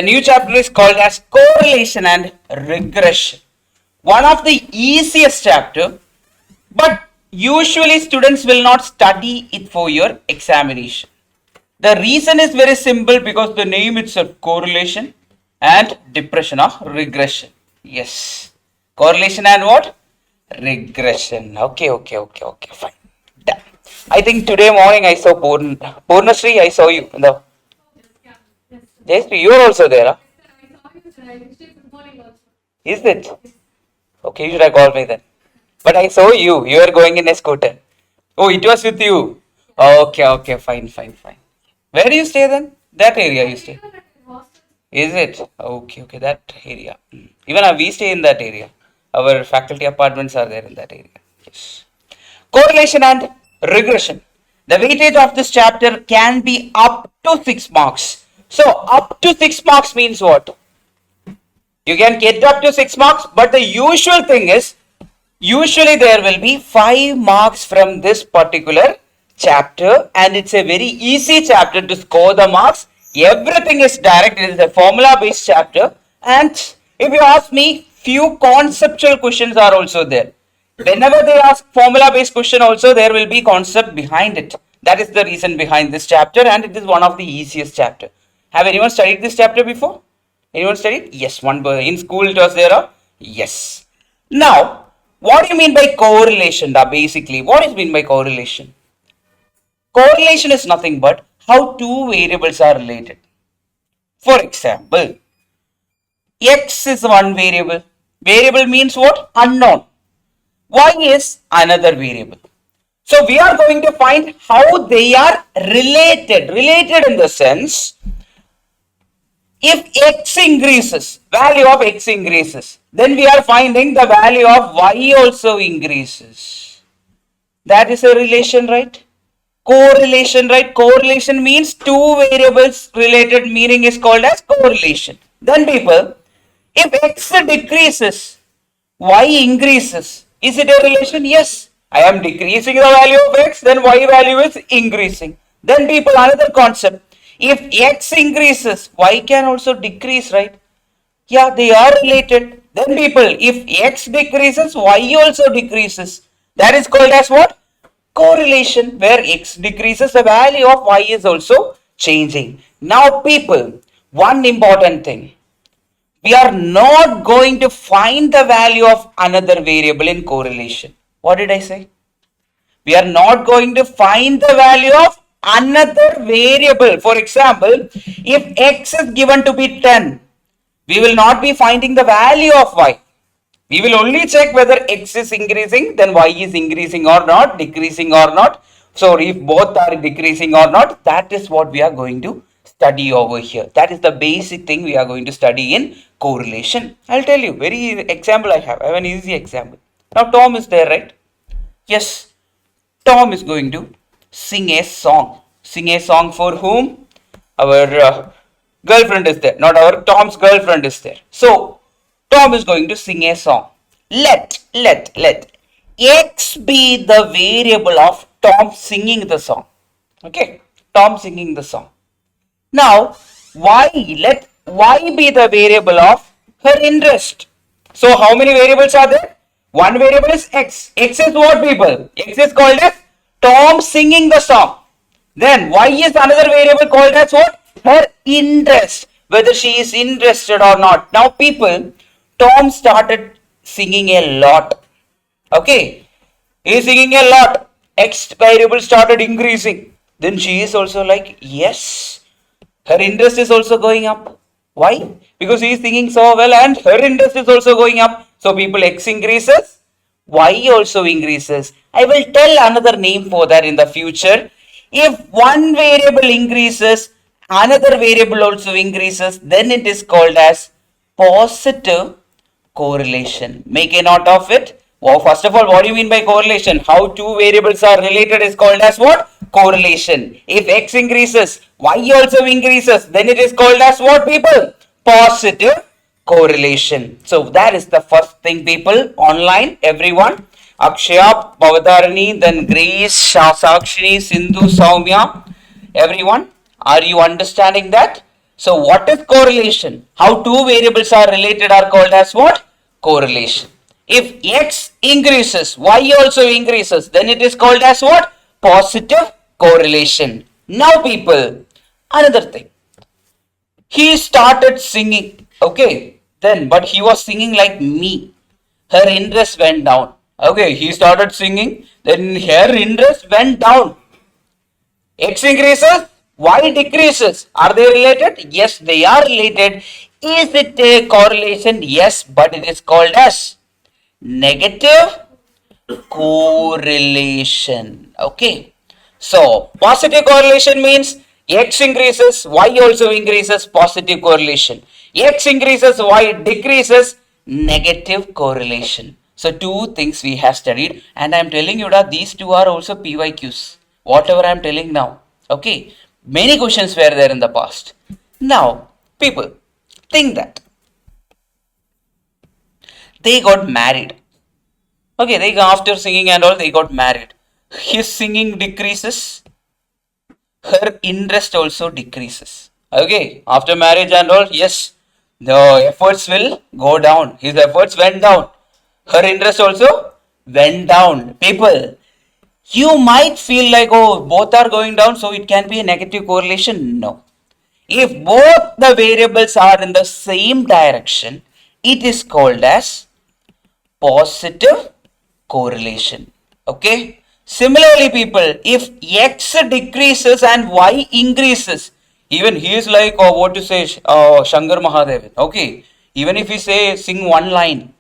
new chapter is called as Correlation and Regression. One of the easiest chapter, but usually students will not study it for your examination. The reason is very simple, because the name itself, correlation and depression of regression. Yes. Correlation and what? Regression. Okay, fine. Done. I think today morning I saw Purnasri, I saw you. No. Yes, you are also there. Huh? Is it? Okay, you should have called me then. But I saw you. You were going in a scooter. Oh, it was with you. Okay, fine. Where do you stay then? That area you stay. Is it? Okay, that area. Even we stay in that area. Our faculty apartments are there in that area. Yes. Correlation and regression. The weightage of this chapter can be up to 6 marks. So, up to 6 marks means what? You can get up to 6 marks, but the usual thing is, usually there will be 5 marks from this particular chapter, and it's a very easy chapter to score the marks. Everything is direct. It is a formula based chapter, and if you ask me, few conceptual questions are also there. Whenever they ask formula based question also, there will be concept behind it. That is the reason behind this chapter, and it is one of the easiest chapter. Have anyone studied this chapter before? Anyone studied? Yes, one in school it was there. Yes. Now, what do you mean by correlation? Basically, what is mean by correlation? Correlation is nothing but how two variables are related. For example, X is one variable. Variable means what? Unknown. Y is another variable. So we are going to find how they are related. Related in the sense, if X increases, value of X increases, then we are finding the value of Y also increases. That is a relation, right? Correlation, right? Correlation means two variables related, meaning is called as correlation. Then people, if X decreases, Y increases, is it a relation? Yes. I am decreasing the value of X, then Y value is increasing. Then people, another concept. If X increases, Y can also decrease, right? Yeah, they are related. Then people, if X decreases, Y also decreases. That is called as what? Correlation, where X decreases, the value of Y is also changing. Now people, one important thing. We are not going to find the value of another variable in correlation. What did I say? We are not going to find the value of another variable. For example, if X is given to be 10, we will not be finding the value of Y. We will only check whether X is increasing, then Y is increasing or not, decreasing or not. So if both are decreasing or not, that is what we are going to study over here. That is the basic thing we are going to study in correlation. I'll tell you, very example I have an easy example. Now Tom is there, right? Yes, Tom is going to sing a song. Sing a song for whom? Our girlfriend is there. Not our, Tom's girlfriend is there. So Tom is going to sing a song. Let X be the variable of Tom singing the song. Okay, Tom singing the song. Now, let Y be the variable of her interest. So, how many variables are there? One variable is X. X is what, people? X is called as Tom singing the song. Then Y is another variable called as what? Her interest. Whether she is interested or not. Now, people, Tom started singing a lot. Okay, he is singing a lot. X variable started increasing. Then she is also like, yes, her interest is also going up. Why? Because he is singing so well and her interest is also going up. So people, X increases, Y also increases. I will tell another name for that in the future. If one variable increases, another variable also increases, then it is called as positive correlation. Make a note of it. Well, first of all, what do you mean by correlation? How two variables are related is called as what? Correlation. If X increases, Y also increases, then it is called as what, people? Positive correlation. So that is the first thing, people. Online, everyone. Akshaya, Bhavadharani, then Grace, Sakshini, Sindhu, Saumya. Everyone, are you understanding that? So what is correlation? How two variables are related are called as what? Correlation. If X increases, Y also increases, then it is called as what? Positive correlation. Now people, another thing. He started singing, okay, then, but he was singing like me. Her interest went down. Okay, he started singing, then her interest went down. X increases, Y decreases. Are they related? Yes, they are related. Is it a correlation? Yes, but it is called as negative correlation. Okay. So, positive correlation means X increases, Y also increases, positive correlation. X increases, Y decreases, negative correlation. So, two things we have studied, and I am telling you that these two are also PYQs. Whatever I am telling now. Okay. Many questions were there in the past. Now, people think that they got married. Okay, they after singing and all, they got married. His singing decreases, her interest also decreases. Okay, after marriage and all, yes, the efforts will go down. His efforts went down. Her interest also went down. People, you might feel like, oh, both are going down, so it can be a negative correlation. No. If both the variables are in the same direction, it is called as positive correlation. Okay. Similarly, people, if X decreases and Y increases, even he is like, oh, what to say, Shankar Mahadevan. Okay. Even if he say sing one line,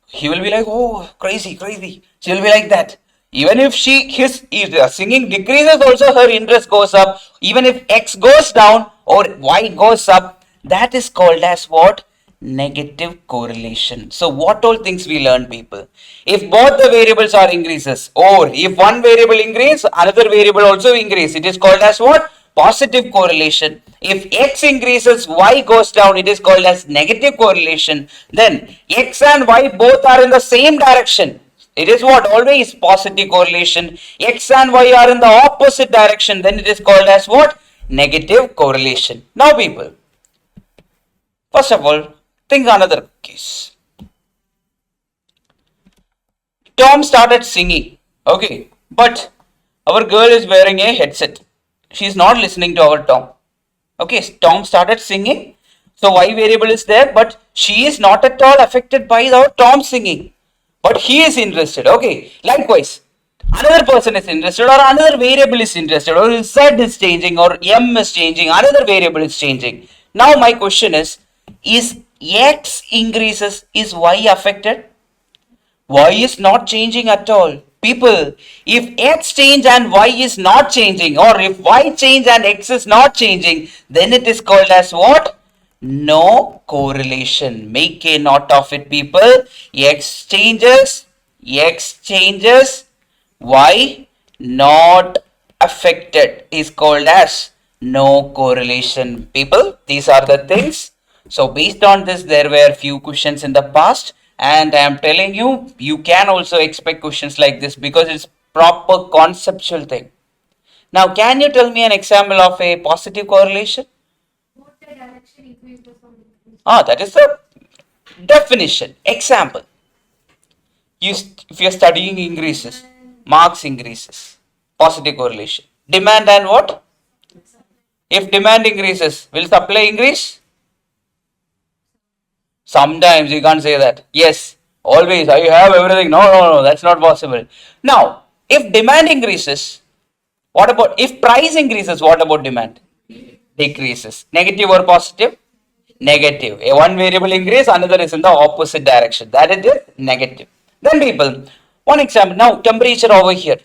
he will be like, oh, crazy, crazy. She will be like that. Even if his singing decreases, also her interest goes up. Even if X goes down or Y goes up, that is called as what? Negative correlation. So what all things we learn, people? If both the variables are increases, or if one variable increase, another variable also increase, it is called as what? Positive correlation. If X increases, Y goes down, it is called as negative correlation. Then X and Y both are in the same direction. It is what? Always positive correlation. X and Y are in the opposite direction, then it is called as what? Negative correlation. Now people, first of all, think another case. Tom started singing, okay, but our girl is wearing a headset. She is not listening to our Tom. Okay, Tom started singing, so Y variable is there, but she is not at all affected by our Tom singing, but he is interested. Okay, likewise, another person is interested, or another variable is interested, or Z is changing, or M is changing, another variable is changing. Now my question is X increases, is Y affected? Y is not changing at all. People, if X change and Y is not changing, or if Y change and X is not changing, then it is called as what? No correlation. Make a note of it, people. X changes, Y not affected is called as no correlation. People, these are the things. So based on this, there were few questions in the past, and I am telling you, you can also expect questions like this because it's proper conceptual thing. Now, can you tell me an example of a positive correlation? That is the definition. Example. If you are studying increases, marks increases, positive correlation. Demand and what? If demand increases, will supply increase? Sometimes you can't say that. Yes, always I have everything. No, that's not possible. Now, if demand increases, what about if price increases? What about demand? Decreases. Negative or positive? Negative. One variable increase, another is in the opposite direction. That is negative. Then people, one example. Now temperature over here.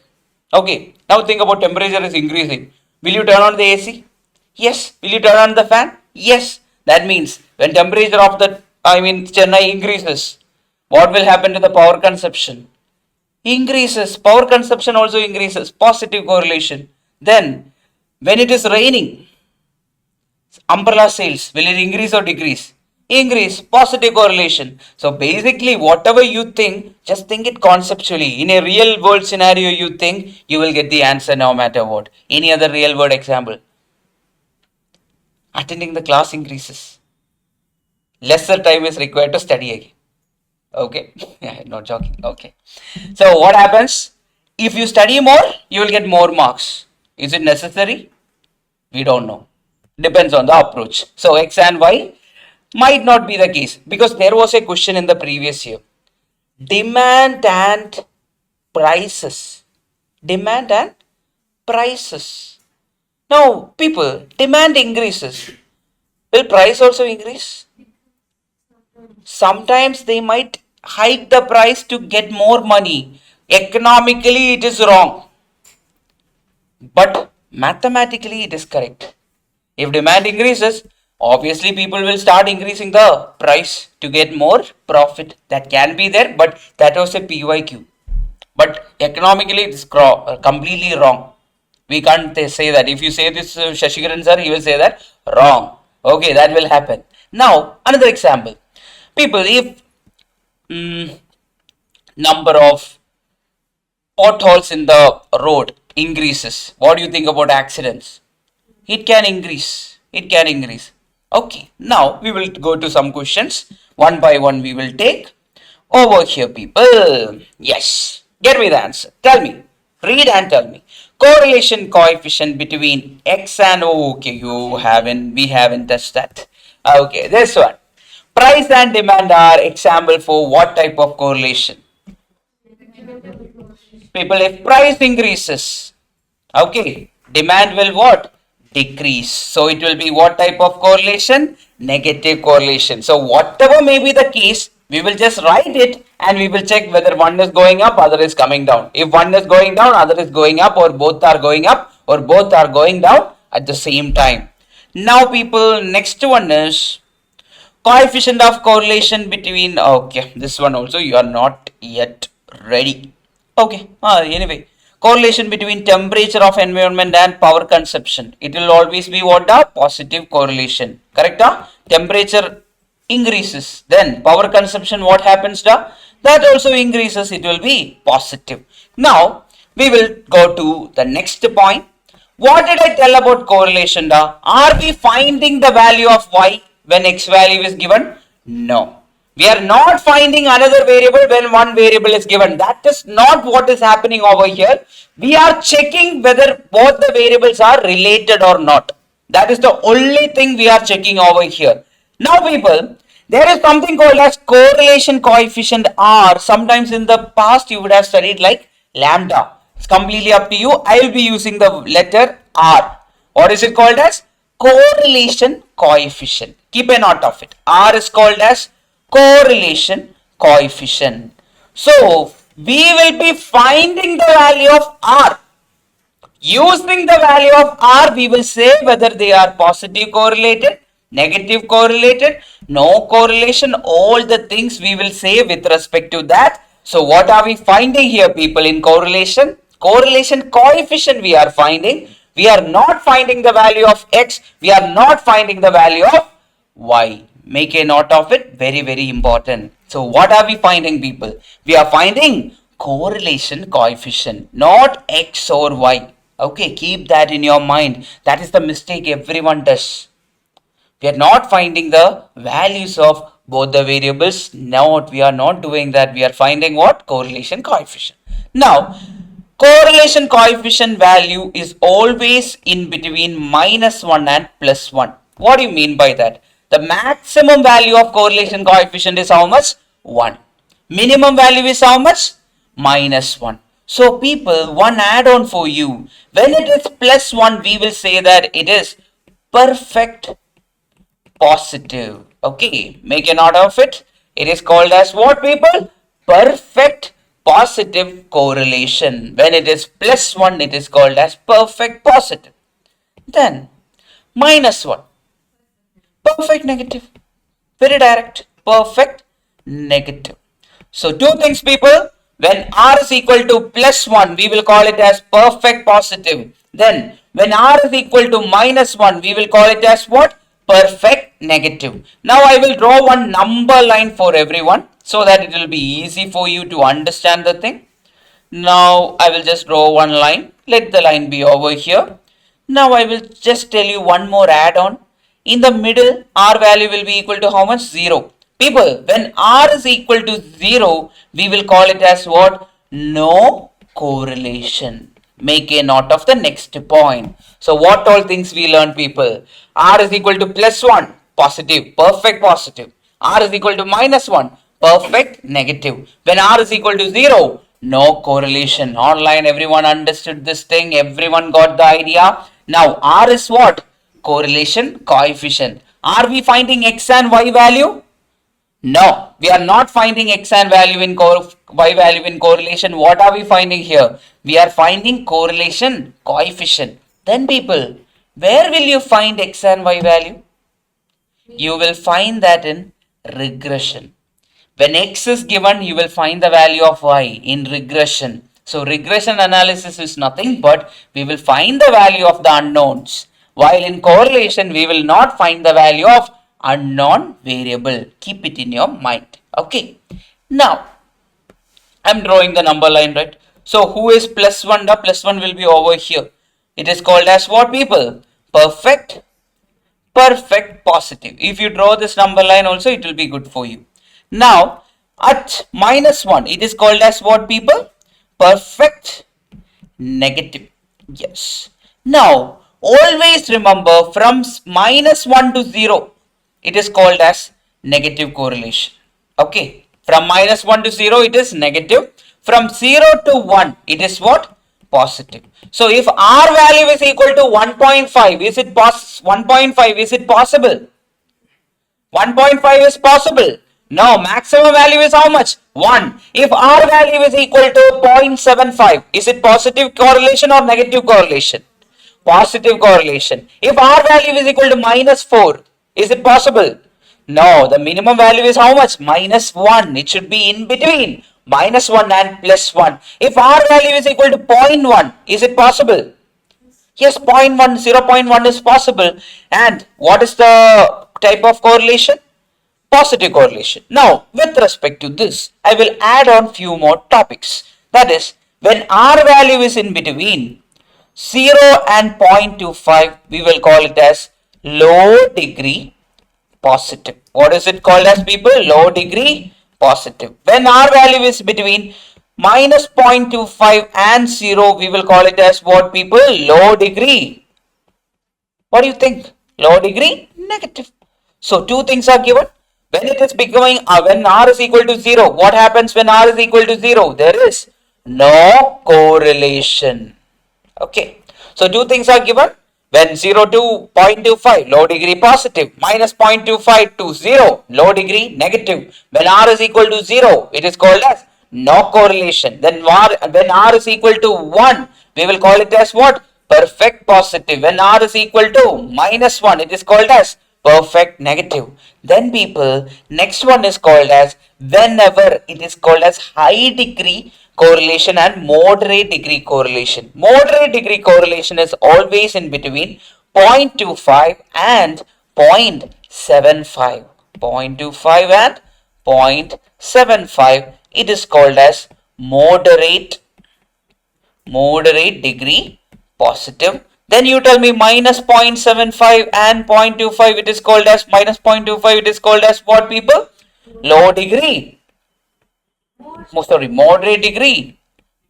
Okay. Now think about temperature is increasing. Will you turn on the AC? Yes. Will you turn on the fan? Yes. That means when temperature of the Chennai increases, what will happen to the power consumption? Increases. Power consumption also increases. Positive correlation. Then when it is raining, umbrella sales, will it increase or decrease? Increase. Positive correlation. So basically whatever you think, just think it conceptually. In a real world scenario you think, you will get the answer no matter what. Any other real world example? attending the class increases. Lesser time is required to study again. Okay, yeah, not joking. Okay, so what happens? If you study more, you will get more marks. Is it necessary? We don't know. Depends on the approach. So X and Y might not be the case because there was a question in the previous year. Demand and prices. Demand and prices. Now, people, demand increases. Will price also increase? Sometimes they might hike the price to get more money. Economically, it is wrong. But mathematically, it is correct. If demand increases, obviously people will start increasing the price to get more profit. That can be there, but that was a PYQ. But economically, it's completely wrong. We can't say that. If you say this, Shashikaran sir, he will say that wrong. Okay, that will happen. Now, another example. People, if number of potholes in the road increases, what do you think about accidents? It can increase. It can increase. Okay, now we will go to some questions. One by one we will take. Over here, people. Yes. Get me the answer. Tell me. Read and tell me. Correlation coefficient between X and O. Okay, we haven't touched that. Okay, this one. Price and demand are example for what type of correlation? People, if price increases, okay, demand will what? Decrease. So it will be what type of correlation? Negative correlation. So whatever may be the case, we will just write it and we will check whether one is going up, other is coming down. If one is going down, other is going up, or both are going up, or both are going down at the same time. Now people, next one is coefficient of correlation between, okay, this one also you are not yet ready. Okay, anyway, correlation between temperature of environment and power consumption. It will always be what? A positive correlation. Correct? Temperature increases. Then power consumption, what happens? That also increases. It will be positive. Now, we will go to the next point. What did I tell about correlation? Are we finding the value of y when x value is given? No. We are not finding another variable when one variable is given. That is not what is happening over here. We are checking whether both the variables are related or not. That is the only thing we are checking over here. Now people, there is something called as correlation coefficient R. Sometimes in the past you would have studied like lambda. It's completely up to you. I will be using the letter R. What is it called as? Correlation coefficient. Keep a note of it. R is called as correlation coefficient. So we will be finding the value of R. Using the value of R, we will say whether they are positive correlated, negative correlated, no correlation, all the things we will say with respect to that. So what are we finding here, people, in correlation? Correlation coefficient we are finding. We are not finding the value of X. We are not finding the value of Y. Make a note of it. Very, very important. So what are we finding, people? We are finding correlation coefficient, not X or Y. Okay, keep that in your mind. That is the mistake everyone does. We are not finding the values of both the variables. No, we are not doing that. We are finding what? Correlation coefficient. Now, correlation coefficient value is always in between -1 and +1. What do you mean by that? The maximum value of correlation coefficient is how much? 1. Minimum value is how much? -1. So people, one add-on for you. When it is +1, we will say that it is perfect positive. Okay, make a note of it. It is called as what, people? Perfect positive correlation. When it is +1, it is called as perfect positive. Then -1. Perfect negative. Very direct. Perfect negative. So two things, people. When R is equal to +1, we will call it as perfect positive. Then when R is equal to -1, we will call it as what? Perfect negative. Now I will draw one number line for everyone so that it will be easy for you to understand the thing. Now I will just draw one line. Let the line be over here. Now I will just tell you one more add-on. In the middle, R value will be equal to how much? 0. People, when R is equal to 0, we will call it as what? No correlation. Make a note of the next point. So what all things we learn, people? R is equal to plus 1, positive, perfect positive. R is equal to minus 1, perfect negative. When R is equal to 0, no correlation. Online, everyone understood this thing. Everyone got the idea. Now, R is what? Correlation coefficient. Are we finding X and Y value? No, we are not finding X and Y value in correlation. What are we finding here? We are finding correlation coefficient. Then people, where will you find X and Y value? You will find that in regression. When X is given, you will find the value of Y in regression. So regression analysis is nothing but we will find the value of the unknowns. While in correlation, we will not find the value of unknown variable. Keep it in your mind. Okay. Now, I'm drawing the number line, right? So who is plus 1? The plus 1 will be over here. It is called as what, people? Perfect positive. If you draw this number line also, it will be good for you. Now, at minus 1, it is called as what, people? Perfect negative. Yes. Now, always remember from minus 1 to 0, it is called as negative correlation. Okay. From minus 1 to 0, it is negative. From 0 to 1, it is what? Positive. So, if R value is equal to 1.5, is it 1.5? Is it possible? 1.5 is possible. No, maximum value is how much? 1. If R value is equal to 0.75, is it positive correlation or negative correlation? Positive correlation. If R value is equal to minus 4, is it possible? No, the minimum value is how much? Minus 1. It should be in between minus 1 and plus 1. If R value is equal to 0.1, is it possible? Yes, 0.1, 0.1 is possible. And what is the type of correlation? Positive correlation. Now, with respect to this, I will add on few more topics. That is, when R value is in between 0 and 0.25, we will call it as low degree positive. What is it called as, people? Low degree positive. When R value is between minus 0.25 and 0, we will call it as what, people? Low degree. What do you think? Low degree negative. So, two things are given. When it is becoming, when R is equal to 0, what happens when R is equal to 0? There is no correlation. Okay. So, two things are given. When 0 to 0.25, low degree positive. Minus 0.25 to 0, low degree negative. When R is equal to 0, it is called as no correlation. Then when R is equal to 1, we will call it as what? Perfect positive. When R is equal to minus 1, it is called as perfect negative. Then people, next one is called as whenever it is called as high degree correlation and moderate degree correlation. Moderate degree correlation is always in between 0.25 and 0.75. 0.25 and 0.75. It is called as moderate degree positive. Then you tell me minus 0.75 and 0.25, it is called as minus 0.25, it is called as what, people? Low degree. Moderate degree.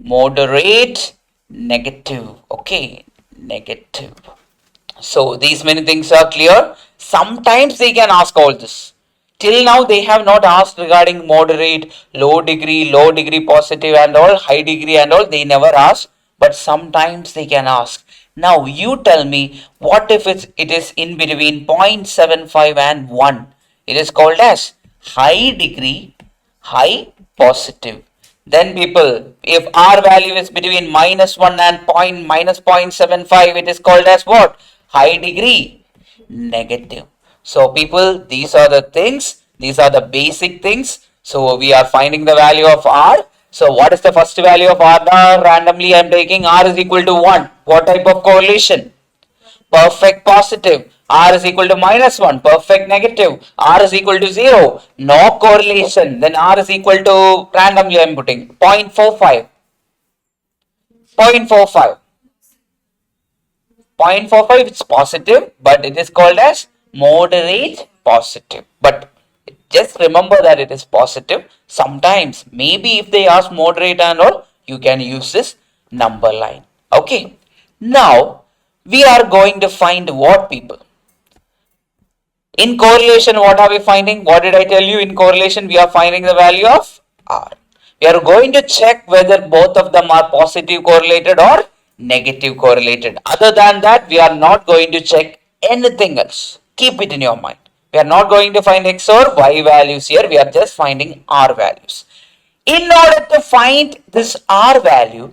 Moderate negative. Okay, negative. So these many things are clear. Sometimes they can ask all this. Till now they have not asked regarding moderate, low degree positive and all, high degree and all. They never ask. But sometimes they can ask. Now you tell me, what if it is in between 0.75 and 1? It is called as high degree, high positive. Then people, if R value is between minus 1 and minus 0.75, it is called as what? High degree negative. So people, these are the things, these are the basic things. So we are finding the value of R. So what is the first value of R? Randomly I am taking R is equal to 1. What type of correlation? Perfect positive. R is equal to minus 1. Perfect negative. R is equal to 0. No correlation. Then R is equal to, randomly I am putting 0.45. 0.45. 0.45 it's positive, but it is called as moderate positive. But just remember that it is positive. Sometimes, maybe if they ask moderate and all, you can use this number line. Okay. Now, we are going to find what, people? In correlation, what are we finding? What did I tell you? In correlation, we are finding the value of R. We are going to check whether both of them are positive correlated or negative correlated. Other than that, we are not going to check anything else. Keep it in your mind. We are not going to find X or Y values here. We are just finding R values. In order to find this R value,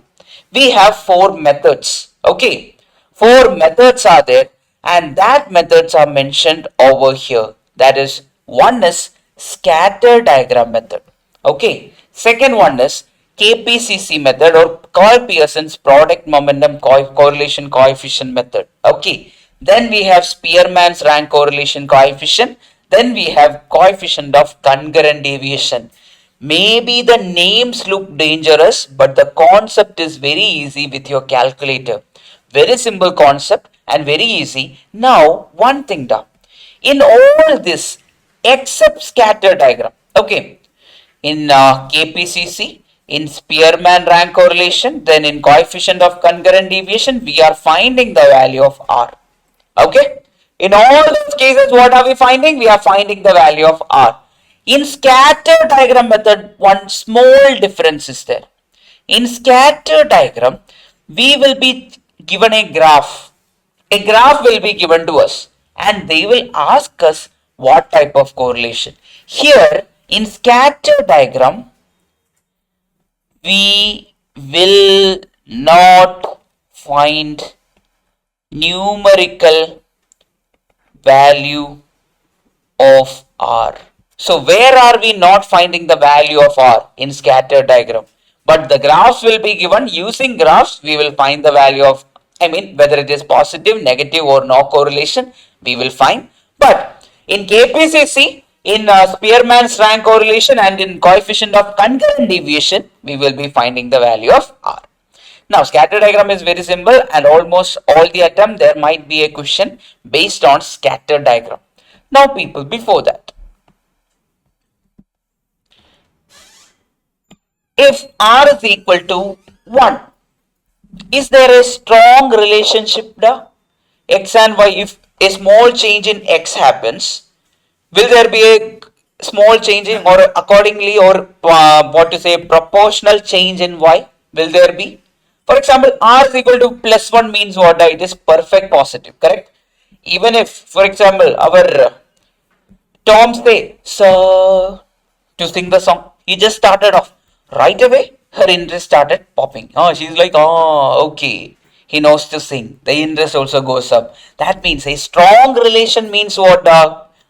we have 4 methods. Okay. 4 methods are there, and that methods are mentioned over here. That is, one is scatter diagram method. Okay. Second one is KPCC method, or Karl Pearson's product momentum correlation coefficient method. Okay. Then we have Spearman's rank correlation coefficient. Then we have coefficient of concurrent deviation. Maybe the names look dangerous, but the concept is very easy with your calculator. Very simple concept and very easy. Now, one thing down. In all this, except scatter diagram, okay, in KPCC, in Spearman rank correlation, then in coefficient of concurrent deviation, we are finding the value of R. Okay. In all those cases, what are we finding? We are finding the value of R. In scatter diagram method, one small difference is there. In scatter diagram, we will be given a graph. A graph will be given to us, and they will ask us what type of correlation. Here, in scatter diagram, we will not find numerical value of R. So where are we not finding the value of R? In scatter diagram. But the graphs will be given. Using graphs, we will find the value of, whether it is positive, negative or no correlation, we will find. But in KPCC, in Spearman's rank correlation and in coefficient of concurrent deviation, we will be finding the value of R. Now, scatter diagram is very simple, and almost all the attempt there might be a question based on scatter diagram. Now, people, before that, if R is equal to 1, is there a strong relationship there? X and Y, if a small change in X happens, will there be a small change in, or accordingly, or proportional change in Y? Will there be? For example, R is equal to +1 means what? It is perfect positive, correct? Even if, for example, our Tom say, "Sir," to sing the song, he just started off. Right away, her interest started popping. Oh, she's like, oh, okay. He knows to sing. The interest also goes up. That means a strong relation means what?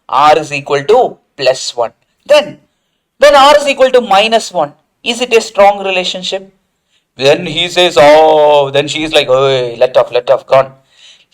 R is equal to +1. Then R is equal to -1. Is it a strong relationship? Then he says, oh, then she is like, oh, let off, gone.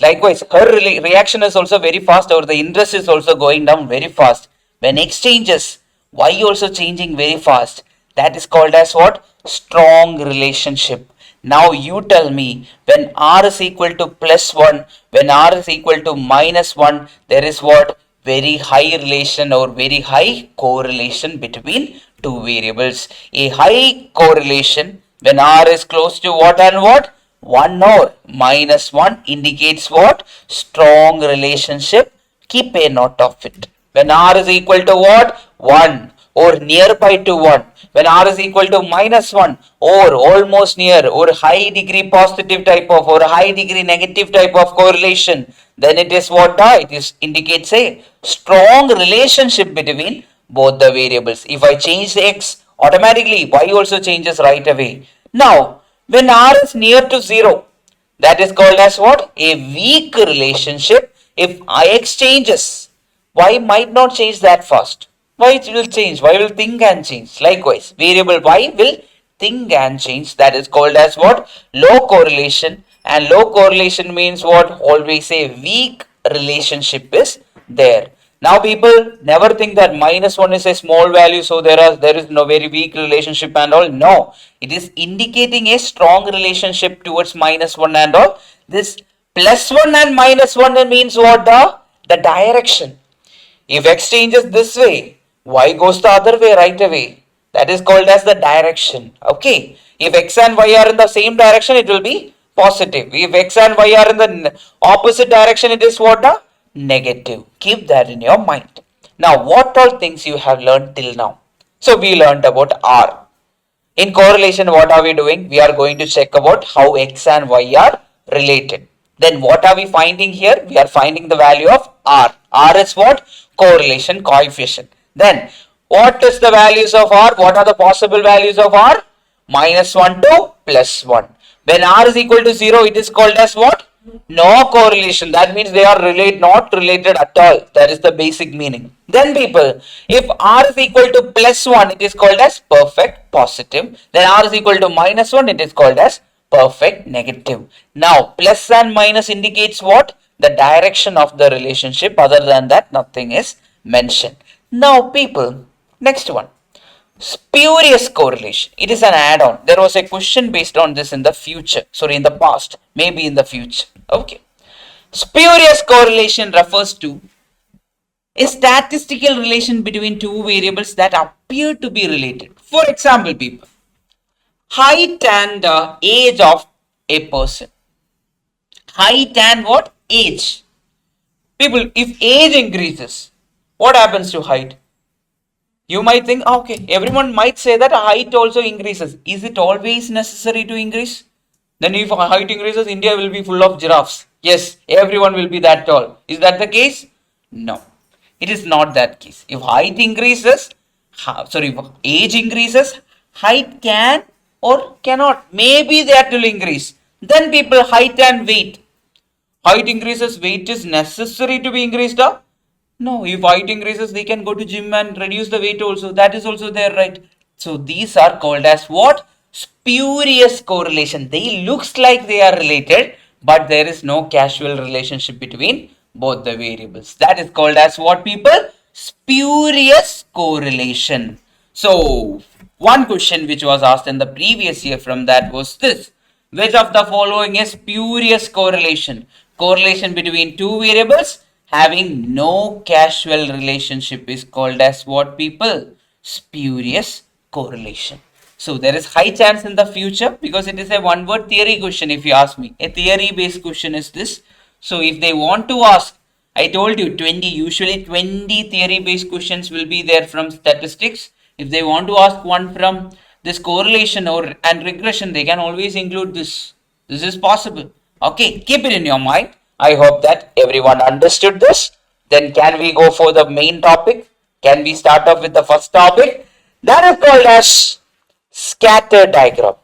Likewise, her reaction is also very fast, or the interest is also going down very fast. When X changes, Y also changing very fast. That is called as what? Strong relationship. Now you tell me, when R is equal to +1, when R is equal to -1, there is what? Very high relation or very high correlation between two variables. A high correlation when R is close to what and what? 1 or -1 indicates what? Strong relationship. Keep a note of it. When R is equal to what? 1 or nearby to 1. When R is equal to -1 or almost near or high degree positive type of or high degree negative type of correlation, then it is what? It is indicates a strong relationship between both the variables. If I change the X, automatically Y also changes right away. Now, when R is near to 0, that is called as what? A weak relationship. If Ix changes, Y might not change that fast. Y will change. Y will think and change. Likewise, variable Y will think and change. That is called as what? Low correlation. And low correlation means what? Always a weak relationship is there. Now people never think that -1 is a small value, so there is no very weak relationship and all. No, it is indicating a strong relationship towards -1 and all. This +1 and -1 means what? the direction. If x changes this way, y goes the other way right away. That is called as the direction. Okay. If x and y are in the same direction, it will be positive. If x and y are in the opposite direction, it is what? A negative. Keep that in your mind. Now, what all things you have learned till now? So, we learned about R. In correlation, what are we doing? We are going to check about how x and y are related. Then what are we finding here? We are finding the value of R. R is what? Correlation coefficient. Then what is the values of R? What are the possible values of R? -1 to +1. When R is equal to 0, it is called as what? No correlation. That means they are not related at all. That is the basic meaning. Then people, if R is equal to +1, it is called as perfect positive. Then R is equal to -1, it is called as perfect negative. Now, plus and minus indicates what? The direction of the relationship. Other than that, nothing is mentioned. Now, people, next one. Spurious correlation. It is an add-on. There was a question based on this in the future. Sorry, in the past. Maybe in the future. Okay. Spurious correlation refers to a statistical relation between two variables that appear to be related. For example, people, height and age of a person. Height and what? Age. People, if age increases, what happens to height? You might think, okay, everyone might say that height also increases. Is it always necessary to increase? Then if height increases, India will be full of giraffes. Yes, everyone will be that tall. Is that the case? No, it is not that case. If height increases, if age increases, height can or cannot, maybe that will increase. Then people, height and weight. Height increases, weight is necessary to be increased up. No, if height increases, they can go to gym and reduce the weight also. That is also there, right? So these are called as what? Spurious correlation. They looks like they are related, but there is no causal relationship between both the variables. That is called as what, people? Spurious correlation. So one question which was asked in the previous year from that was this. Which of the following is spurious correlation? Correlation between two variables having no causal relationship is called as what, people? Spurious correlation. So there is high chance in the future, because it is a one word theory question if you ask me. A theory based question is this. So if they want to ask, I told you usually 20 theory based questions will be there from statistics. If they want to ask one from this correlation and regression, they can always include this. This is possible. Okay, keep it in your mind. I hope that everyone understood this. Then can we go for the main topic? Can we start off with the first topic? That is called as scatter diagram.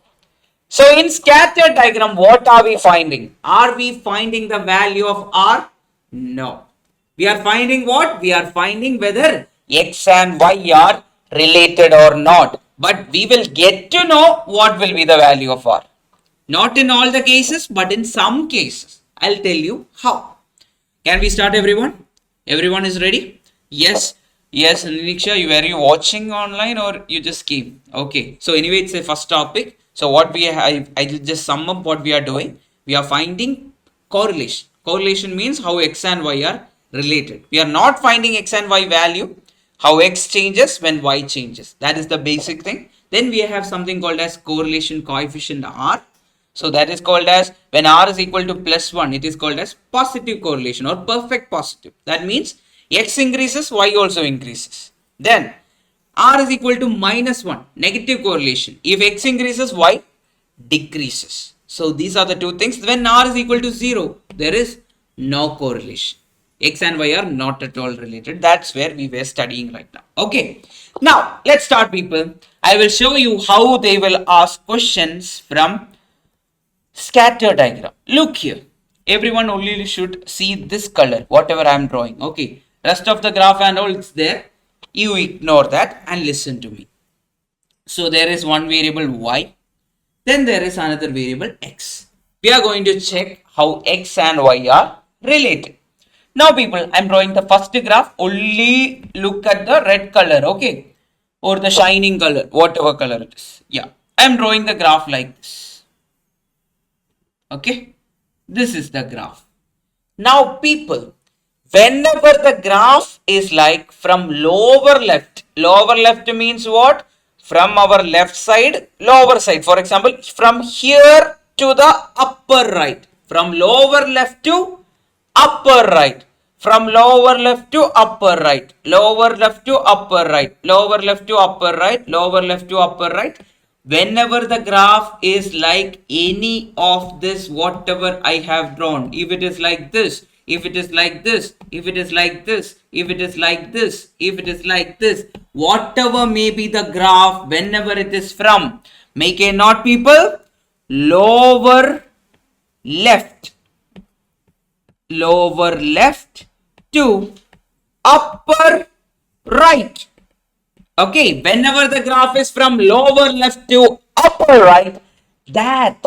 So in scatter diagram, what are we finding? Are we finding the value of R? No. We are finding what? We are finding whether X and Y are related or not. But we will get to know what will be the value of R. Not in all the cases, but in some cases. I'll tell you how. Can we start, everyone? Everyone is ready? Yes. Yes, Niksha, were you watching online or you just came? Okay. So anyway, it's a first topic. So what we have, I will just sum up what we are doing. We are finding correlation. Correlation means how X and Y are related. We are not finding X and Y value. How X changes when Y changes. That is the basic thing. Then we have something called as correlation coefficient R. So that is called as, when R is equal to +1, it is called as positive correlation or perfect positive. That means X increases, Y also increases. Then R is equal to -1, negative correlation. If X increases, Y decreases. So these are the two things. When R is equal to 0, there is no correlation. X and Y are not at all related. That's where we were studying right now. Okay. Now let's start, people. I will show you how they will ask questions from scatter diagram. Look here. Everyone only should see this color, whatever I am drawing. Okay. Rest of the graph and all it's there. You ignore that and listen to me. So there is one variable Y. Then there is another variable X. We are going to check how X and Y are related. Now people, I am drawing the first graph. Only look at the red color. Okay. Or the shining color, whatever color it is. Yeah. I am drawing the graph like this. Okay, this is the graph. Now people, whenever the graph is like from lower left means what? From our left side, lower side. For example, from here to the upper right. From lower left to upper right. From lower left to upper right. Lower left to upper right. Lower left to upper right. Lower left to upper right. Whenever the graph is like any of this, whatever I have drawn, if it is like this, if it is like this, if it is like this, if it is like this, if it is like this, whatever may be the graph, whenever it is from, make a note people, lower left to upper right. Okay, whenever the graph is from lower left to upper right, that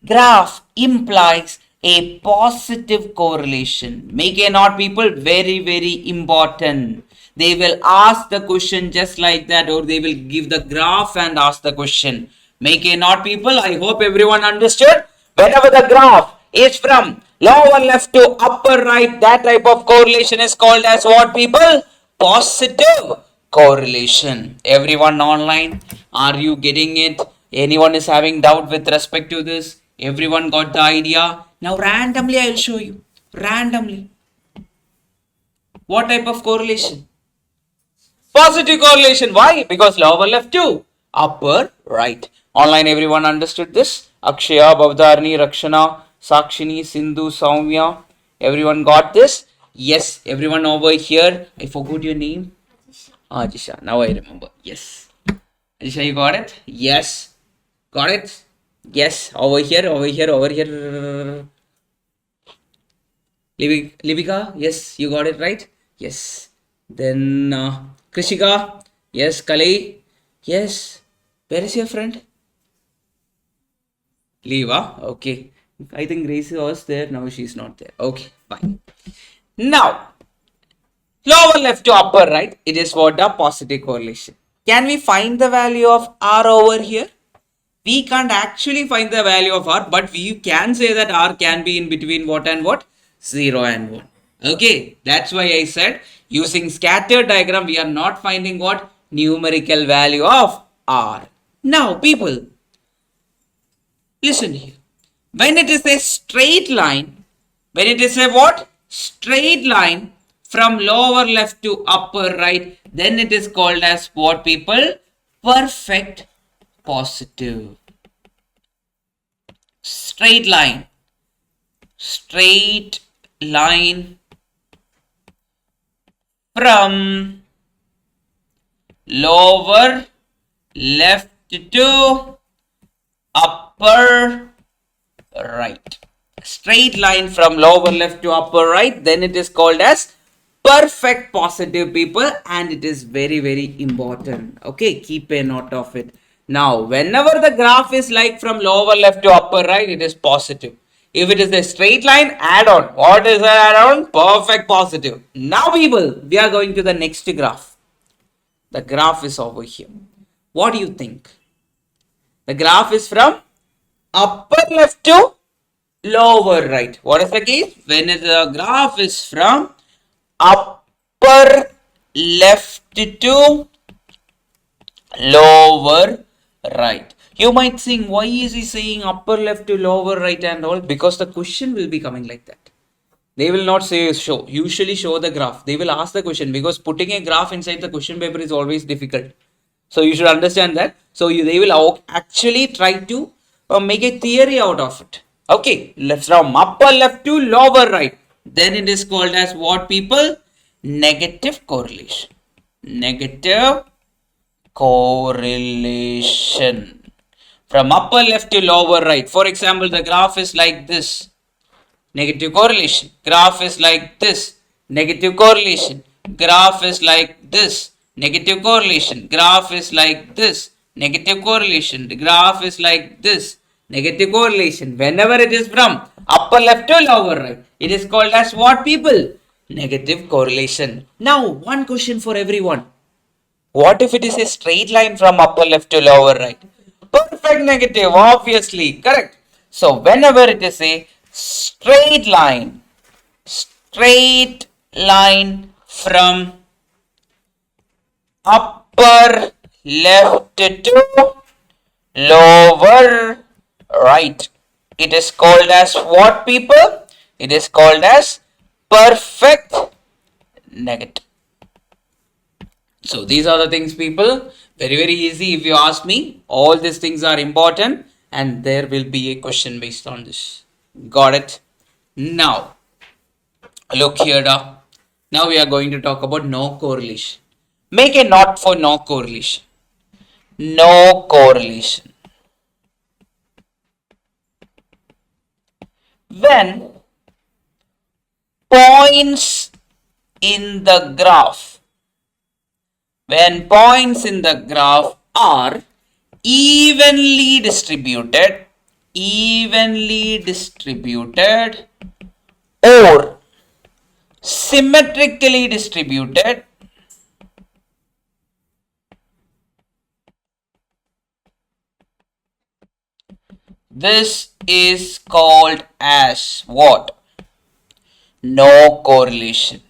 graph implies a positive correlation. Make a note people, very, very important. They will ask the question just like that, or they will give the graph and ask the question. Make a note people, I hope everyone understood. Whenever the graph is from lower left to upper right, that type of correlation is called as what people? Positive correlation. Everyone online, are you getting it? Anyone is having doubt with respect to this? Everyone got the idea? Now randomly I will show you. Randomly. What type of correlation? Positive correlation. Why? Because lower left to upper right. Online everyone understood this? Akshaya, Bhavdharani, Rakshana, Sakshini, Sindhu, Soumya. Everyone got this? Yes. Everyone over here. I forgot your name. Ajisha. Now I remember. Yes. Ajisha, you got it? Yes. Got it? Yes. Over here, over here, over here. Libika. Yes. You got it right? Yes. Then Krishika. Yes. Kalei. Yes. Where is your friend? Leva. Okay. I think Grace was there. Now she's not there. Okay. Fine. Now, lower left to upper right, it is what a positive correlation. Can we find the value of R over here? We can't actually find the value of R, but we can say that R can be in between what and what? 0 and 1. Okay, that's why I said using scatter diagram, we are not finding what? Numerical value of R. Now, people, listen here. When it is a straight line, when it is a what? Straight line from lower left to upper right, then it is called as what people? Perfect positive. Straight line. Straight line from lower left to upper right. Straight line from lower left to upper right, then it is called as perfect positive people, and it is very, very important. Okay, keep a note of it. Now, whenever the graph is like from lower left to upper right, it is positive. If it is a straight line, add on. What is an add on? Perfect positive. Now, people, we are going to the next graph. The graph is over here. What do you think? The graph is from upper left to lower right. What is the case? When the graph is from upper left to lower right. You might think, why is he saying upper left to lower right and all? Because the question will be coming like that. They will not say show. Usually show the graph. They will ask the question, because putting a graph inside the question paper is always difficult. So you should understand that. So they will actually try to make a theory out of it. Okay, from upper left to lower right. Then it is called as what people? Negative correlation. Negative correlation. From upper left to lower right. For example, the graph is like this. Negative correlation. Graph is like this. Negative correlation. Graph is like this. Negative correlation. Graph is like this. Negative correlation. The graph is like this. Negative correlation. Whenever it is from upper left to lower right, it is called as what people? Negative correlation. Now, one question for everyone. What if it is a straight line from upper left to lower right? Perfect negative, obviously. Correct. So, whenever it is a straight line line from upper left to lower right. It is called as what, people? It is called as perfect negative. So these are the things, people. Very, very easy if you ask me. All these things are important and there will be a question based on this. Got it? Now, look here. Now we are going to talk about no correlation. Make a note for no correlation. No correlation. When points in the graph are evenly distributed or symmetrically distributed, this is called as what? No correlation.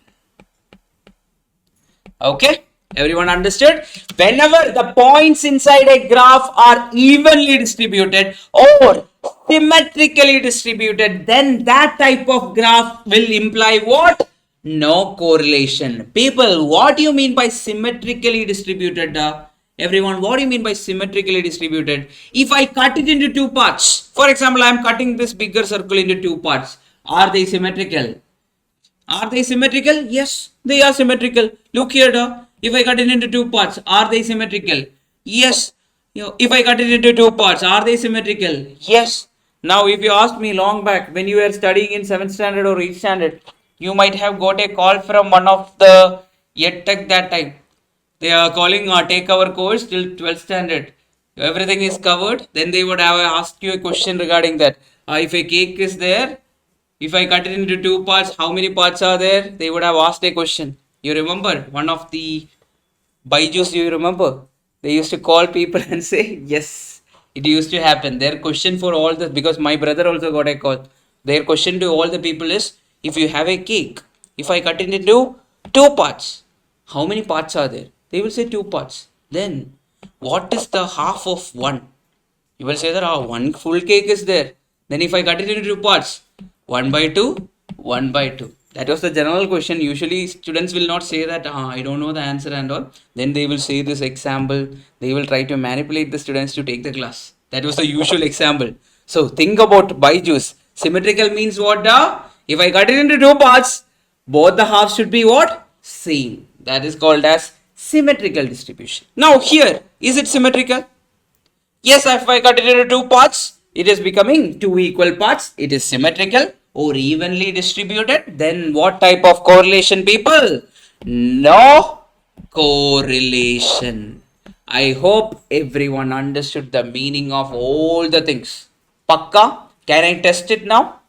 Okay, everyone understood? Whenever the points inside a graph are evenly distributed or symmetrically distributed, then that type of graph will imply what? No correlation. People, what do you mean by symmetrically distributed? Everyone, what do you mean by symmetrically distributed? If I cut it into two parts, for example, I am cutting this bigger circle into two parts. Are they symmetrical? Are they symmetrical? Yes, they are symmetrical. Look here, if I cut it into two parts, are they symmetrical? Yes. If I cut it into two parts, are they symmetrical? Yes. Now, if you asked me long back when you were studying in 7th standard or 8th standard, you might have got a call from one of the EdTech that time. They are calling take our course till 12th standard. Everything is covered. Then they would have asked you a question regarding that. If a cake is there, if I cut it into two parts, how many parts are there? They would have asked a question. You remember one of the Byju's, you remember? They used to call people and say, yes, it used to happen. Their question for all the, because my brother also got a call. Their question to all the people is, if you have a cake, if I cut it into two parts, how many parts are there? They will say two parts. Then, what is the half of one? You will say that one full cake is there. Then if I cut it into two parts, 1 by 2, 1 by 2. That was the general question. Usually students will not say that I don't know the answer and all. Then they will say this example. They will try to manipulate the students to take the class. That was the usual example. So think about Byju's. Symmetrical means what? If I cut it into two parts, both the halves should be what? Same. That is called as symmetrical distribution. Now here, is it symmetrical? Yes, if I cut it into two parts, it is becoming two equal parts. It is symmetrical or evenly distributed. Then what type of correlation, people? No correlation. I hope everyone understood the meaning of all the things. Pakka? Can I test it now?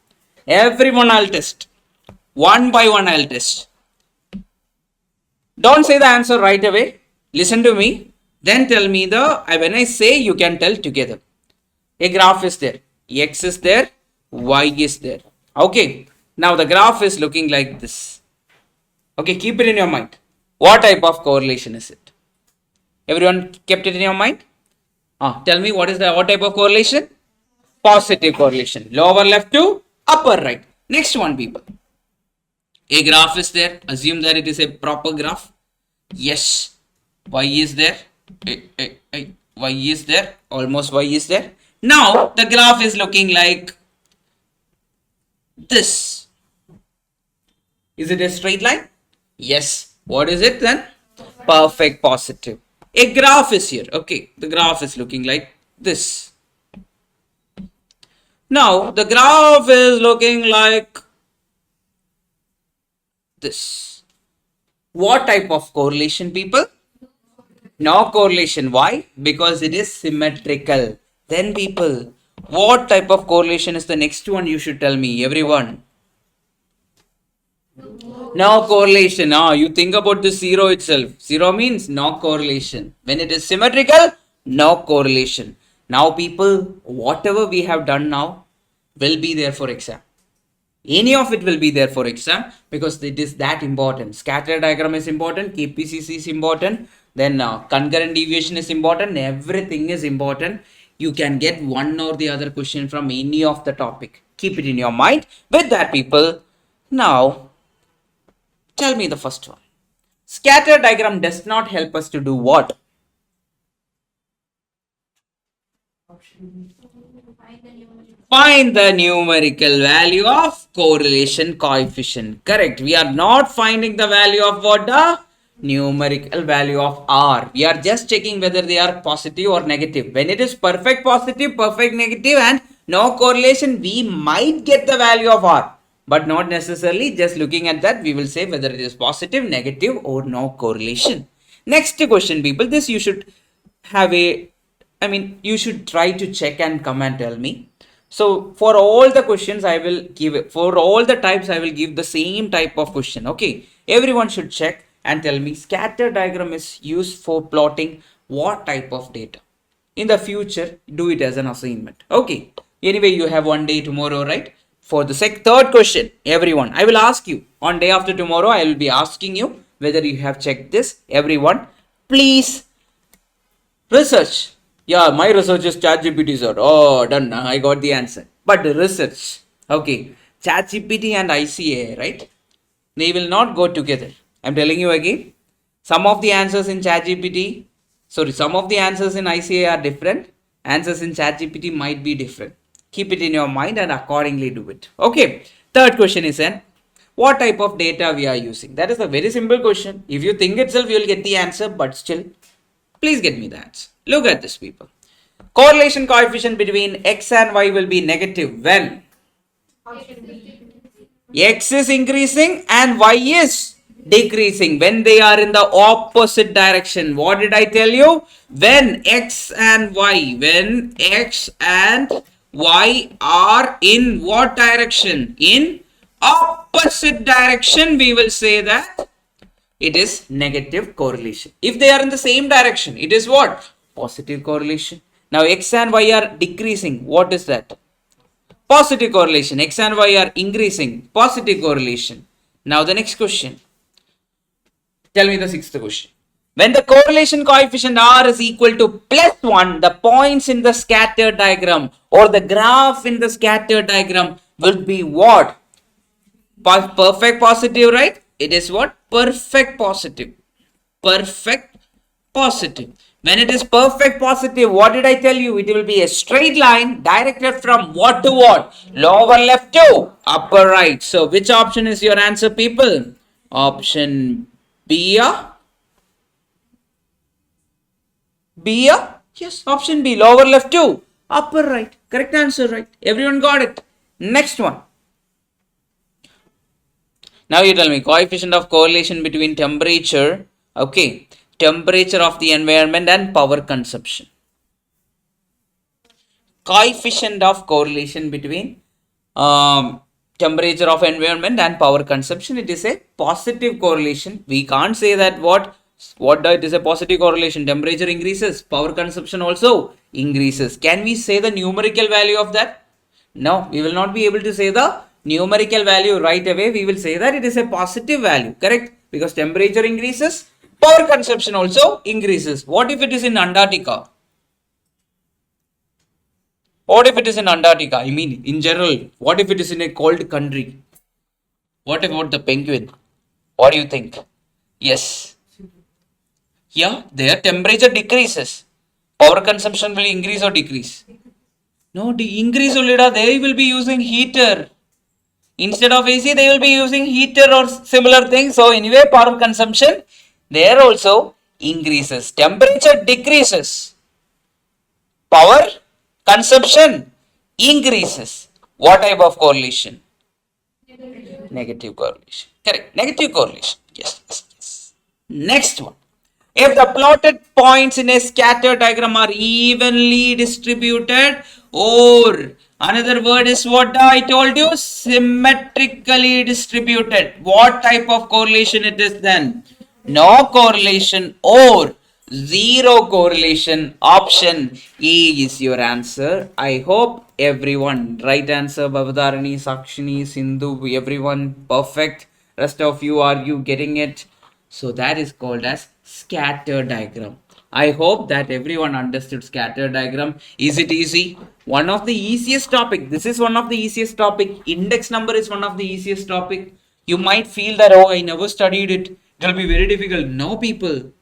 Everyone I'll test. One by one I'll test. Don't say the answer right away. Listen to me. Then tell me when I say, you can tell together. A graph is there. X is there. Y is there. Okay. Now the graph is looking like this. Okay. Keep it in your mind. What type of correlation is it? Everyone kept it in your mind? Tell me what type of correlation? Positive correlation. Lower left to upper right. Next one, people. A graph is there. Assume that it is a proper graph. Yes. Y is there. Y is there. Almost Y is there. Now the graph is looking like this. Is it a straight line? Yes. What is it then? Perfect positive. A graph is here. Okay. The graph is looking like this. Now the graph is looking like this. What type of correlation, people? No correlation. Why? Because it is symmetrical. Then, people, what type of correlation is the next one? You should tell me, everyone. No correlation. You think about the zero itself. Zero means no correlation. When it is symmetrical, no correlation. Now, people, whatever we have done now will be there for exam. Any of it will be there for exam because it is that important. Scatter diagram is important, KPCC is important, then concurrent deviation is important, everything is important. You can get one or the other question from any of the topic. Keep it in your mind. With that, people, now tell me the first one. Scatter diagram does not help us to do what? Find the numerical value of correlation coefficient. Correct. We are not finding the value of what? The numerical value of R. We are just checking whether they are positive or negative. When it is perfect positive, perfect negative and no correlation, we might get the value of R. But not necessarily. Just looking at that, we will say whether it is positive, negative or no correlation. Next question, people. This you should have you should try to check and come and tell me. So for all the questions I will give, for all the types I will give the same type of question. Okay, everyone should check and tell me scatter diagram is used for plotting what type of data. In the future, do it as an assignment. Okay, anyway, you have one day tomorrow, right? For the third question, everyone, I will ask you on day after tomorrow. I will be asking you whether you have checked this. Everyone, please research. Yeah, my research is ChatGPT, sir. Oh, done. I got the answer. But the research, okay, ChatGPT and ICAI, right? They will not go together. I'm telling you again. Some of the answers in ChatGPT, some of the answers in ICAI are different. Answers in ChatGPT might be different. Keep it in your mind and accordingly do it. Okay. Third question is then, what type of data we are using? That is a very simple question. If you think itself, you will get the answer, but still, please get me the answer. Look at this, people. Correlation coefficient between X and Y will be negative when X is increasing and Y is decreasing. When they are in the opposite direction. What did I tell you? When X and Y are in what direction? In opposite direction, we will say that it is negative correlation. If they are in the same direction, it is what? Positive correlation. Now X and Y are decreasing. What is that? Positive correlation. X and Y are increasing. Positive correlation. Now the next question. Tell me the sixth question. When the correlation coefficient R is equal to +1, the points in the scatter diagram or the graph in the scatter diagram will be what? Perfect positive, right? It is what? Perfect positive. Perfect positive. When it is perfect positive, what did I tell you? It will be a straight line directed from what to what? Lower left to upper right. So which option is your answer, people? Option B. Yes, option B. Lower left to upper right. Correct answer, right? Everyone got it. Next one. Now you tell me coefficient of correlation between temperature, okay, temperature of the environment and power consumption. Coefficient of correlation between temperature of environment and power consumption. It is a positive correlation. We can't say that it is a positive correlation. Temperature increases, power consumption also increases. Can we say the numerical value of that? No, we will not be able to say the numerical value right away. We will say that it is a positive value, correct? Because temperature increases, power consumption also increases. What if it is in Antarctica? What if it is in Antarctica? I mean, in general, what if it is in a cold country? What about the penguin? What do you think? Yes. Yeah, their temperature decreases. Power consumption will increase or decrease? No, increase only. They will be using heater. Instead of AC, they will be using heater or similar things. So anyway, power consumption there also increases. Temperature decreases. Power consumption increases. What type of correlation? Negative correlation. Correct. Negative correlation. Yes. Next one. If the plotted points in a scatter diagram are evenly distributed, or another word is what I told you, symmetrically distributed. What type of correlation it is then? No correlation or Zero correlation. Option A is your answer. I hope everyone. Right answer, Bhavadharani, Sakshini, Sindhu, everyone perfect. Rest of you, are you getting it? So that is called as scatter diagram. I hope that everyone understood scatter diagram. Is it easy? One of the easiest topic. This is one of the easiest topic. Index number is one of the easiest topic. You might feel that, oh, I never studied it. It will be very difficult. No, people.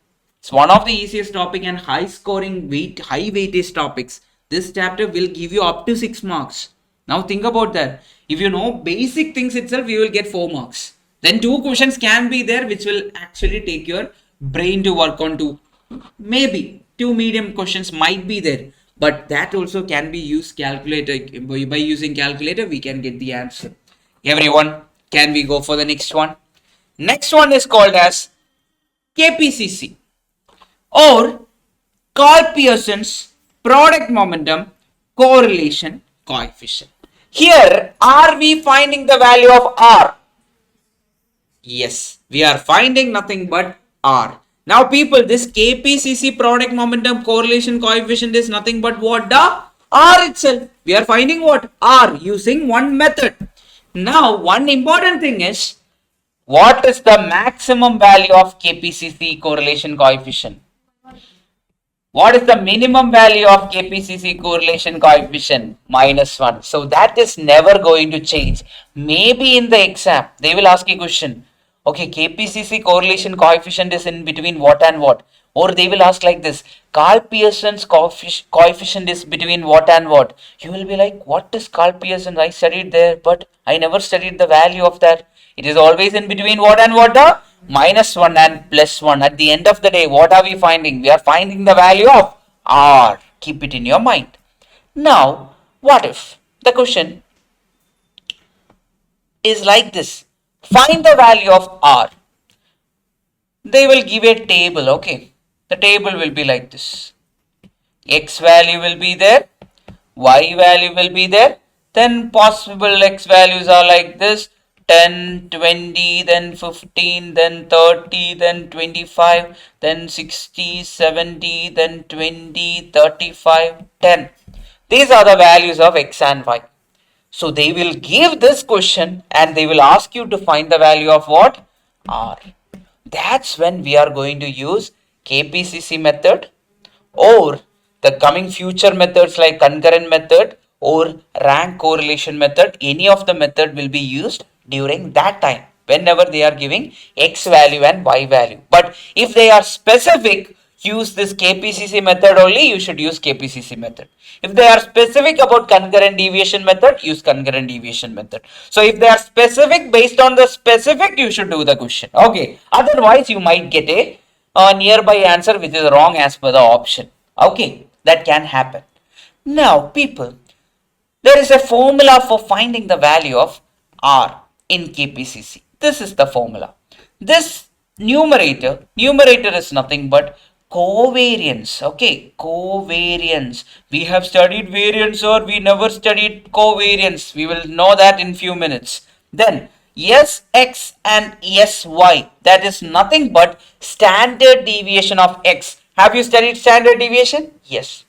It's one of the easiest topic and high scoring high weightage topics. This chapter will give you up to 6 marks. Now think about that. If you know basic things itself, you will get 4 marks. Then 2 questions can be there which will actually take your brain to work on to. Maybe 2 medium questions might be there. But that also can be used calculator. By using calculator, we can get the answer. Everyone, can we go for the next one? Next one is called as KPCC, or Karl Pearson's product momentum correlation coefficient. Here, are we finding the value of R? Yes, we are finding nothing but R. Now people, this KPCC product momentum correlation coefficient is nothing but what? The R itself. We are finding what? R using one method. Now one important thing is, what is the maximum value of KPCC correlation coefficient? What is the minimum value of KPCC correlation coefficient? -1. So that is never going to change. Maybe in the exam, they will ask a question. Okay, KPCC correlation coefficient is in between what and what? Or they will ask like this. Karl Pearson's coefficient is between what and what? You will be like, what is Karl Pearson? I studied there, but I never studied the value of that. It is always in between what and what? The -1 and +1. At the end of the day, what are we finding? We are finding the value of R. Keep it in your mind. Now, what if the question is like this? Find the value of R. They will give a table, okay? The table will be like this. X value will be there, Y value will be there, then possible X values are like this: 10, 20, then 15, then 30, then 25, then 60, 70, then 20, 35, 10. These are the values of X and Y. So they will give this question and they will ask you to find the value of what? R. That's when we are going to use KPCC method, or the coming future methods like concurrent method or rank correlation method. Any of the method will be used during that time whenever they are giving X value and Y value. But if they are specific, use this KPCC method only, you should use KPCC method. If they are specific about concurrent deviation method, use concurrent deviation method. So if they are specific, based on the specific, you should do the question. Okay. Otherwise, you might get a nearby answer which is wrong as per the option. Okay. That can happen. Now, people, there is a formula for finding the value of R in KPCC. This is the formula. This numerator is nothing but covariance. Okay, covariance. We have studied variance or we never studied covariance. We will know that in few minutes. Then Sx and Sy, that is nothing but standard deviation of X. Have you studied standard deviation? Yes.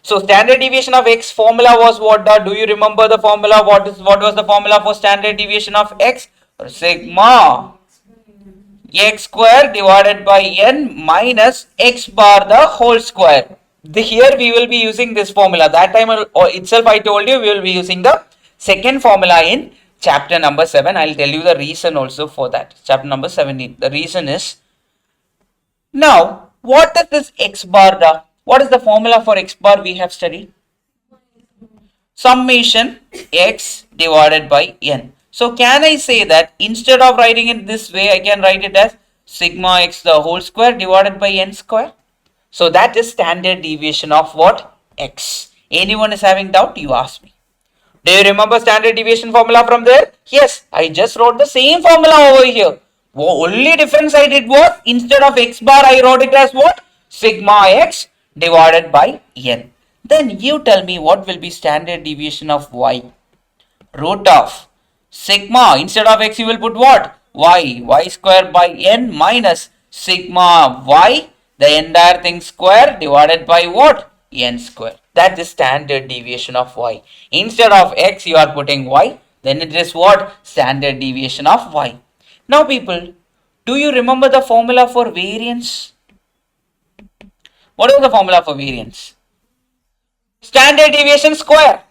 So standard deviation of X formula was what? Do you remember the formula? What was the formula for standard deviation of X? Sigma X square divided by n minus X bar the whole square. Here we will be using this formula. That time itself I told you we will be using the second formula in chapter number 7. I will tell you the reason also for that. Chapter number 17. The reason is, now what is this X bar da? What is the formula for X bar we have studied? Summation X divided by n. So can I say that instead of writing it this way, I can write it as sigma X the whole square divided by n square. So that is standard deviation of what? X. Anyone is having doubt? You ask me. Do you remember standard deviation formula from there? Yes, I just wrote the same formula over here. The only difference I did was, instead of X bar, I wrote it as what? Sigma X divided by n. Then you tell me what will be standard deviation of Y. Root of sigma, instead of X you will put what? Y. Y square by n minus sigma Y the entire thing square divided by what? N square. That is standard deviation of y. Instead of x you are putting y, then it is what? Standard deviation of y. Now people, do you remember the formula for variance? What is the formula for variance? Standard deviation square,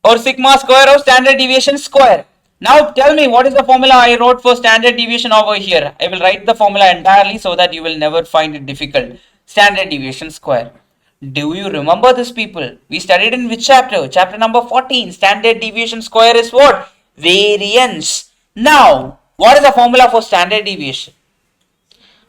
or sigma square of standard deviation square. Now tell me, what is the formula I wrote for standard deviation over here? I will write the formula entirely so that you will never find it difficult. Standard deviation square. Do you remember this, people? We studied in which chapter? Chapter number 14. Standard deviation square is what? Variance. Now, what is the formula for standard deviation?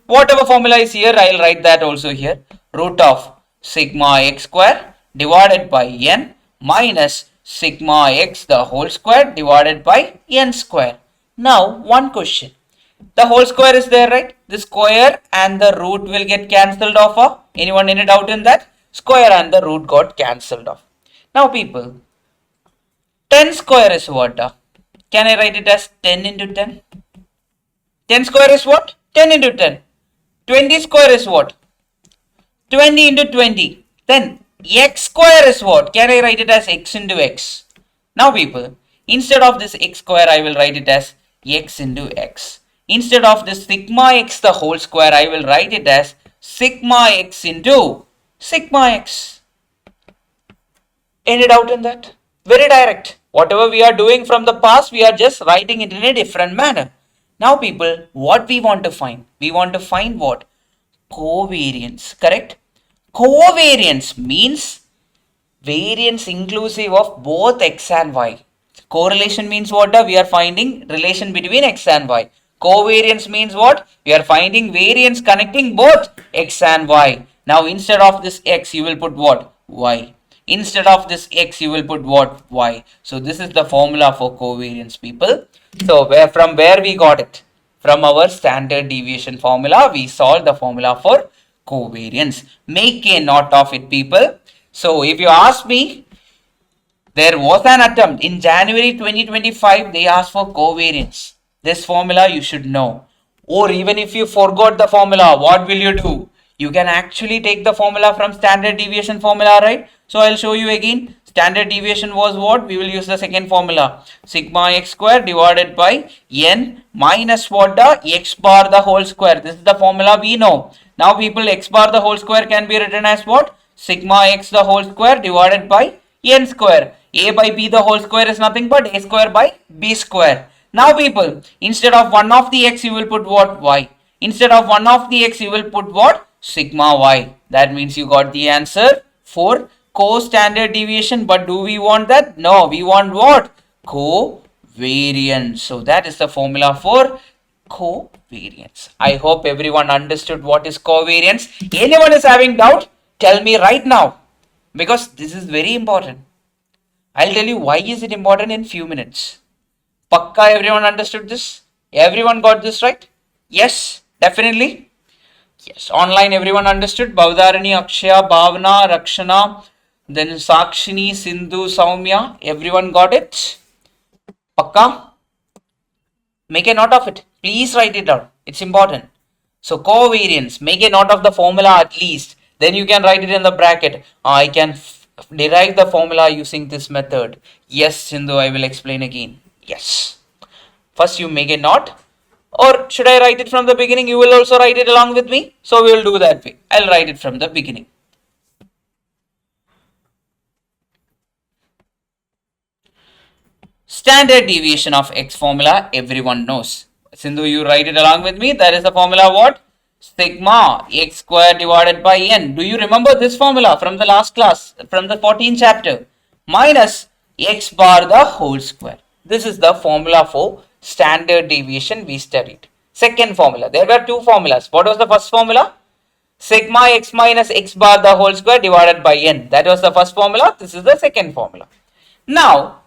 Whatever formula is here, I will write that also here. Root of sigma x square divided by n minus sigma x the whole square divided by n square. Now, one question. The whole square is there, right? The square and the root will get cancelled off. Anyone any doubt in that? Square and the root got cancelled off. Now, people, 10 square is what? Can I write it as 10 into 10? 10 square is what? 10 into 10. 20 square is what? 20 into 20. Then x square is what? Can I write it as x into x? Now people, instead of this x square, I will write it as x into x. Instead of this sigma x the whole square, I will write it as sigma x into sigma x. Any doubt in that? Very direct. Whatever we are doing from the past, we are just writing it in a different manner. Now people, what we want to find? We want to find what? Covariance, correct? Covariance means variance inclusive of both x and y. Correlation means what? We are finding relation between x and y. Covariance means what? We are finding variance connecting both x and y. Now instead of this x, you will put what? Y. Instead of this x, you will put what? Y. So this is the formula for covariance, people. So from where we got it? From our standard deviation formula, we solved the formula for covariance. Make a note of it, people. So if you ask me, there was an attempt in January 2025, they asked for covariance. This formula you should know. Or even if you forgot the formula, what will you do? You can actually take the formula from standard deviation formula, right? So I'll show you again. Standard deviation was what? We will use the second formula. Sigma x square divided by n minus what? The x bar the whole square. This is the formula we know. Now people, x bar the whole square can be written as what? Sigma x the whole square divided by n square. A by b the whole square is nothing but a square by b square. Now people, instead of 1 of the x, you will put what? Y. Instead of 1 of the x, you will put what? Sigma y. That means you got the answer for co-standard deviation. But do we want that? No, we want what? Covariance. So that is the formula for covariance. I hope everyone understood what is covariance. Anyone is having doubt? Tell me right now, because this is very important. I'll tell you why is it important in few minutes. Pakka everyone understood this? Everyone got this right? Yes, definitely. Yes, online everyone understood. Bhavdharani, Akshaya, Bhavna, Rakshana, then Sakshini, Sindhu, Saumya. Everyone got it? Pakka? Make a note of it. Please write it down. It's important. So covariance, make a note of the formula at least. Then you can write it in the bracket. I can derive the formula using this method. Yes, Sindhu, I will explain again. Yes. First you make a note. Or should I write it from the beginning? You will also write it along with me. So we will do that way. I'll write it from the beginning. Standard deviation of x formula everyone knows. Sindhu, you write it along with me. That is the formula what? Sigma x square divided by n. Do you remember this formula from the last class? From the 14th chapter. Minus x bar the whole square. This is the formula for standard deviation we studied. Second formula. There were two formulas. What was the first formula? Sigma x minus x bar the whole square divided by n. That was the first formula. This is the second formula. Now,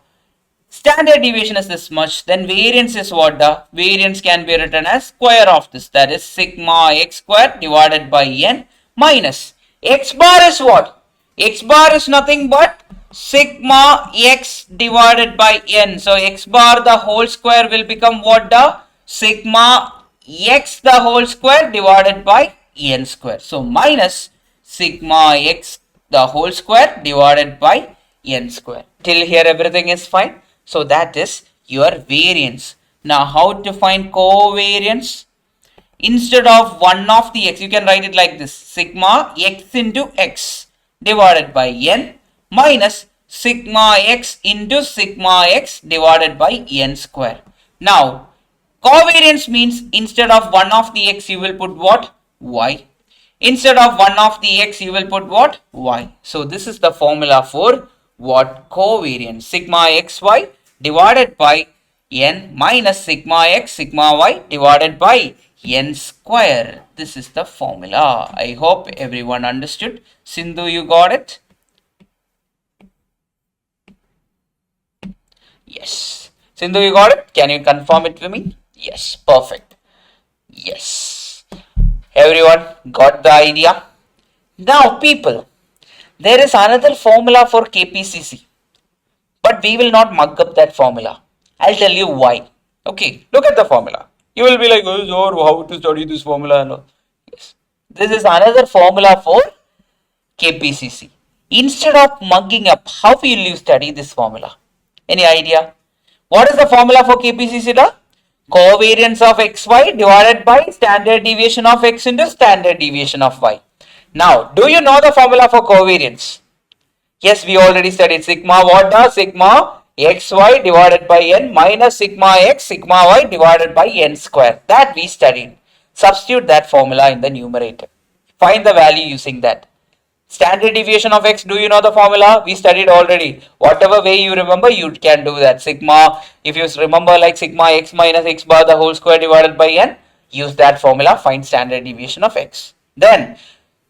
standard deviation is this much. Then variance is what? The variance can be written as square of this. That is sigma x square divided by n minus x bar is what? X bar is nothing but sigma x divided by n. So x bar the whole square will become what? The sigma x the whole square divided by n square. So minus sigma x the whole square divided by n square. Till here everything is fine. So that is your variance. Now how to find covariance? Instead of 1 of the x, you can write it like this: sigma x into x divided by n minus sigma x into sigma x divided by n square. Now, covariance means instead of 1 of the x, you will put what? Y. Instead of 1 of the x, you will put what? Y. So, this is the formula for what? Covariance. Sigma xy divided by n minus sigma x sigma y divided by n square. This is the formula. I hope everyone understood. Sindhu, you got it? Yes. Sindhu, you got it? Can you confirm it for me? Yes. Perfect. Yes. Everyone got the idea? Now, people, there is another formula for KPCC, but we will not mug up that formula. I'll tell you why. Okay, look at the formula. You will be like, oh, sir, how to study this formula? No. Yes. This is another formula for KPCC. Instead of mugging up, how will you study this formula? Any idea? What is the formula for KPCC? Covariance of xy divided by standard deviation of x into standard deviation of y. Now, do you know the formula for covariance? Yes, we already studied sigma what does? Sigma xy divided by n minus sigma x sigma y divided by n square. That we studied. Substitute that formula in the numerator. Find the value using that. Standard deviation of x, do you know the formula? We studied already. Whatever way you remember, you can do that. Sigma, if you remember like sigma x minus x bar the whole square divided by n, use that formula, find standard deviation of x. Then,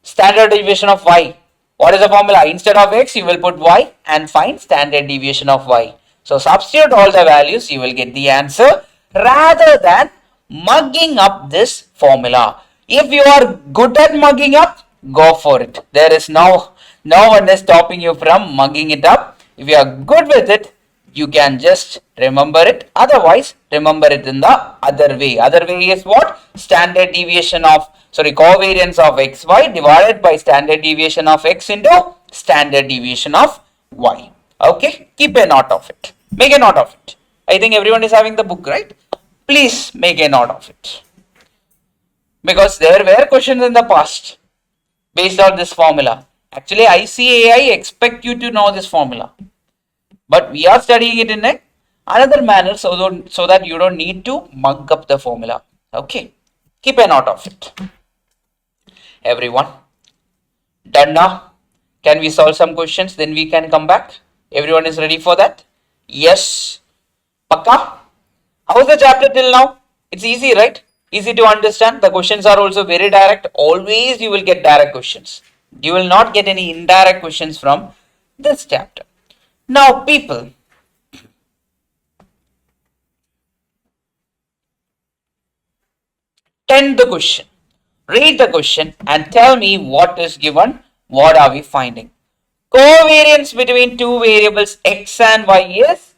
standard deviation of y. What is the formula? Instead of x, you will put y and find standard deviation of y. So, substitute all the values, you will get the answer rather than mugging up this formula. If you are good at mugging up, go for it. There is no one is stopping you from mugging it up. If you are good with it, you can just remember it. Otherwise, remember it in the other way. Other way is what? Standard deviation of, covariance of xy divided by standard deviation of x into standard deviation of y. Okay, keep a note of it. Make a note of it. I think everyone is having the book, right? Please make a note of it. Because there were questions in the past based on this formula. Actually, ICAI expect you to know this formula. But we are studying it in another manner so that you don't need to mug up the formula. Okay. Keep a note of it. Everyone. Done now? Can we solve some questions? Then we can come back. Everyone is ready for that? Yes. Pakka? How is the chapter till now? It's easy, right? Easy to understand. The questions are also very direct. Always you will get direct questions. You will not get any indirect questions from this chapter. Now, people, tend the question. Read the question and tell me what is given. What are we finding? Covariance between two variables x and y is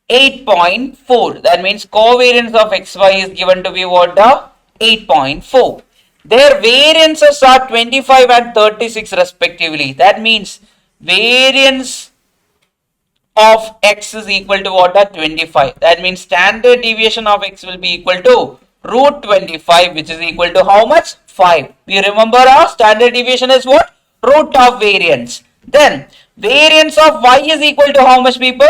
8.4. That means covariance of xy is given to be what? 8.4. Their variances are 25 and 36 respectively. That means variance of x is equal to what? 25. That means standard deviation of x will be equal to root 25, which is equal to how much? 5. We remember our standard deviation is what? Root of variance. Then variance of y is equal to how much, people?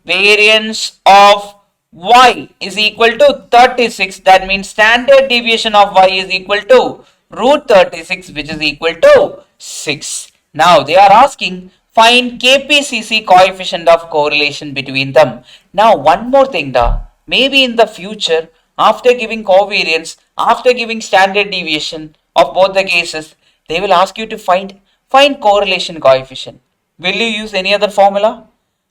Variance of y is equal to 36. That means standard deviation of y is equal to root 36, which is equal to 6. Now they are asking find KPCC coefficient of correlation between them. Now one more thing, maybe in the future, after giving covariance, after giving standard deviation of both the cases, they will ask you to find correlation coefficient. Will you use any other formula?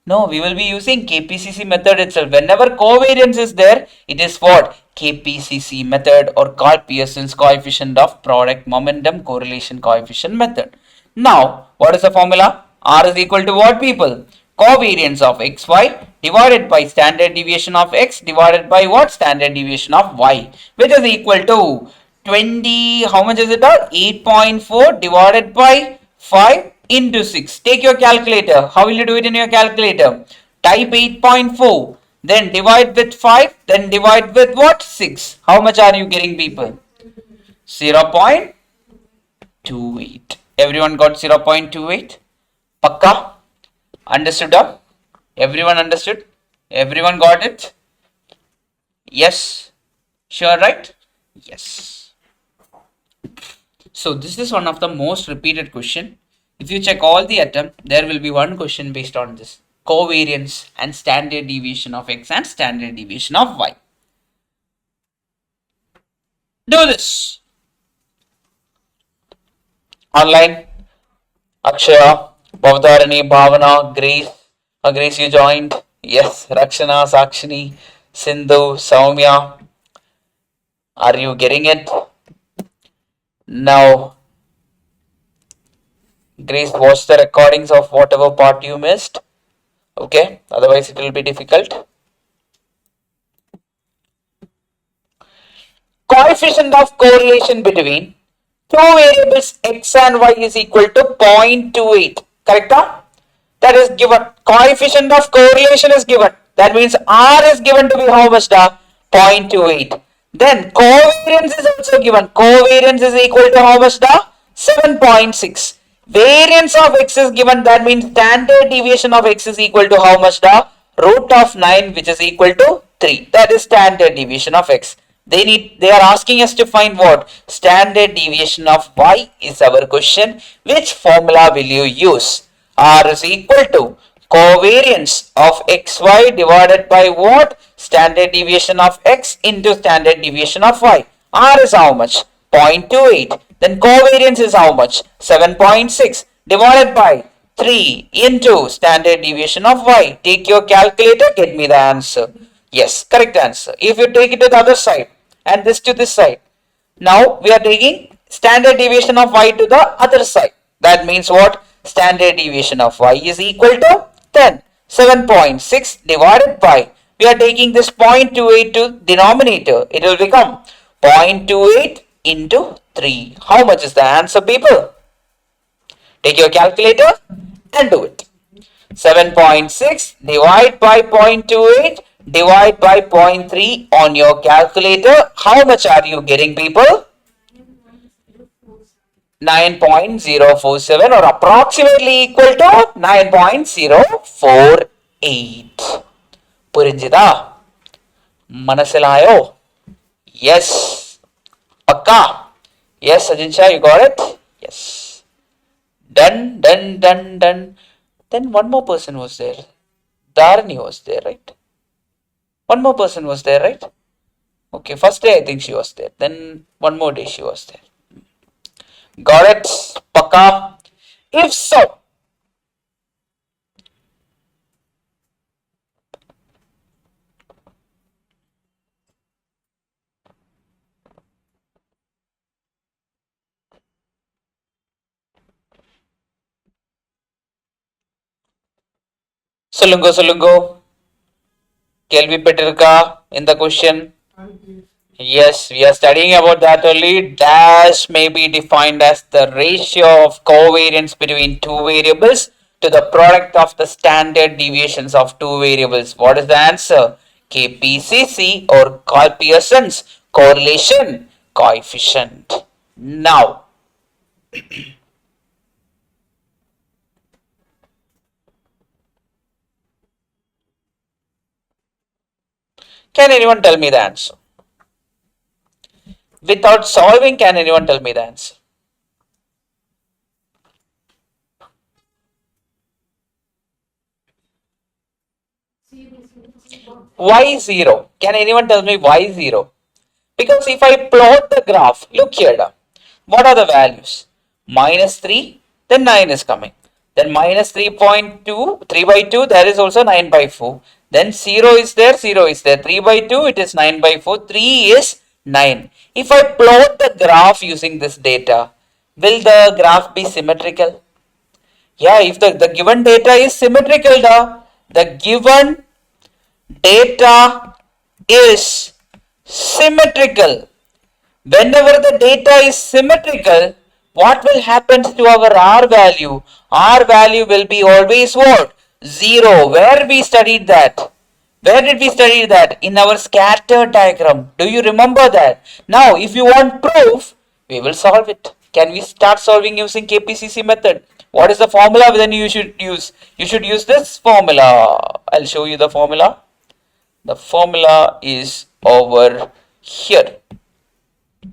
No, we will be using KPCC method itself. Whenever covariance is there, it is what? KPCC method or Karl Pearson's coefficient of product momentum correlation coefficient method. Now, what is the formula? R is equal to what, people? Covariance of xy divided by standard deviation of x divided by what? Standard deviation of y, which is equal to 20, how much is it? 8.4 divided by 5 into 6. Take your calculator. How will you do it in your calculator? Type 8.4, then divide with 5, then divide with what? 6. How much are you getting, people? 0.28. Everyone got 0.28? Pakka? Understood? Everyone understood? Everyone got it? Yes? Sure, right? Yes. So this is one of the most repeated question. If you check all the attempt, there will be one question based on this. Covariance and standard deviation of x and standard deviation of y. Do this. Online. Akshaya, Bhavdharani, Bhavana, Grace. Grace, you joined. Yes. Rakshana, Sakshini, Sindhu, Saumya. Are you getting it? Now, Grace, watch the recordings of whatever part you missed. Okay, otherwise it will be difficult. Coefficient of correlation between two variables x and y is equal to 0.28. Correct? That is given. Coefficient of correlation is given. That means R is given to be how much? 0.28. Then covariance is also given. Covariance is equal to how much? 7.6. Variance of x is given. That means standard deviation of x is equal to how much? Root of 9, which is equal to 3. That is standard deviation of x. They are asking us to find what? Standard deviation of y is our question. Which formula will you use? R is equal to covariance of xy divided by what? Standard deviation of x into standard deviation of y. R is how much? 0.28. Then covariance is how much? 7.6 divided by 3 into standard deviation of y. Take your calculator, get me the answer. Yes, correct answer. If you take it to the other side and this to this side, now we are taking standard deviation of y to the other side. That means what? Standard deviation of y is equal to 10. 7.6 divided by, we are taking this 0.28 to denominator. It will become 0.28 into 3. How much is the answer, people? Take your calculator and do it. 7.6 divide by 0.28 divide by 0.3 on your calculator. How much are you getting, people? 9.047 or approximately equal to 9.048. Purinjida? Manasilayo? Yes. Pakka? Yes, Ajinsha, you got it? Yes. Done. Then one more person was there. Dharani was there, right? One more person was there, right? Okay, first day I think she was there. Then one more day she was there. Got it? Pakka? If so, Solungo. Kelvi Petirka in the question. Yes, we are studying about that only. Dash may be defined as the ratio of covariance between two variables to the product of the standard deviations of two variables. What is the answer? KPCC or Karl Pearson's correlation coefficient. Now, can anyone tell me the answer? Without solving, can anyone tell me the answer? Why 0? Can anyone tell me why 0? Because if I plot the graph, look here, what are the values? Minus 3, then 9 is coming. Then minus 3.2, 3 by 2, there is also 9 by 4. Then 0 is there, 0 is there. 3 by 2, it is 9 by 4. 3 is 9. If I plot the graph using this data, will the graph be symmetrical? Yeah, if the given data is symmetrical, the given data is symmetrical. Whenever the data is symmetrical, what will happen to our R value? R value will be always what? 0. Where we studied that? Where did we study that? In our scatter diagram. Do you remember that? Now, if you want proof, we will solve it. Can we start solving using KPCC method? What is the formula then you should use? You should use this formula. I'll show you the formula. The formula is over here.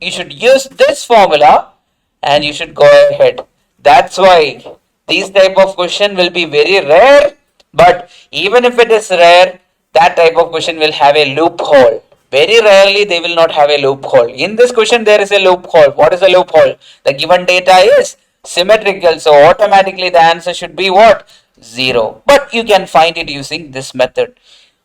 You should use this formula and you should go ahead. That's why these type of question will be very rare, but even if it is rare, that type of question will have a loophole. Very rarely they will not have a loophole. In this question there is a loophole. What is the loophole? The given data is symmetrical, so automatically the answer should be what? 0. But you can find it using this method.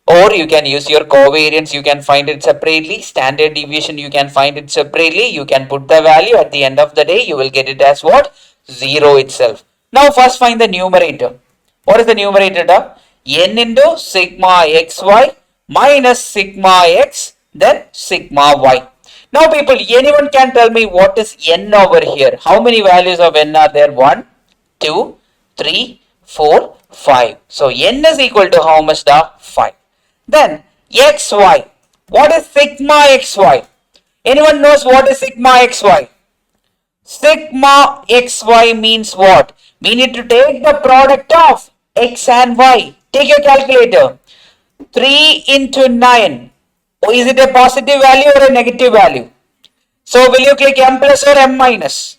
Or you can use your covariance, you can find it separately. Standard deviation, you can find it separately. You can put the value at the end of the day, you will get it as what? 0 itself. Now first find the numerator. What is the numerator? N into sigma xy minus sigma x, then sigma y. Now people, anyone can tell me what is n over here? How many values of n are there? 1, 2, 3, 4, 5. So n is equal to how much? 5. Then xy. What is sigma xy? Anyone knows what is sigma xy? Sigma xy means what? We need to take the product of x and y. Take your calculator. 3 into 9. Oh, is it a positive value or a negative value? So will you click m plus or m minus?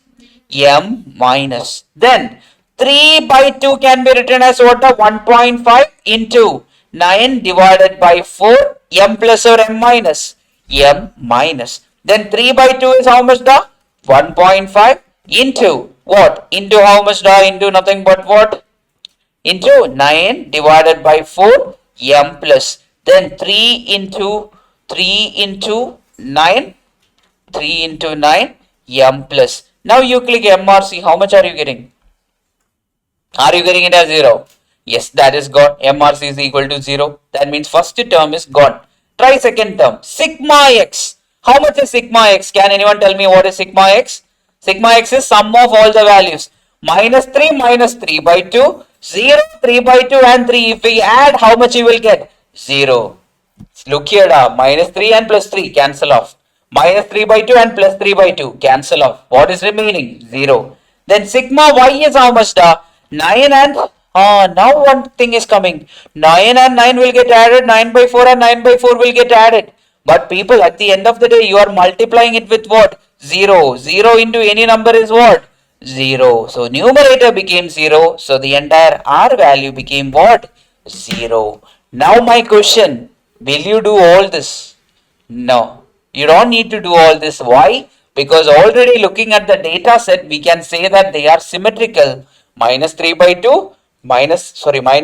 M minus. Then 3 by 2 can be written as what? 1.5 into 9 divided by 4, m plus or m minus? M minus. Then 3 by 2 is how much? 1.5 into what? Into how much? Into nothing but what? Into 9 divided by 4, m plus. Then 3 into 9, 3 into 9, m plus. Now you click MRC, how much are you getting? Are you getting it as 0? Yes, that is gone. MRC is equal to 0. That means first term is gone. Try second term. Sigma x. How much is sigma x? Can anyone tell me what is sigma x? Sigma x is sum of all the values. Minus 3 by 2, 0, 3 by 2 and 3. If we add, how much you will get? 0. Look here, minus 3 and plus 3 cancel off. Minus 3 by 2 and plus 3 by 2 cancel off. What is remaining? 0. Then sigma y is how much? 9 and now one thing is coming. 9 and 9 will get added. 9 by 4 and 9 by 4 will get added. But people, at the end of the day, you are multiplying it with what? 0. 0 into any number is what? 0. So numerator became 0. So the entire R value became what? 0. Now my question, will you do all this? No. You don't need to do all this. Why? Because already looking at the data set, we can say that they are symmetrical. Minus 3 by 2, minus 3 by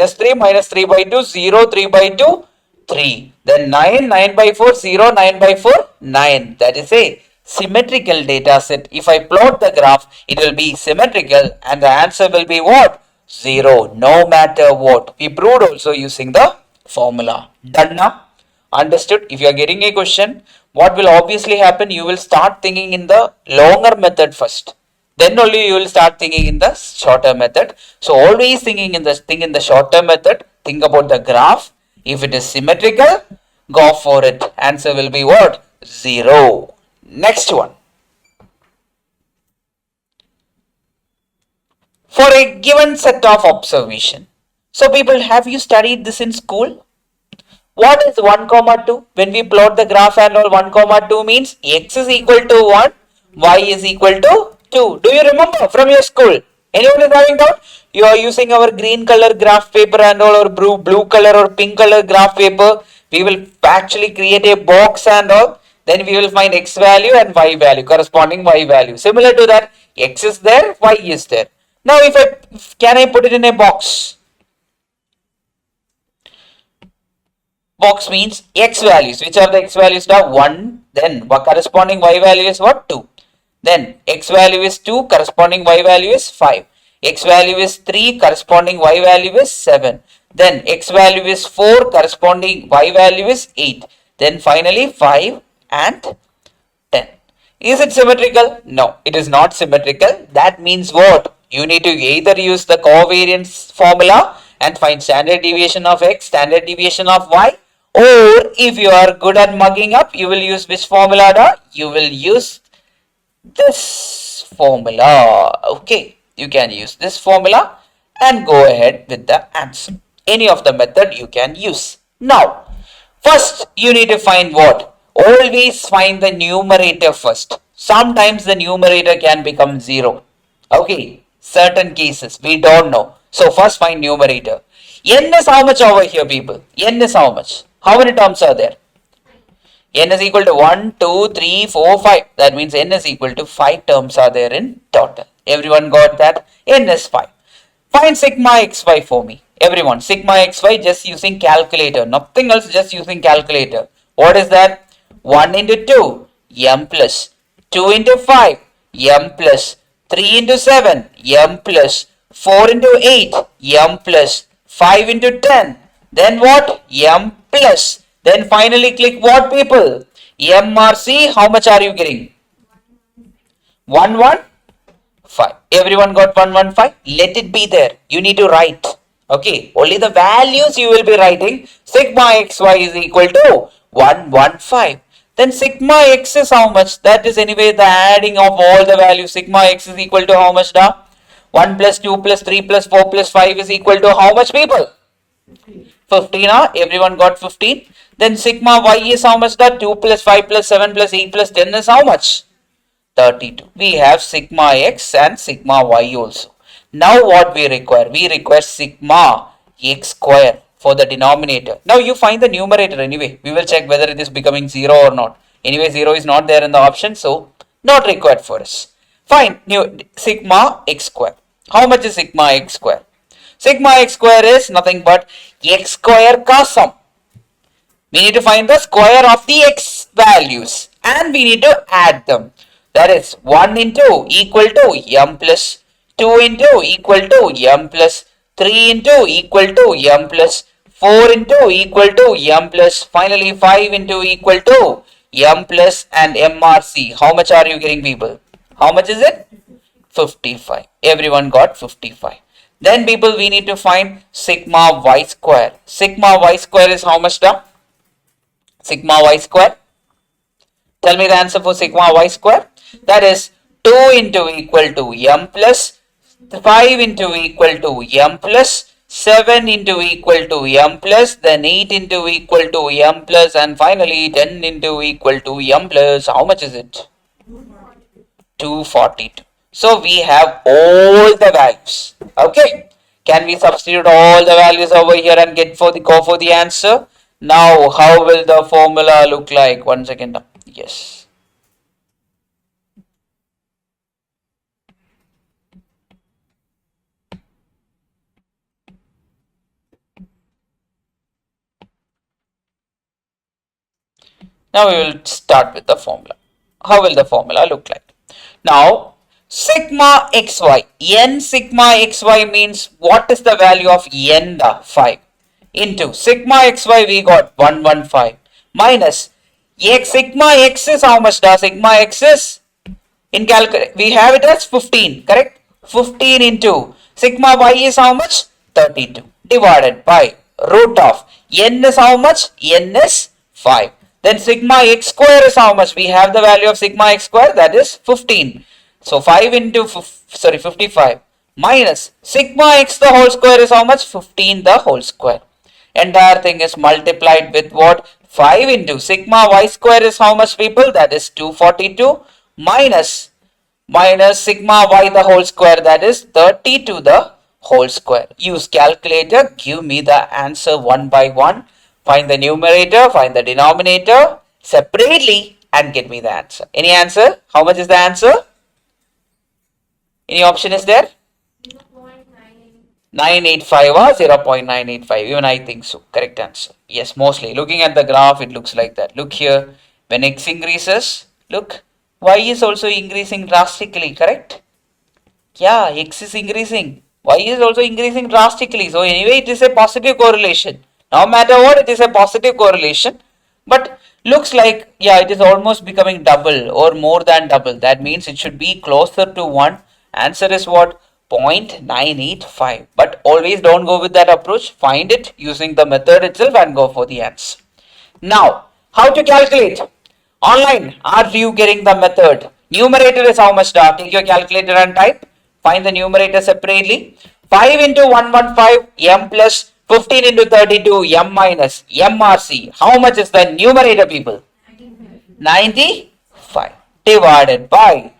2, 0, 3 by 2, 3. Then 9, 9 by 4, 0, 9 by 4, 9. That is a symmetrical data set. If I plot the graph, it will be symmetrical and the answer will be what? 0, no matter what. We proved also using the formula. Done now? Understood? If you are getting a question, what will obviously happen? You will start thinking in the longer method first. Then only you will start thinking in the shorter method. So always think in the shorter method. Think about the graph. If it is symmetrical, go for it. Answer will be what? 0. Next one. For a given set of observation. So people, have you studied this in school? What is 1, 2? When we plot the graph and all, 1, 2 means x is equal to 1, y is equal to 2. Do you remember from your school? Anyone is having doubt? You are using our green color graph paper and all, or blue color or pink color graph paper. We will actually create a box and all. Then we will find x value and y value, corresponding y value. Similar to that, x is there, y is there. Now can I put it in a box? Box means x values. Which are the x values? 1. Then corresponding y value is what? 2. Then x value is 2, corresponding y value is 5. X value is 3, corresponding y value is 7. Then x value is 4, corresponding y value is 8. Then finally 5 and 10. Is it symmetrical? No, it is not symmetrical. That means what? You need to either use the covariance formula and find standard deviation of x, standard deviation of y, or if you are good at mugging up, you will use which formula? You will use this formula. Okay, you can use this formula and go ahead with the answer. Any of the method you can use. Now, first you need to find what? Always find the numerator first. Sometimes the numerator can become 0. Okay, certain cases we don't know. So first find numerator. N is how much over here, people? N is how much? How many terms are there? N is equal to 1, 2, 3, 4, 5. That means N is equal to 5 terms are there in total. Everyone got that? N is 5. Find sigma xy for me. Everyone, sigma xy just using calculator. Nothing else, just using calculator. What is that? 1 into 2, m plus. 2 into 5, m plus. 3 into 7, m plus. 4 into 8, m plus. 5 into 10. Then what? M plus. Then finally click what, people? MRC, how much are you getting? 115. Everyone got 115? Let it be there. You need to write. Okay, only the values you will be writing. Sigma xy is equal to 115. Then sigma x is how much? That is anyway the adding of all the values. Sigma x is equal to how much, da? 1 plus 2 plus 3 plus 4 plus 5 is equal to how much, people? 15. Everyone got 15. Then sigma y is how much? That 2 plus 5 plus 7 plus 8 plus 10 is how much? 32. We have sigma x and sigma y also. Now what we require? We require sigma x square for the denominator. Now you find the numerator anyway. We will check whether it is becoming 0 or not. Anyway, 0 is not there in the option, so not required for us. Fine. Sigma x square. How much is sigma x square? Sigma x square is nothing but x square ka sum. We need to find the square of the x values and we need to add them. That is 1 into equal to m plus 2 into equal to m plus 3 into equal to m plus 4 into equal to m plus finally 5 into equal to m plus and MRC. How much are you getting, people? How much is it? 55. Everyone got 55. Then people, we need to find sigma y square. Sigma y square is how much, da? Sigma y square. Tell me the answer for sigma y square. That is 2 into equal to m plus 5 into equal to m plus 7 into equal to m plus then 8 into equal to m plus and finally 10 into equal to m plus. How much is it? 242. So we have all the values. Okay. Can we substitute all the values over here and go for the answer? Now how will the formula look like? 1 second. Yes. Now we will start with the formula. How will the formula look like? Now sigma xy, n sigma xy means what is the value of n, the 5 into sigma xy we got 115 minus x sigma x is how much, da? Sigma x is in calculate we have it as 15, correct? 15 into sigma y is how much? 32 divided by root of n is how much? N is 5. Then sigma x square is how much? We have the value of sigma x square, that is 15. So 5 into 55 minus sigma x the whole square is how much? 15 the whole square. Entire thing is multiplied with what? 5 into sigma y square is how much, people? That is 242 minus sigma y the whole square, that is 32 the whole square. Use calculator, give me the answer one by one. Find the numerator, find the denominator separately and get me the answer. Any answer? How much is the answer? Any option is there? 985 or 0.985. Even I think so. Correct answer. Yes, mostly. Looking at the graph, it looks like that. Look here. When x increases, look, y is also increasing drastically, correct? Yeah, x is increasing. Y is also increasing drastically. So anyway, it is a positive correlation. No matter what, it is a positive correlation. But looks like, yeah, it is almost becoming double or more than double. That means it should be closer to 1. Answer is what? 0.985. But always don't go with that approach. Find it using the method itself and go for the answer. Now, how to calculate? Online, are you getting the method? Numerator is how much, dot? Take your calculator and type. Find the numerator separately. 5 into 115 m plus 15 into 32 m minus mrc. How much is the numerator, people? 95 divided by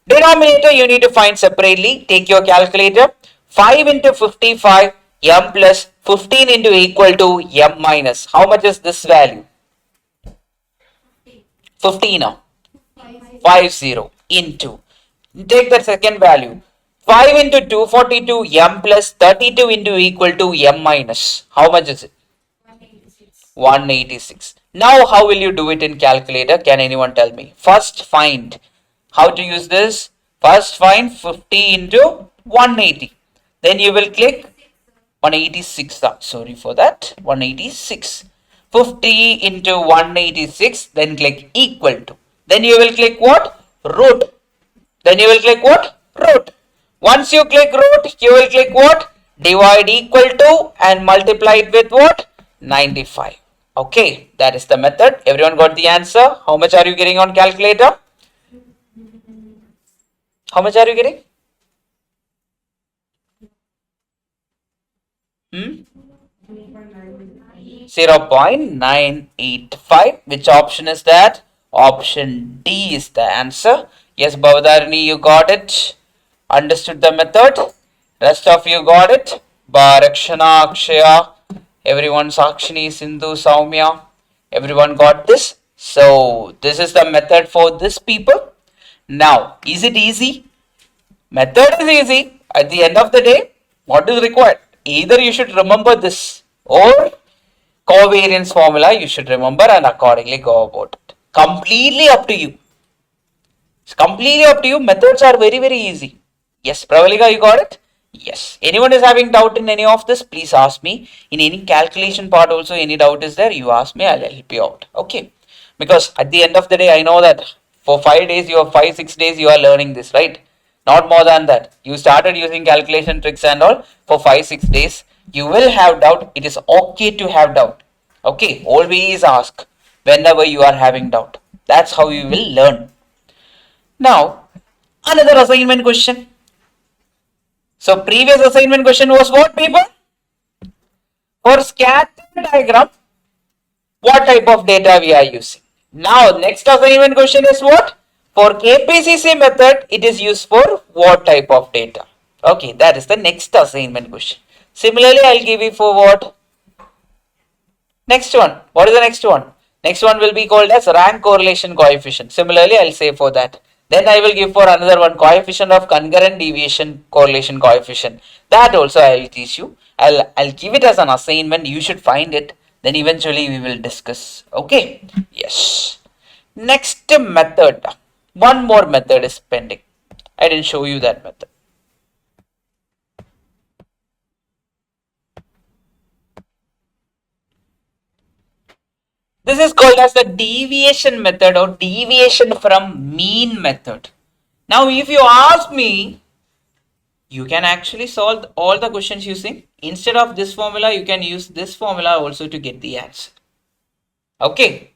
denominator. You need to find separately. Take your calculator. 5 into 55 m plus 15 into equal to m minus. How much is this value? 15 50 into, take the second value, 5 into 242 m plus 32 into equal to m minus. How much is it? 186. Now how will you do it in calculator? Can anyone tell me? First find how to use this. First find 50 into 180. Then you will click 186. Sorry for that. 186. 50 into 186. Then click equal to. Then you will click what? Root. Then you will click what? Root. Once you click root, you will click what? Divide equal to and multiply it with what? 95. Okay, that is the method. Everyone got the answer? How much are you getting on calculator? How much are you getting? 0.985. Which option is that? Option D is the answer. Yes, Bhavadharini, you got it. Understood the method. Rest of you got it. Barakshana, Akshaya, everyone, Sakshini, Sindhu, Saumya, everyone got this. So this is the method for this people. Now, is it easy? Method is easy. At the end of the day, what is required? Either you should remember this or covariance formula you should remember and accordingly go about it. Completely up to you. It's completely up to you. Methods are very, very easy. Yes, Pravalika, you got it? Yes. Anyone is having doubt in any of this, please ask me. In any calculation part also, any doubt is there, you ask me, I'll help you out. Okay. Because at the end of the day, I know that for 5 days, 5-6 days, you are learning this, right? Not more than that. You started using calculation tricks and all for 5-6 days. You will have doubt. It is okay to have doubt. Okay. Always ask whenever you are having doubt. That's how you will learn. Now, another assignment question. So previous assignment question was what, people? For scatter diagram, what type of data we are using? Now next assignment question is what? For KPCC method, it is used for what type of data? Okay, that is the next assignment question. Similarly, I'll give you for what? Next one. What is the next one? Next one will be called as rank correlation coefficient. Similarly, I'll say for that. Then I will give for another one, coefficient of concurrent deviation correlation coefficient. That also I will teach you. I'll give it as an assignment. You should find it. Then eventually we will discuss. Okay. Yes. Next method. One more method is pending. I didn't show you that method. This is called as the deviation method or deviation from mean method. Now, if you ask me, you can actually solve all the questions using, instead of this formula, you can use this formula also to get the answer. Okay.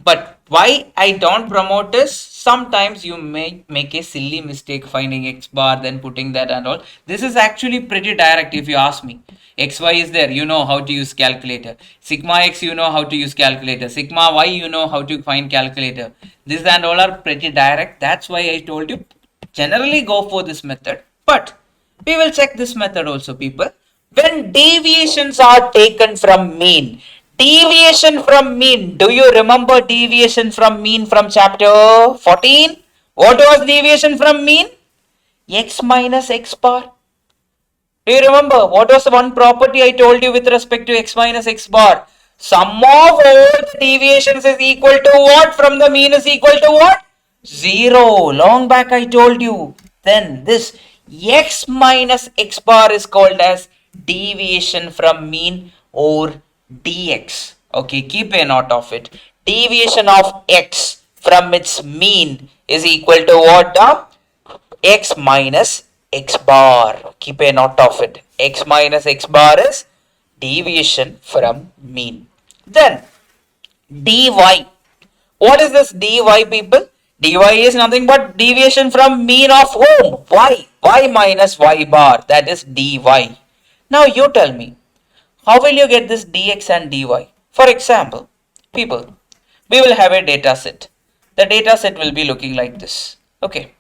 But why I don't promote is, sometimes you may make a silly mistake finding x bar, then putting that and all. This is actually pretty direct if you ask me. Xy is there, you know how to use calculator. Sigma x, you know how to use calculator. Sigma y, you know how to find calculator. This and all are pretty direct. That's why I told you, generally go for this method. But we will check this method also, people. When deviations are taken from mean, deviation from mean. Do you remember deviation from mean from chapter 14? What was deviation from mean? X minus x bar. Do you remember what was the one property I told you with respect to x minus x bar? Sum of all the deviations is equal to what? From the mean is equal to what? 0. Long back I told you. Then this x minus x bar is called as deviation from mean or dx. Okay, keep a note of it. deviation of x from its mean is equal to what? X minus x bar. Keep a note of it. X minus x bar is deviation from mean. Then dy. What is this dy, people? Dy is nothing but deviation from mean of whom? Y. Y minus y bar. That is dy. Now you tell me, how will you get this dx and dy? For example, people, we will have a data set. The data set will be looking like this. Okay.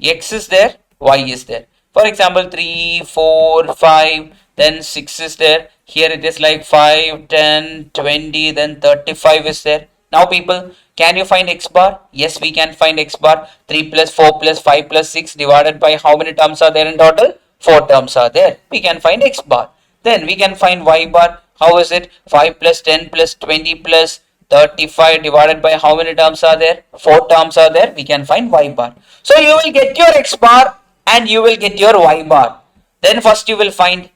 X is there, y is there. For example, 3, 4, 5, then 6 is there. Here it is like 5, 10, 20, then 35 is there. Now people, can you find x bar? Yes, we can find x bar. 3 plus 4 plus 5 plus 6 divided by how many terms are there in total? 4 terms are there. We can find x bar. Then we can find y bar. How is it? 5 plus 10 plus 20 plus 35 divided by how many terms are there? 4 terms are there. We can find y bar. So you will get your x bar and you will get your y bar. Then first you will find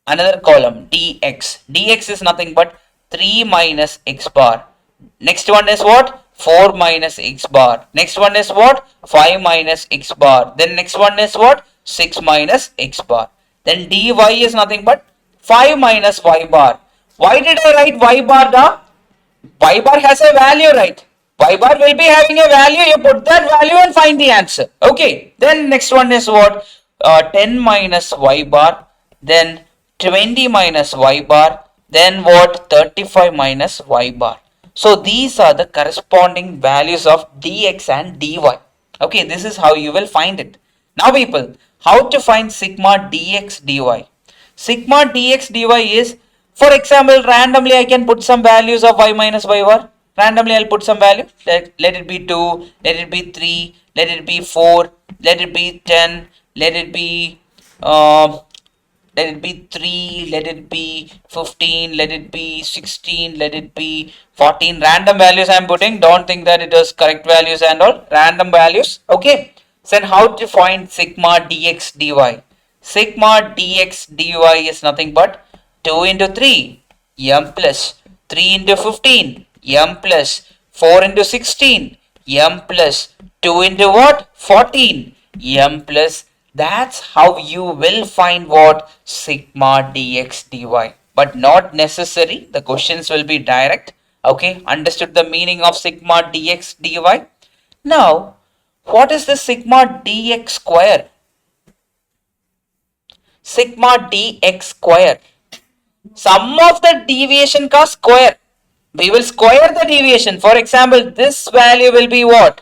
another column dx. Dx is nothing but 3 minus x bar. Next one is what? 4 minus x bar. Next one is what? 5 minus x bar. Then next one is what? 6 minus x bar. Then dy is nothing but 5 minus y bar. Why did I write y bar down? Y bar has a value, right? Y bar will be having a value. You put that value and find the answer. Okay. Then next one is what? 10 minus y bar. Then 20 minus y bar. Then what? 35 minus y bar. So these are the corresponding values of dx and dy. Okay. This is how you will find it. Now people, how to find sigma dx dy? Sigma dx dy is, for example, randomly I can put some values of y minus y bar. Randomly I'll put some value. Let it be 2, let it be 3, let it be 4, let it be 10, let it be 3, let it be 15, let it be 16, let it be 14. Random values I am putting. Don't think that it is correct values and all. Random values. Okay. Then how to find sigma dx dy? Sigma dx dy is nothing but 2 into 3, m plus 3 into 15, m plus 4 into 16, m plus 2 into what? 14, m plus. That's how you will find what? Sigma dx dy. But not necessary. The questions will be direct. Okay. Understood the meaning of sigma dx dy? Now, what is the sigma dx square? Sigma dx square. Sum of the deviation ka square. We will square the deviation. For example, this value will be what?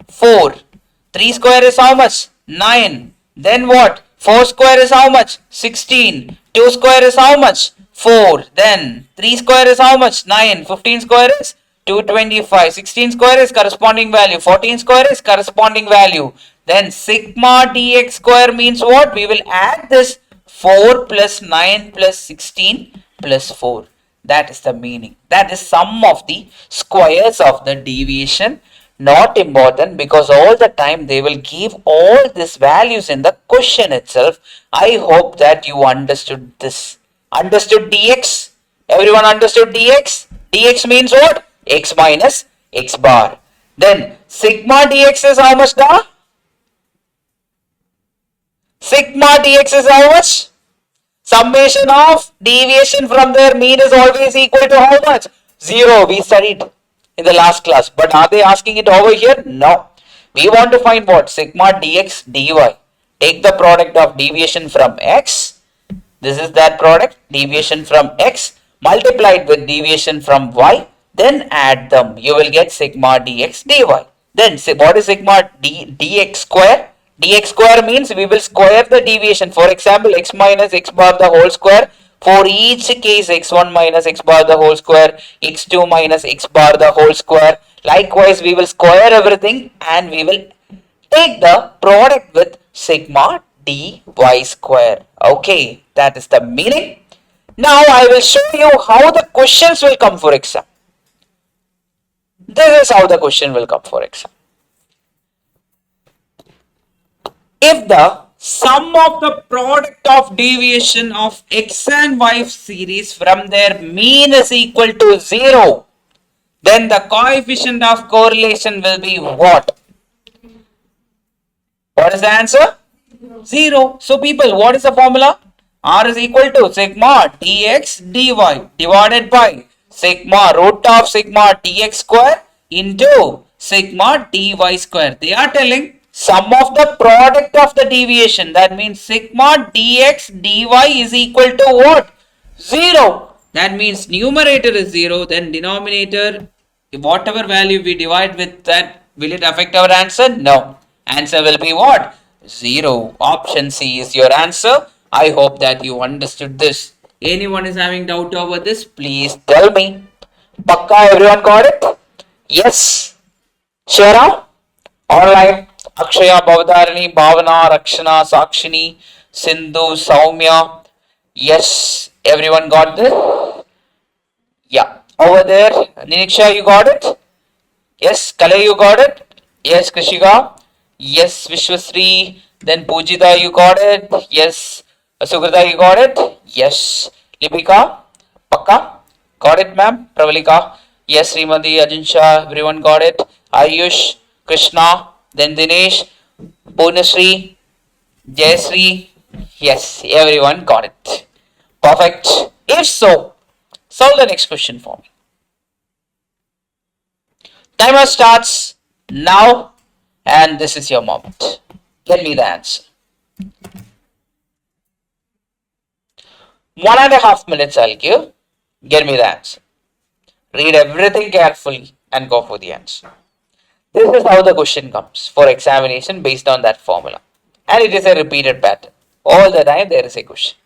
4. 3 square is how much? 9. Then what? 4 square is how much? 16. 2 square is how much? 4. Then 3 square is how much? 9. 15 square is 225. 16 square is corresponding value. 14 square is corresponding value. Then sigma dx square means what? We will add this 4 plus 9 plus 16 plus 4. That is the meaning. That is sum of the squares of the deviation. Not important because all the time they will give all these values in the question itself. I hope that you understood this. Understood dx? Everyone understood dx? Dx means what? X minus x bar. Then sigma dx is how much da? Sigma dx is how much? Summation of deviation from their mean is always equal to how much? 0. We studied in the last class. But are they asking it over here? No. We want to find what? Sigma dx dy. Take the product of deviation from x. This is that product. Deviation from x multiplied with deviation from y. Then add them. You will get sigma dx dy. Then what is sigma dx square? Dx square means we will square the deviation. For example, x minus x bar the whole square. For each case, x1 minus x bar the whole square, x2 minus x bar the whole square. Likewise, we will square everything and we will take the product with sigma dy square. Okay, that is the meaning. Now I will show you how the questions will come for exam. This is how the question will come for exam. If the sum of the product of deviation of x and y series from their mean is equal to 0, then the coefficient of correlation will be what? What is the answer? 0. So people, what is the formula? R is equal to sigma dx dy divided by sigma root of sigma dx square into sigma dy square. They are telling sum of the product of the deviation. That means sigma dx dy is equal to what? 0. That means numerator is 0. Then denominator, whatever value we divide with that, will it affect our answer? No. Answer will be what? 0. Option C is your answer. I hope that you understood this. Anyone is having doubt over this? Please tell me. Pakka, everyone got it? Yes. Shara? Alright. Akshaya, Bhavadharini, Bhavana, Rakshana, Sakshini, Sindhu, Saumya. Yes. Everyone got this? Yeah. Over there, Niniksha, you got it? Yes. Kale, you got it? Yes. Krishika? Yes. Vishwasri. Then Pujita, you got it? Yes. Sugrita, you got it? Yes. Lipika? Pakka? Got it, ma'am? Pravalika? Yes. Srimati, Ajinsha, everyone got it? Ayush, Krishna, then Dinesh, Purnasri, Jayasri. Yes, everyone got it. Perfect. If so, solve the next question for me. Timer starts now, and this is your moment. Get me the answer. 1.5 minutes I'll give. Get me the answer. Read everything carefully and go for the answer. This is how the question comes for examination based on that formula. And it is a repeated pattern. All the time there is a question.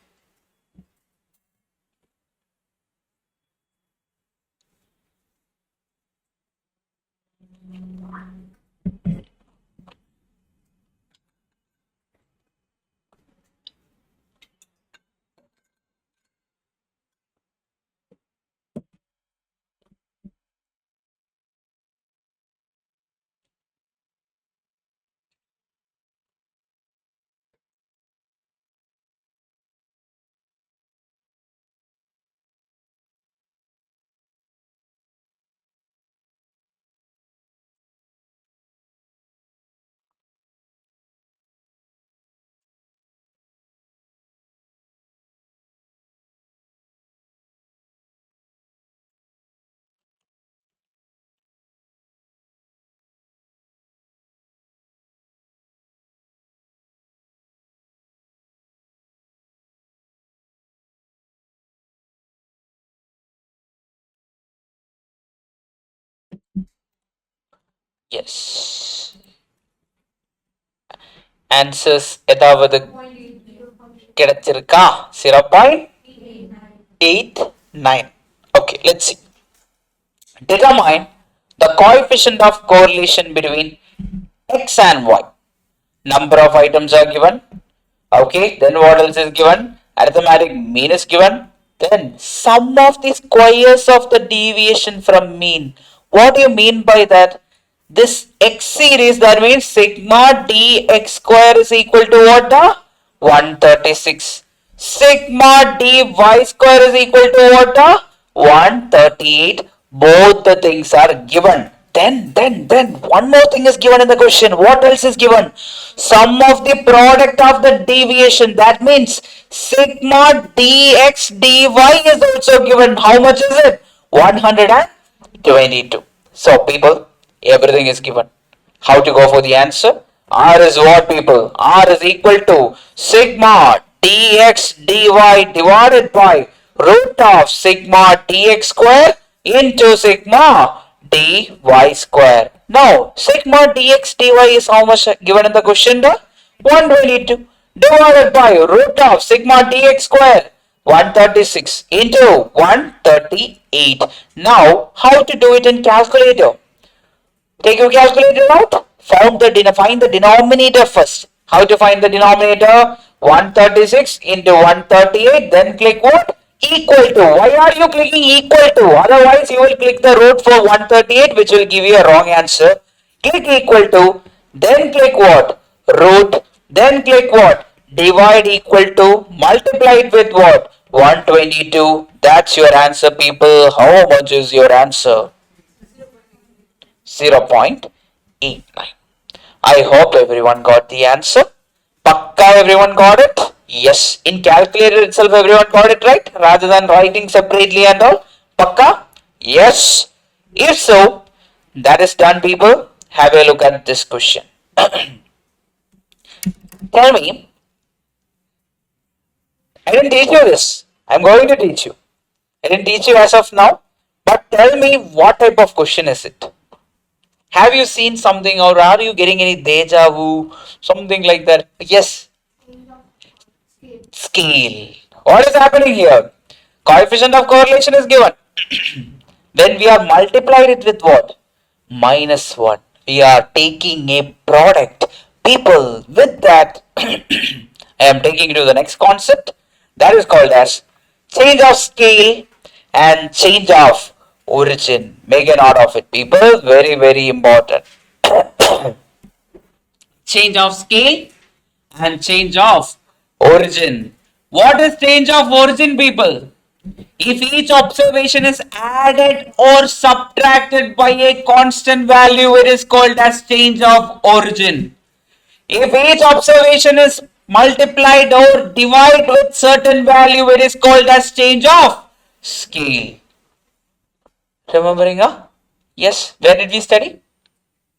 Yes. Answers ஏதாவது கிடைச்சிருக்கா? 0.89. Okay, let's see. Determine the coefficient of correlation between x and y. Number of items are given. Okay, then what else is given? Arithmetic mean is given. Then sum of the squares of the deviation from mean. What do you mean by that? This x series, that means sigma dx square is equal to what? 136. Sigma dy square is equal to what? 138. Both the things are given. Then one more thing is given in the question. What else is given? Sum of the product of the deviation. That means sigma dx dy is also given. How much is it? 122. So people, everything is given. How to go for the answer? R is what, people? R is equal to sigma dx dy divided by root of sigma dx square into sigma dy square. Now, sigma dx dy is how much given in the question? 122 divided by root of sigma dx square 136 into 138. Now, how to do it in calculator? Take your calculator out. Find the denominator first. How to find the denominator? 136 into 138. Then click what? Equal to. Why are you clicking equal to? Otherwise, you will click the root for 138, which will give you a wrong answer. Click equal to. Then click what? Root. Then click what? Divide equal to. Multiply it with what? 122. That's your answer, people. How much is your answer? 0.89. I hope everyone got the answer. Pakka everyone got it? Yes. In calculator itself everyone got it right? Rather than writing separately and all? Pakka? Yes. If so, that is done people. Have a look at this question. Tell me, I didn't teach you this. I'm going to teach you. I didn't teach you as of now. But tell me what type of question is it? Have you seen something or are you getting any deja vu? Something like that? Yes. Scale. What is happening here? Coefficient of correlation is given. When we have multiplied it with what? -1. We are taking a product. People, with that, I am taking you to the next concept. That is called as change of scale and change of origin. Make a note of it, people. Very, very important. Change of scale and change of origin. What is change of origin, people? If each observation is added or subtracted by a constant value, it is called as change of origin. If each observation is multiplied or divided with certain value, it is called as change of scale. Remembering, huh? Yes, where did we study?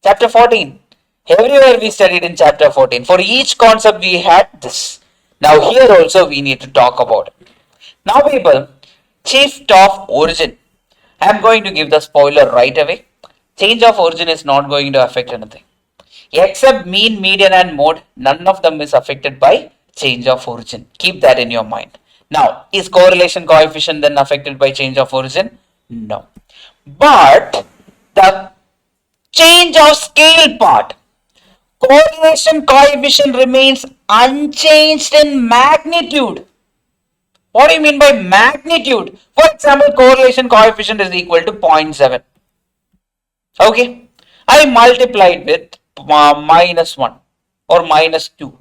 Chapter 14. Everywhere we studied in chapter 14. For each concept we had this. Now here also we need to talk about it. Now people, shift of origin. I am going to give the spoiler right away. Change of origin is not going to affect anything. Except mean, median and mode, none of them is affected by change of origin. Keep that in your mind. Now, is correlation coefficient then affected by change of origin? No. But the change of scale part, correlation coefficient remains unchanged in magnitude. What do you mean by magnitude? For example, correlation coefficient is equal to 0.7. Okay. I multiplied with -1 or -2.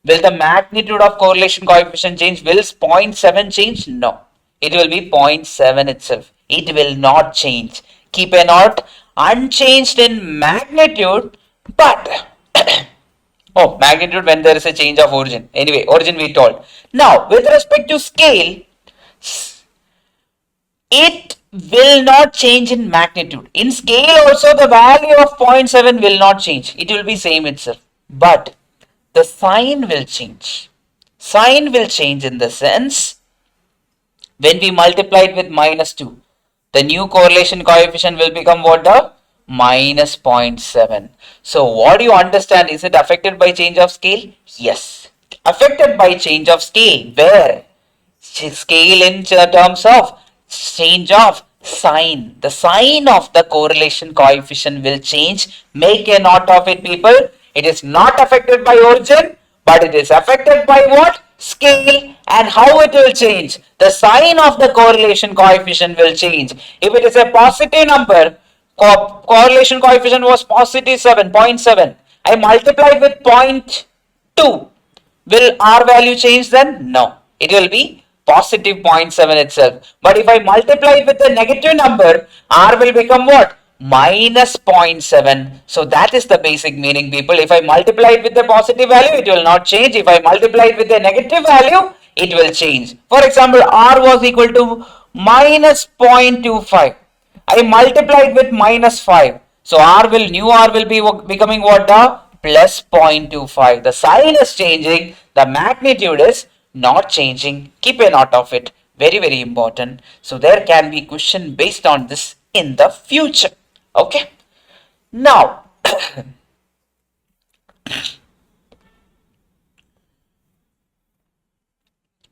Will the magnitude of correlation coefficient change? Will 0.7 change? No. It will be 0.7 itself. It will not change. Keep a note. Unchanged in magnitude, but oh, magnitude when there is a change of origin. Anyway, origin we told. Now, with respect to scale, it will not change in magnitude. In scale also the value of 0.7 will not change. It will be same itself. But the sign will change. Sign will change in the sense when we multiply it with -2. The new correlation coefficient will become what? The minus 0.7. So what do you understand? Is it affected by change of scale? Yes. Affected by change of scale. Where? Scale in terms of change of sign. The sign of the correlation coefficient will change. Make a note of it, people. It is not affected by origin, but it is affected by what? Scale. And how it will change? The sign of the correlation coefficient will change. If it is a positive number, correlation coefficient was positive 7.7. I multiplied with 0.2. Will R value change then? No. It will be positive 0.7 itself. But if I multiply it with a negative number, R will become what? Minus 0.7. So that is the basic meaning, people. If I multiply it with a positive value, it will not change. If I multiply it with a negative value, it will change. For example, R was equal to minus 0.25. I multiplied with -5. So new R will be becoming what? The plus 0.25. The sign is changing. The magnitude is not changing. Keep a note of it. Very, very important. So there can be question based on this in the future. Okay. Now,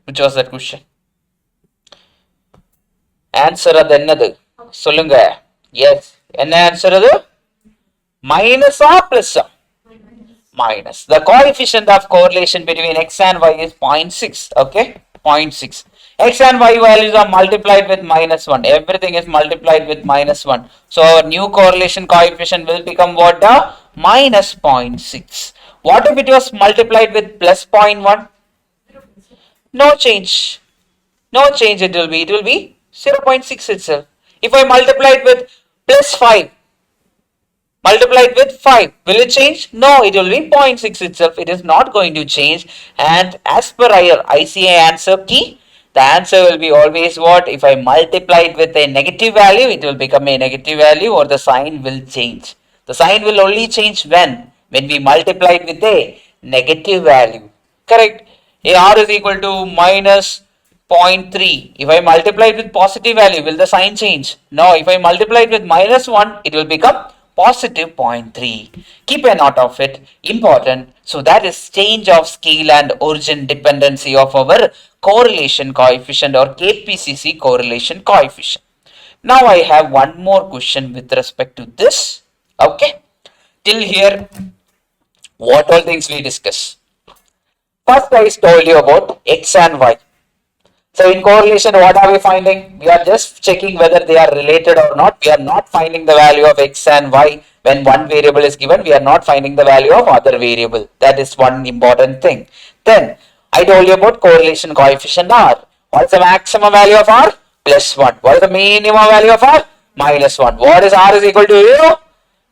which was that question? Answer அது என்னது சொல்லுங்க. Yes. என்ன answer அது? Minus or plus? Minus. The coefficient of correlation between x and y is 0.6. Okay. 0.6. X and y values are multiplied with -1. Everything is multiplied with -1. So our new correlation coefficient will become what? The minus 0.6. What if it was multiplied with plus 0.1? No change. No change it will be. It will be 0.6 itself. If I multiply it with plus 5, multiplied with 5. Will it change? No, it will be 0.6 itself. It is not going to change. And as per our ICAI answer key, the answer will be always what? If I multiply it with a negative value, it will become a negative value or the sign will change. The sign will only change when? When we multiply it with a negative value. Correct? R is equal to minus 0.3. If I multiply it with positive value, will the sign change? No. If I multiply it with minus 1, it will become positive 0.3. Keep a note of it. Important. So that is change of scale and origin dependency of our correlation coefficient or KPCC correlation coefficient. Now I have one more question with respect to this. Okay. Till here, what all things we discuss? First I told you about X and Y. So in correlation, what are we finding? We are just checking whether they are related or not. We are not finding the value of X and Y when one variable is given. We are not finding the value of other variable. That is one important thing. Then I told you about correlation coefficient R. What is the maximum value of R? Plus 1. What is the minimum value of R? Minus 1. What is R is equal to 0?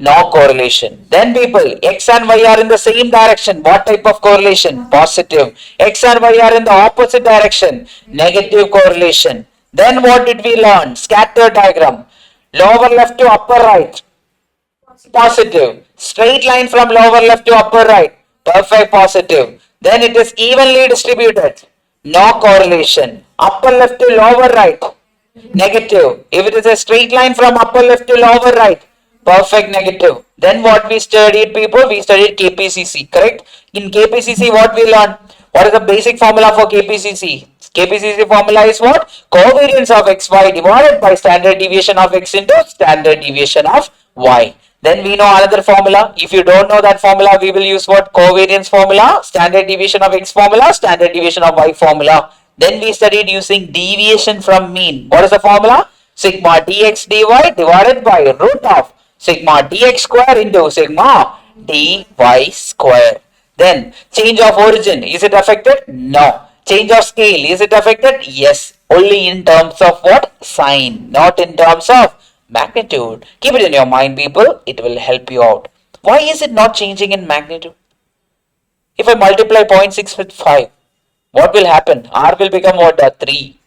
No correlation. Then people, X and Y are in the same direction. What type of correlation? Positive. X and Y are in the opposite direction. Negative correlation. Then what did we learn? Scatter diagram. Lower left to upper right. Positive. Straight line from lower left to upper right. Perfect positive. Then it is evenly distributed. No correlation. Upper left to lower right. Negative. If it is a straight line from upper left to lower right. Perfect negative. Then what we studied, people? We studied KPCC, correct? In KPCC, what we learned? What is the basic formula for KPCC? KPCC formula is what? Covariance of xy divided by standard deviation of x into standard deviation of y. Then we know another formula. If you don't know that formula, we will use what? Covariance formula, standard deviation of x formula, standard deviation of y formula. Then we studied using deviation from mean. What is the formula? Sigma dx dy divided by root of sigma dx square into sigma dy square. Then change of origin, is it affected? No. Change of scale, is it affected? Yes. Only in terms of what? Sign, not in terms of magnitude. Keep it in your mind, people. It will help you out. Why is it not changing in magnitude? If I multiply 0.6 with 5, what will happen? R will become what? 3.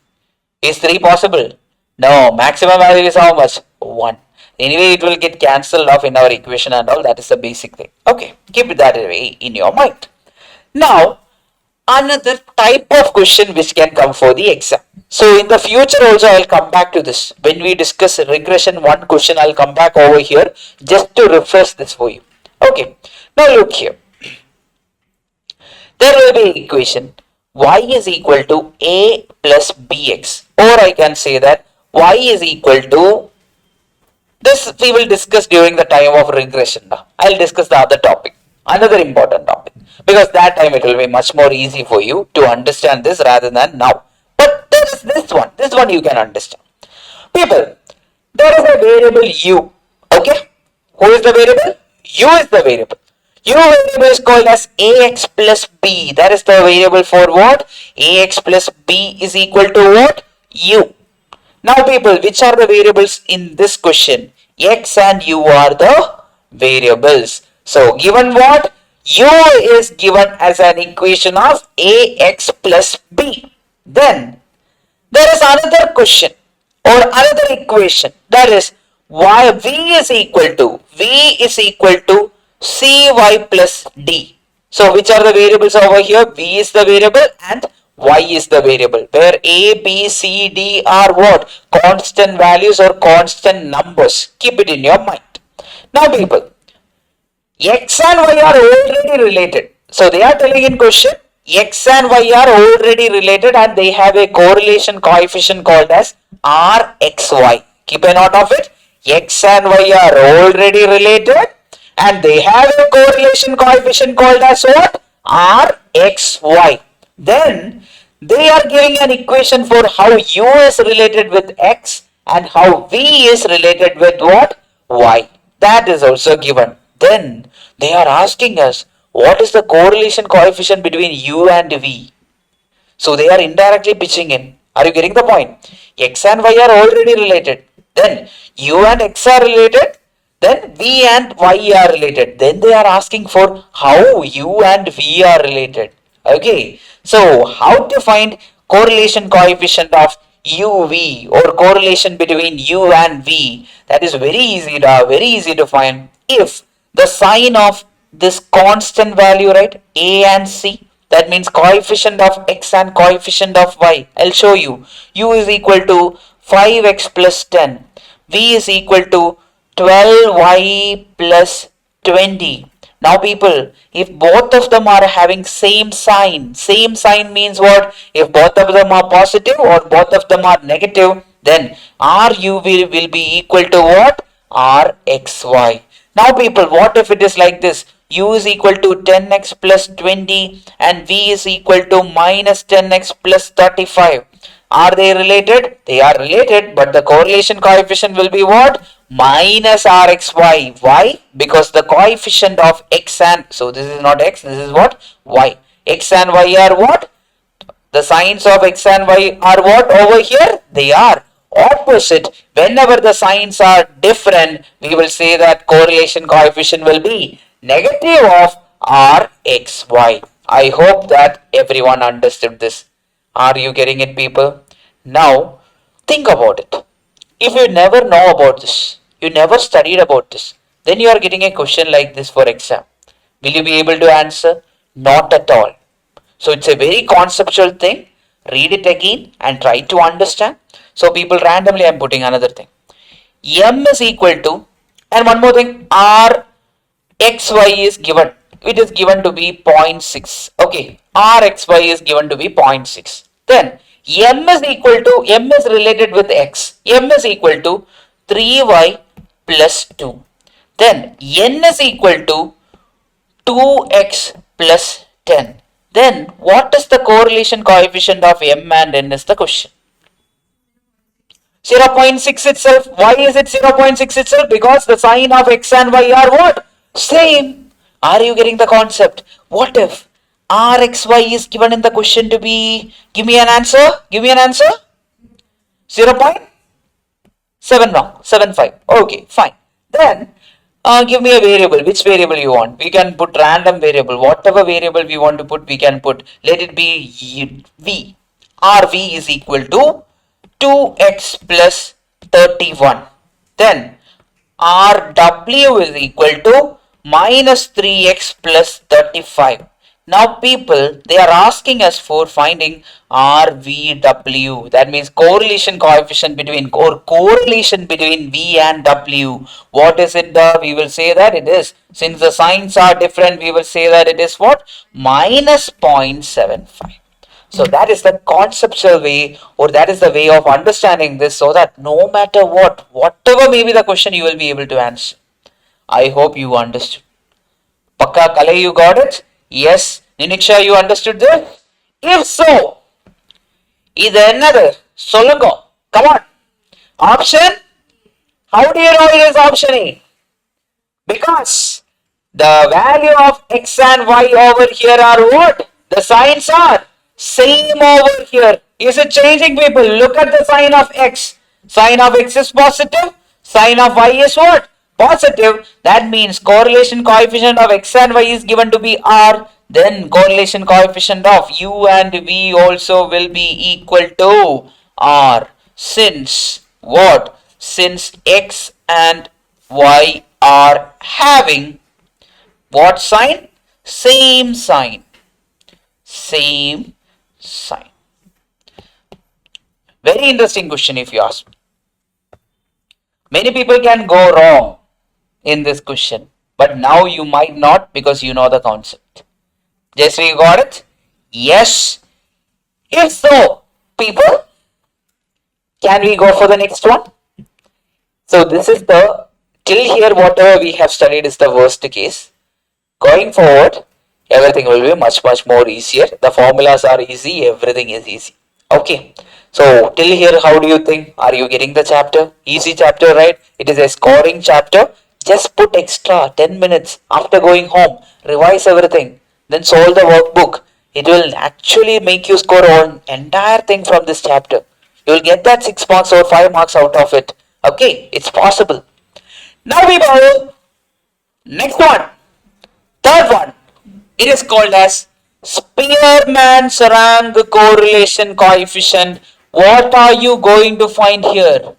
Is 3 possible? No. Maximum value is how much? 1. Anyway, it will get cancelled off in our equation and all. That is the basic thing. Okay, keep it that way in your mind. Now, another type of question which can come for the exam. So, in the future also, I will come back to this. When we discuss regression 1 question, I will come back over here just to refresh this for you. Okay, now look here. There will be equation y is equal to a plus bx, or I can say that y is equal to, this we will discuss during the time of regression. I will discuss the other topic, another important topic, because that time it will be much more easy for you to understand this rather than now. But there is this one you can understand. People, there is a variable u, okay? Who is the variable? U is the variable. U variable is called as ax plus b. That is the variable for what? Ax plus b is equal to what? U. Now people, which are the variables in this question? X and u are the variables. So given what? U is given as an equation of ax plus b. Then there is another question or another equation, that is y v is equal to cy plus d. So which are the variables over here? V is the variable and y is the variable, where a, b, c, d are what? Constant values or constant numbers. Keep it in your mind. Now people, x and y are already related. So they are telling in question, x and y are already related and they have a correlation coefficient called as rxy. Keep a note of it. X and y are already related and they have a correlation coefficient called as what? Rxy. Then they are giving an equation for how u is related with x and how v is related with what? Y. That is also given. Then they are asking us, what is the correlation coefficient between u and v? So they are indirectly pitching in. Are you getting the point? X and y are already related. Then u and x are related. Then V and Y are related. Then they are asking for how U and V are related. Okay. So how to find correlation coefficient of UV or correlation between U and V? That is very easy to find. If the sign of this constant value, right, A and C, that means coefficient of X and coefficient of Y. I'll show you. U is equal to 5X plus 10. V is equal to 12Y plus 20. Now people, if both of them are having same sign means what? If both of them are positive or both of them are negative, then RU will be equal to what? RXY. Now people, what if it is like this? U is equal to 10x plus 20 and V is equal to minus 10x plus 35. Are they related? They are related, but the correlation coefficient will be what? Minus Rxy. Why? Because the coefficient of X and, so this is not X, this is what? Y. X and Y are what? The signs of X and Y are what over here? They are opposite. Whenever the signs are different, we will say that correlation coefficient will be negative of Rxy. I hope that everyone understood this. Are you getting it, people? Now, think about it. If you never know about this, you never studied about this, then you are getting a question like this for exam. Will you be able to answer? Not at all. So it's a very conceptual thing. Read it again and try to understand. So people, randomly I'm putting another thing. M is equal to, and one more thing, Rxy is given. It is given to be 0.6. Okay, Rxy is given to be 0.6. Then M is equal to, M is related with X. M is equal to 3y plus 2. Then N is equal to 2x plus 10. Then what is the correlation coefficient of M and N is the question. 0.6 itself. Why is it 0.6 itself? Because the sign of X and Y are what? Same. Are you getting the concept? What if Rxy is given in the question to be, give me an answer. 0.75. Okay, fine. Then give me a variable. Which variable you want? We can put random variable. Whatever variable we want to put, we can put. Let it be V. Rv is equal to 2x plus 31. Then Rw is equal to minus 3x plus 35. Now people, they are asking us for finding RVW. That means correlation coefficient between, or correlation between V and W. What is it? We will say that it is, since the signs are different, we will say that it is what? Minus 0.75. So that is the conceptual way, or that is the way of understanding this, so that no matter what, whatever may be the question, you will be able to answer. I hope you understood. Pakka Kalai, you got it? Yes. Niniksha, you understood this? If so, is there another? Solungo. Come on. Option? How do you know it is option A? Because the value of X and Y over here are what? The signs are same over here. Is it changing, people? Look at the sign of X. Sign of X is positive. Sign of Y is what? Positive. That means correlation coefficient of X and Y is given to be R. Then correlation coefficient of U and V also will be equal to R. Since what? Since X and Y are having what sign? Same sign. Same sign. Very interesting question if you ask me. Many people can go wrong in this question, but now you might not, because you know the concept. Jayashree, you got it? Yes. If so, people, can we go for the next one? So this is the, till here whatever we have studied is the worst case. Going forward, everything will be much more easier. The formulas are easy, everything is easy. Okay. So till here, how do you think? Are you getting the chapter? Easy chapter, right? It is a scoring chapter. Just put extra 10 minutes after going home, revise everything, then solve the workbook. It will actually make you score on entire thing from this chapter. You will get that 6 marks or 5 marks out of it. Okay, it's possible. Now people, next one, third one, it is called as Spearman's rank correlation coefficient. What are you going to find here?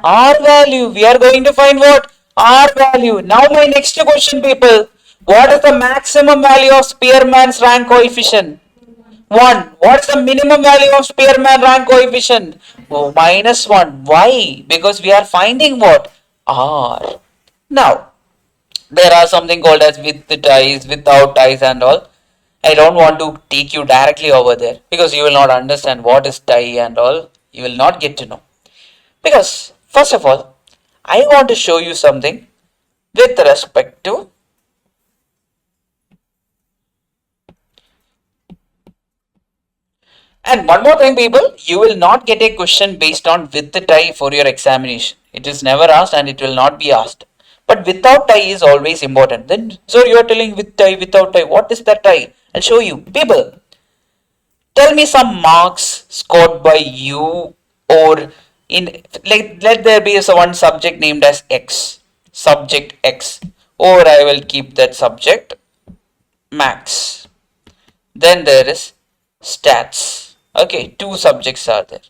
R value. We are going to find what? R value. Now my next question, people. What is the maximum value of Spearman's rank coefficient? 1. What's the minimum value of Spearman rank coefficient? Oh, -1. Why? Because we are finding what? R. Now, there are something called as with ties, without ties and all. I don't want to take you directly over there because you will not understand what is tie and all. You will not get to know. Because, first of all, I want to show you something with respect to and one more thing, people, you will not get a question based on with the tie for your examination. It is never asked and it will not be asked. But without tie is always important. Then, so you are telling with tie, without tie. What is that tie? I'll show you. People, tell me some marks scored by you or in like let there be one subject named as X. Subject X. Or I will keep that subject Max. Then there is stats. Okay, two subjects are there.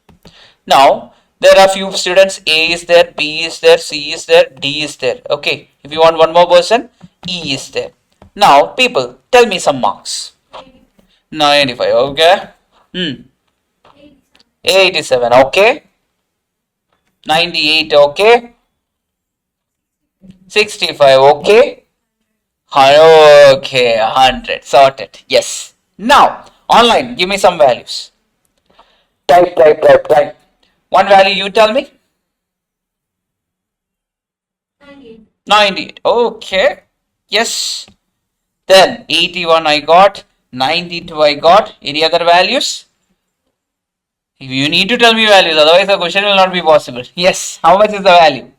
Now there are few students. A is there, B is there, C is there, D is there. Okay, if you want one more person, E is there. Now people, tell me some marks. 95. Okay. 87. Okay. 98. Okay. 65. Okay. Okay. 100. Sorted. Yes. Now online, give me some values. Type. One value you tell me. 98. Okay. Yes. Then 81 I got. 92 I got. Any other values? You need to tell me values, otherwise the question will not be possible. Yes. How much is the value?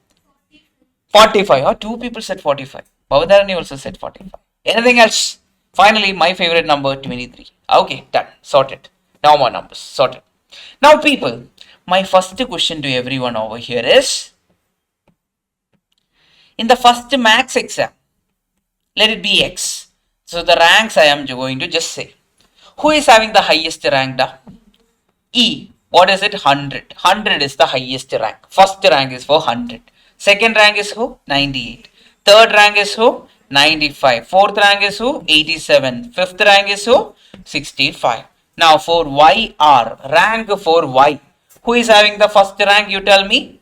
45. Oh, two people said 45. Bhavadharani also said 45. Anything else? Finally, my favorite number 23. Okay, done. Sorted. No more numbers. Sorted. Now people, my first question to everyone over here is, in the first max exam, let it be X. So the ranks I am going to just say. Who is having the highest rank? E. What is it? 100. 100 is the highest rank. First rank is for 100. Second rank is who? 98. Third rank is who? 95. Fourth rank is who? 87. Fifth rank is who? 65. Now for YR, rank for Y. Who is having the first rank? You tell me.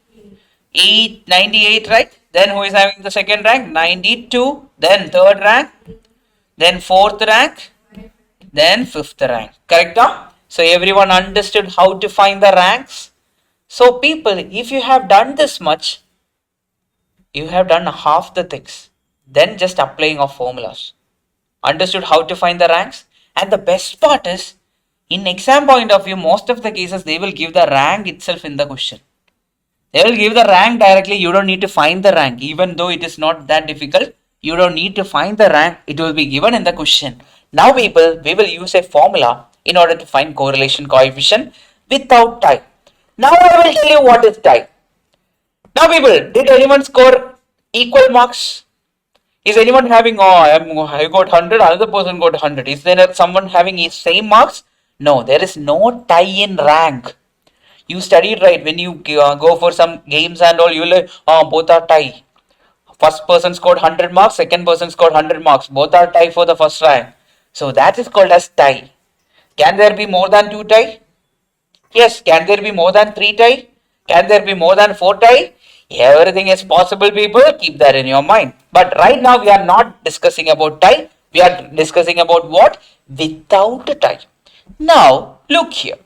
98, right? Then who is having the second rank? 92. Then third rank. Then fourth rank. Then fifth rank. Correct? Now? So everyone understood how to find the ranks. So people, if you have done this much, you have done half the things. Then just applying of formulas. Understood how to find the ranks? And the best part is, in exam point of view, most of the cases they will give the rank itself in the question. They will give the rank directly. You don't need to find the rank. Even though it is not that difficult, you don't need to find the rank. It will be given in the question. Now people, we will use a formula in order to find correlation coefficient without tie. Now I will tell you what is tie. Now people, did anyone score equal marks? Is anyone having, I got 100, another person got 100. Is there someone having same marks? No, there is no tie in rank. You studied right, when you go for some games and all, you will both are tie. First person scored 100 marks, second person scored 100 marks. Both are tie for the first rank. So that is called as tie. Can there be more than 2 tie? Yes. Can there be more than 3 tie? Can there be more than 4 tie? Everything is possible, people. Keep that in your mind. But right now we are not discussing about tie. We are discussing about what? Without a tie. Now look here.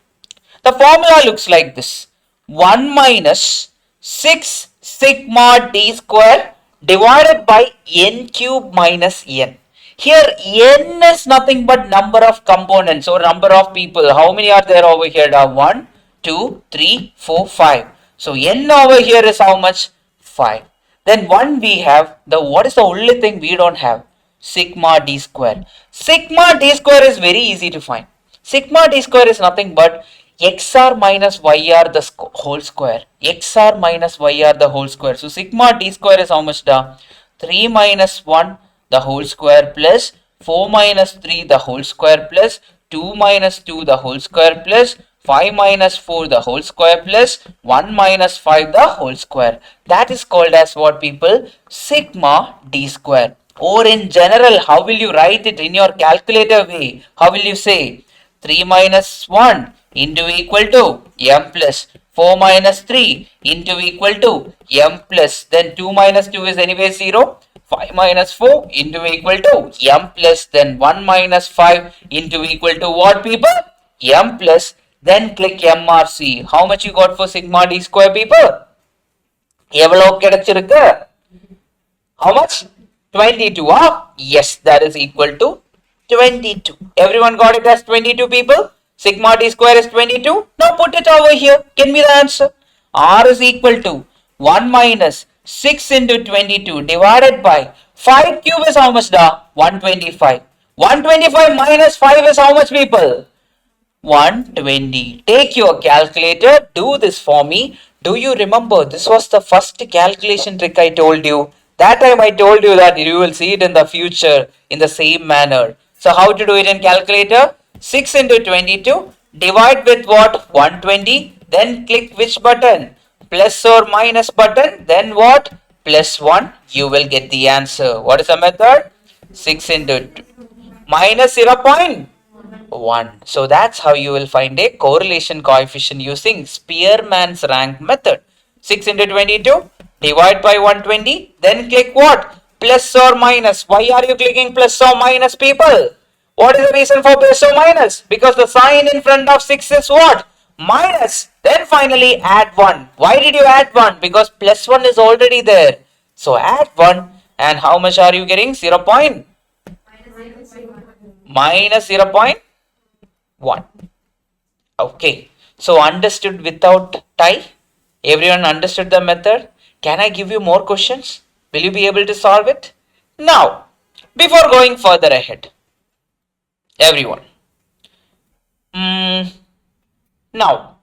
The formula looks like this. 1 minus 6 sigma d square divided by n cube minus n. Here n is nothing but number of components or number of people. How many are there over here? 1, 2, 3, 4, 5. So n over here is how much? 5. Then 1 we have. What is the only thing we don't have? Sigma d square. Sigma d square is very easy to find. Sigma d square is nothing but xr minus yr the whole square. Xr minus yr the whole square. So sigma d square is how much da? 3 minus 1 the whole square plus 4 minus 3 the whole square plus 2 minus 2 the whole square plus 5 minus 4 the whole square plus 1 minus 5 the whole square. That is called as what, people? Sigma d square. Or in general, how will you write it in your calculator way? How will you say? 3 minus 1 into equal to m plus 4 minus 3 into equal to m plus, then 2 minus 2 is anyway 0. 5 minus 4 into equal to m plus, then 1 minus 5 into equal to what, people? M plus, then click MRC. How much you got for sigma d square, people? எவ்வளோ கிடைச்சிருக்கு? How much? 22. Yes, that is equal to 22. Everyone got it as 22, people? Sigma d square is 22. Now put it over here. Give me the answer. R is equal to 1 minus 6 into 22 divided by 5 cube is how much, da? 125. 125 minus 5 is how much, people? 120. Take your calculator. Do this for me. Do you remember this was the first calculation trick I told you? That time I told you that you will see it in the future in the same manner. So how to do it in calculator? 6 into 22 divide with what? 120. Then click which button? Plus or minus button. Then what? Plus 1. You will get the answer. What is the method? 6 into minus 0.1. So that's how you will find a correlation coefficient using Spearman's rank method. 6 into 22 divide by 120. Then click what? Plus or minus. Why are you clicking plus or minus, people? What is the reason for plus or minus? Because the sign in front of 6 is what? Minus. Then finally add 1. Why did you add 1? Because plus 1 is already there. So add 1. And how much are you getting? 0. Minus 0.1. Okay. So understood without tie? Everyone understood the method? Can I give you more questions? Will you be able to solve it? Now, before going further ahead, everyone. Now,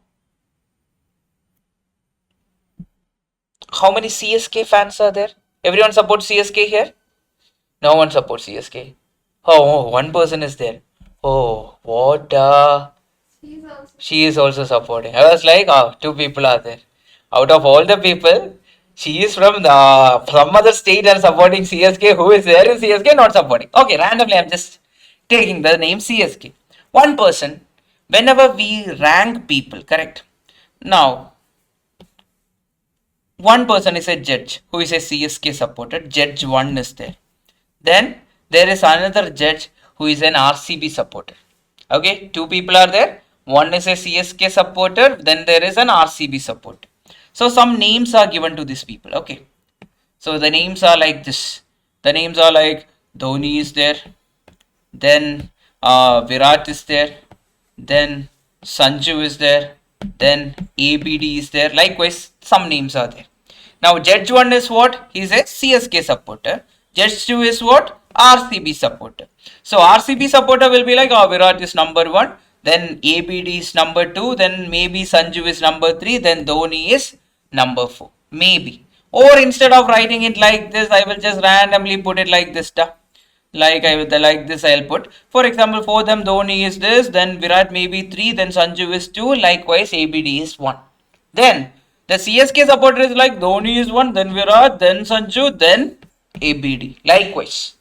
how many CSK fans are there? Everyone supports CSK here? No one supports CSK. Oh, one person is there. Oh, what? She is also supporting. I was like, oh, 2 people are there. Out of all the people, she is from some other state and supporting CSK. Who is there in CSK not supporting? Okay, randomly I'm just taking the name CSK. One person, whenever we rank people, correct? Now, one person is a judge who is a CSK supporter. Judge 1 is there. Then there is another judge who is an RCB supporter. Okay, 2 people are there. One is a CSK supporter. Then there is an RCB supporter. So some names are given to these people. Okay. So the names are like this. The names are like Dhoni is there. Then Virat is there. Then Sanju is there. Then ABD is there. Likewise, some names are there. Now Judge 1 is what? He is a CSK supporter. Judge 2 is what? RCB supporter. So RCB supporter will be like, oh, Virat is number 1. Then ABD is number 2. Then maybe Sanju is number 3. Then Dhoni is number 4. Maybe. Or instead of writing it like this, I will just randomly put it like this. Like this I'll put. For example, for them Dhoni is this. Then Virat maybe 3. Then Sanju is 2. Likewise ABD is 1. Then the CSK supporter is like Dhoni is 1. Then Virat. Then Sanju. Then ABD. Likewise.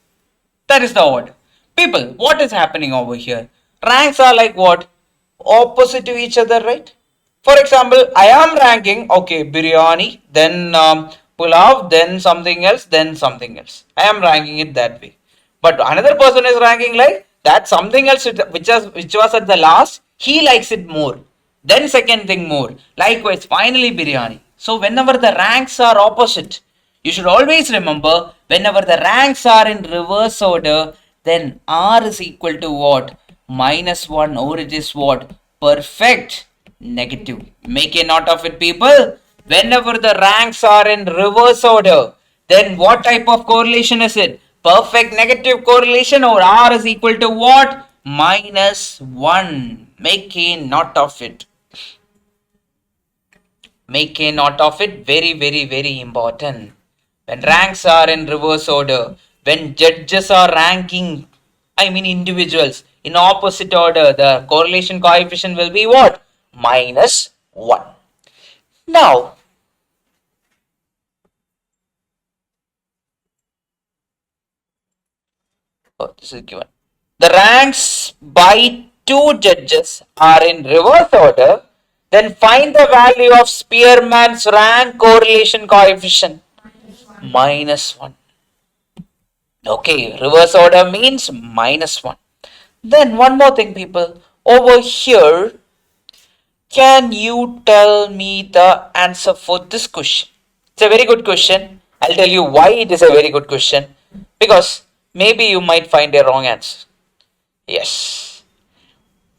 That is the order. People, what is happening over here? Ranks are like what? Opposite to each other, right? For example, I am ranking, okay, biryani, then pulav, then something else, then something else. I am ranking it that way. But another person is ranking like that something else which was at the last, he likes it more. Then second thing more. Likewise, finally biryani. So whenever the ranks are opposite, you should always remember whenever the ranks are in reverse order, then R is equal to what? -1, or it is what? Perfect negative. Make a note of it, people. Whenever the ranks are in reverse order, then what type of correlation is it? Perfect negative correlation, or R is equal to what? -1. Make a note of it. Make a note of it. Very, very, very important. When ranks are in reverse order, when judges are ranking, I mean individuals, in opposite order, the correlation coefficient will be what? -1. Now, this is given. The ranks by two judges are in reverse order. Then find the value of Spearman's rank correlation coefficient. -1. Okay, reverse order means -1. Then one more thing, people. Over here, can you tell me the answer for this question? It's a very good question. I'll tell you why it is a very good question. Because maybe you might find a wrong answer. Yes.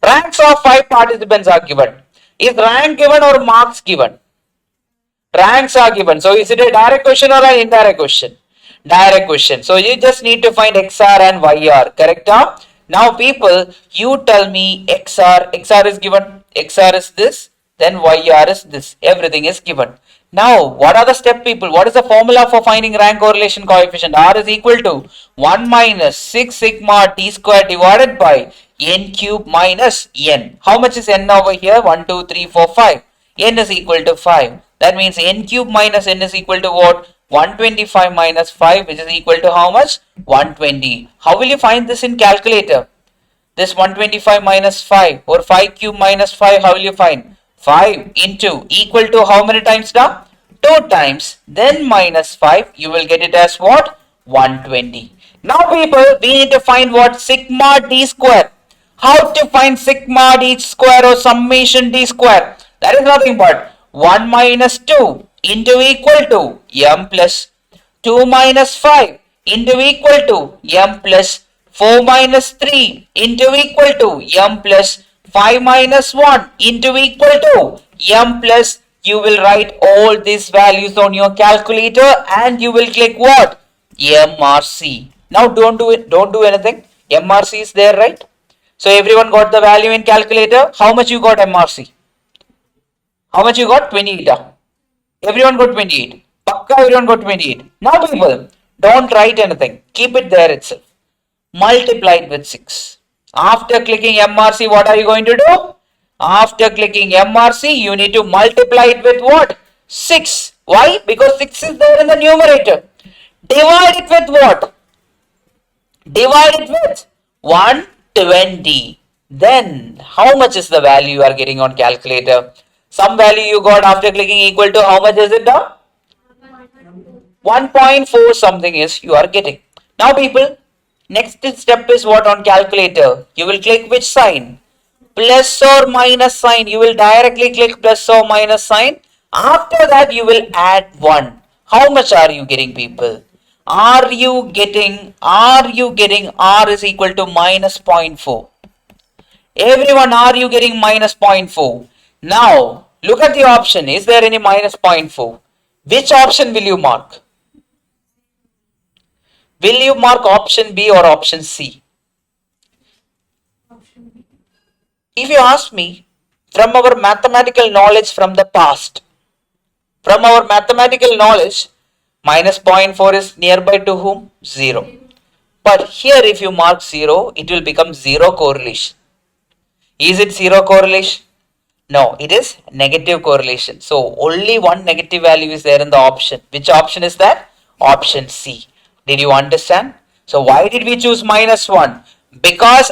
Ranks of 5 participants are given. Is rank given or marks given? Ranks are given. So is it a direct question or an indirect question? Direct question. So you just need to find XR and YR. Correct? Huh? Now people, you tell me XR is given. XR is this. Then YR is this. Everything is given. Now, what are the step, people? What is the formula for finding rank correlation coefficient? R is equal to 1 minus 6 sigma t square divided by n cube minus n. How much is n over here? 1, 2, 3, 4, 5. N is equal to 5. That means n cube minus n is equal to what? 125 minus 5, which is equal to how much? 120. How will you find this in calculator? This 125 minus 5 or 5 cube minus 5, how will you find? 5 into equal to how many times now? 2 times. Then minus 5, you will get it as what? 120. Now people, we need to find what? Sigma d square. How to find sigma d square or summation d square? That is nothing but 1 minus 2 into equal to m plus 2 minus 5 into equal to m plus 4 minus 3 into equal to m plus 5 minus 1 into equal to m plus, you will write all these values on your calculator and you will click what? MRC. Now don't do anything. MRC is there, right? So everyone got the value in calculator. How much you got MRC? How much you got? 28. Everyone got 28. Pakka everyone got 28. Now people, don't write anything. Keep it there itself. Multiply it with 6. After clicking MRC, what are you going to do? After clicking MRC, you need to multiply it with what? 6. Why? Because 6 is there in the numerator. Divide it with what? Divide it with 120. Then, how much is the value you are getting on calculator? Some value you got after clicking equal to how much is it now? 1.4 something is you are getting. Now people, next step is what on calculator? You will click which sign? Plus or minus sign. You will directly click plus or minus sign. After that you will add 1. How much are you getting, people? Are you getting R is equal to minus 0.4. Everyone, are you getting minus 0.4? Now, look at the option. Is there any minus 0.4? Which option will you mark? Will you mark option B or option C? If you ask me, from our mathematical knowledge from the past, minus 0.4 is nearby to whom? 0. But here if you mark 0, it will become 0 correlation. Is it 0 correlation? No, it is negative correlation. So only one negative value is there in the option. Which option is that? Option C. Did you understand? So why did we choose minus 1? Because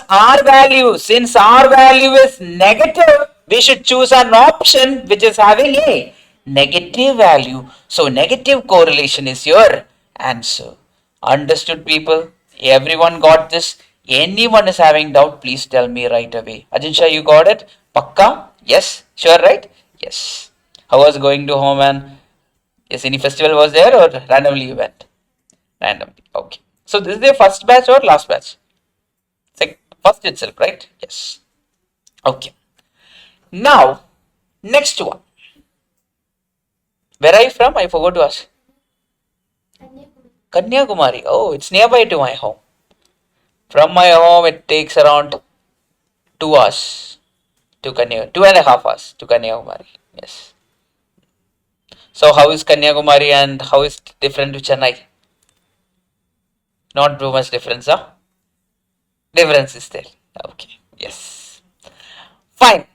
since R value is negative, we should choose an option which is having a negative value. So negative correlation is your answer. Understood, people? Everyone got this? Anyone is having doubt, please tell me right away. Ajinsha, you got it? Pakka? Yes? Sure, right? Yes. How was going to home and yes, any festival was there or randomly you went? Randomly. Okay. So this is the first batch or last batch? First itself, right? Yes. Okay. Now, next one. Where are you from? I forgot to ask. Kanyakumari. Oh, it's nearby to my home. From my home, it takes around 2 hours to Kanyakumari. 2.5 hours to Kanyakumari. Yes. So how is Kanyakumari and how is different to Chennai? Not too much difference, huh? Difference is there. Okay, yes. Fine.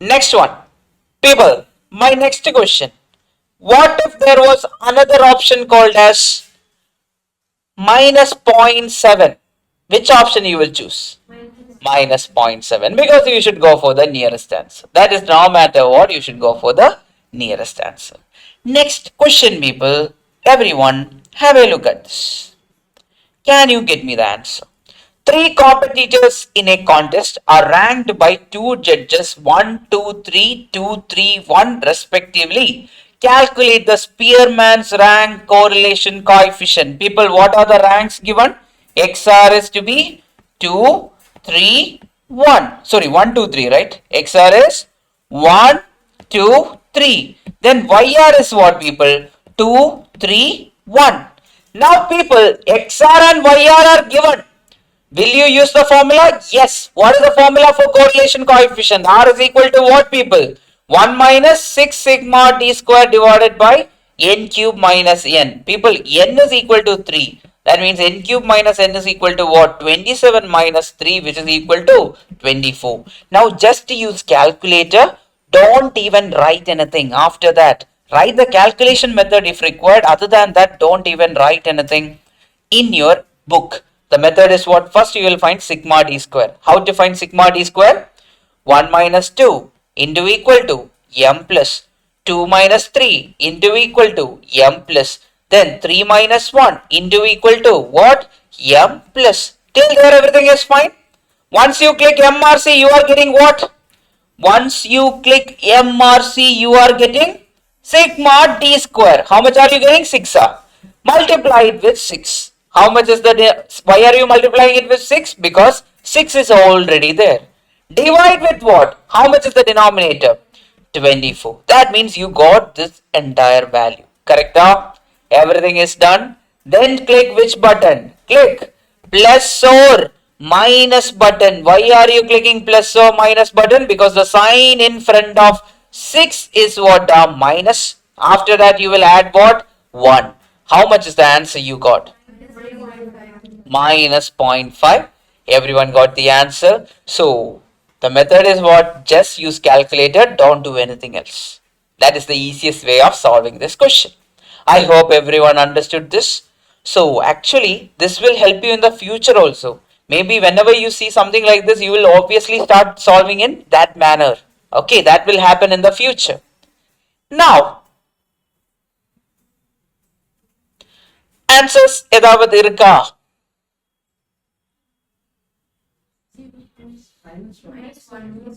Next one. People, my next question. What if there was another option called as minus 0.7? Which option you will choose? Minus 0.7, because you should go for the nearest answer. That is, no matter what, you should go for the nearest answer. Next question, people. Everyone, have a look at this. Can you get me the answer? Three competitors in a contest are ranked by two judges 1, 2, 3, 2, 3, 1 respectively. Calculate the Spearman's rank correlation coefficient. People, what are the ranks given? XR is to be 2, 3, 1. Sorry, 1, 2, 3, right? XR is 1, 2, 3. Then YR is what, people? 2, 3, 1. Now, people, XR and YR are given. Will you use the formula? Yes. What is the formula for correlation coefficient? R is equal to what, people? 1 minus 6 sigma d square divided by n cube minus n. People, n is equal to 3. That means n cube minus n is equal to what? 27 minus 3, which is equal to 24. Now, just use calculator. Don't even write anything after that. Write the calculation method if required. Other than that, don't even write anything in your book. The method is what? First you will find sigma d square. How to find sigma d square? 1 minus 2 into equal to m plus 2 minus 3 into equal to m plus, then 3 minus 1 into equal to what? M plus. Till there everything is fine. Once you click MRC, you are getting what? Once you click MRC, you are getting sigma d square. How much are you getting? 6. Multiply it with 6. How much is the, why are you multiplying it with 6? Because 6 is already there. Divide with what? How much is the denominator? 24. That means you got this entire value. Correct? Everything is done. Then click which button? Click plus or minus button. Why are you clicking plus or minus button? Because the sign in front of 6 is what? Minus. After that you will add what? 1. How much is the answer you got? Minus 0.5. Everyone got the answer. So the method is what? Just use calculator. Don't do anything else. That is the easiest way of solving this question. I hope everyone understood this. So actually this will help you in the future also. Maybe whenever you see something like this, you will obviously start solving in that manner. Okay, that will happen in the future. Now, answers edavadhu irukka?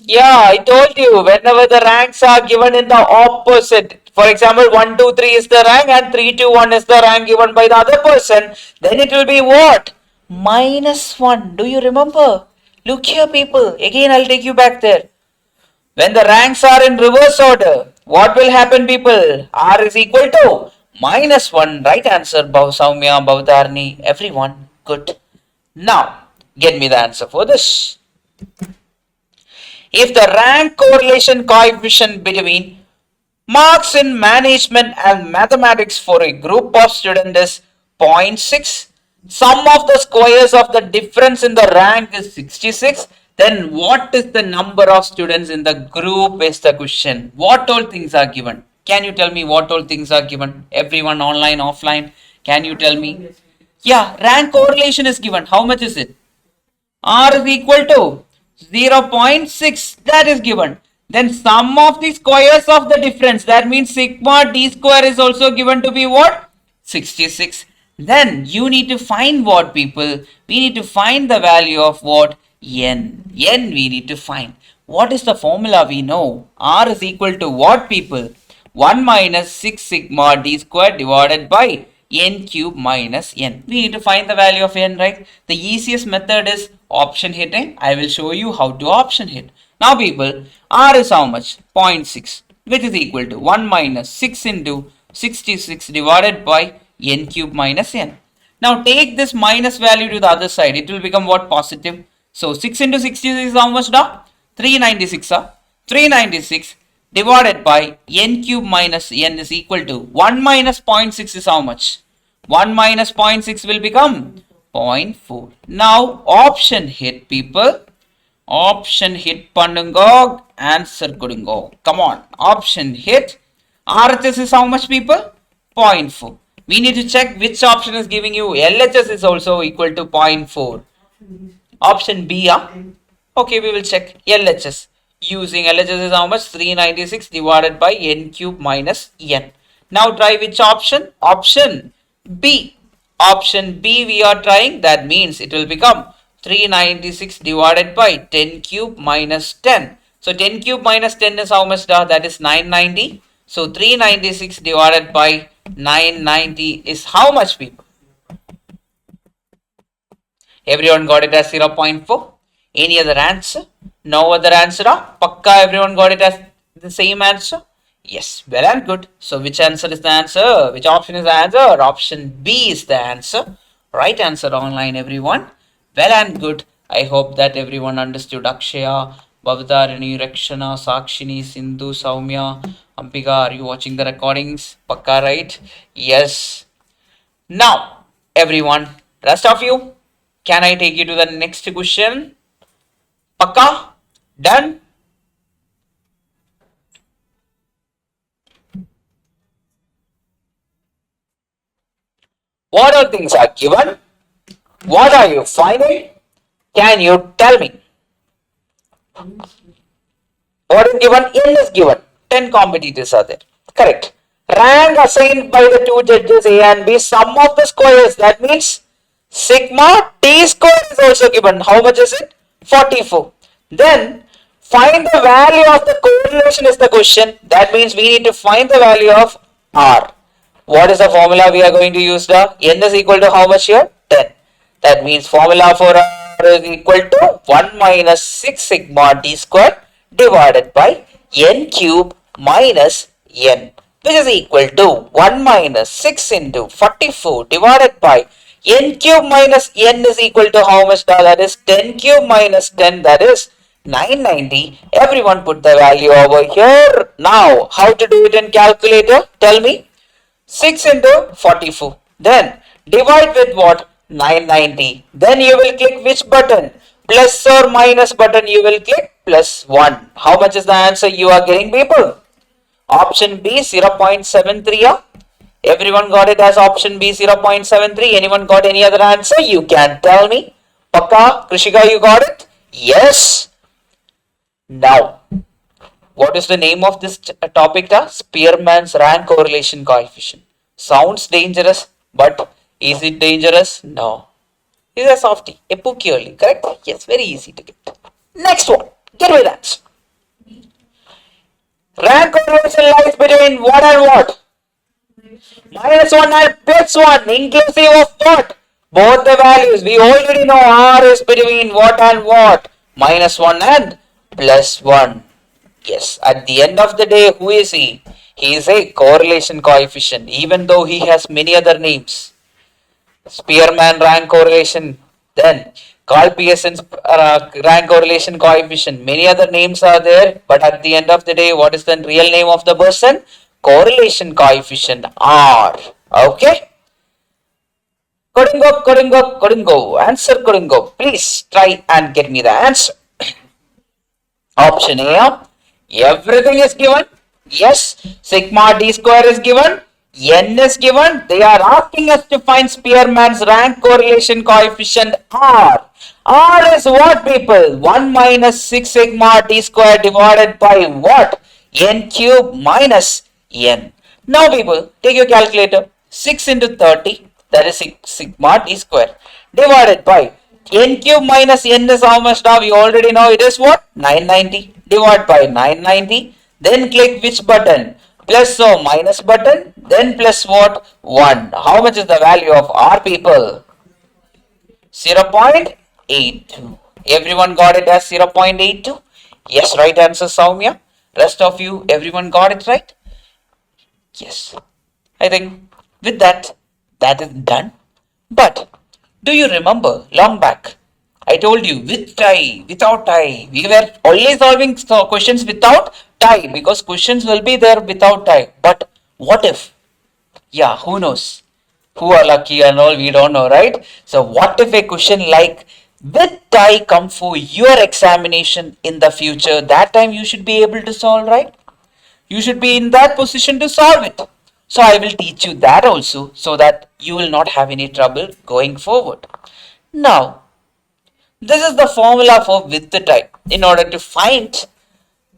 Yeah, I told you, whenever the ranks are given in the opposite, for example, 1, 2, 3 is the rank and 3, 2, 1 is the rank given by the other person, then it will be what? Minus 1. Do you remember? Look here, people. Again, I'll take you back there. When the ranks are in reverse order, what will happen, people? R is equal to minus 1. Right answer, Bhavsaumya, Bhavdharni, everyone. Good. Now, get me the answer for this. If the rank correlation coefficient between marks in management and mathematics for a group of students is 0.6, sum of the squares of the difference in the rank is 66, then what is the number of students in the group is the question. What all things are given? Can you tell me what all things are given? Everyone online, offline, can you tell me? Yeah, rank correlation is given. How much is it? R is equal to 0.6. That is given. Then sum of the squares of the difference. That means sigma d square is also given to be what? 66. Then you need to find what, people? We need to find the value of what? N. N we need to find. What is the formula we know? R is equal to what, people? 1 minus 6 sigma d square divided by n cube minus n. We need to find the value of n, right? The easiest method is option hitting. I will show you how to option hit. Now, people, R is how much? 0.6, which is equal to 1 minus 6 into 66 divided by n cube minus n. Now, take this minus value to the other side. It will become what? Positive. So, 6 into 66 is how much now? 396. 396 divided by n cube minus n is equal to 1 minus 0.6 is how much? 1 minus 0.6 will become 0.4. Now option hit people. Option hit pannungo. Answer kudungo. Come on. Option hit. RHS is how much people? 0.4. We need to check which option is giving you. LHS is also equal to 0.4. Option B, yeah? Okay, we will check LHS. Using LHS is how much? 396 divided by n cube minus n. Now try which option? Option B. Option B we are trying. That means it will become 396 divided by 10 cube minus 10. So 10 cube minus 10 is how much? That is 990. So 396 divided by 990 is how much, people? Everyone got it as 0.4. Any other answer? No other answer? Pakka everyone got it as the same answer? Yes, well and good. So which answer is the answer? Which option is the answer? Option B is the answer. Right answer online, everyone. Well and good. I hope that everyone understood. Akshaya, Bhavdarini, Rakshana, Sakshini, Sindhu, Saumya, Ambika, are you watching the recordings? Pakka, right? Yes. Now, everyone, rest of you, can I take you to the next question? Pakka? Done? What all things are given? What are you finding? Can you tell me? What is given? N is given. 10 competitors are there. Correct. Rank assigned by the two judges A and B. Sum of the squares. That means sigma t square is also given. How much is it? 44. Then find the value of the correlation is the question. That means we need to find the value of R. What is the formula we are going to use? The N is equal to how much here? 10. That means formula for R is equal to 1 minus 6 sigma t square divided by n cube minus n, which is equal to 1 minus 6 into 44 divided by n cube minus n is equal to how much? That is 10 cube minus 10, that is 990. Everyone put the value over here. Now, how to do it in calculator? Tell me. 6 into 44. Then divide with what? 990. Then you will click which button? Plus or minus button. You will click plus 1. How much is the answer you are getting, people? Option B 0.73. Everyone got it as option B 0.73. Anyone got any other answer? You can tell me. Pakka, Krishika, you got it? Yes. Now, what is the name of this topic? Spearman's rank correlation coefficient. Sounds dangerous, but is it dangerous? No. It's a softie, a peculiarly, correct? Yes, very easy to get. Next one, get with that. Rank correlation lies between what and what? Minus 1 and plus 1, inclusive of what? Both the values. We already know R is between what and what? Minus 1 and plus 1. Yes, at the end of the day, who is he? He is a correlation coefficient, even though he has many other names. Spearman rank correlation, then Karl Pearson's rank correlation coefficient. Many other names are there, but at the end of the day, what is the real name of the person? Correlation coefficient R. Okay? Couldn't go. Answer couldn't go. Please try and get me the answer. Option A. Everything is given. Yes. Sigma d square is given. N is given. They are asking us to find Spearman's rank correlation coefficient R. R is what, people? 1 minus 6 sigma d square divided by what? N cube minus n. Now, people, take your calculator. 6 into 30, that is 6 sigma d square, divided by n cube minus n is how much now? We already know it is what? 990. Divide by 990. Then click which button? Plus or minus button. Then plus what? 1. How much is the value of R, people? 0.82. Everyone got it as 0.82? Yes, right answer, Saumya. Rest of you, everyone got it right? Yes. I think with that is done. But do you remember long back? I told you with tie, without tie. We were only solving questions without tie, because questions will be there without tie. But what if? Yeah, who knows? Who are lucky and all, we don't know, right? So what if a question like with tie come for your examination in the future? That time you should be able to solve, right? You should be in that position to solve it. So I will teach you that also, so that you will not have any trouble going forward. Now, this is the formula for with the tie. In order to find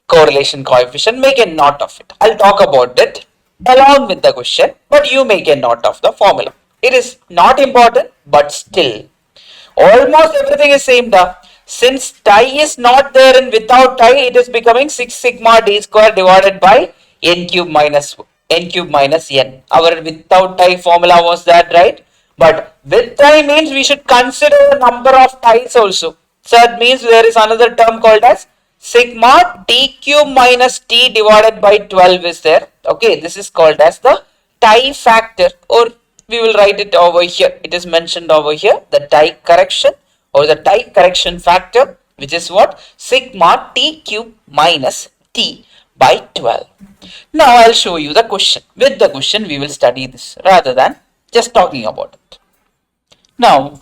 correlation coefficient, make a note of it. I'll talk about it along with the question, but you make a note of the formula. It is not important, but still, almost everything is same now. Since tie is not there and without tie, it is becoming 6 sigma d square divided by n cube minus n. Our without tie formula was that, right? But with tie means we should consider the number of ties also. So that means there is another term called as sigma t cube minus t divided by 12 is there. Okay, this is called as the tie factor, or we will write it over here. It is mentioned over here, the tie correction or the tie correction factor, which is what? Sigma t cube minus t by 12. Now I'll show you the question. With the question we will study this rather than just talking about it. Now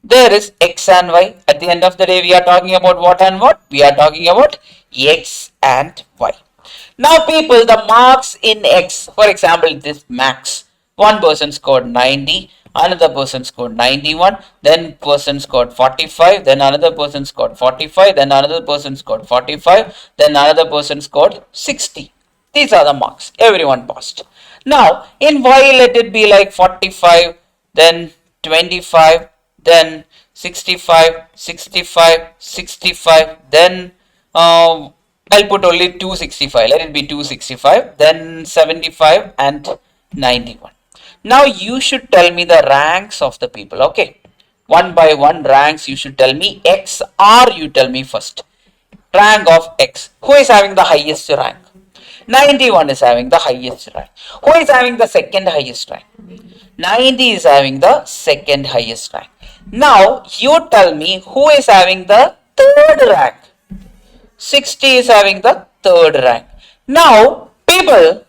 there is x and y. At the end of the day we are talking about what and what? We are talking about x and y. Now people, the marks in X, for example, this max, one person scored 90, another person scored 91, then person scored 45, then another person scored 45, then another person scored 45, then another person scored 60. These are the marks. Everyone passed. Now in Y, let it be like 45, then 25, then 65, 65, 65, then I'll put only 265, let it be 265, then 75 and 91. Now you should tell me the ranks of the people, okay? One by one ranks you should tell me. X, R you tell me first. Rank of X. Who is having the highest rank? 91 is having the highest rank. Who is having the second highest rank? 90 is having the second highest rank. Now you tell me who is having the third rank. 60 is having the third rank. Now, people,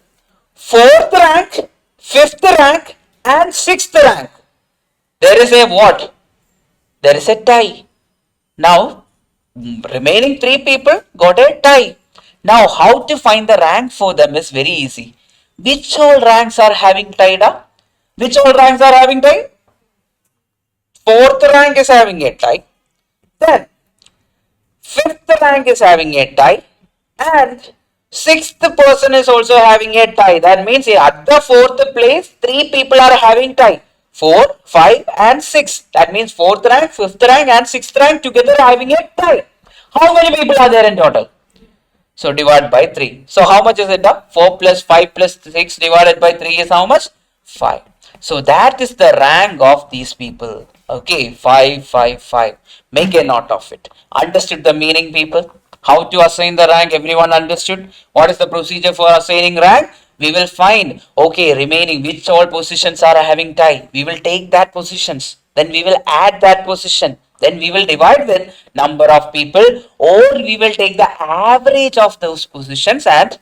fourth rank, fifth rank, and sixth rank, there is a what? There is a tie. Now, remaining three people got a tie. Now, how to find the rank for them is very easy. Which all ranks are having tied up? Which all ranks are having tie? Fourth rank is having a tie. Then, fifth rank is having a tie, and sixth person is also having a tie. That means at the fourth place, three people are having tie. 4, 5 and 6. That means fourth rank, fifth rank and sixth rank together having a tie. How many people are there in total? So divide by 3. So how much is it now? 4 plus 5 plus 6 divided by 3 is how much? 5. So that is the rank of these people. Okay, 5, 5, 5. Make a note of it. Understood the meaning, people? How to assign the rank? Everyone understood? What is the procedure for assigning rank? We will find, okay, remaining which all positions are having tie. We will take that positions. Then we will add that position. Then we will divide with number of people, or we will take the average of those positions and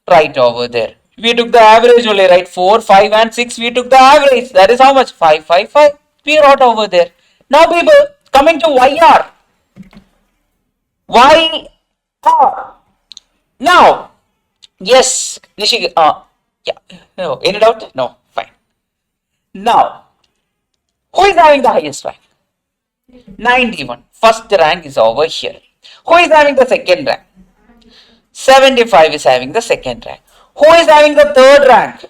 write over there. We took the average only, right? 4, 5 and 6, we took the average. That is how much? 5, 5, 5. We wrote over there. Now people, coming to YR. YR. Now, yes, Nishi, yeah, no, any doubt? No, fine. Now, who is having the highest rank? 91. First rank is over here. Who is having the second rank? 75 is having the second rank. Who is having the third rank?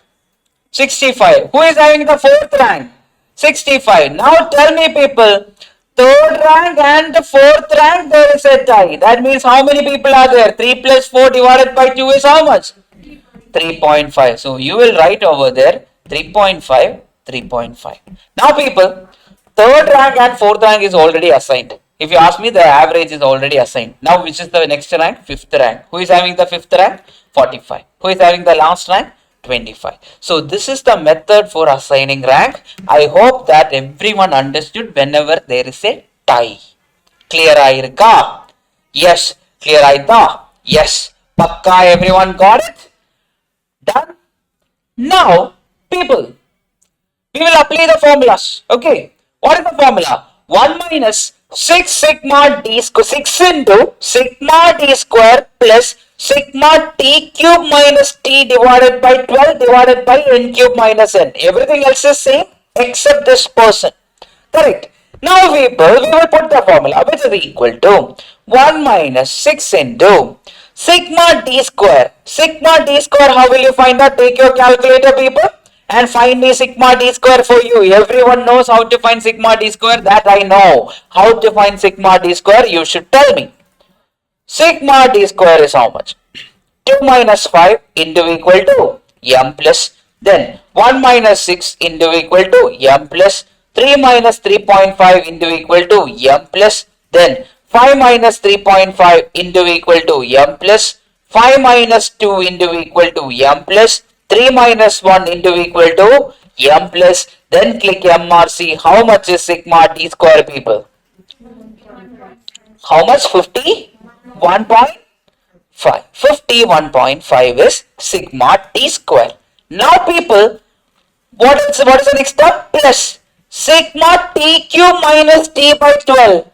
65. Who is having the fourth rank? 65. Now tell me, people, third rank and the fourth rank, there is a tie. That means how many people are there? 3 plus 4 divided by 2 is how much? 3.5. So you will write over there 3.5, 3.5. Now people, third rank and fourth rank is already assigned. If you ask me, the average is already assigned. Now which is the next rank? Fifth rank. Who is having the fifth rank? 45. Who is having the last rank? 25. So this is the method for assigning rank. I hope that everyone understood whenever there is a tie. Clear ஆயிருக்கா? Yes, Clear aita? Yes. Pakka, everyone got it? Done? Now, people, we will apply the formulas. Okay. What is the formula? 1 minus 6 sigma d square, 6 into sigma d square plus sigma t cube minus t divided by 12 divided by n cube minus n. Everything else is same except this person. Correct. Now people, we will put the formula which is equal to 1 minus 6 into sigma d square. Sigma d square, how will you find that? Take your calculator people and find me sigma d square for you. Everyone knows how to find sigma d square. That I know. How to find sigma d square, you should tell me. Sigma d square is how much? 2 minus 5 into equal to m plus, then 1 minus 6 into equal to m plus 3 minus 3.5 into equal to m plus, then 5 minus 3.5 into equal to m plus, 5 minus 2 into equal to m plus, 3 minus 1 into equal to m plus, then click MRC. How much is sigma d square people? How much? 51.5. 51.5 is sigma t square. Now people, what is the next step? Plus sigma t cube minus t by 12.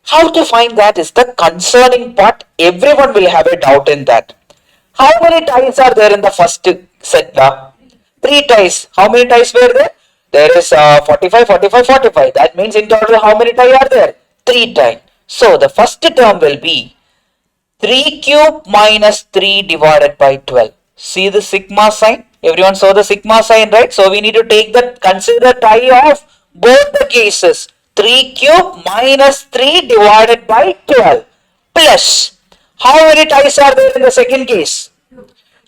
How to find that is the concerning part. Everyone will have a doubt in that. How many ties are there in the first set? 3 ties. How many ties were there? There is 45, 45, 45. That means in total how many ties are there? 3 ties. So the first term will be 3 cube minus 3 divided by 12. See the sigma sign? Everyone saw the sigma sign, right? So we need to take the consider tie of both the cases. 3 cube minus 3 divided by 12 plus, how many ties are there in the second case?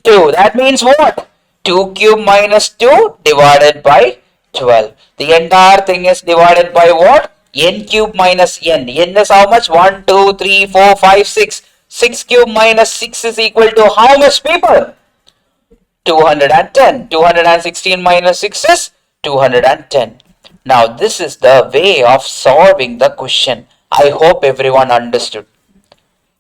2. That means what? 2 cube minus 2 divided by 12. The entire thing is divided by what? N cube minus n. N is how much? 1, 2, 3, 4, 5, 6. 6 cube minus 6 is equal to how much people? 210. 216 minus 6 is 210. Now this is the way of solving the question. I hope everyone understood.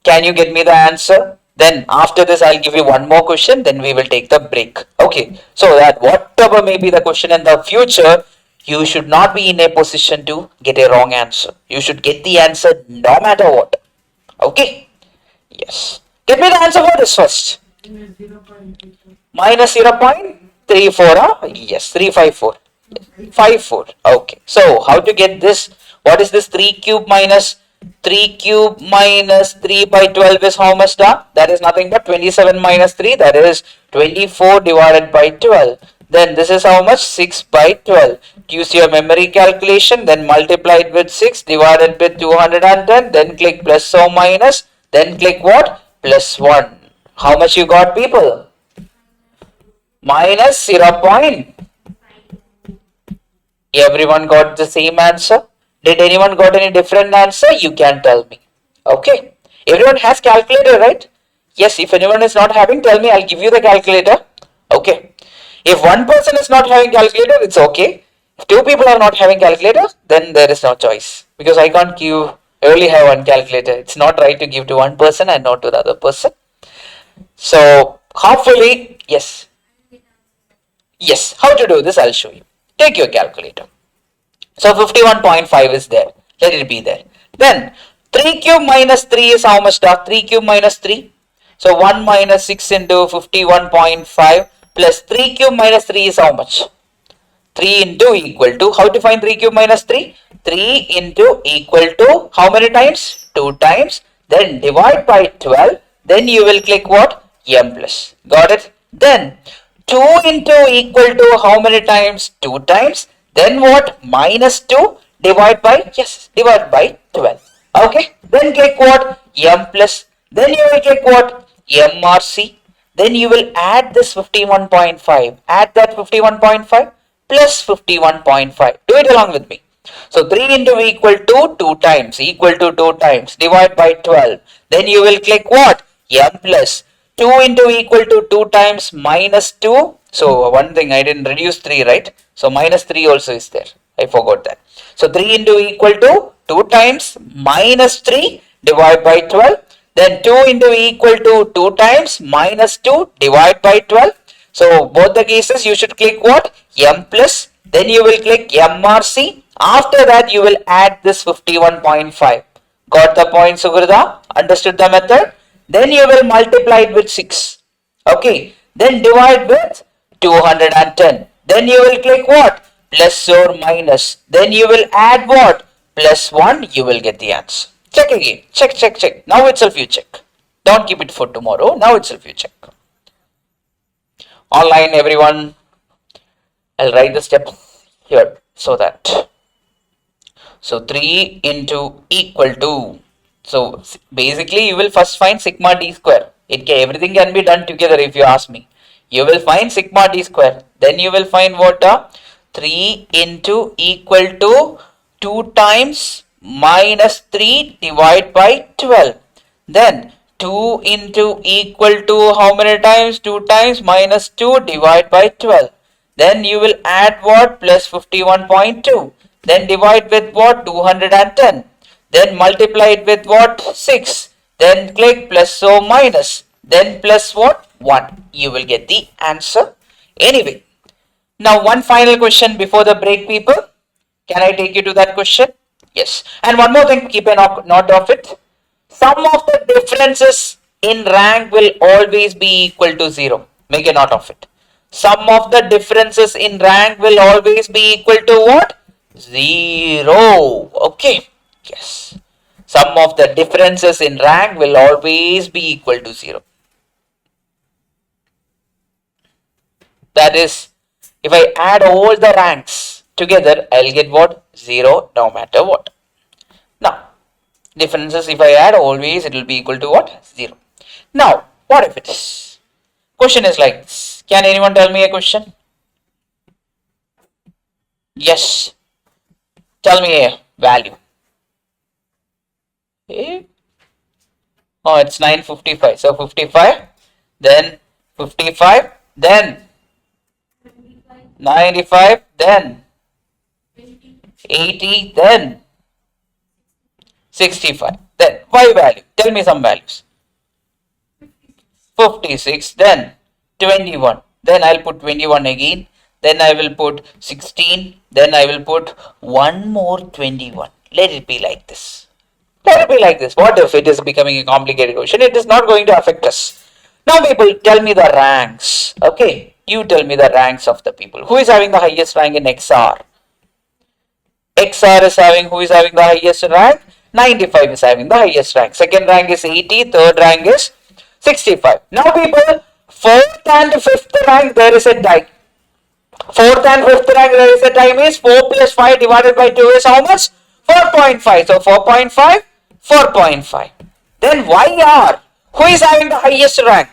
Can you get me the answer? Then after this I'll give you one more question, then we will take the break. Okay, so that whatever may be the question in the future, you should not be in a position to get a wrong answer. You should get the answer no matter what. Okay? Yes. Get me the answer for this first. Minus 0.34. Yes, 354. 54. Okay. So how to get this? What is this? 3 cube minus 3 by 12 is how much? That is nothing but 27 minus 3. That is 24 divided by 12. Then this is how much? 6 by 12. Use your memory calculation. Then multiply it with 6 divided with 210. Then click plus or minus. Then click what? Plus 1. How much you got people? Minus 0. Everyone got the same answer? Did anyone got any different answer? You can tell me. Okay. Everyone has calculator, right? Yes, if anyone is not having, tell me, I'll give you the calculator. Okay. If one person is not having calculator, it's okay. If 2 people are not having calculator, then there is no choice. Because I can't give, I only have one calculator. It's not right to give to one person and not to the other person. So, hopefully, yes. Yes, how to do this, I'll show you. Take your calculator. So 51.5 is there. Let it be there. Then 3 cube minus 3 is how much? 3 cube minus 3. So 1 minus 6 into 51.5 plus 3 cube minus 3 is how much? 3 into equal to, how to find 3 cube minus 3? 3 into equal to how many times? 2 times. Then divide by 12. Then you will click what? M plus. Got it? Then 2 into equal to how many times? 2 times. Then what? Minus 2 divide by, yes, divide by 12. Okay. Then click what? M plus. Then you will click what? MRC. Then you will add this 51.5. Add that 51.5 plus 51.5. Do it along with me. So 3 into equal to 2 times. Equal to 2 times. Divide by 12. Then you will click what? M plus. 2 into equal to 2 times minus 2. So one thing, I didn't reduce 3, right? So minus 3 also is there. I forgot that. So 3 into equal to 2 times minus 3 divided by 12. Then 2 into equal to 2 times minus 2 divide by 12. So both the cases you should click what? M plus. Then you will click MRC. After that you will add this 51.5. Got the point, Sugrida? Understood the method? Then you will multiply it with 6. Okay. Then divide with 210. Then you will click what? Plus or minus. Then you will add what? Plus 1. You will get the answer. Check again. Check, check, check. Now itself you check. Don't keep it for tomorrow. Now itself you check. Online, everyone. I'll write the step here so that. So 3 into equal to. So basically you will first find sigma d square. Everything can be done together if you ask me. You will find sigma d square. Then you will find what? 3 into equal to 2 times minus 3 divided by 12. Then 2 into equal to how many times? 2 times minus 2 divided by 12. Then you will add what? Plus 51.2. Then divide with what? 210. Then multiply it with what? 6. Then click plus or minus. Then plus what? 1. You will get the answer. Anyway, now one final question before the break, people. Can I take you to that question? Yes. And one more thing, keep a note of it. Sum of the differences in rank will always be equal to 0. Make a note of it. Sum of the differences in rank will always be equal to what? 0. Okay. Yes. Sum of the differences in rank will always be equal to 0. That is, if I add all the ranks together, I'll get what? 0 no matter what. Now, differences if I add always it will be equal to what? 0. Now, what if it is? Question is like this. Can anyone tell me a question? Yes. Tell me a value. Okay. Oh, it's 955. So 55, then 55, then 95, then 80, then 65. Then y value. Tell me some values. 56, then 21. Then I'll put 21 again. Then I will put 16. Then I will put one more 21. Let it be like this. Let it be like this. What if it is becoming a complicated question? It is not going to affect us. Now people, tell me the ranks. Okay. You tell me the ranks of the people. Who is having the highest rank in XR? XR is having, who is having the highest rank? 95 is having the highest rank. Second rank is 80. Third rank is 65. Now people, fourth and fifth rank there is a tie. Fourth and fifth rank there is a tie means 4 plus 5 divided by 2 is how much? 4.5. So 4.5, 4.5. Then YR, who is having the highest rank?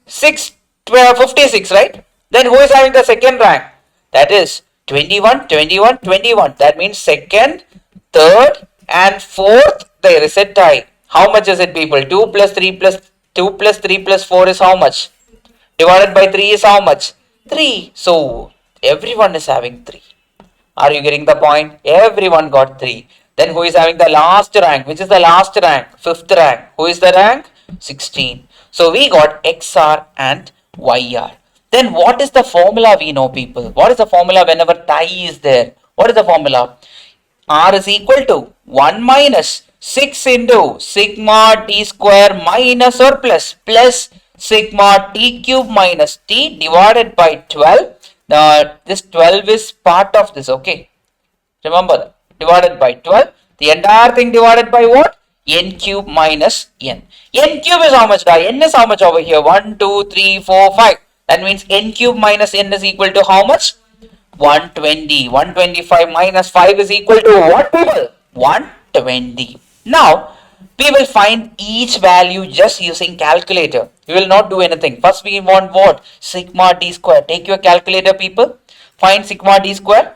56, right? Then who is having the second rank? That is 21, 21, 21. That means second, third and fourth there is a tie. How much is it, people? 2 plus 3 plus 2 plus 3 plus 4 is how much? Divided by 3 is how much? 3. So everyone is having 3. Are you getting the point? Everyone got 3. Then who is having the last rank? Which is the last rank? Fifth rank. Who is the rank? 16. So we got XR and YR. Then what is the formula we know, people? What is the formula whenever tie is there? What is the formula? R is equal to 1 minus 6 into sigma t square minus or plus sigma t cube minus t divided by 12. This 12 is part of this, okay? Remember that. Divided by 12. The entire thing divided by what? N cube minus n. N cube is how much? N is how much over here? 1, 2, 3, 4, 5. That means n cube minus n is equal to how much? 120. 125 minus 5 is equal to what, people? 120. Now, we will find each value just using calculator. We will not do anything. First we want what? Sigma d square. Take your calculator, people. Find sigma d square.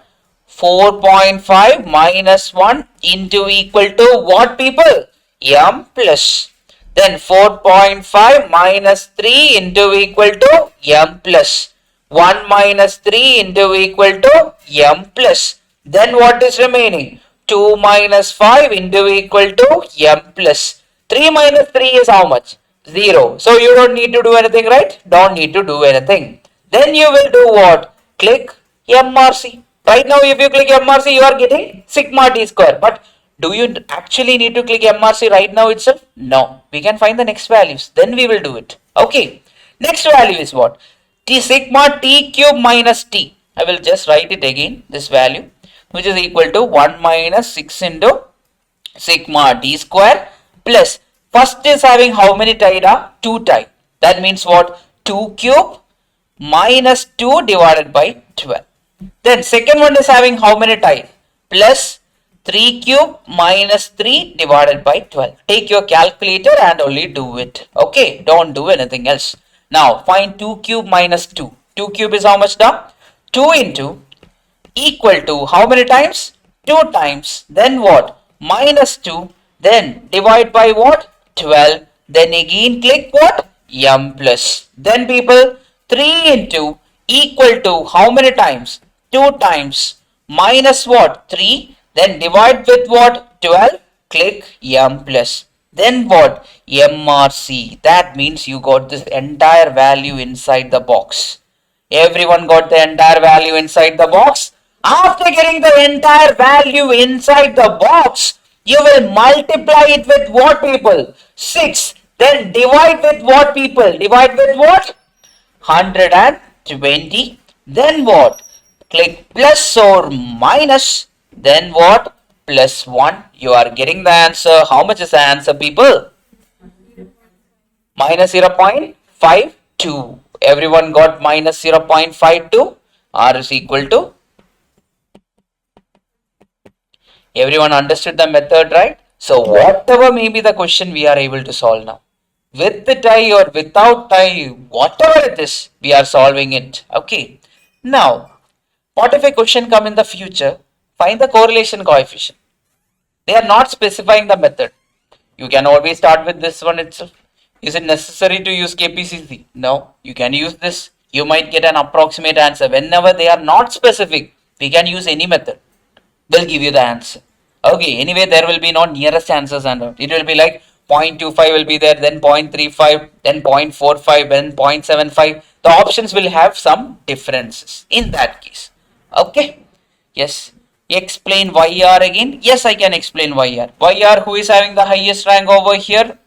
4.5 minus 1 into equal to what, people? M plus. Then 4.5 minus 3 into equal to M plus. 1 minus 3 into equal to M plus. Then what is remaining? 2 minus 5 into equal to M plus. 3 minus 3 is how much? 0. So you don't need to do anything, right? Don't need to do anything. Then you will do what? Click MRC. Right now, if you click MRC, you are getting sigma t square. But do you actually need to click MRC right now itself? No. We can find the next values. Then we will do it. Okay. Next value is what? T sigma t cube minus t. I will just write it again. This value, which is equal to 1 minus 6 into sigma t square plus first is having how many tie? 2 tie. That means what? 2 cube minus 2 divided by 12. Then second one is having how many tie? Plus 3 cube minus 3 divided by 12. Take your calculator and only do it. Okay, don't do anything else. Now find 2 cube minus 2. 2 cube is how much now? 2 into equal to how many times? 2 times. Then what? Minus 2. Then divide by what? 12. Then again click what? M plus. Then people, 3 into equal to how many times? 2 times. Minus what? 3. Then divide with what? 12. Click M plus. Then what? MRC. That means you got this entire value inside the box. Everyone got the entire value inside the box. After getting the entire value inside the box, you will multiply it with what, people? 6. Then divide with what, people? Divide with what? 120. Then what? Click plus or minus. Then what? Plus 1. You are getting the answer. How much is the answer, people? Minus 0.52. Everyone got minus 0.52. R is equal to. Everyone understood the method, right? So whatever may be the question, we are able to solve now. With the tie or without tie, whatever it is, we are solving it. Okay. Now, what if a question come in the future? Find the correlation coefficient. They are not specifying the method. You can always start with this one itself. Is it necessary to use KPCC? No, you can use this. You might get an approximate answer. Whenever they are not specific, we can use any method. Will give you the answer. Okay, anyway, there will be no nearest answers and all. It will be like 0.25 will be there, then 0.35, then 0.45, then 0.75. The options will have some differences in that case. Okay, yes. Explain YR again. Yes, I can explain YR. YR, who is having the highest rank over here?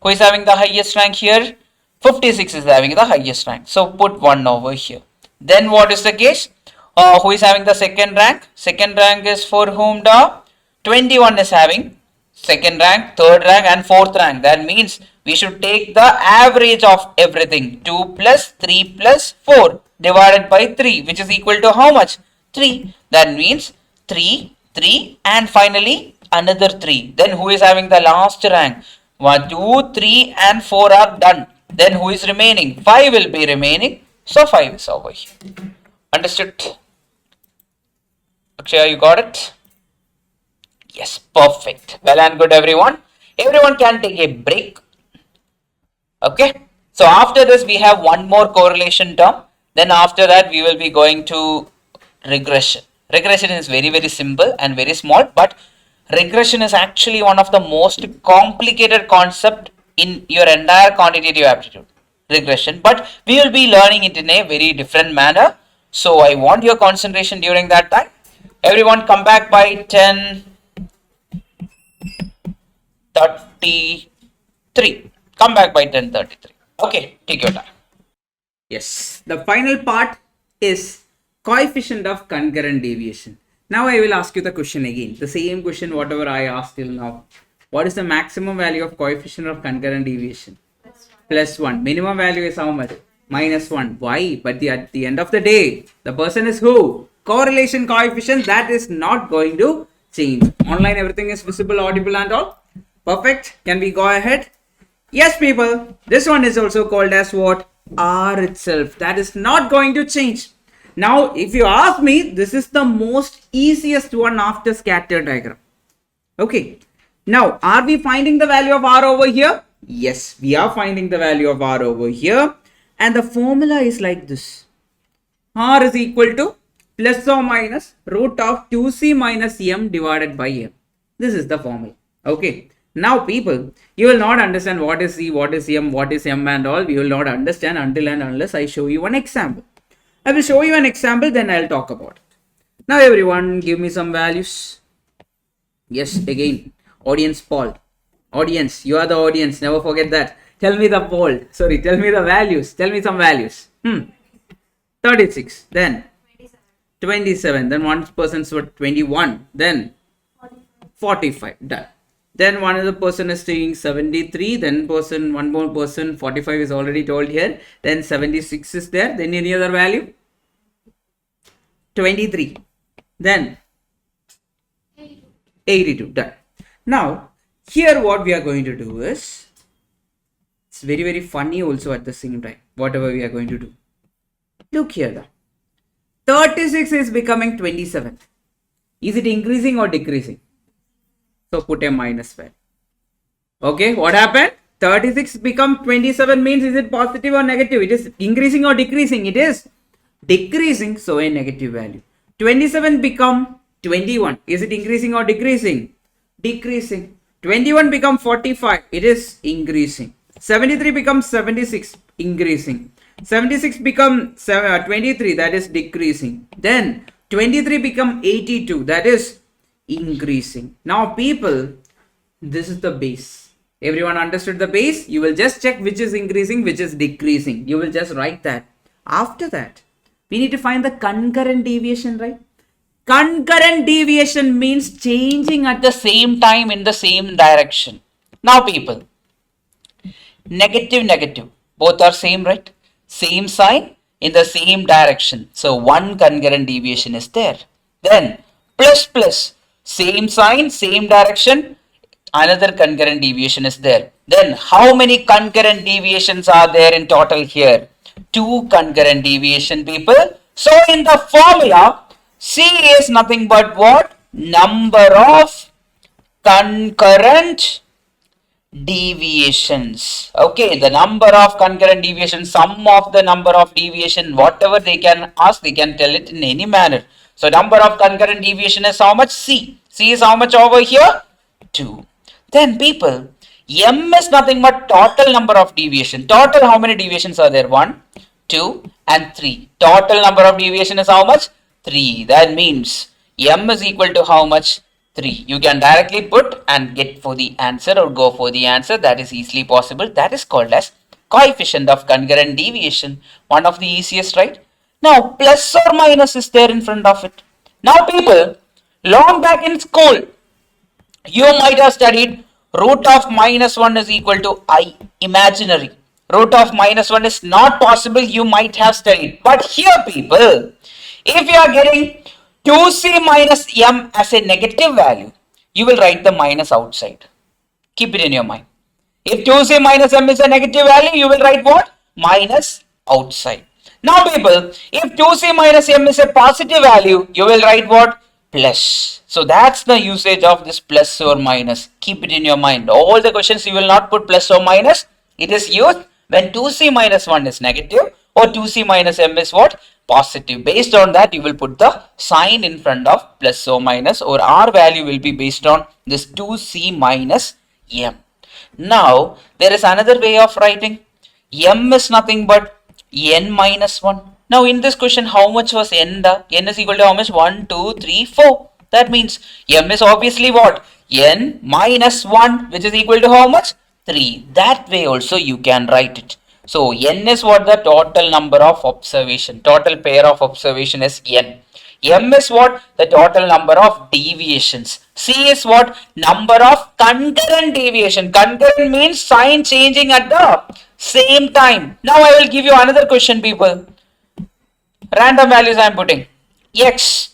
Who is having the highest rank here? 56 is having the highest rank. So put 1 over here. Then what is the case? Who is having the second rank? Second rank is for whom? The 21 is having second rank, third rank and fourth rank. That means we should take the average of everything. 2 plus 3 plus 4 divided by 3, which is equal to how much? 3. That means 3, 3 and finally another 3. Then who is having the last rank? 1, 2, 3 and 4 are done. Then who is remaining? 5 will be remaining. So 5 is over here. Understood? Akshay, you got it? Yes, perfect. Well and good, everyone. Everyone can take a break. Okay. So after this, we have one more correlation term. Then after that, we will be going to regression. Regression is very, very simple and very small, but regression is actually one of the most complicated concept in your entire quantitative aptitude. Regression, but we will be learning it in a very different manner. So I want your concentration during that time. Everyone come back by 10:33. Come back by 10:33. Okay, take your time. Yes, the final part is coefficient of concurrent deviation. Now I will ask you the question again. The same question whatever I asked till now. What is the maximum value of coefficient of concurrent deviation? Plus 1. Minimum value is how much? Minus 1. Why? But at the end of the day, the person is who? Correlation coefficient. That is not going to change. Online everything is visible, audible and all. Perfect. Can we go ahead? Yes, people. This one is also called as what? R itself. That is not going to change. Now, if you ask me, this is the most easiest one after scatter diagram. Okay. Now, are we finding the value of R over here? Yes, we are finding the value of R over here. And the formula is like this. R is equal to plus or minus root of 2c minus m divided by m. This is the formula. Okay. Now people, you will not understand what is C, what is M, what is M and all. You will not understand until and unless I show you an example. I will show you an example, then I'll talk about it. Now everyone, give me some values. Yes, again, audience poll. Audience, you are the audience, never forget that. Tell me the poll. Sorry, tell me the values. Tell me some values. 36, then 27, then one person's 21, then 45, done. Then one other person is saying 73, then one more person, 45 is already told here, then 76 is there, then any other value? 23, then 82, done. Now, here what we are going to do is, it's very, very funny also at the same time, whatever we are going to do. Look here, 36 is becoming 27. Is it increasing or decreasing? So put a minus value. Okay, what happened? 36 become 27 means is it positive or negative? It is increasing or decreasing? It is decreasing, so a negative value. 27 become 21. Is it increasing or decreasing? Decreasing. 21 become 45. It is increasing. 73 becomes 76. Increasing. 76 become 23. That is decreasing. Then 23 become 82. That is increasing. Now people, this is the base. Everyone understood the base? You will just check which is increasing, which is decreasing. You will just write that. After that, we need to find the concurrent deviation, right? Concurrent deviation means changing at the same time in the same direction. Now people, negative, negative, both are same, right? Same sign in the same direction. So one concurrent deviation is there. Then plus, plus, same sign, same direction, another concurrent deviation is there. Then how many concurrent deviations are there in total here? 2 concurrent deviation, people. So in the formula, C is nothing but what? Number of concurrent deviations. Okay, the number of concurrent deviations, sum of the number of deviation, whatever they can ask, they can tell it in any manner. So number of concurrent deviation is how much? C. C is how much over here? 2. Then people, M is nothing but total number of deviation. Total how many deviations are there? 1, 2 and 3. Total number of deviation is how much? 3. That means M is equal to how much? 3. You can directly put and get for the answer or go for the answer. That is easily possible. That is called as coefficient of concurrent deviation. One of the easiest, right? Now plus or minus is there in front of it. Now people, long back in school, you might have studied root of minus 1 is equal to I, imaginary. Root of minus 1 is not possible, you might have studied. But here people, if you are getting 2c minus m as a negative value, you will write the minus outside. Keep it in your mind. If 2c minus m is a negative value, you will write what? Minus outside. Now people, if 2c minus m is a positive value, you will write what? Plus. So that's the usage of this plus or minus. Keep it in your mind. All the questions you will not put plus or minus. It is used when 2c minus 1 is negative or 2c minus m is what? Positive. Based on that, you will put the sign in front of plus or minus, or R value will be based on this 2c minus m. Now, there is another way of writing. M is nothing but n minus 1. Now, in this question, how much was n? N is equal to how much? 1, 2, 3, 4. That means m is obviously what? N minus 1, which is equal to how much? 3. That way also you can write it. So, n is what? The total number of observation. Total pair of observation is n. M is what? The total number of deviations. C is what? Number of concurrent deviation. Concurrent means sign changing at the same time. Now I will give you another question, people. Random values I am putting. X,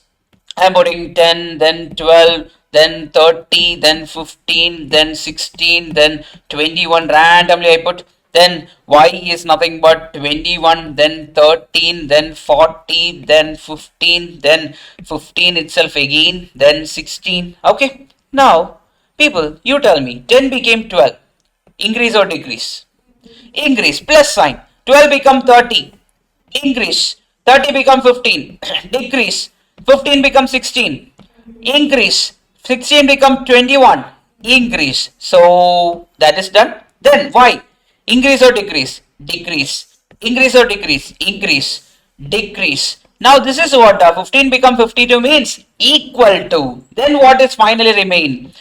I am putting 10, then 12, then 30, then 15, then 16, then 21. Randomly I put. Then y is nothing but 21, then 13, then 40, then 15, then 15 itself again, then 16. Okay. Now, people, you tell me, 10 became 12. Increase or decrease? Increase. Plus sign. 12 become 30. Increase. 30 become 15. Decrease. 15 become 16. Increase. 16 become 21. increase. So that is done. Then y, increase or decrease? Decrease. Increase or decrease? Increase. Decrease. Now this is what 15 become 52 means equal to. Then what is finally remain?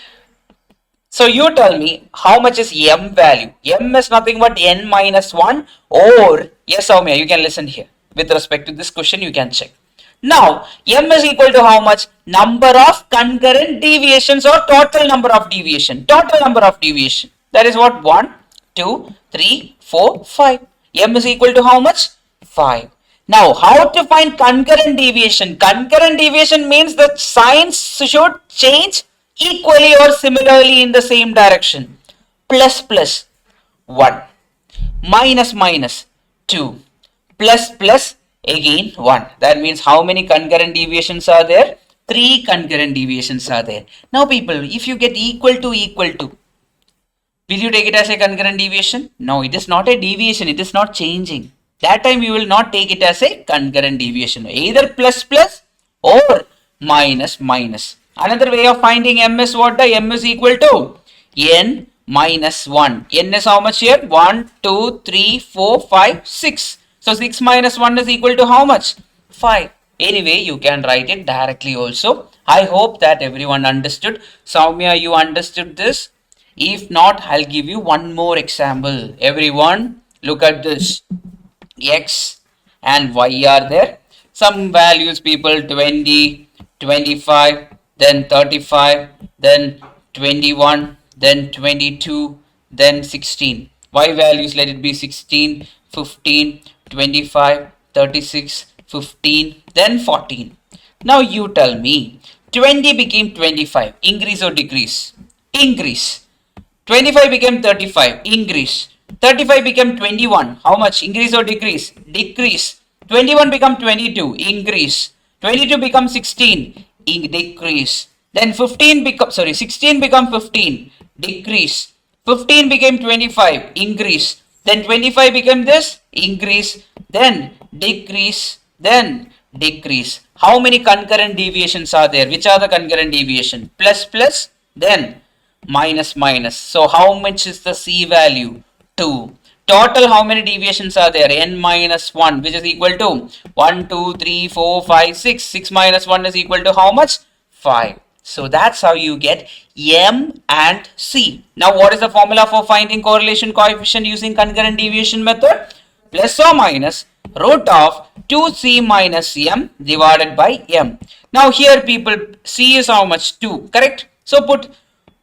So you tell me how much is m value? M is nothing but n minus 1 or, yes Soumya, you can listen here. With respect to this question, you can check. Now, m is equal to how much? Number of concurrent deviations or total number of deviation. Total number of deviation. That is what? 1, 2, 3, 4, 5. M is equal to how much? 5. Now, how to find concurrent deviation? Concurrent deviation means the signs should change equally or similarly in the same direction. Plus plus 1, minus minus 2, plus plus again 1. That means how many concurrent deviations are there? 3 concurrent deviations are there. Now people, if you get equal to, will you take it as a concurrent deviation? No, it is not a deviation. It is not changing. That time you will not take it as a concurrent deviation. Either plus plus or minus minus. Another way of finding m is what? M is equal to n minus 1. N is how much here? 1, 2, 3, 4, 5, 6. So 6 minus 1 is equal to how much? 5. Anyway, you can write it directly also. I hope that everyone understood. Soumya, you understood this? If not, I'll give you one more example. Everyone, look at this. X and Y are there. Some values, people, 20, 25, then 35, then 21, then 22, then 16. Y values, let it be 16, 15, 25, 36, 15, then 14. Now you tell me, 20 became 25, increase or decrease? Increase. 25 became 35, increase. 35 became 21, how much? Increase or decrease? Decrease. 21 become 22, increase. 22 become 16, decrease. Then 16 become 15, decrease. 15 became 25, increase. Then 25 became this, increase. Then decrease. Then decrease. How many concurrent deviations are there? Which are the concurrent deviation? Plus plus, then minus minus. So how much is the C value? 2. Total how many deviations are there? N minus 1, which is equal to 1, 2, 3, 4, 5, 6. 6 minus 1 is equal to how much? 5. So that's how you get M and C. Now what is the formula for finding correlation coefficient using concurrent deviation method? Plus or minus root of 2C minus M divided by M. Now here people, C is how much? 2, correct? So put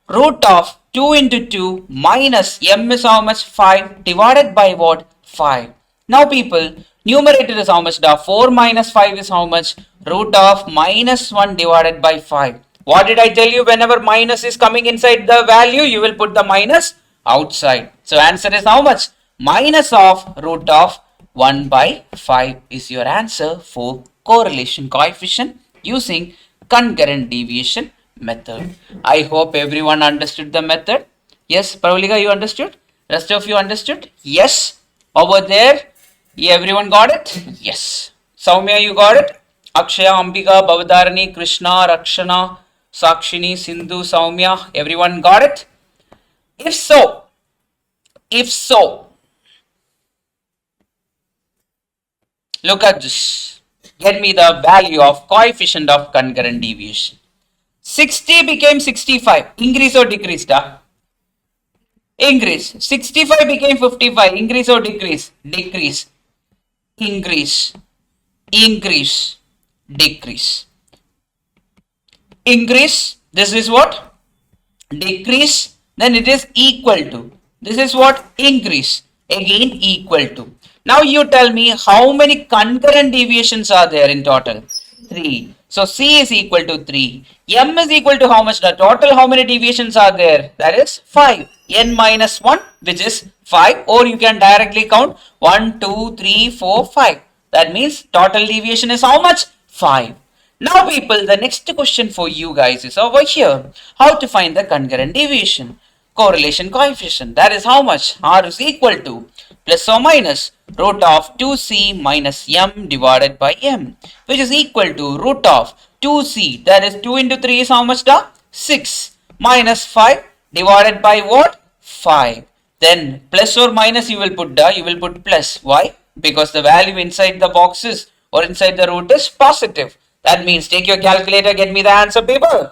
root of 2 into 2 minus M is how much? 5 divided by what? 5. Now people, numerator is how much? 4 minus 5 is how much? Root of minus 1 divided by 5. What did I tell you? Whenever minus is coming inside the value, you will put the minus outside. So answer is how much? Minus of root of 1 by 5 is your answer for correlation coefficient using concurrent deviation method. I hope everyone understood the method. Yes, Pravalika, you understood? Rest of you understood? Yes. Over there, everyone got it? Yes. Soumya, you got it? Akshaya, Ambika, Bhavadarani, Krishna, Rakshana, Sakshini, Sindhu, Soumya, everyone got it? If so, look at this. Get me the value of coefficient of concurrent deviation. 60 became 65. Increase or decrease? Increase. 65 became 55. Increase or decrease? Decrease. Increase. Increase. Decrease. Increase. This is what? Decrease. Then it is equal to. This is what? Increase. Again equal to. Now you tell me how many concurrent deviations are there in total? 3. So C is equal to 3. M is equal to how much? The total how many deviations are there? That is 5. N minus 1, which is 5, or you can directly count 1, 2, 3, 4, 5. That means total deviation is how much? 5. Now people, the next question for you guys is over here. How to find the concurrent deviation? Correlation coefficient. That is how much? R is equal to plus or minus root of 2C minus M divided by M, which is equal to root of 2C. That is 2 into 3 is how much? 6 minus 5 divided by what? 5. Then plus or minus you will put the, you will put plus. Why? Because the value inside the boxes or inside the root is positive. That means take your calculator, get me the answer, people.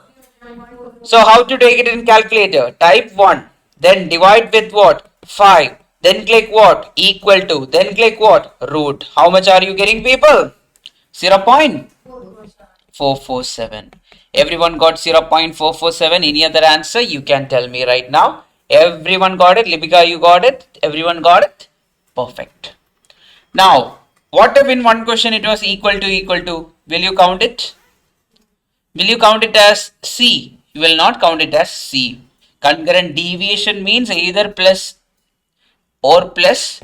So how to take it in calculator? Type 1, then divide with what? 5. Then click what? Equal to. Then click what? Root. How much are you getting, people? 0.447. Everyone got 0.447. Any other answer? You can tell me right now. Everyone got it? Lipika, you got it? Everyone got it? Perfect. Now, what if in one question it was equal to? Will you count it? Will you count it as C? You will not count it as C. Concurrent deviation means either plus or plus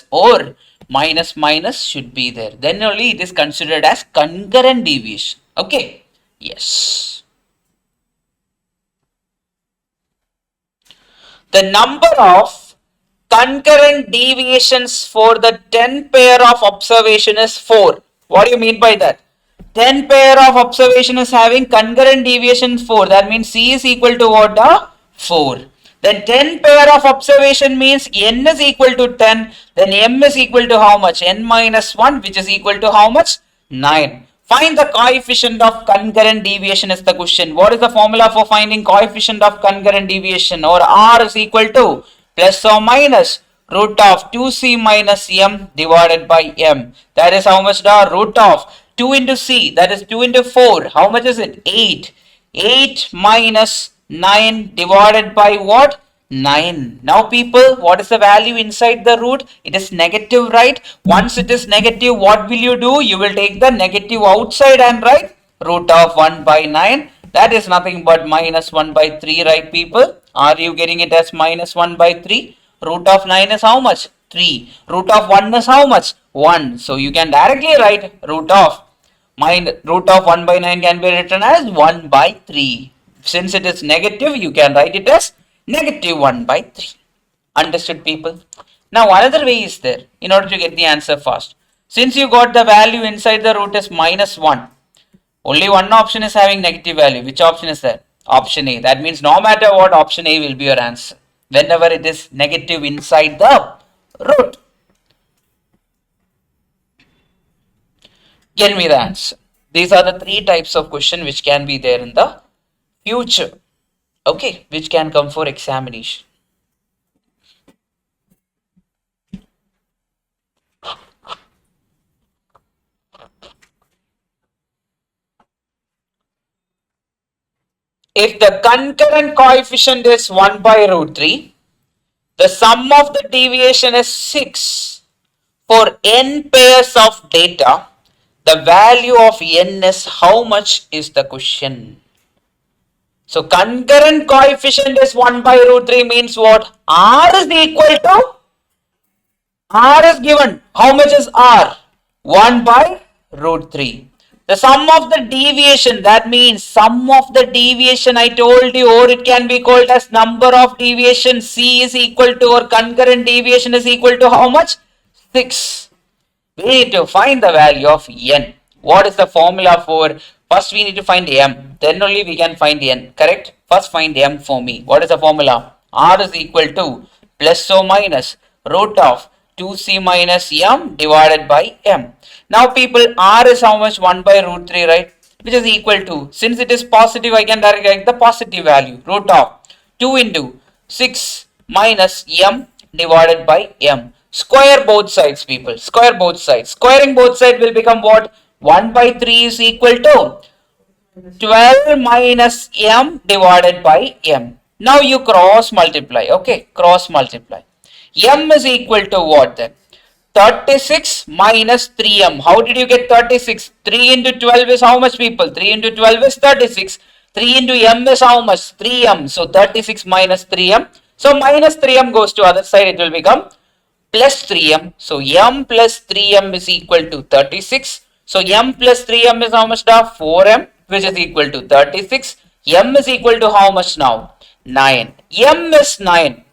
or minus should be there. Then only it is considered as concurrent deviation. Okay. Yes. The number of concurrent deviations for the 10 pair of observation is 4. What do you mean by that? 10 pair of observation is having concurrent deviation 4. That means C is equal to what? 4. Then 10 pair of observation means N is equal to 10. Then M is equal to how much? N minus 1, which is equal to how much? 9. Find the coefficient of concurrent deviation is the question. What is the formula for finding coefficient of concurrent deviation? Or R is equal to plus or minus root of 2C minus M divided by M. That is how much? The root of 2 into C. That is 2 into 4. How much is it? 8. 8 minus 9 divided by what? 9. Now people, what is the value inside the root? It is negative, right? Once it is negative, what will you do? You will take the negative outside and write root of 1 by 9. That is nothing but minus 1 by 3, right people? Are you getting it as minus 1 by 3? Root of 9 is how much? 3. Root of 1 is how much? 1. So you can directly write root of 1 by 9 can be written as 1 by 3. Since it is negative, you can write it as negative 1 by 3. Understood, people? Now another way is there in order to get the answer fast. Since you got the value inside the root is minus 1, only one option is having negative value. Which option is that? Option A. That means no matter what, option A will be your answer whenever it is negative inside the root. Get me the answer. These are the 3 types of question which can be there in the future. Okay, which can come for examination. If the concurrent coefficient is 1 by root 3, the sum of the deviation is 6 for n pairs of data, the value of n is how much is the question. So concurrent coefficient is 1 by root 3 means what? R is equal to, R is given. How much is R? 1 by root 3. The sum of the deviation, that means sum of the deviation I told you, or it can be called as number of deviation. C is equal to, or concurrent deviation is equal to how much? 6. We need to find the value of n. What is the formula for? First we need to find m, then only we can find n, correct? First find m for me. What is the formula? R is equal to plus or minus root of 2c minus m divided by m. Now people, R is how much? 1 by root 3, right? Which is equal to, since it is positive, I can directly write the positive value, root of 2 into 6 minus m divided by m. Square both sides, people. Square both sides. Squaring both sides will become what? 1 by 3 is equal to 12 minus m divided by m. Now you cross multiply. Okay, cross multiply. M is equal to what then? 36 minus 3m. How did you get 36? 3 into 12 is how much, people? 3 into 12 is 36. 3 into m is how much? 3m. So 36 minus 3m. So minus 3m goes to other side. It will become plus 3m. So m plus 3m is equal to 36. So m plus 3m is how much now? 4m, which is equal to 36. M is equal to how much now? 9. M is 9.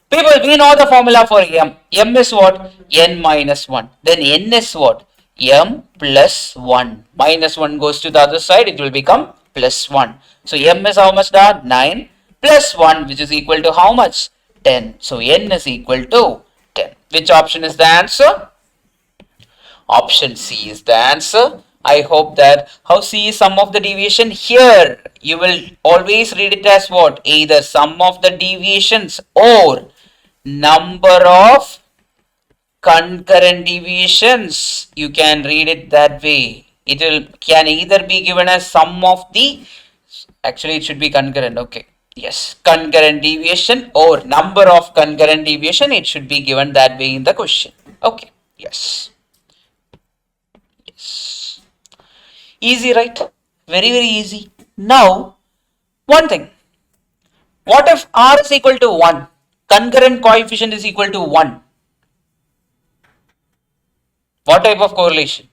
People, we know the formula for m. M is what? N minus 1. Then n is what? M plus 1. Minus 1 goes to the other side. It will become plus 1. So m is how much now? 9 plus 1, which is equal to how much? 10. So n is equal to 10. Which option is the answer? Option C is the answer. I hope that how C is sum of the deviation. Here you will always read it as what? Either sum of the deviations or number of concurrent deviations. You can read it that way. It can either be given as sum of the, actually it should be concurrent. Okay, yes, concurrent deviation or number of concurrent deviation. It should be given that way in the question. Okay, yes. Easy, right? Very, very easy. Now, one thing. What if R is equal to 1? Concurrent coefficient is equal to 1. What type of correlation?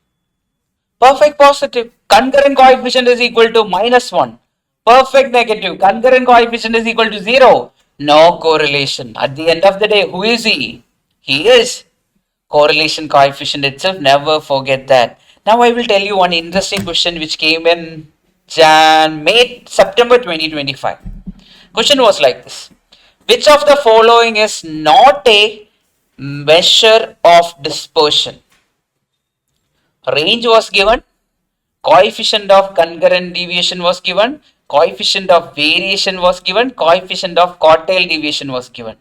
Perfect positive. Concurrent coefficient is equal to -1. Perfect negative. Concurrent coefficient is equal to 0. No correlation. At the end of the day, who is he? He is correlation coefficient itself. Never forget that. Now I will tell you one interesting question which came in September 2025. Question was like this. Which of the following is not a measure of dispersion? Range was given, coefficient of concurrent deviation was given, coefficient of variation was given, coefficient of quartile deviation was given.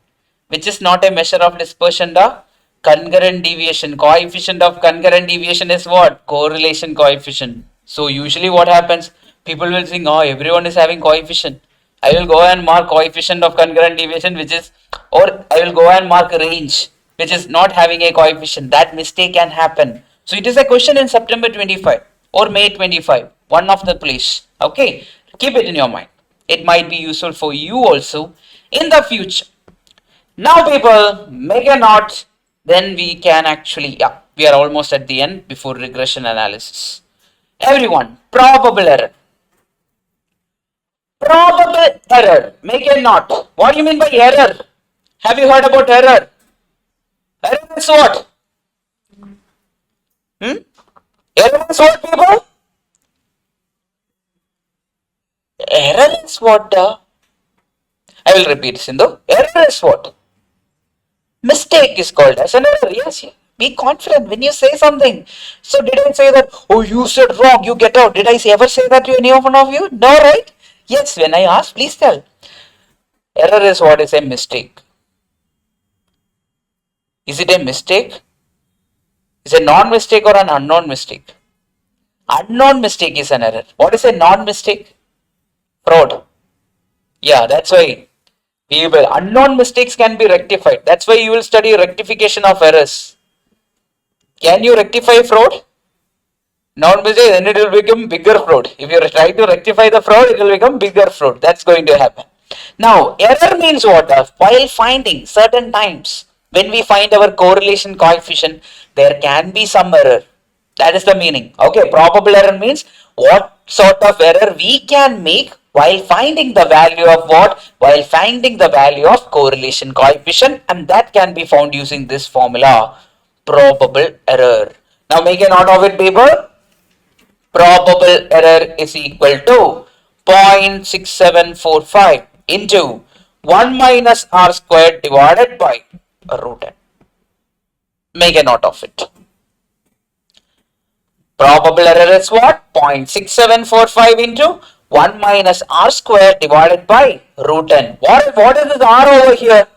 Which is not a measure of dispersion? The concurrent deviation. Coefficient of concurrent deviation is what? Correlation coefficient. So usually what happens? People will think, oh, everyone is having coefficient. I will go and mark coefficient of concurrent deviation, which is, or I will go and mark range, which is not having a coefficient. That mistake can happen. So it is a question in September 25 or May 25, one of the place. Okay, keep it in your mind. It might be useful for you also in the future. Now people, make a note. Then we can actually, we are almost at the end before regression analysis. Everyone, probable error. Probable error. Make a note. What do you mean by error? Have you heard about error? Error is what? Error is what, people? Error is what? I will repeat, Sindhu. Error is what? Mistake is called as an error. Yes, be confident when you say something. So did I say that, oh, you said wrong, you get out? Did I ever say that to any one of you? No, right? Yes, when I ask, please tell. Error is what is a mistake. Is it a mistake? Is it a non-mistake or an unknown mistake? Unknown mistake is an error. What is a non-mistake? Fraud. Yeah, that's why. Unknown mistakes can be rectified. That's why you will study rectification of errors. Can you rectify fraud? Non-mistake, then it will become bigger fraud. If you try to rectify the fraud, it will become bigger fraud. That's going to happen. Now, error means what? While finding certain times, when we find our correlation coefficient, there can be some error. That is the meaning. Okay, probable error means what sort of error we can make while finding the value of what? While finding the value of correlation coefficient, and that can be found using this formula, probable error. Now make a note of it, people. Probable error is equal to 0.6745 into 1 minus r squared divided by root n. Make a note of it. Probable error is what? 0.6745 into 1 minus r square divided by root n. What is this r over here?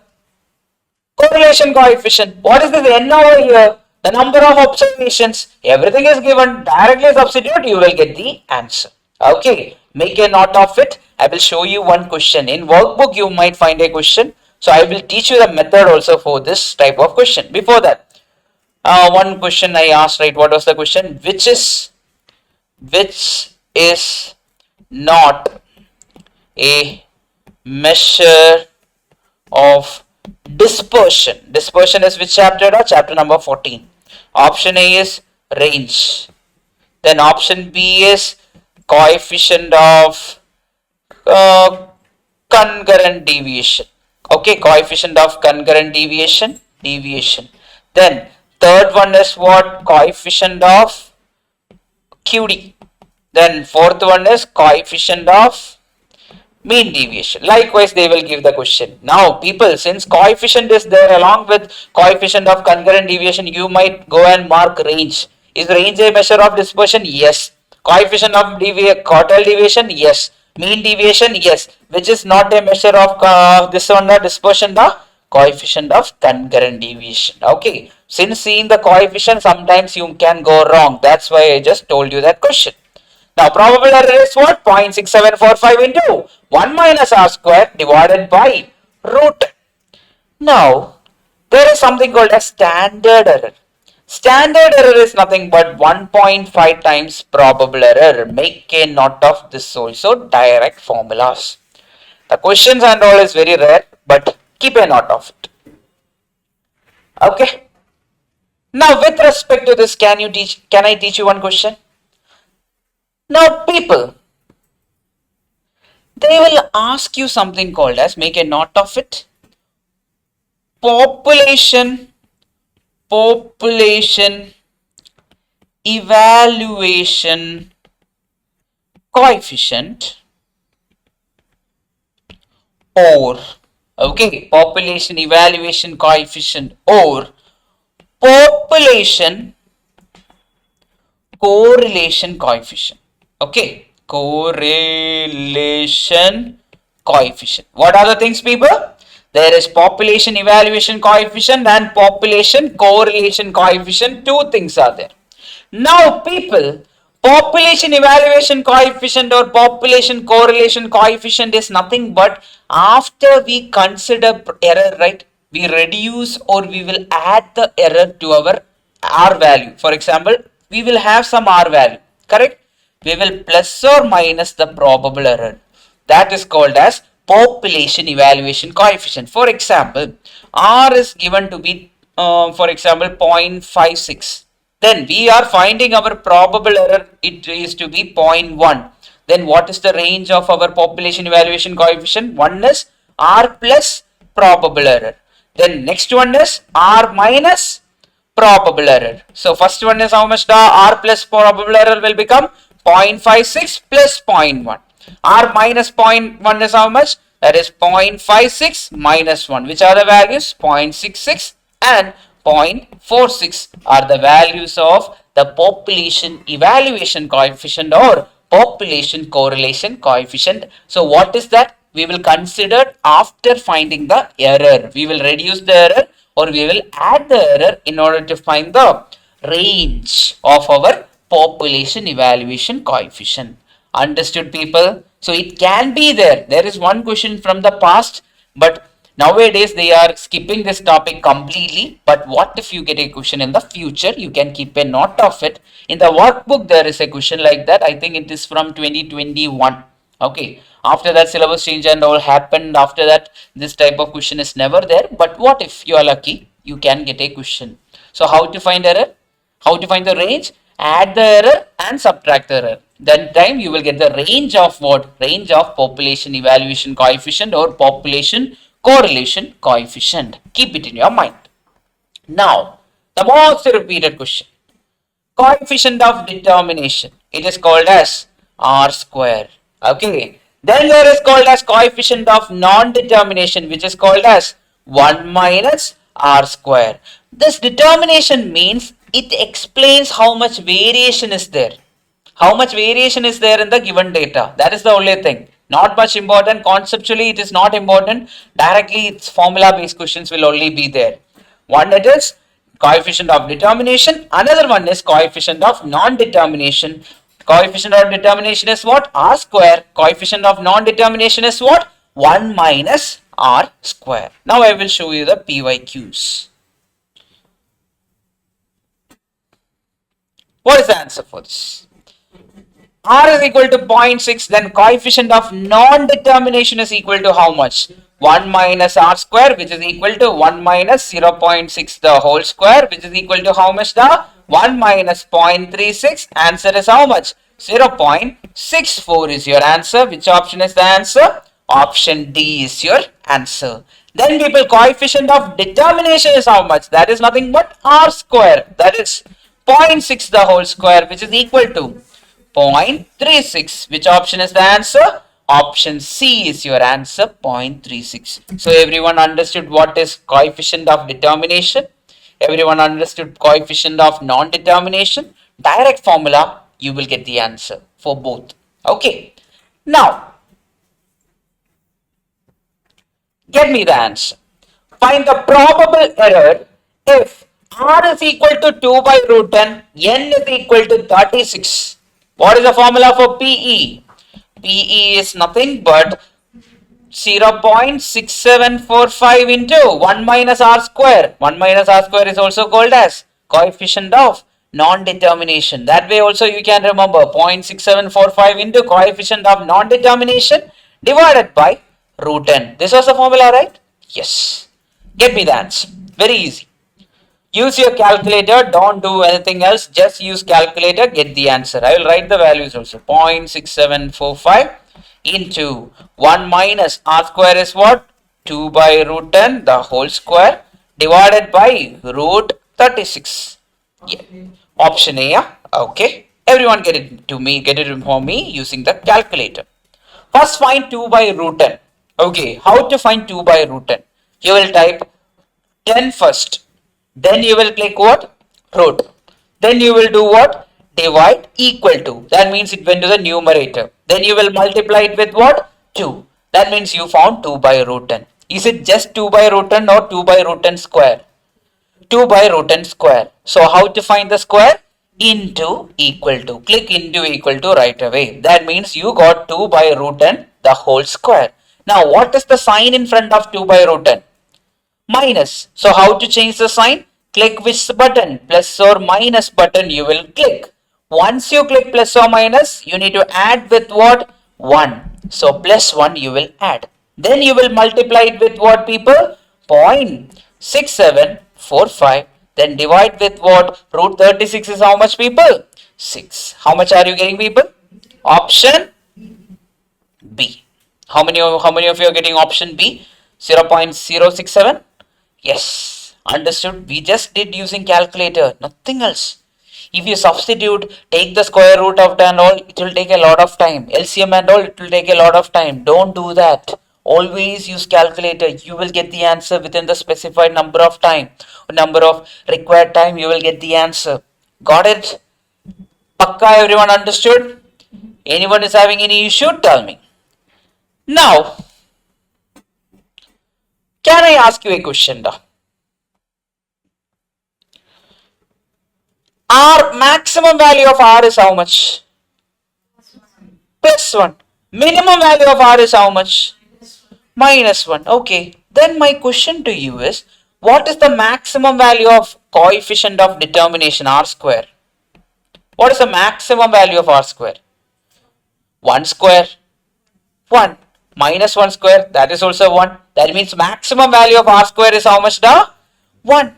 Correlation coefficient. What is this n over here? The number of observations. Everything is given. Directly substitute, you will get the answer. Okay, make a note of it. I will show you one question. In workbook, you might find a question. So I will teach you the method also for this type of question. Before that, one question I asked, right? What was the question? Which is not a measure of dispersion. Dispersion is which chapter? Chapter number 14. Option A is range. Then option B is coefficient of concurrent deviation. Okay, coefficient of concurrent deviation. Then third one is what? Coefficient of QD. Then fourth one is coefficient of mean deviation. Likewise, they will give the question. Now, people, since coefficient is there along with coefficient of concurrent deviation, you might go and mark range. Is range a measure of dispersion? Yes. Coefficient of quartile deviation? Yes. Mean deviation? Yes. Which is not a measure of this one, the dispersion, the coefficient of concurrent deviation. Okay. Since seeing the coefficient, sometimes you can go wrong. That's why I just told you that question. Now, probable error is what? 0.6745 into 1 minus r square divided by root. Now, there is something called a standard error. Standard error is nothing but 1.5 times probable error. Make a note of this also, direct formulas. The questions and all is very rare, but keep a note of it. Okay. Now, with respect to this, can I teach you one question? Now, people, they will ask you something called as, make a note of it, population evaluation coefficient, or, okay, population evaluation coefficient or population correlation coefficient. Okay, correlation coefficient. What are the things, people? There is population evaluation coefficient and population correlation coefficient. Two things are there. Now, people, population evaluation coefficient or population correlation coefficient is nothing but after we consider error, right? We reduce or we will add the error to our R value. For example, we will have some R value, correct? We will plus or minus the probable error. That is called as population evaluation coefficient. For example, R is given to be, for example, 0.56. Then we are finding our probable error, it is to be 0.1. Then what is the range of our population evaluation coefficient? One is R plus probable error. Then next one is R minus probable error. So first one is how much? The R plus probable error will become 0.56 plus 0.1. R minus 0.1 is how much? That is 0.56 minus 1. Which are the values? 0.66 and 0.46 are the values of the population evaluation coefficient or population correlation coefficient. So what is that? We will consider after finding the error. We will reduce the error or we will add the error in order to find the range of our population evaluation coefficient. Understood, people? So it can be there. There is one question from the past, but nowadays they are skipping this topic completely. But what if you get a question in the future? You can keep a note of it. In the workbook, there is a question like that. I think it is from 2021. Okay. After that, syllabus change and all happened. After that, this type of question is never there. But what if you are lucky? You can get a question. So how to find error? How to find the range? Add the error and subtract the error. Then time you will get the range of what? Range of population evaluation coefficient or population correlation coefficient. Keep it in your mind. Now, the most repeated question. Coefficient of determination. It is called as R square. Okay. Then there is called as coefficient of non-determination, which is called as 1 minus R square. This determination means it explains how much variation is there. How much variation is there in the given data. That is the only thing. Not much important. Conceptually, it is not important. Directly, its formula-based questions will only be there. One it is coefficient of determination. Another one is coefficient of non-determination. Coefficient of determination is what? R square. Coefficient of non-determination is what? 1 minus R square. Now I will show you the PYQs. What is the answer for this? R is equal to 0.6, then coefficient of non-determination is equal to how much? 1 minus R square, which is equal to 1 minus 0.6 the whole square, which is equal to how much? The 1 minus 0.36. Answer is how much? 0.64 is your answer. Which option is the answer? Option D is your answer. Then people, coefficient of determination is how much? That is nothing but R square. That is 0.6 the whole square, which is equal to 0.36. Which option is the answer? Option C is your answer, 0.36. So everyone understood what is coefficient of determination? Everyone understood coefficient of non-determination? Direct formula, you will get the answer for both. Okay. Now, get me the answer. Find the probable error if R is equal to 2 by root 10, N is equal to 36. What is the formula for PE? PE is nothing but 0.6745 into 1 minus R square. 1 minus R square is also called as coefficient of non-determination. That way also you can remember 0.6745 into coefficient of non-determination divided by root n. This was the formula, right? Yes. Get me the answer. Very easy. Use your calculator, don't do anything else, just use calculator, get the answer. I will write the values also. 0.6745 into 1 minus R square is what? 2 by root 10, the whole square, divided by root 36. Yeah. Option A, yeah? Okay. Everyone get it for me using the calculator. First find 2 by root 10. Okay, how to find 2 by root 10? You will type 10 first. Then you will click what? Root. Then you will do what? Divide equal to. That means it went to the numerator. Then you will multiply it with what? 2. That means you found 2 by root 10. Is it just 2 by root 10 or 2 by root 10 square? 2 by root 10 square. So how to find the square? Into equal to. Click into equal to right away. That means you got 2 by root 10 the whole square. Now what is the sign in front of 2 by root 10? Minus. So how to change the sign? Click which button? Plus or minus button you will click. Once you click plus or minus, you need to add with what? 1. So plus 1 you will add. Then you will multiply it with what, people? 0.6745. Then divide with what? Root 36 is how much, people? 6. How much are you getting, people? Option B. How many of you are getting option B? 0.067? Yes, understood. We just did using calculator, nothing else. If you substitute, take the square root of and all, it will take a lot of time. LCM and all, it will take a lot of time. Don't do that. Always use calculator. You will get the answer within the specified number of required time. You will get the answer. Got it? Pakka, everyone understood? Anyone is having any issue? Tell me. Now, can I ask you a question now? R maximum value of R is how much? Plus 1. Minimum value of R is how much? Minus 1. Okay. Then my question to you is, what is the maximum value of coefficient of determination R square? What is the maximum value of R square? 1 square. 1. Minus 1 square, that is also 1. That means maximum value of R square is how much, da? 1.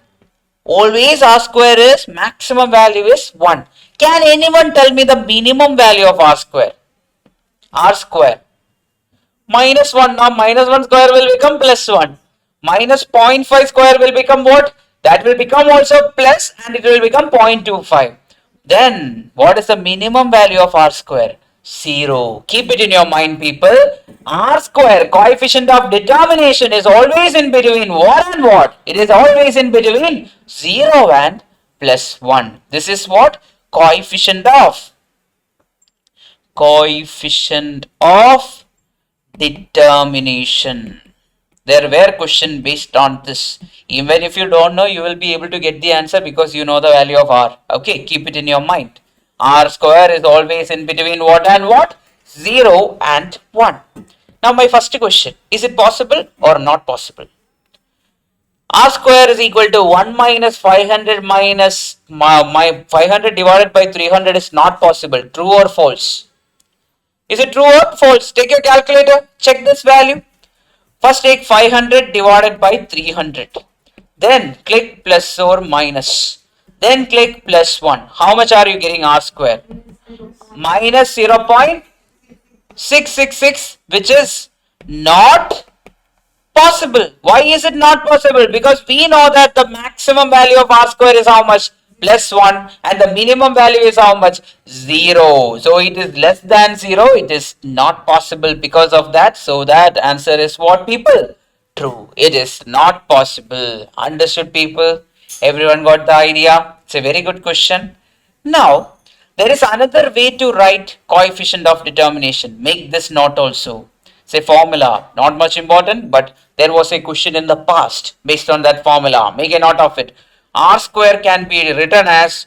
Always R square is, maximum value is 1. Can anyone tell me the minimum value of R square? R square. Minus 1, now minus 1 square will become plus 1. Minus 0.5 square will become what? That will become also plus and it will become 0.25. Then, what is the minimum value of R square? 0. Keep it in your mind, people. R square, coefficient of determination, is always in between what and what? It is always in between 0 and plus 1. This is what? Coefficient of determination. There were questions based on this. Even if you don't know, you will be able to get the answer because you know the value of R. Okay, keep it in your mind. R square is always in between what and what? 0 and 1. Now my first question, is it possible or not possible? R square is equal to 1 minus 500 minus my 500 divided by 300 is not possible. True or false? Is it true or false? Take your calculator, check this value. First take 500 divided by 300. Then click plus or minus. Then click plus 1. How much are you getting R square? Minus 0.666, which is not possible. Why is it not possible? Because we know that the maximum value of R square is how much? plus 1, and the minimum value is how much? 0. So it is less than 0. It is not possible because of that. So that answer is what, people? True. It is not possible. Understood, people? Everyone got the idea? It's a very good question. Now, there is another way to write coefficient of determination. Make this note also. Say formula, not much important, but there was a question in the past based on that formula. Make a note of it. R square can be written as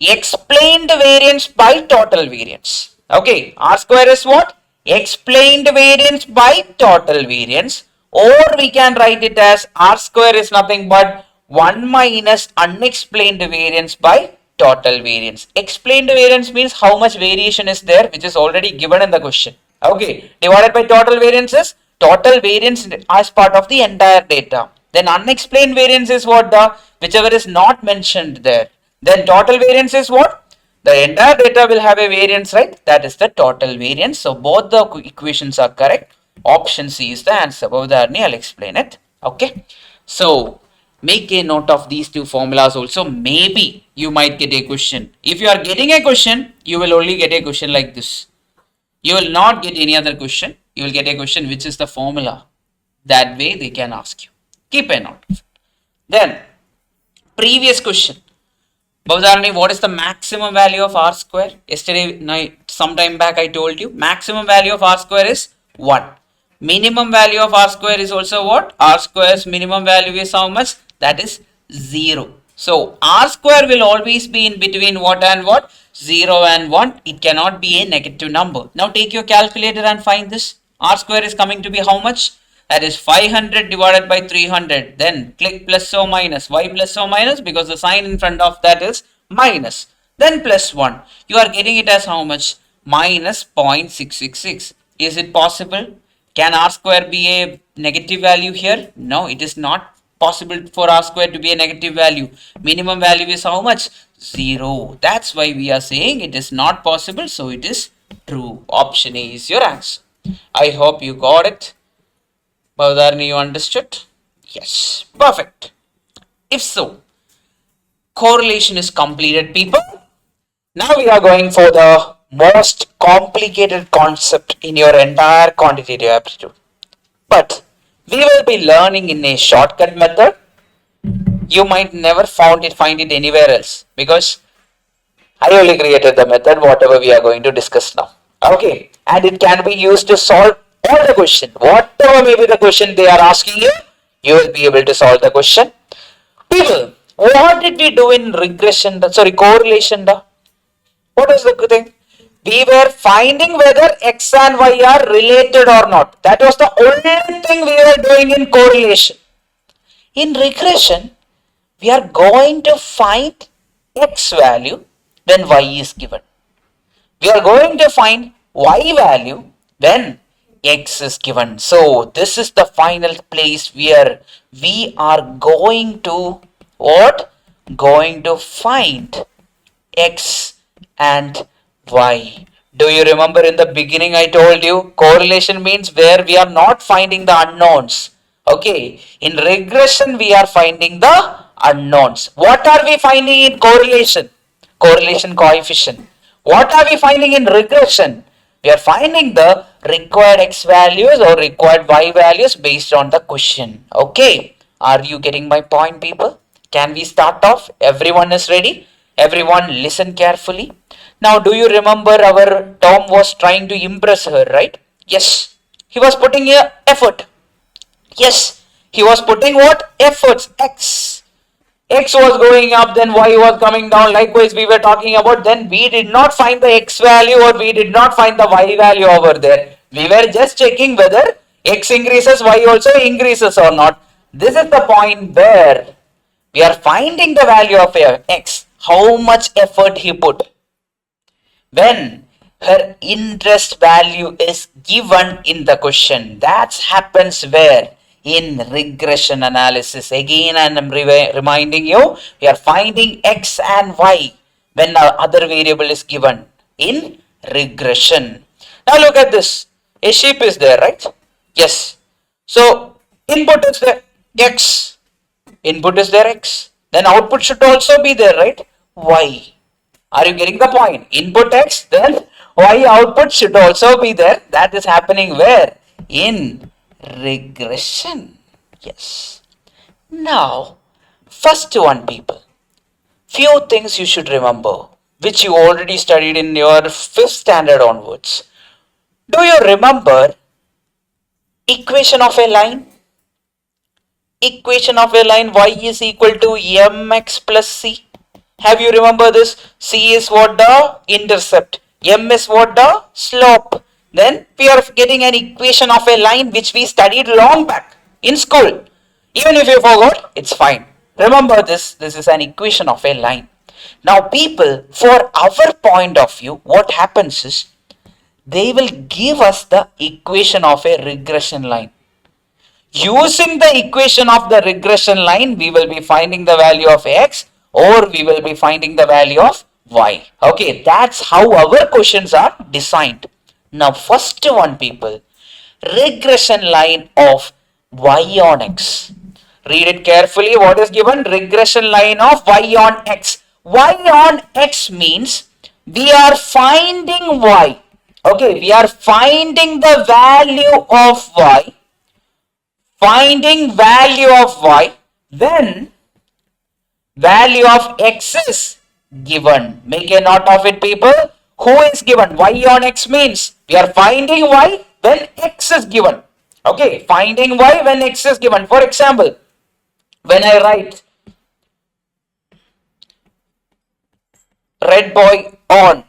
explained variance by total variance. Okay, R square is what? Explained variance by total variance, or we can write it as R square is nothing but 1 minus unexplained variance by total variance. Explained variance means how much variation is there, which is already given in the question. Okay, divided by total variance is total variance as part of the entire data. Then unexplained variance is what? The whichever is not mentioned there. Then total variance is what? The entire data will have a variance, right? That is the total variance. So both the equations are correct. Option C is the answer. Bhavdharani, I'll explain it. Okay. So make a note of these two formulas also. Maybe you might get a question. If you are getting a question, you will only get a question like this. You will not get any other question. You will get a question which is the formula. That way they can ask you. Keep a note. Then previous question. Bhavdharani, what is the maximum value of R square? Yesterday night, sometime back I told you, maximum value of R square is 1. Minimum value of R square is also what? R square's minimum value is how much? That is 0. So R square will always be in between what and what? 0 and 1. It cannot be a negative number. Now take your calculator and find this. R square is coming to be how much? That is 500 divided by 300. Then click plus or minus. Why plus or minus? Because the sign in front of that is minus. Then plus 1. You are getting it as how much? Minus 0.666. Is it possible? Can R square be a negative value here? No, it is not possible for R square to be a negative value. Minimum value is how much? 0. That's why we are saying it is not possible. So it is true. Option A is your answer. I hope you got it. Bhavdharani, you understood? Yes. Perfect. If so, correlation is completed, people. Now we are going for the most complicated concept in your entire quantitative aptitude. But we will be learning in a shortcut method. You might never find it anywhere else because I only created the method, whatever we are going to discuss now. Okay. And it can be used to solve all the question. Whatever may be the question they are asking you, you will be able to solve the question. People, what did we do in correlation? What was the thing? We were finding whether X and Y are related or not. That was the only thing we were doing in correlation. In regression, we are going to find X value when Y is given. We are going to find Y value when X is given. So this is the final place where we are going to what? Going to find X and Y. Do you remember in the beginning I told you correlation means where we are not finding the unknowns. Okay. In regression we are finding the unknowns. What are we finding in correlation? Correlation coefficient. What are we finding in regression? We are finding the required X values or required Y values based on the question. Okay. Are you getting my point, people? Can we start off? Everyone is ready? Everyone listen carefully. Now, do you remember our Tom was trying to impress her, right? Yes. He was putting a effort. Yes. He was putting what? Efforts. X was going up, then Y was coming down. Likewise, we were talking about, then we did not find the X value or we did not find the Y value over there. We were just checking whether X increases, Y also increases or not. This is the point where we are finding the value of X. How much effort he put. When her interest value is given in the question. That happens where? In regression analysis. Again, I am reminding you, we are finding X and Y when the other variable is given in regression. Now look at this. A sheep is there, right? Yes. So input is there X. Input is there X. then output should also be there, right? Y. Are you getting the point? Input X, then Y output should also be there. That is happening where? In regression. Yes. Now, first one, people. Few things you should remember, which you already studied in your 5th standard onwards. Do you remember equation of a line? Equation of a line y is equal to mx plus c. Have you remember this? C is what? The intercept. M is what? The slope. Then we are getting an equation of a line which we studied long back in school. Even if you forgot, it's fine. Remember this. This is an equation of a line. Now people, for our point of view, what happens is, they will give us the equation of a regression line. Using the equation of the regression line, we will be finding the value of x or we will be finding the value of y. Okay, that's how our questions are designed. Now, first one, people, regression line of y on x. Read it carefully. What is given? Regression line of y on x. Y on x means we are finding y. Okay, we are finding the value of y. Finding value of y, then value of x is given. Make a note of it, people. Who is given? Y on x means we are finding y when x is given. Okay, finding y when x is given. For example, when I write red boy on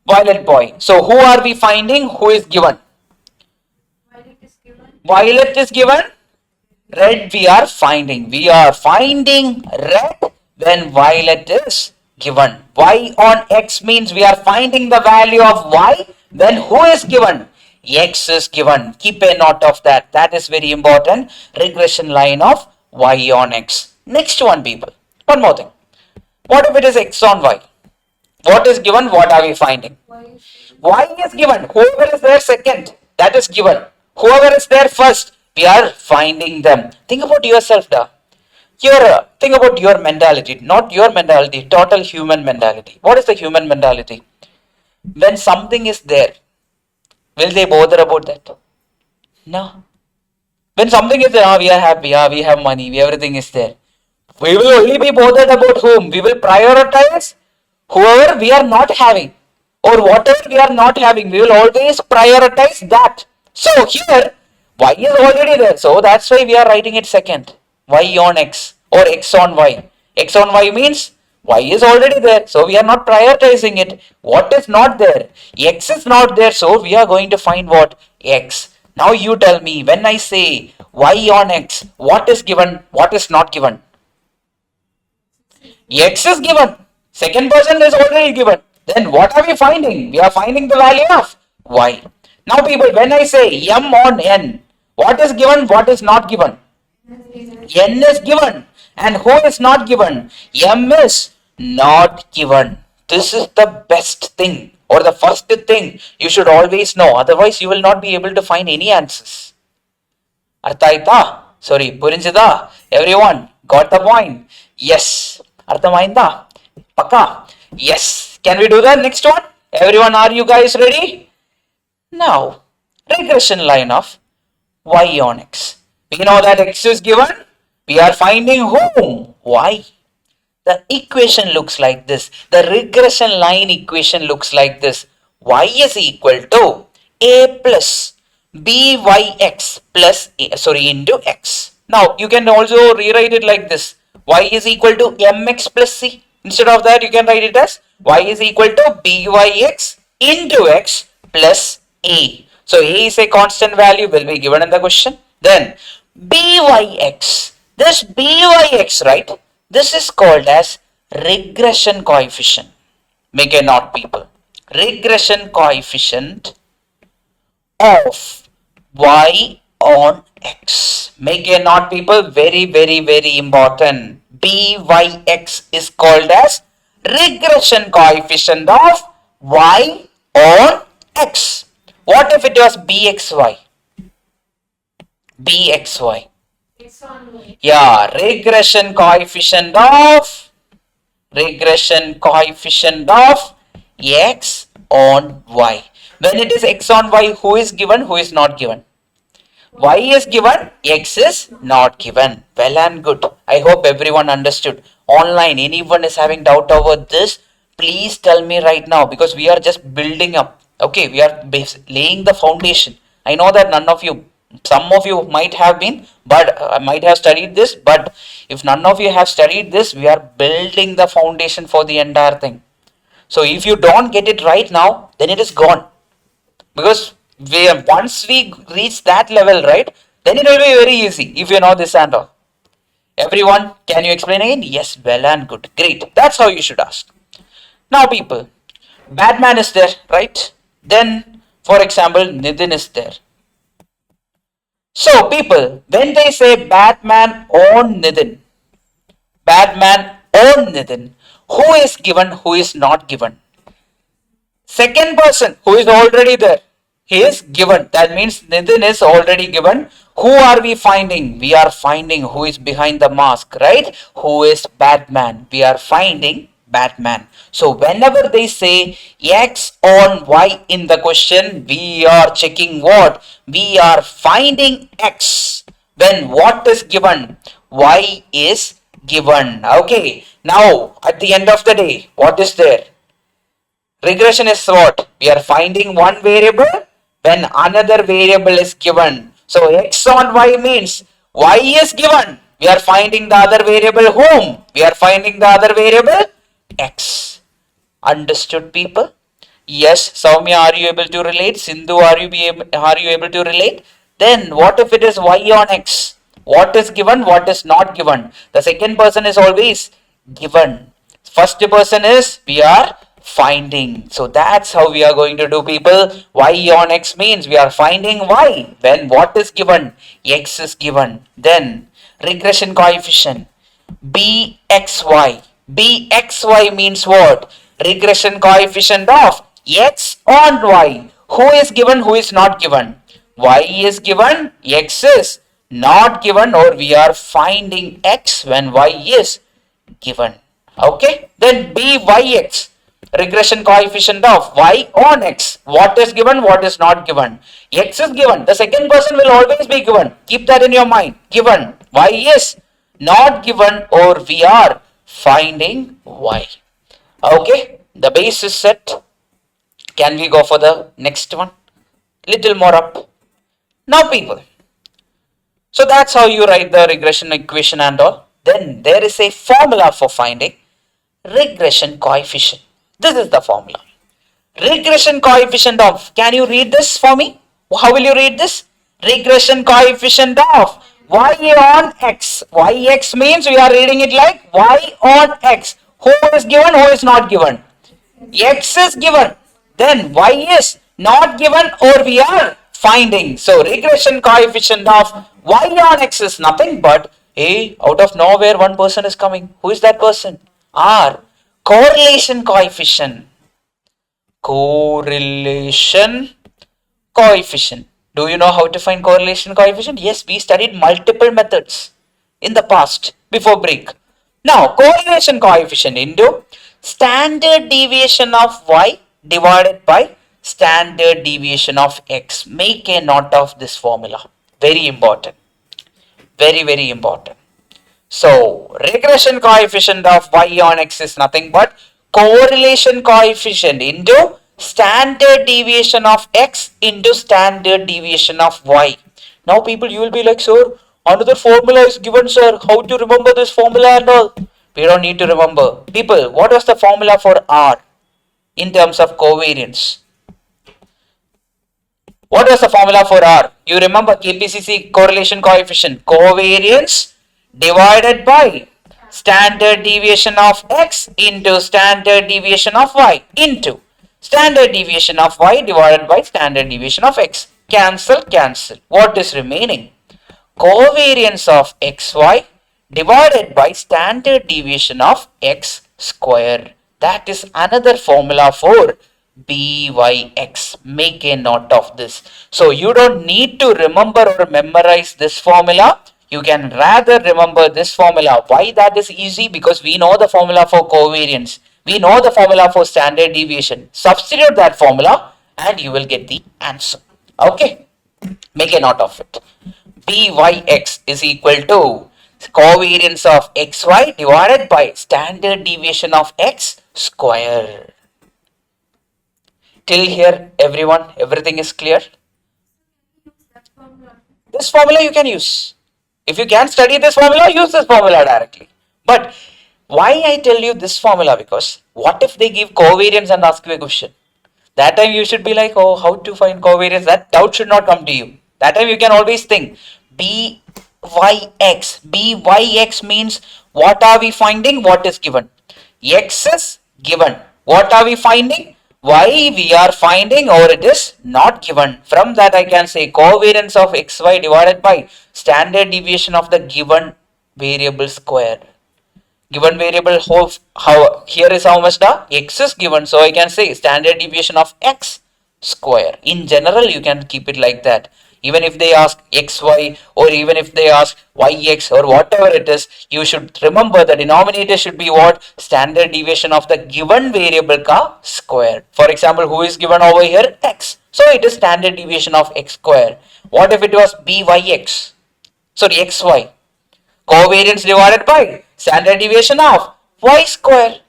violet boy, so who are we finding? Who is given? Violet is given. Red we are finding. We are finding red when violet is given. Y on x means we are finding the value of y. Then who is given? X is given. Keep a note of that. That is very important. Regression line of y on x. Next one, people. One more thing. What if it is x on y? What is given? What are we finding? Y is given. Whoever is there second, that is given. Whoever is there first, we are finding them. Think about yourself, da. Think about your mentality, not your mentality, total human mentality. What is the human mentality? When something is there, will they bother about that? No. When something is there, we are happy, we have money, everything is there. We will only be bothered about whom? We will prioritize whoever we are not having, or whatever we are not having. We will always prioritize that. So here, y is already there. So that's why we are writing it second. Y on x or x on y. X on y means y is already there. So we are not prioritizing it. What is not there? X is not there. So we are going to find what? X. Now you tell me, when I say y on x, what is given? What is not given? X is given. Second person is already given. Then what are we finding? We are finding the value of y. Now people, when I say m on n, what is given? What is not given? N is given. And who is not given? M is not given. This is the best thing, or the first thing you should always know. Otherwise, you will not be able to find any answers. Arthaita? Sorry, Purinchida? Everyone got the point? Yes. Arthamainda? Paka? Yes. Can we do the next one? Everyone, are you guys ready? Now, regression line of y on x. We know that x is given. We are finding whom? Y. The equation looks like this. The regression line equation looks like this. Y is equal to a plus byx plus into x. Now you can also rewrite it like this. Y is equal to mx plus c. Instead of that, you can write it as y is equal to byx into x plus a. So a is a constant value, will be given in the question. Then byx. This byx, right? This is called as regression coefficient. Make a note, people. Regression coefficient of y on x. Make a note, people. Very, very, very important. Byx is called as regression coefficient of y on x. What if it was bxy? Bxy. Yeah, regression coefficient of x on y. When it is x on y, who is given, who is not given? Y is given, X is not given. Well and good. I hope everyone understood. Online, anyone is having doubt over this, please tell me right now, because we are just building up. Okay, we are laying the foundation. I know that none of you, some of you might have been, but might have studied this, but if none of you have studied this, we are building the foundation for the entire thing. So if you don't get it right now, then it is gone. Because once we reach that level, right, then it will be very easy if you know this and all. Everyone, can you explain again? Yes, well and good. Great. That's how you should ask. Now, people, Batman is there, right? Then, for example, Nithin is there. So, people, when they say Batman on Nithin, who is given, who is not given? Second person who is already there, he is given. That means Nithin is already given. Who are we finding? We are finding who is behind the mask, right? Who is Batman? We are finding Batman. So whenever they say X on Y in the question, we are checking what? We are finding X. When what is given? Y is given. Okay. Now at the end of the day, what is there? Regression is what? We are finding one variable when another variable is given. So x on y means y is given. We are finding the other variable whom? We are finding the other variable x. Understood, people? Yes, Soumya, are you able to relate? Sindhu, are you able to relate? Then what if it is y on x? What is given, what is not given? The second person is always given. First person is we are finding. So that's how we are going to do, people. Y on x means we are finding y when what is given? X is given. Then regression coefficient bxy. Bxy means what? Regression coefficient of x on y. Who is given, who is not given? Y is given, x is not given, or we are finding x when y is given. Okay, then byx, regression coefficient of y on x. What is given, what is not given? X is given. The second person will always be given. Keep that in your mind. Given. Y is not given, or we are finding y. Okay, the base is set. Can we go for the next one? Little more up. Now, people. So that's how you write the regression equation and all. Then there is a formula for finding regression coefficient. This is the formula. Regression coefficient of, can you read this for me? How will you read this? Regression coefficient of y on x. Yx means we are reading it like y on x. Who is given, who is not given? X is given. Then y is not given, or we are finding. So regression coefficient of y on x is nothing but, hey, out of nowhere one person is coming. Who is that person? R. Correlation coefficient. Correlation coefficient. Do you know how to find correlation coefficient? Yes, we studied multiple methods in the past before break. Now, correlation coefficient into standard deviation of y divided by standard deviation of x. Make a note of this formula. Very important. Very, very important. So, regression coefficient of y on x is nothing but correlation coefficient into standard deviation of x into standard deviation of y. Now, people, you will be like, sir, another formula is given, sir. How to remember this formula and all? We don't need to remember. People, what was the formula for R in terms of covariance? What was the formula for R? You remember KPCC correlation coefficient. Covariance divided by standard deviation of x into standard deviation of y into standard deviation of y divided by standard deviation of x. Cancel, cancel. What is remaining? Covariance of xy divided by standard deviation of x square. That is another formula for byx. Make a note of this. So you don't need to remember or memorize this formula. you can rather remember this formula. Why that is easy? Because we know the formula for covariance. We know the formula for standard deviation. Substitute that formula and you will get the answer. Okay. Make a note of it. Byx is equal to covariance of xy divided by standard deviation of x square. Till here, everyone, everything is clear? This formula you can use. If you can't study this formula, use this formula directly. But why I tell you this formula? Because what if they give covariance and ask you a question? That time you should be like, oh, how to find covariance? That doubt should not come to you. That time you can always think Byx. Byx means what are we finding? What is given? X is given. What are we finding? Y we are finding, or it is not given. From that I can say covariance of xy divided by standard deviation of the given variable square. Given variable, how here is how much the x is given, so I can say standard deviation of x square. In general you can keep it like that. Even if they ask xy, or even if they ask yx, or whatever it is, you should remember the denominator should be what? Standard deviation of the given variable ka square. For example, who is given over here? X. So it is standard deviation of x square. What if it was byx? Sorry, xy. Covariance divided by standard deviation of y square.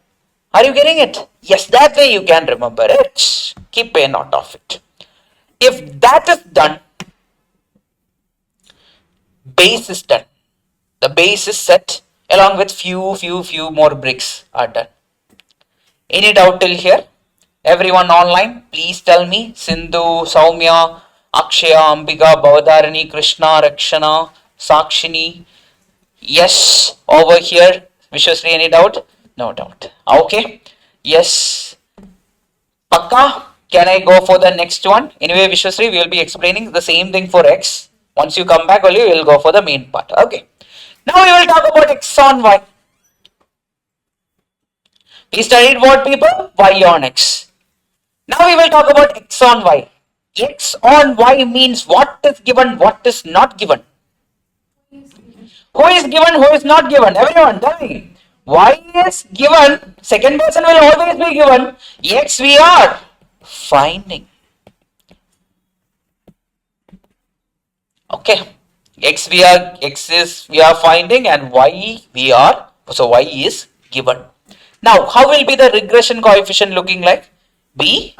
Are you getting it? Yes, that way you can remember it. Keep a note of it. If that is done, base is done. The base is set along with few more bricks are done. Any doubt till here? Everyone online, please tell me. Sindhu, Saumya, Akshaya, Ambika, Bhavadharani, Krishna, Rakshana, Sakshini. Yes, over here. Vishwasri, any doubt? No doubt. Okay. Yes. Pakka, can I go for the next one? Anyway, Vishwasri, we will be explaining the same thing for X. Once you come back, only we will go for the main part. Okay. Now we will talk about X on Y. We studied what, people? Y on X. Now we will talk about X on Y. X on Y means what is given, what is not given. Who is given, who is not given? Everyone, tell me. Y is given, second person will always be given. X we are finding. Okay. X we are finding, and Y we are, so Y is given. Now, how will be the regression coefficient looking like? Bxy.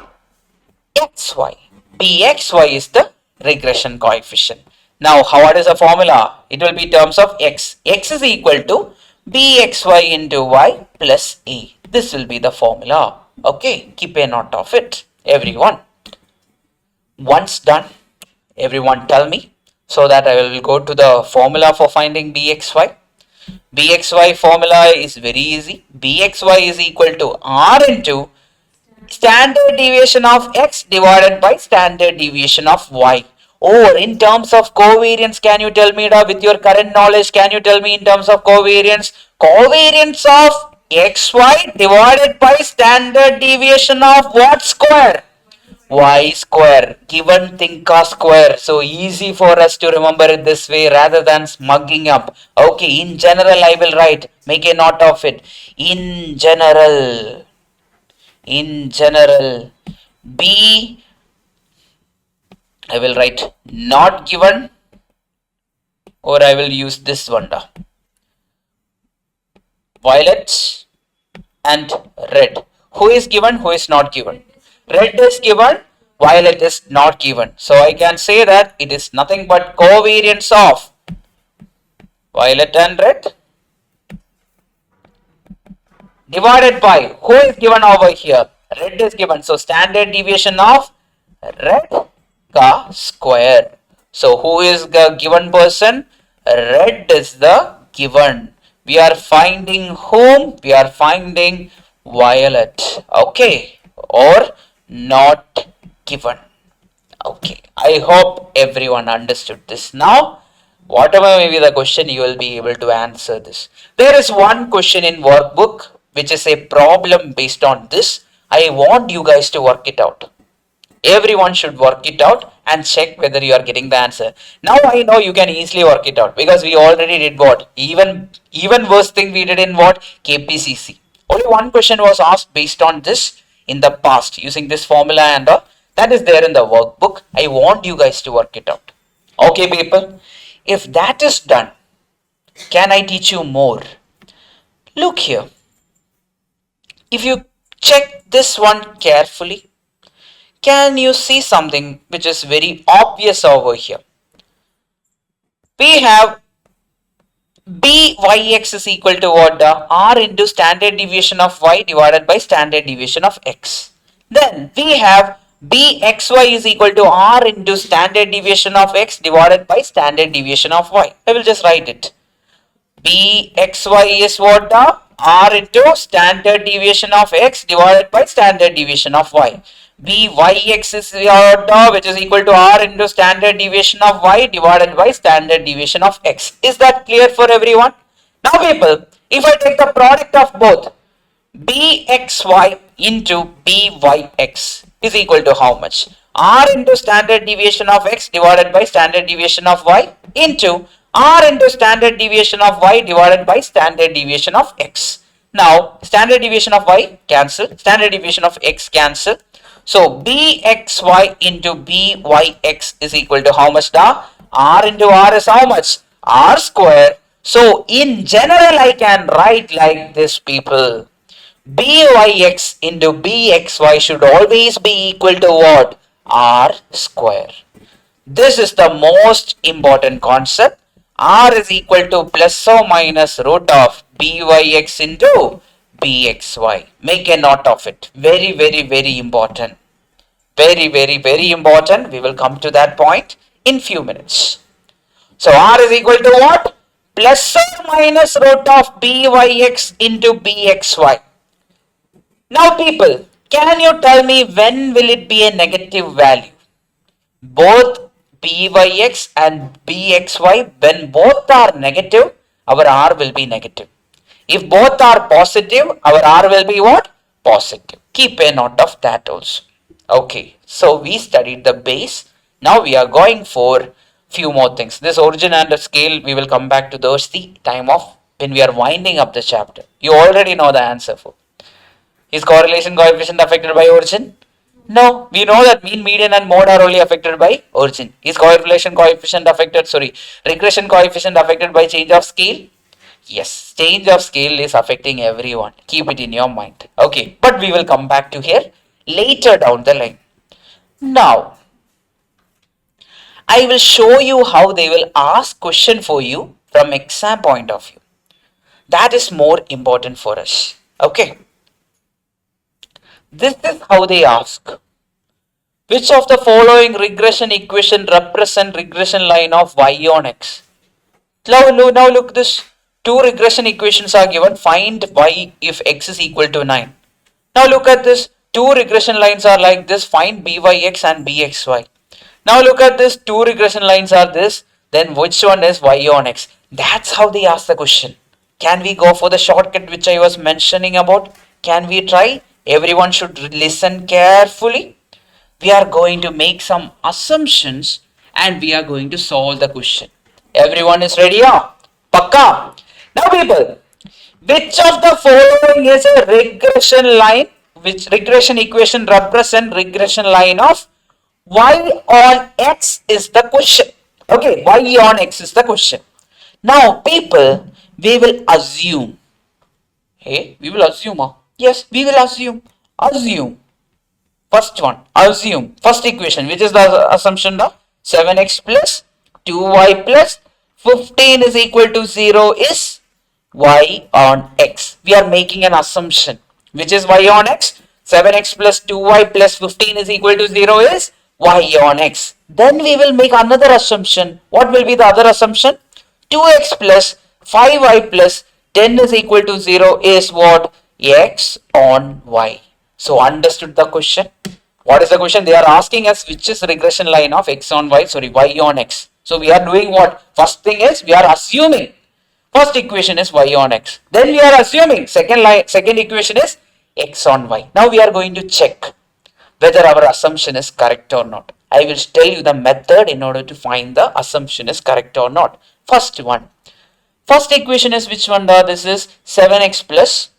Bxy is the regression coefficient. Now, what is the formula? It will be terms of x. X is equal to bxy into y plus a. This will be the formula. Okay, keep a note of it, everyone. Once done, everyone tell me, so that I will go to the formula for finding bxy. Bxy formula is very easy. Bxy is equal to r into standard deviation of x divided by standard deviation of y. Or in terms of covariance, can you tell me with your current knowledge, can you tell me in terms of covariance? Covariance of xy divided by standard deviation of what square? Y square. Given thing ka square. So easy for us to remember it this way rather than smugging up. Okay, in general I will write. Make a note of it. In general, B, I will write not given, or I will use this one. Violet and red. Who is given, who is not given? Red is given, violet is not given. So I can say that it is nothing but covariance of violet and red divided by, who is given over here? Red is given. So standard deviation of red ka square. So who is the given person? Red is the given. We are finding whom? We are finding violet. Okay. Or not given. Okay. I hope everyone understood this. Now, whatever may be the question, you will be able to answer this. There is one question in workbook which is a problem based on this. I want you guys to work it out. Everyone should work it out and check whether you are getting the answer. Now I know you can easily work it out because we already did what? Even worse thing we did in what? KPCC. Only one question was asked based on this in the past using this formula and that is there in the workbook. I want you guys to work it out. Okay, people. If that is done, can I teach you more? Look here. If you check this one carefully, can you see something which is very obvious over here? We have byx is equal to what? R into standard deviation of y divided by standard deviation of x. Then we have bxy is equal to r into standard deviation of x divided by standard deviation of y. I will just write it. bxy is what? R into standard deviation of x divided by standard deviation of y. Byx is what, which is equal to r into standard deviation of y divided by standard deviation of x. Is that clear for everyone? Now people, if I take the product of both, bxy into byx is equal to how much? R into standard deviation of x divided by standard deviation of y into r into standard deviation of y divided by standard deviation of x. Now standard deviation of y cancel, standard deviation of x cancel. So bxy into byx is equal to how much? R into r is how much? R square. So in general I can write like this, people. byx into bxy should always be equal to what? R square. This is the most important concept. R is equal to plus or minus root of byx into bxy. Make a note of it. Very, very, very important. Very, very, very important. We will come to that point in few minutes. So R is equal to what? Plus or minus root of byx into bxy. Now people, can you tell me when will it be a negative value? Both byx and bxy, when both are negative, our R will be negative. If both are positive, our R will be what? Positive. Keep a note of that also. Okay, so we studied the base. Now we are going for few more things. This origin and the scale, we will come back to those the time of when we are winding up the chapter. You already know the answer for. Is correlation coefficient affected by origin? No, we know that mean, median and mode are only affected by origin. Is regression coefficient affected by change of scale? Yes, change of scale is affecting everyone. Keep it in your mind. Okay, but we will come back to here later down the line. Now, I will show you how they will ask question for you from exam point of view. That is more important for us. Okay. This is how they ask. Which of the following regression equation represent regression line of y on x? Now look this. Two regression equations are given. Find y if x is equal to 9. Now look at this. Two regression lines are like this. Find byx and bxy. Now look at this. Two regression lines are this. Then which one is y on x? That's how they ask the question. Can we go for the shortcut which I was mentioning about? Can we try? Everyone should listen carefully. We are going to make some assumptions and we are going to solve the question. Everyone is ready? Pakka. Now people, which of the following is a regression line? Which regression equation represent regression line of y on x is the question. Okay, y on x is the question. Now people, we will assume. Hey, we will assume. Yes, we will assume. Assume. First one, assume. First equation, which is the assumption of 7x plus 2y plus 15 is equal to 0 is y on x. We are making an assumption. Which is y on x? 7x plus 2y plus 15 is equal to 0 is y on x. Then we will make another assumption. What will be the other assumption? 2x plus 5y plus 10 is equal to 0 is what? X on y. So understood the question? What is the question? They are asking us which is regression line of x on y, y on x. So we are doing what? First thing is we are assuming. First equation is y on x. Then we are assuming second equation is x on y. Now we are going to check whether our assumption is correct or not. I will tell you the method in order to find the assumption is correct or not. First one. First equation is which one? This is 7x plus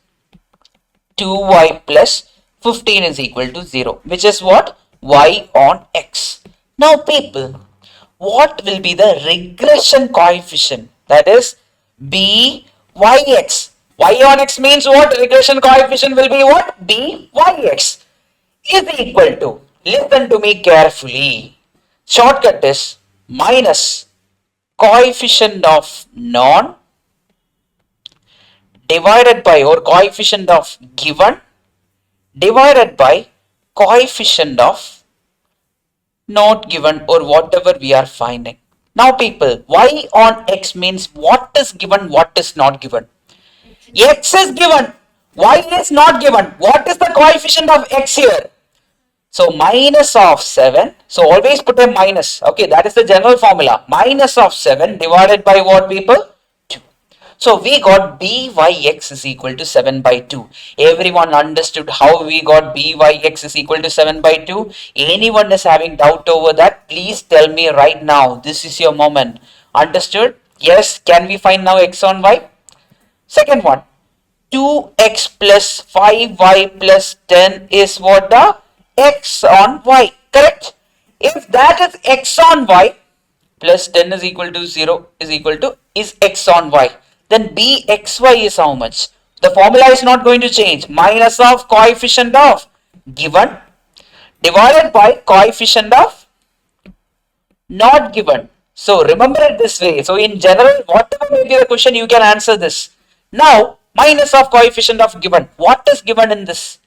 2y plus 15 is equal to 0, which is what? Y on x. Now people, what will be the regression coefficient? That is byx. Y on x means what? Regression coefficient will be what? byx is equal to, listen to me carefully, shortcut is minus coefficient of non divided by, or coefficient of given divided by coefficient of not given, or whatever we are finding. Now people, y on x means what is given, what is not given. X is given, y is not given. What is the coefficient of x here? So minus of 7, so always put a minus, okay, that is the general formula. Minus of 7 divided by what people? 2. So we got byx is equal to 7 by 2. Everyone understood how we got byx is equal to 7 by 2? Anyone is having doubt over that? Please tell me right now. This is your moment. Understood? Yes, can we find now x on y? Second one, 2x plus 5y plus 10 is what? The x on y, correct? If that is x on y plus 10 is equal to 0 is equal to is x on y, then bxy is how much? The formula is not going to change. Minus of coefficient of given divided by coefficient of not given. So remember it this way. So in general, whatever may be the question, you can answer this. Now minus of coefficient of given. What is given in this?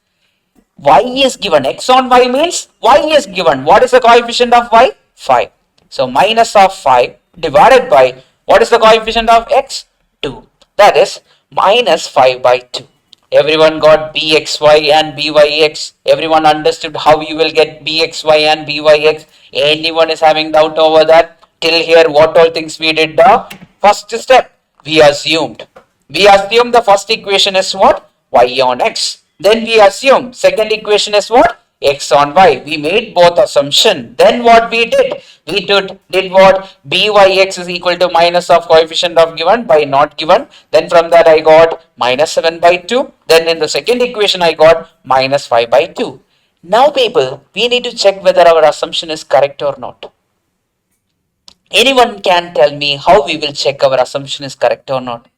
Y is given. X on y means y is given. What is the coefficient of y? 5. So minus of 5 divided by, what is the coefficient of x? 2. That is minus 5 by 2. Everyone got bxy and byx. Everyone understood how you will get bxy and byx. Anyone is having doubt over that? Till here, what all things we did? The first step, we assumed the first equation is what? Y on x. Then we assume second equation is what? X on y. We made both assumption. Then what we did? We did what? Byx is equal to minus of coefficient of given by not given. Then from that I got minus 7 by 2. Then in the second equation I got minus 5 by 2. Now people, we need to check whether our assumption is correct or not. Anyone can tell me how we will check our assumption is correct or not?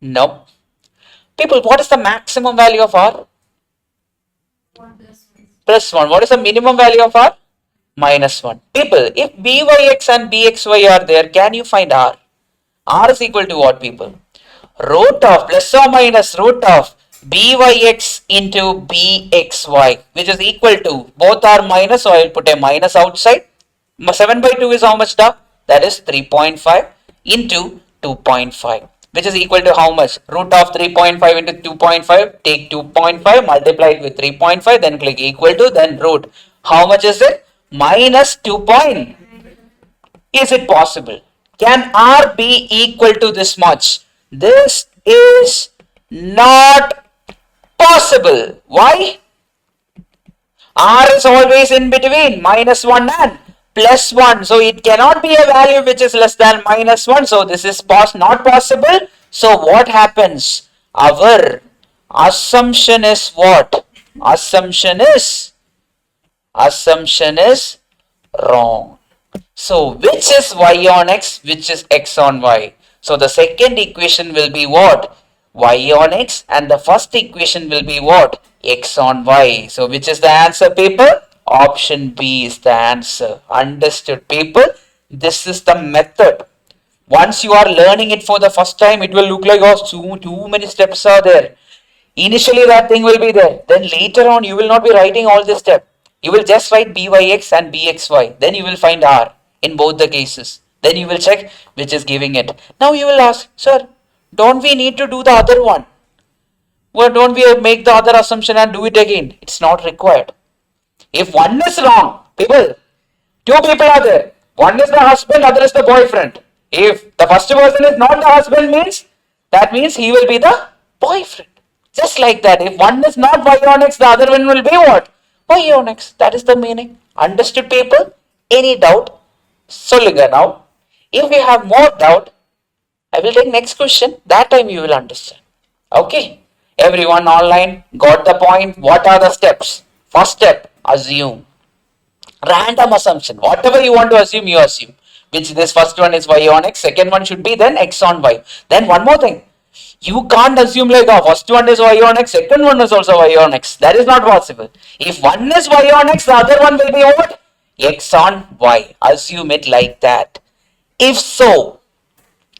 No. People, what is the maximum value of R? Plus 1. What is the minimum value of R? Minus 1. People, if byx and bxy are there, can you find R? R is equal to what, people? Root of, plus or minus root of byx into bxy, which is equal to, both are minus, so I will put a minus outside. 7 by 2 is how much? That is 3.5 into 2.5. Which is equal to how much? Root of 3.5 into 2.5. Take 2.5, multiply it with 3.5, then click equal to, then root. How much is it? Minus 2. Is it possible? Can R be equal to this much? This is not possible. Why? R is always in between minus 1 and plus 1. So it cannot be a value which is less than minus 1. So this is not possible. So what happens? Our assumption is what? Assumption is wrong. So which is y on x, which is x on y? So the second equation will be what? Y on x, and the first equation will be what? X on y. So which is the answer, people? Option B is the answer. Understood, people? This is the method. Once you are learning it for the first time, it will look like, oh, too many steps are there. Initially that thing will be there. Then later on you will not be writing all this step. You will just write byx and bxy. Then you will find R in both the cases. Then you will check which is giving it. Now you will ask, sir, don't we need to do the other one? Well, don't we make the other assumption and do it again? It's not required. If one is wrong, people, two people are there. One is the husband, other is the boyfriend. If the first person is not the husband, that means he will be the boyfriend. Just like that. If one is not y on x, the other one will be what? y on x. That is the meaning. Understood, people? Any doubt? Solunga now. If you have more doubt, I will take next question. That time you will understand. Okay. Everyone online got the point. What are the steps? First step, assume. Random assumption. Whatever you want to assume, you assume. Which this first one is y on x. Second one should be then x on y. Then one more thing. You can't assume like first one is y on x, second one is also y on x. That is not possible. If one is y on x, the other one will be what? X on y. Assume it like that. If so,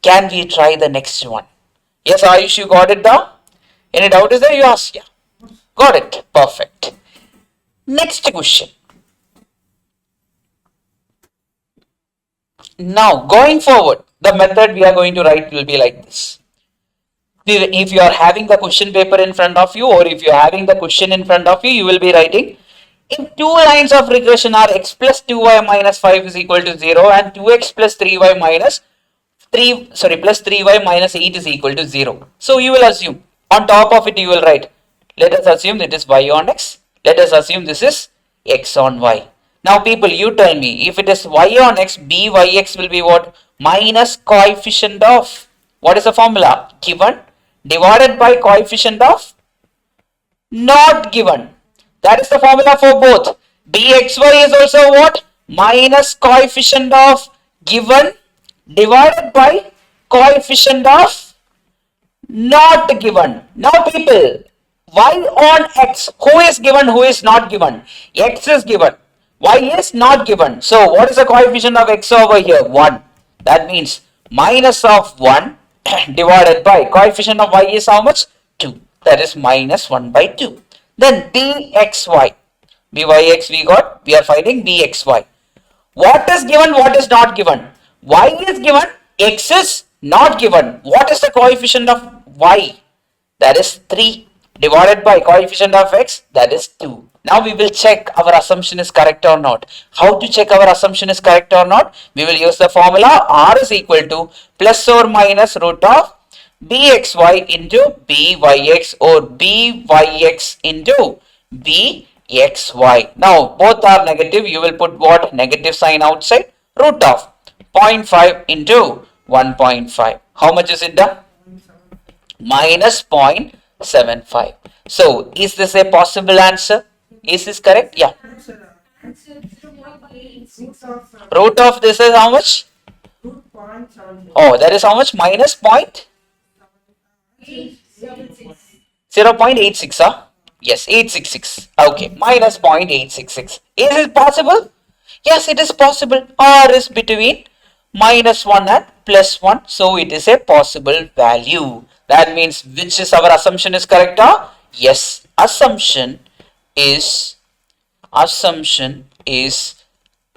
can we try the next one? Yes, Ayush, you got it down? Any doubt is there? You ask. Yeah. Got it. Perfect. Next question. Now, going forward, the method we are going to write will be like this. If you are having the question paper in front of you, or if you are having the question in front of you, you will be writing, if two lines of regression are x plus 2y minus 5 is equal to 0 and 2x plus 3y minus 3y minus 8 is equal to 0. So you will assume, on top of it you will write, let us assume it is y on x, let us assume this is x on y. Now people, you tell me, if it is y on x, byx will be what? Minus coefficient of, what is the formula? Given, divided by coefficient of not given. That is the formula for both. Bxy is also what? Minus coefficient of given divided by coefficient of not given. Now people, y on x, who is given, who is not given? X is given, y is not given. So what is the coefficient of x over here? 1. That means minus of 1 divided by coefficient of y is how much? 2. That is minus 1 by 2. Then bxy. Byx we got. We are finding bxy. What is given? What is not given? Y is given. X is not given. What is the coefficient of y? That is 3 divided by coefficient of x. That is 2. Now we will check our assumption is correct or not. How to check our assumption is correct or not? We will use the formula r is equal to plus or minus root of bxy into byx or byx into bxy. Now both are negative. You will put what? Negative sign outside. Root of 0.5 into 1.5. How much is it done? Minus 0.75. So is this a possible answer? Is this correct? Yeah. Root of this is how much? Oh, that is how much? Minus 0.86, huh? Yes, 866. Okay, minus 0.866. Is it possible? Yes, it is possible. R is between minus 1 and plus 1. So it is a possible value. That means which is our assumption is correct? Huh? Yes, assumption is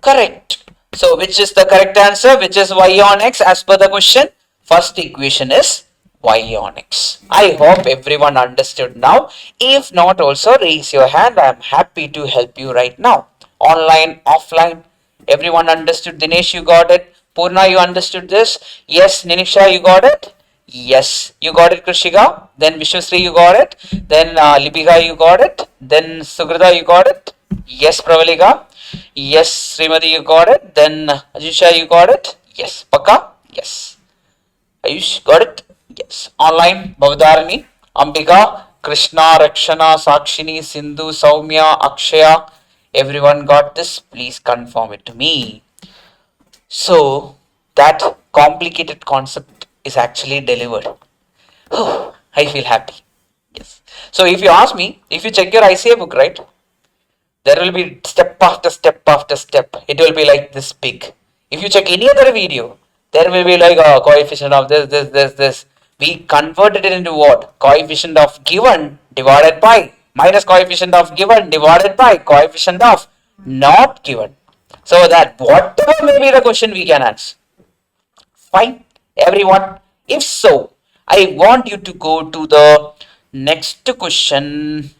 correct. So which is the correct answer? Which is y on x as per the question? First equation is y on x. I hope everyone understood now. If not, also raise your hand. I am happy to help you right now. Online, offline. Everyone understood? Dinesh, you got it? Purna, you understood this? Yes. Ninisha, you got it? Yes. You got it, Krishika? Then Vishwasri, you got it? Then Lipika, you got it? Then Sugrita, you got it? Yes. Pravalika? Yes. Srimati, you got it? Then Ajisha, you got it? Yes. Paka? Yes. Ayush, got it? Yes. Online, Bhavdharani, Ambika, Krishna, Rakshana, Sakshini, Sindhu, Saumya, Akshaya. Everyone got this? Please confirm it to me. So, that complicated concept is actually delivered. Oh, I feel happy. Yes. So, if you ask me, if you check your ICAI book, right, there will be step after step after step. It will be like this big. If you check any other video, there will be like a coefficient of this. We converted it into what? Coefficient of given divided by minus coefficient of given divided by coefficient of not given. So that whatever may be the question we can answer. Fine, everyone. If so, I want you to go to the next question.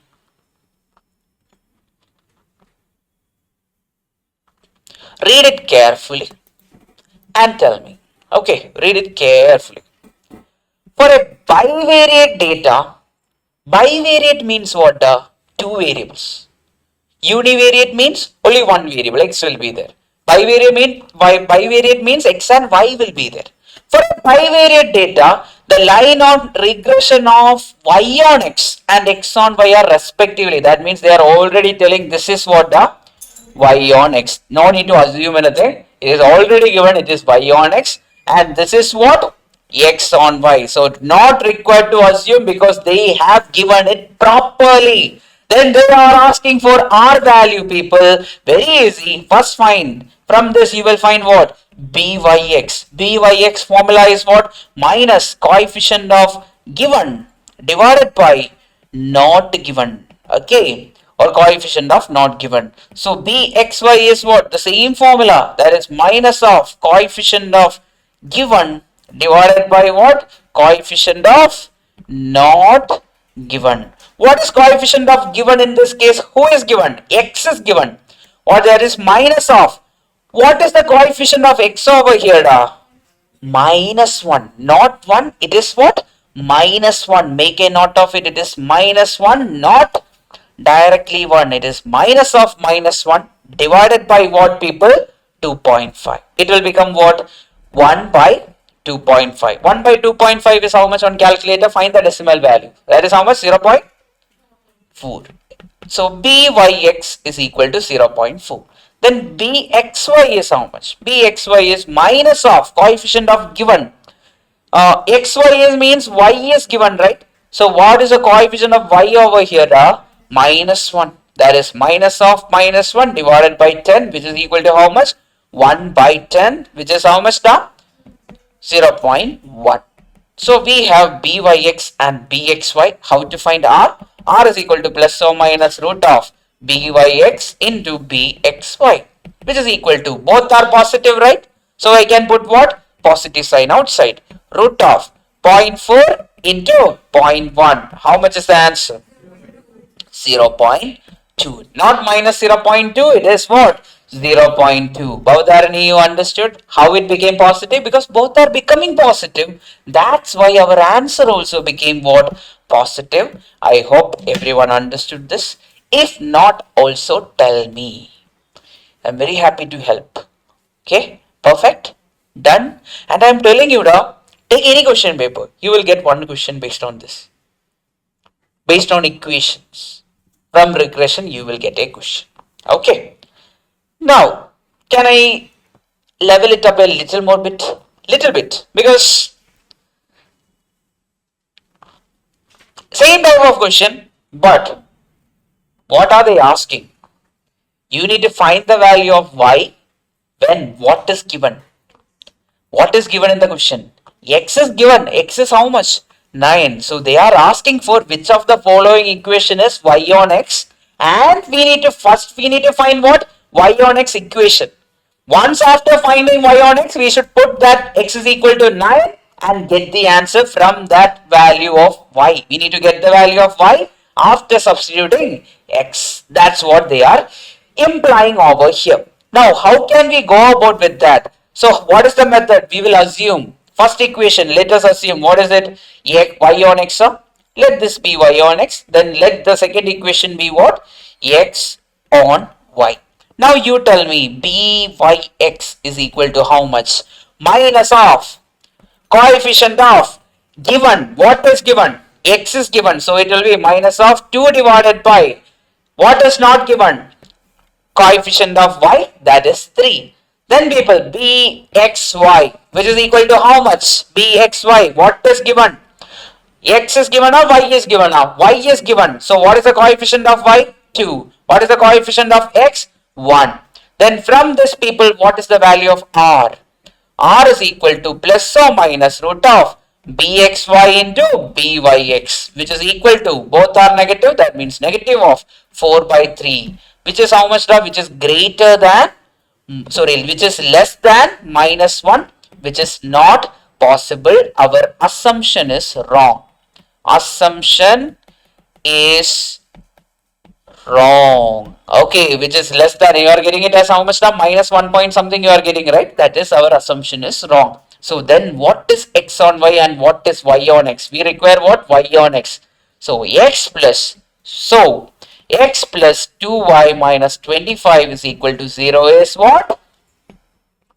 Read it carefully and tell me. Okay, read it carefully. For a bivariate data, bivariate means what? Two variables. Univariate means only one variable, x will be there. Bivariate means x and y will be there. For bivariate data, the line on regression of y on x and x on y are respectively. That means they are already telling this is what the y on x. No need to assume anything. It is already given, it is y on x, and this is what x on y. So not required to assume because they have given it properly. Then they are asking for R value, people. Very easy. First find. From this you will find what? Byx. Byx formula is what? Minus coefficient of given divided by not given. Okay. Or coefficient of not given. So Bxy is what? The same formula. That is minus of coefficient of given divided by what? Coefficient of not given. What is coefficient of given in this case? Who is given? X is given. Or there is minus of. What is the coefficient of x over here? Minus 1. Not 1. It is what? Minus 1. Make a note of it. It is minus 1. Not directly 1. It is minus of minus 1 divided by what, people? 2.5. It will become what? 1 by 2.5. 1 by 2.5 is how much on calculator? Find the decimal value. That is how much? 0.4. So Byx is equal to 0.4. Then Bxy is how much? Bxy is minus of coefficient of given. Xy is means y is given, right? So what is the coefficient of y over here? Minus 1. That is minus of minus 1 divided by 10, which is equal to how much? 1 by 10, which is how much? 0.1. So we have Byx and Bxy. How to find R? R is equal to plus or minus root of Byx into Bxy, which is equal to, both are positive, right? So I can put what? Positive sign outside. Root of 0.4 into 0.1. How much is the answer? 0.2. Not minus 0.2. It is what? 0.2. Bhavdharani, you understood how it became positive? Because both are becoming positive. That's why our answer also became what? Positive. I hope everyone understood this. If not, also tell me. I'm very happy to help. Okay, perfect, done. And I'm telling you, take any question paper. You will get one question based on this. Based on equations. From regression, you will get a question. Okay. Now, can I level it up a little more bit? Little bit. Because same type of question, but what are they asking? You need to find the value of y when what is given. What is given in the question? X is given. X is how much? 9. So they are asking for which of the following equation is y on x, and we need to find what? Y on x equation. Once after finding y on x, we should put that x is equal to 9 and get the answer from that value of y. We need to get the value of y after substituting x. That's what they are implying over here. Now, how can we go about with that? So, what is the method? We will assume first equation. Let us assume, what is it? Y on x. Let this be y on x. Then let the second equation be what? X on y. Now you tell me Byx is equal to how much? Minus of coefficient of given. What is given? X is given. So it will be minus of 2 divided by what is not given? Coefficient of y, that is 3. Then people, Bxy, which is equal to how much? Bxy, what is given? X is given or y is given now? Y is given. So what is the coefficient of y? 2. What is the coefficient of x? 1. Then from this, people, what is the value of r? R is equal to plus or minus root of Bxy into Byx, which is equal to, both are negative, that means negative of 4 by 3, which is how much? Which is greater than, which is less than minus 1, which is not possible. Our assumption is wrong. Assumption is wrong. Okay, which is less than, you are getting it as how much now? Minus 1 point something you are getting, right? That is, our assumption is wrong. So then what is x on y and what is y on x? We require what? Y on x. So x plus, so x plus 2y minus 25 is equal to 0 is what?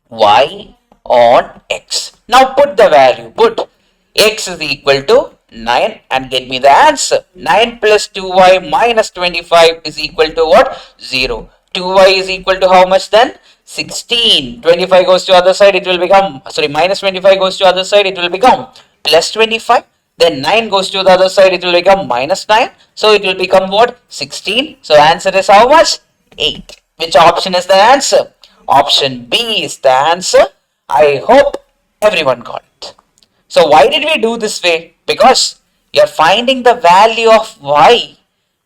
Y on x. Now put the value. Put x is equal to 9 and get me the answer. 9 plus 2y minus 25 is equal to what? 0. 2y is equal to how much then? 16. 25 goes to other side, it will become, sorry, minus 25 goes to other side, it will become plus 25. Then 9 goes to the other side, it will become minus 9. So it will become what? 16. So answer is how much? 8. Which option is the answer? Option B is the answer. I hope everyone got it. So why did we do this way? Because you are finding the value of y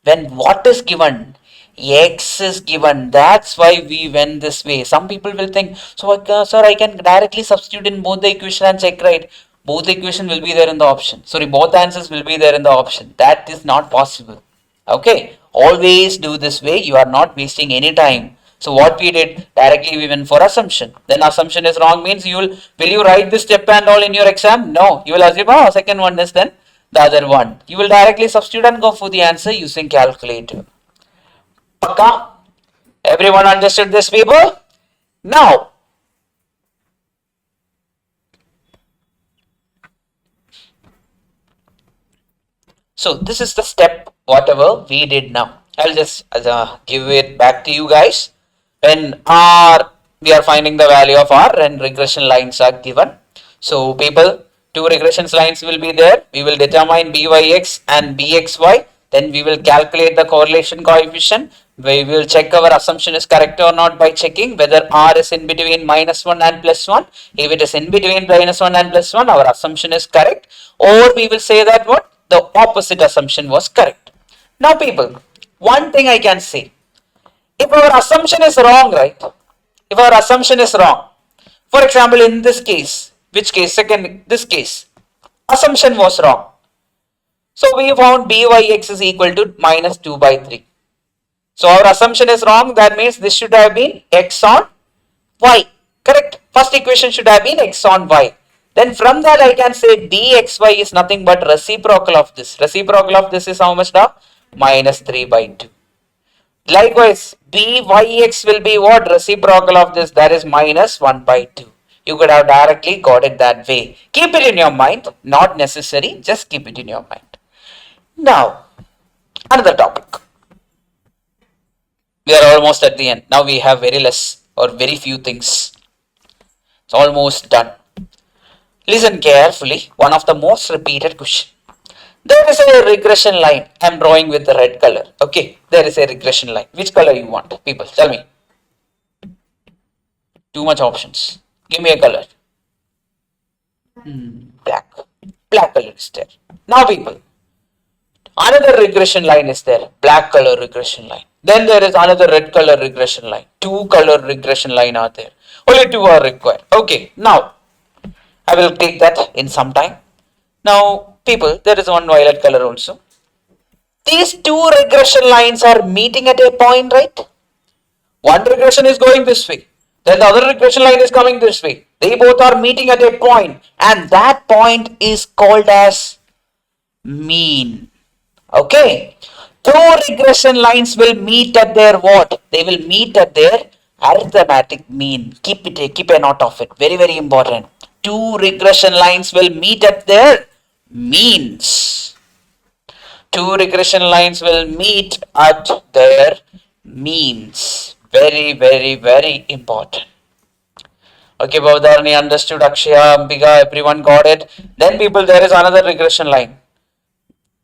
when what is given? X is given. That's why we went this way. Some people will think, so sir, I can directly substitute in both the equation and check, right? Both the equation will be there in the option. Sorry, both answers will be there in the option. That is not possible. Okay, always do this way. You are not wasting any time. So what we did, directly we went for assumption. Then assumption is wrong means will you write this step and all in your exam? No, you will assume, oh, second one is then the other one. You will directly substitute and go for the answer using calculator. Pakka? Everyone understood this, people? Now, so this is the step whatever we did now. I'll just give it back to you guys. When we are finding the value of R and regression lines are given. So people, two regression lines will be there. We will determine byx and bxy. Then we will calculate the correlation coefficient. We will check our assumption is correct or not by checking whether R is in between minus 1 and plus 1. If it is in between minus 1 and plus 1, our assumption is correct. Or we will say that what? The opposite assumption was correct. Now people, one thing I can say. If our assumption is wrong, right? If our assumption is wrong, for example, in this case, which case? This case, assumption was wrong. So we found byx is equal to minus 2 by 3. So our assumption is wrong. That means this should have been x on y. Correct? First equation should have been x on y. Then from that I can say bxy is nothing but reciprocal of this. Reciprocal of this is how much now? Minus 3 by 2. Likewise, byx will be what? Reciprocal of this, that is minus 1 by 2. You could have directly got it that way. Keep it in your mind. Not necessary. Just keep it in your mind. Now, another topic. We are almost at the end. Now we have very less or very few things. It's almost done. Listen carefully. One of the most repeated questions. There is a regression line. I am drawing with the red color. Okay, there is a regression line. Which color you want? People, tell me. Too much options. Give me a color. Black. Black color is there. Now people, another regression line is there. Black color regression line. Then there is another red color regression line. Two color regression line are there. Only two are required. Okay, now I will take that in some time. Now people, there is one violet color also. These two regression lines are meeting at a point, right? One regression is going this way. Then the other regression line is coming this way. They both are meeting at a point, and that point is called as mean. Okay. Two regression lines will meet at their what? They will meet at their arithmetic mean. Keep a note of it. Very, very important. Two regression lines will meet at their means. Two regression lines will meet at their means. Very, very, very important. Okay, Bhavdharani understood. Akshaya, Ambika, everyone got it. Then people, there is another regression line.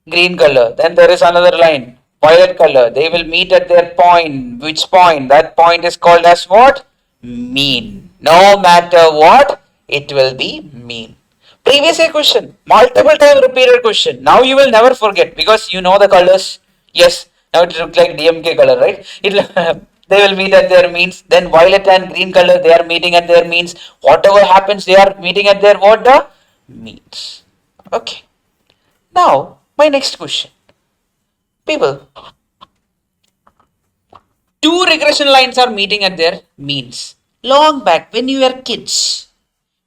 Green color. Then there is another line. Violet color. They will meet at their point. Which point? That point is called as what? Mean. No matter what, it will be mean. Previous year question. Multiple time repeated question. Now you will never forget because you know the colors. Yes. Now it looks like DMK color, right? They will meet at their means. Then violet and green color, they are meeting at their means. Whatever happens, they are meeting at their what? The means. Okay. Now, my next question. People, two regression lines are meeting at their means. Long back, when you were kids,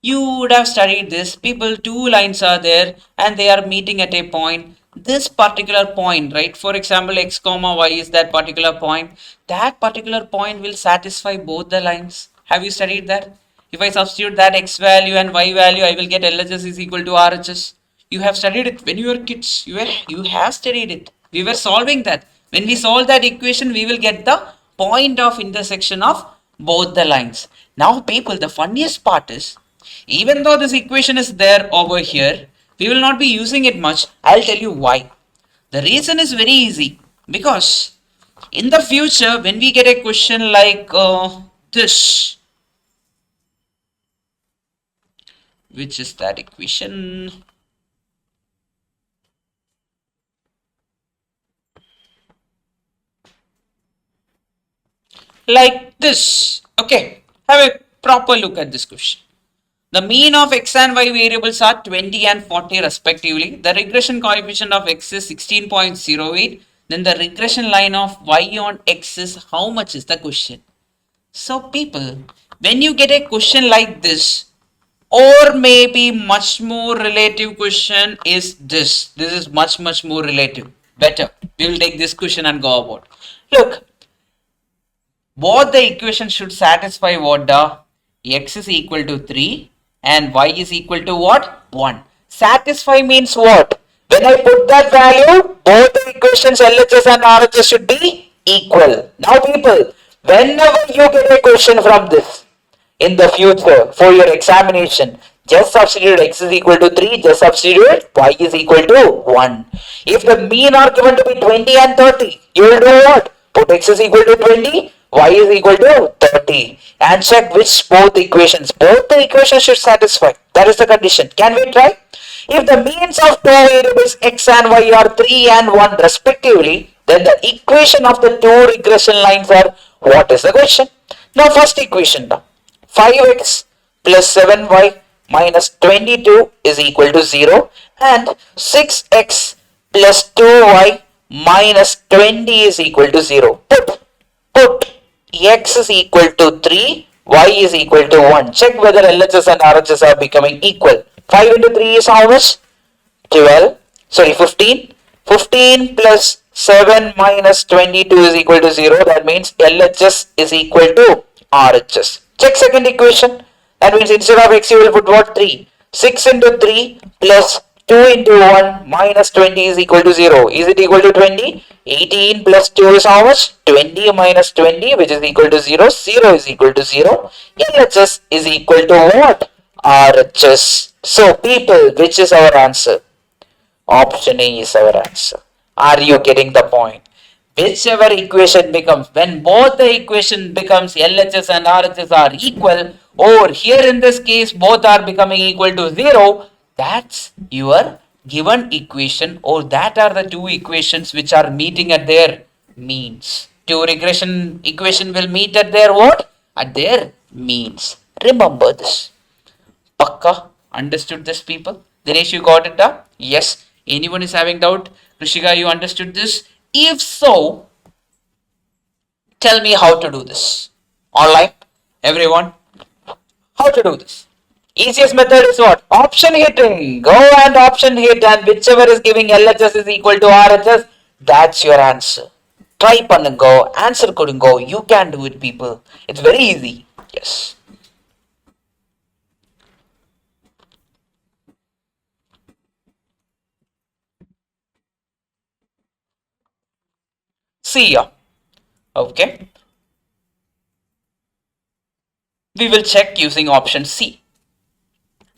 you would have studied this. People, two lines are there and they are meeting at a point. this particular point, right? For example, x comma y is that particular point. That particular point will satisfy both the lines. Have you studied that? If I substitute that x value and y value, I will get LHS is equal to RHS. You have studied it when you were kids. You have studied it. We were solving that. When we solve that equation, we will get the point of intersection of both the lines. Now, people, the funniest part is, even though this equation is there over here, we will not be using it much. I'll tell you why. The reason is very easy. Because in the future, when we get a question like this, which is that equation? Like this. Okay, have a proper look at this question. The mean of x and y variables are 20 and 40 respectively. The regression coefficient of x is 16.08. Then the regression line of y on x is how much is the question? So people, when you get a question like this, or maybe much more relative question is this. This is much more relative. Better. We will take this question and go about. Look, both the equations should satisfy what the x is equal to 3 and y is equal to what? 1. Satisfy means what? When I put that value, both the equations LHS and RHS should be equal. Now people, whenever you get a question from this in the future for your examination, just substitute x is equal to 3, just substitute y is equal to 1. If the mean are given to be 20 and 30, you will do what? Put x is equal to 20, y is equal to 30 and check which both the equations should satisfy. That is the condition. Can we try? If the means of two variables x and y are 3 and 1 respectively, then the equation of the two regression lines are, what is the question? Now first equation, 5x plus 7y minus 22 is equal to 0 and 6x plus 2y minus 20 is equal to 0. Put x is equal to 3, y is equal to 1. Check whether LHS and RHS are becoming equal. 5 into 3 is how much? 15. 15 plus 7 minus 22 is equal to 0. That means LHS is equal to RHS. Check second equation. That means instead of x you will put what? 3. 6 into 3 plus 2 into 1 minus 20 is equal to 0. Is it equal to 20? 18 plus 2 is how much? 20 minus 20, which is equal to 0. 0 is equal to 0. LHS is equal to what? RHS. So people, which is our answer? Option A is our answer. Are you getting the point? Whichever equation becomes, when both the equation becomes LHS and RHS are equal, or here in this case both are becoming equal to 0, that's your given equation, or that are the two equations which are meeting at their means. Two regression equation will meet at their what? At their means. Remember this. Pakka? Understood this, people? Dinesh, you got it up? Yes. Anyone is having doubt? Rishika, you understood this? If so, tell me how to do this. Online? Everyone? How to do this? Easiest method is what? Option hitting. Go and option hit, and whichever is giving LHS is equal to RHS, that's your answer. Try and go. Answer couldn't go. You can do it, people. It's very easy. Yes. See ya. Okay. We will check using option C.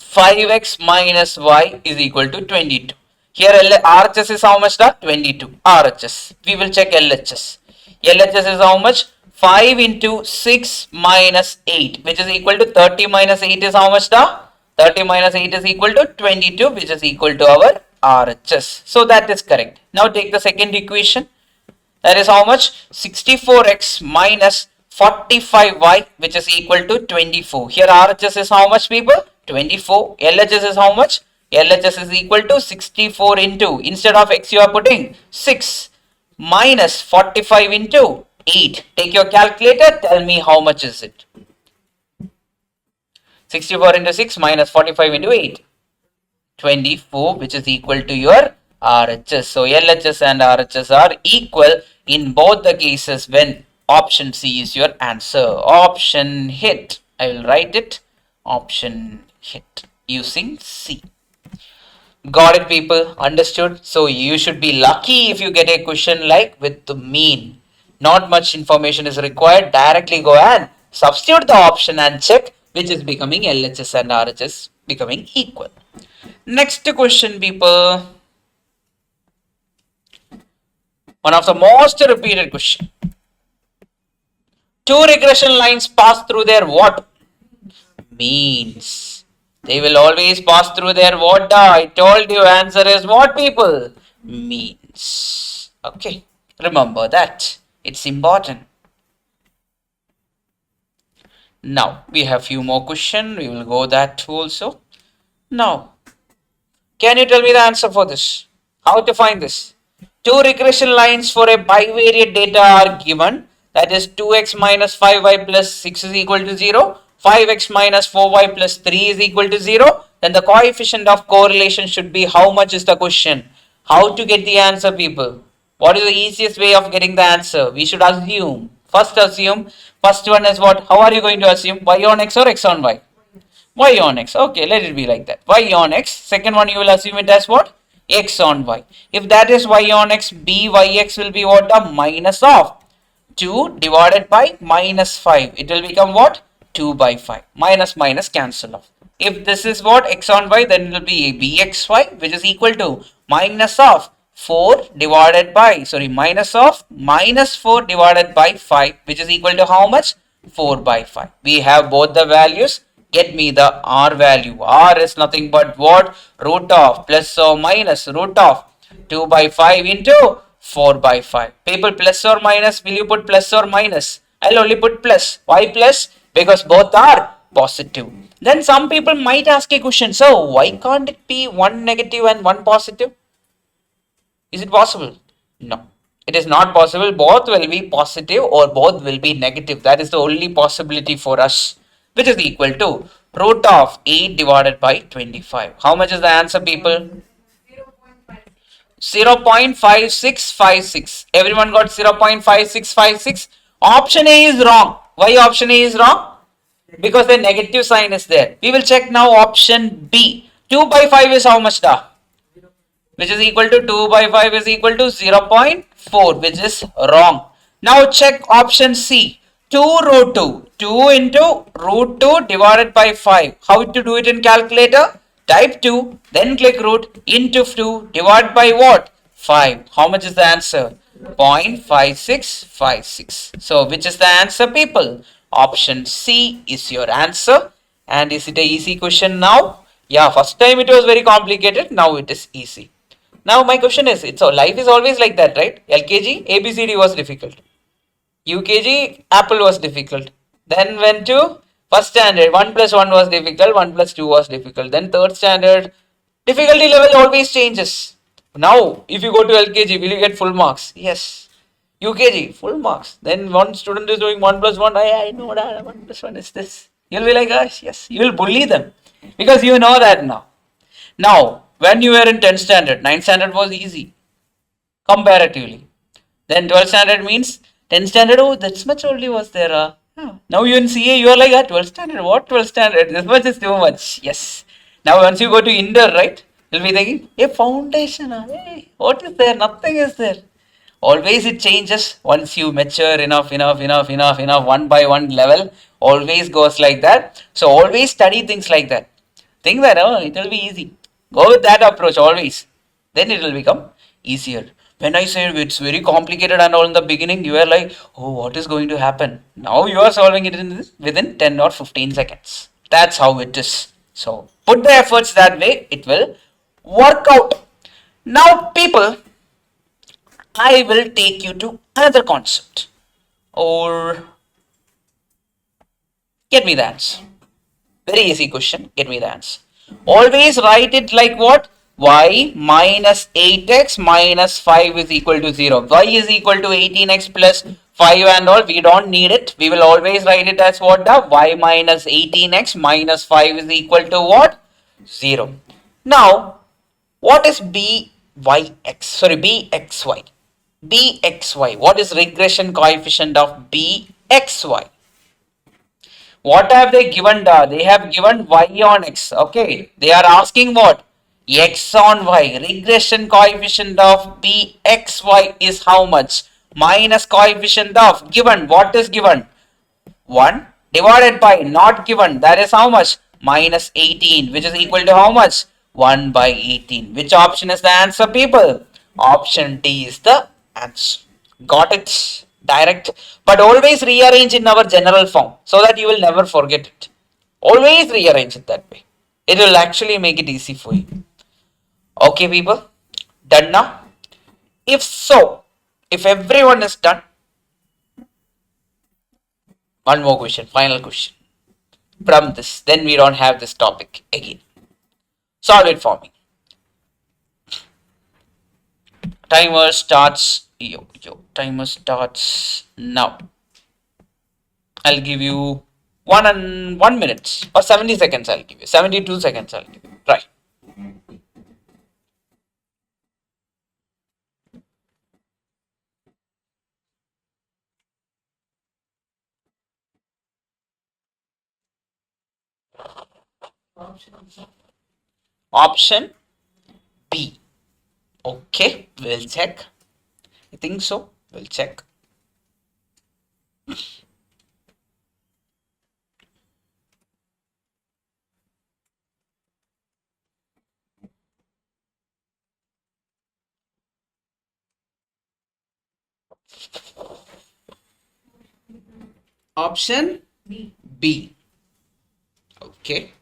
5x minus y is equal to 22. Here RHS is how much? 22. RHS. We will check LHS. LHS is how much? 5 into 6 minus 8, which is equal to 30 minus 8 is how much? 30 minus 8 is equal to 22, which is equal to our RHS. So that is correct. Now take the second equation. That is how much? 64x minus 45y, which is equal to 24. Here RHS is how much, people? 24. LHS is how much? LHS is equal to 64 into, instead of x you are putting 6 minus 45 into 8. Take your calculator, tell me how much is it. 64 into 6 minus 45 into 8. 24, which is equal to your RHS. So LHS and RHS are equal in both the cases when option C is your answer. Option hit. I will write it. Option hit using C. Got it, people? Understood? So you should be lucky if you get a question like with the mean. Not much information is required. Directly go and substitute the option and check which is becoming LHS and RHS becoming equal. Next question, people. One of the most repeated question. Two regression lines pass through their what? Means. They will always pass through their what? I told you answer is what, people? Means. Okay. Remember that. It's important. Now, we have few more questions. We will go that also. Now, can you tell me the answer for this? How to find this? Two regression lines for a bivariate data are given. That is 2x minus 5y plus 6 is equal to 0. 5x minus 4y plus 3 is equal to 0. Then the coefficient of correlation should be how much is the question? How to get the answer, people? What is the easiest way of getting the answer? We should assume. First one is what? How are you going to assume? Y on x or x on y? Y on x. Okay, let it be like that. Y on x. Second one, you will assume it as what? X on y. If that is y on x, byx will be what? The minus of 2 divided by minus 5. It will become what? 2 by 5. Minus minus cancel off. If this is what? X on y, then it will be bxy, which is equal to minus of 4 divided by, minus of minus 4 divided by 5, which is equal to how much? 4 by 5. We have both the values. Get me the R value. R is nothing but what? Root of plus or minus root of 2 by 5 into 4 by 5. People, plus or minus, will you put plus or minus? I'll only put plus. Why plus? Because both are positive. Then some people might ask a question, so why can't it be one negative and one positive? Is it possible? No. It is not possible. Both will be positive or both will be negative. That is the only possibility for us, which is equal to root of 8 divided by 25. How much is the answer, people? 0.5656. Everyone got 0.5656? Option A is wrong. Why option A is wrong? Because the negative sign is there. We will check now option B. 2 by 5 is how much da? Which is equal to 2 by 5 is equal to 0.4, which is wrong. Now check option C. 2 root 2. 2 into root 2 divided by 5. How to do it in calculator? Type 2, then click root into 2, divide by what? 5. How much is the answer? 0.5656. So which is the answer, people? Option C is your answer. And is it a easy question now? Yeah, first time it was very complicated. Now it is easy. Now my question is, life is always like that, right? LKG, ABCD was difficult. UKG, Apple was difficult. Then went to first standard, 1 plus 1 was difficult, 1 plus 2 was difficult. Then third standard, difficulty level always changes. Now, if you go to LKG, will you get full marks? Yes. UKG, full marks. Then one student is doing 1 plus 1, I know that 1 plus 1 is this. You'll be like, gosh, yes. You will bully them because you know that now. Now, when you were in 10th standard, 9th standard was easy comparatively. Then 12th standard means 10th standard, oh, that's much only was there. Now you in CA, you are like, 12th standard, what 12th standard? This much is too much. Yes. Now once you go to Inter, right, you'll be thinking, a foundation, hey, what is there? Nothing is there. Always it changes once you mature enough, one by one level, always goes like that. So always study things like that. Think that, it will be easy. Go with that approach always. Then it will become easier. When I say it's very complicated and all in the beginning, you are like, oh, what is going to happen? Now you are solving it within 10 or 15 seconds. That's how it is. So put the efforts that way, it will work out. Now people, I will take you to another concept. Or get me the answer. Very easy question. Get me the answer. Always write it like what? Y minus 8x minus 5 is equal to 0. Y is equal to 18x plus 5 and all. We don't need it. We will always write it as what? The y minus 18x minus 5 is equal to what? 0. Now, what is b bxy. bxy. What is regression coefficient of bxy? What have they given? They have given y on x. Okay. They are asking what? X on y. Regression coefficient of bxy is how much? Minus coefficient of given. What is given? 1 divided by not given, that is how much? Minus 18, which is equal to how much? 1 by 18. Which option is the answer, people? Option D is the answer. Got it? Direct. But always rearrange in our general form so that you will never forget it. Always rearrange it that way. It will actually make it easy for you. Okay, people? Done now? If so, if everyone is done, one more question, final question. From this, then we don't have this topic again. Solve it for me. Timer starts. Timer starts now. I'll give you 1 minute or 70 seconds. I'll give you 72 seconds. I'll give you. Right. Option B. Okay, we'll check. I think so. We'll check. Option B. Okay.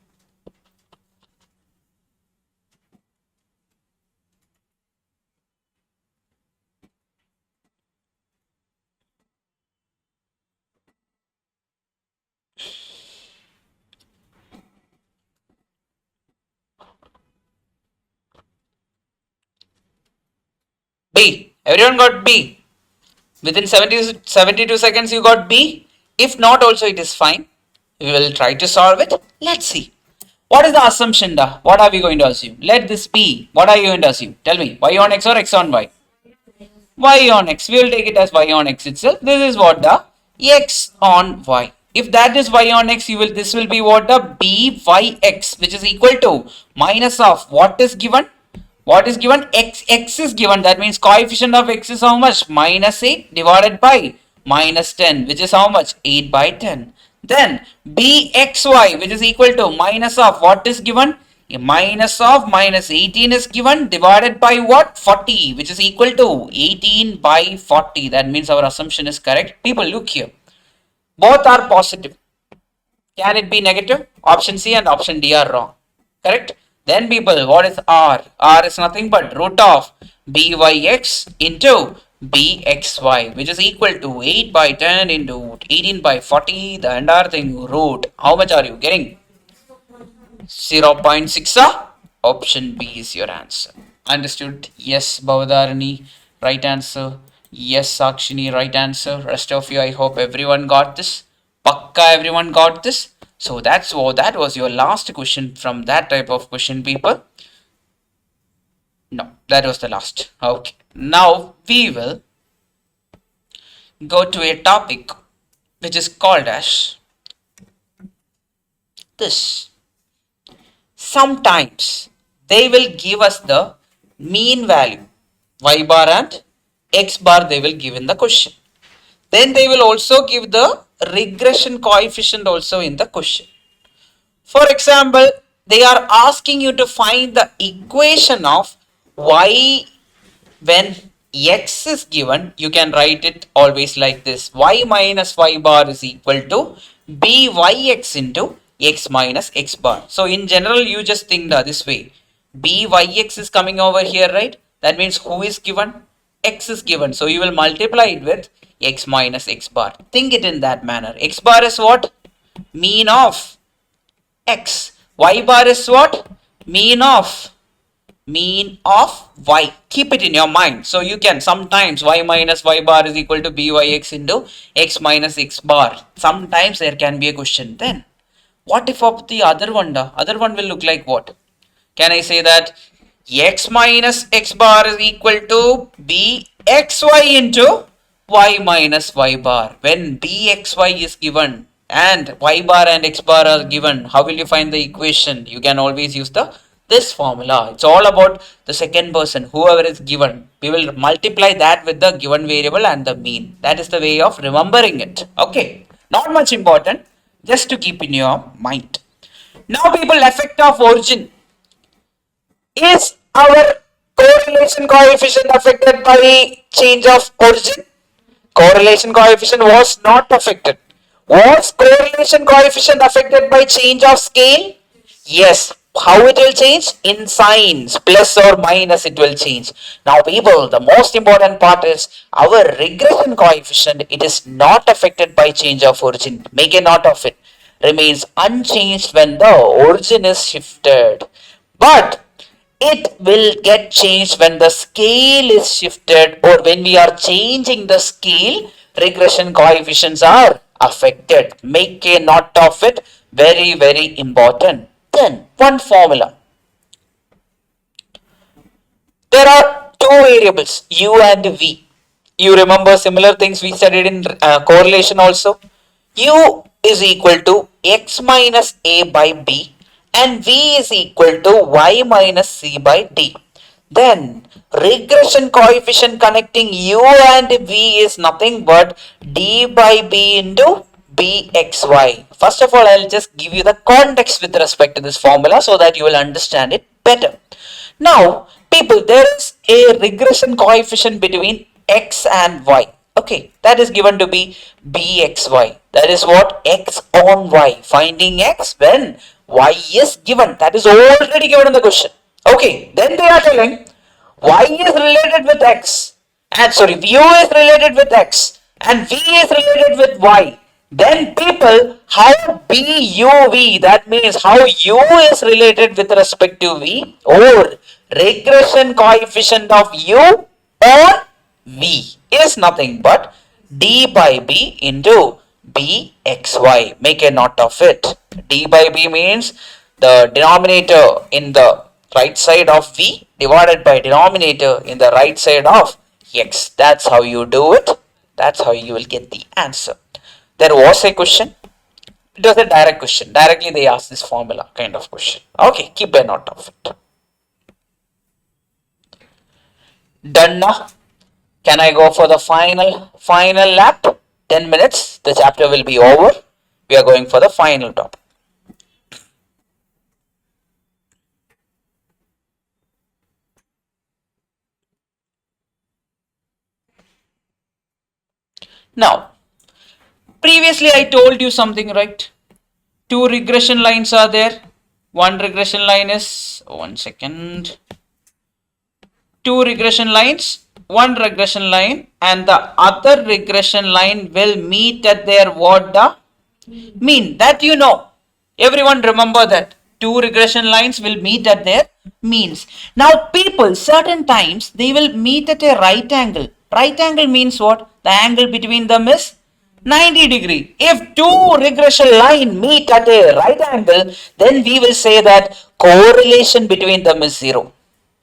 B. Everyone got B. Within 72 seconds you got B. If not also it is fine. We will try to solve it. Let's see. What is the assumption? What are we going to assume? Let this be. What are you going to assume? Tell me. Y on x or x on y? Y on x. We will take it as y on x itself. This is what the x on y. If that is y on x, this will be what the byx, which is equal to minus of what is given? What is given? X is given. That means coefficient of x is how much? Minus 8 divided by minus 10, which is how much? 8 by 10. Then bxy, which is equal to minus of what is given? A minus of minus 18 is given divided by what? 40, which is equal to 18 by 40. That means our assumption is correct. People, look here. Both are positive. Can it be negative? Option C and option D are wrong. Correct? Then people, what is R? R is nothing but root of byx into bxy, which is equal to 8 by 10 into 18 by 40. The entire thing root. How much are you getting? 0.6. Option B is your answer. Understood? Yes, Bhavadharani, right answer. Yes, Sakshini, right answer. Rest of you, I hope everyone got this. Pakka, everyone got this. So that was your last question from that type of question, people. No, that was the last. Okay. Now we will go to a topic which is called as this. Sometimes they will give us the mean value, y bar and x bar they will give in the question. Then they will also give the regression coefficient also in the question. For example, they are asking you to find the equation of y when x is given. You can write it always like this: y minus y bar is equal to byx into x minus x bar. So in general, you just think this way: byx is coming over here, right? That means who is given? X is given. So you will multiply it with x minus x bar. Think it in that manner. X bar is what? Mean of x. Y bar is what? Mean of y. Keep it in your mind. So you can sometimes y minus y bar is equal to byx into x minus x bar. Sometimes there can be a question. Then what if of the other one? The other one will look like what? Can I say that x minus x bar is equal to bxy into y minus y bar. When bxy is given and y bar and x bar are given, how will you find the equation? You can always use this formula. It's all about the second person, whoever is given. We will multiply that with the given variable and the mean. That is the way of remembering it. Okay, not much important, just to keep in your mind. Now people, effect of origin. Is our correlation coefficient affected by change of origin? Correlation coefficient was not affected. Was correlation coefficient affected by change of scale? Yes. How it will change? In signs, plus or minus it will change. Now people, the most important part is our regression coefficient. It is not affected by change of origin. Make a note of it. Remains unchanged when the origin is shifted. But it will get changed when the scale is shifted, or when we are changing the scale, regression coefficients are affected. Make a note of it. Very, very important. Then one formula. There are two variables, u and v. You remember similar things we studied in correlation also. U is equal to x minus a by b and v is equal to y minus c by d. Then regression coefficient connecting u and v is nothing but d by b into bxy. First of all, I'll just give you the context with respect to this formula so that you will understand it better. Now, people, there is a regression coefficient between x and y. Okay, that is given to be bxy. That is what? X on y. Finding x when y is given. That is already given in the question. Okay, then they are telling y is related with x. And sorry, u is related with x. And v is related with y. Then people, how BUV, that means how U is related with respect to V, or regression coefficient of U or V is nothing but D by B into BXY. Make a note of it. D by B means the denominator in the right side of V divided by denominator in the right side of X. That's how you do it. That's how you will get the answer. There was a question. It was a direct question. Directly they asked this formula kind of question. Okay, keep a note of it. Done now. Can I go for the final lap? 10 minutes. The chapter will be over. We are going for the final topic. Now, previously I told you something, right? Two regression lines are there. One regression line is, one second. Two regression lines, one regression line and the other regression line will meet at their what the mean. That you know. Everyone remember that. Two regression lines will meet at their means. Now people, certain times they will meet at a right angle. Right angle means what? The angle between them is 90 degree. If two regression line meet at a right angle, then we will say that correlation between them is 0.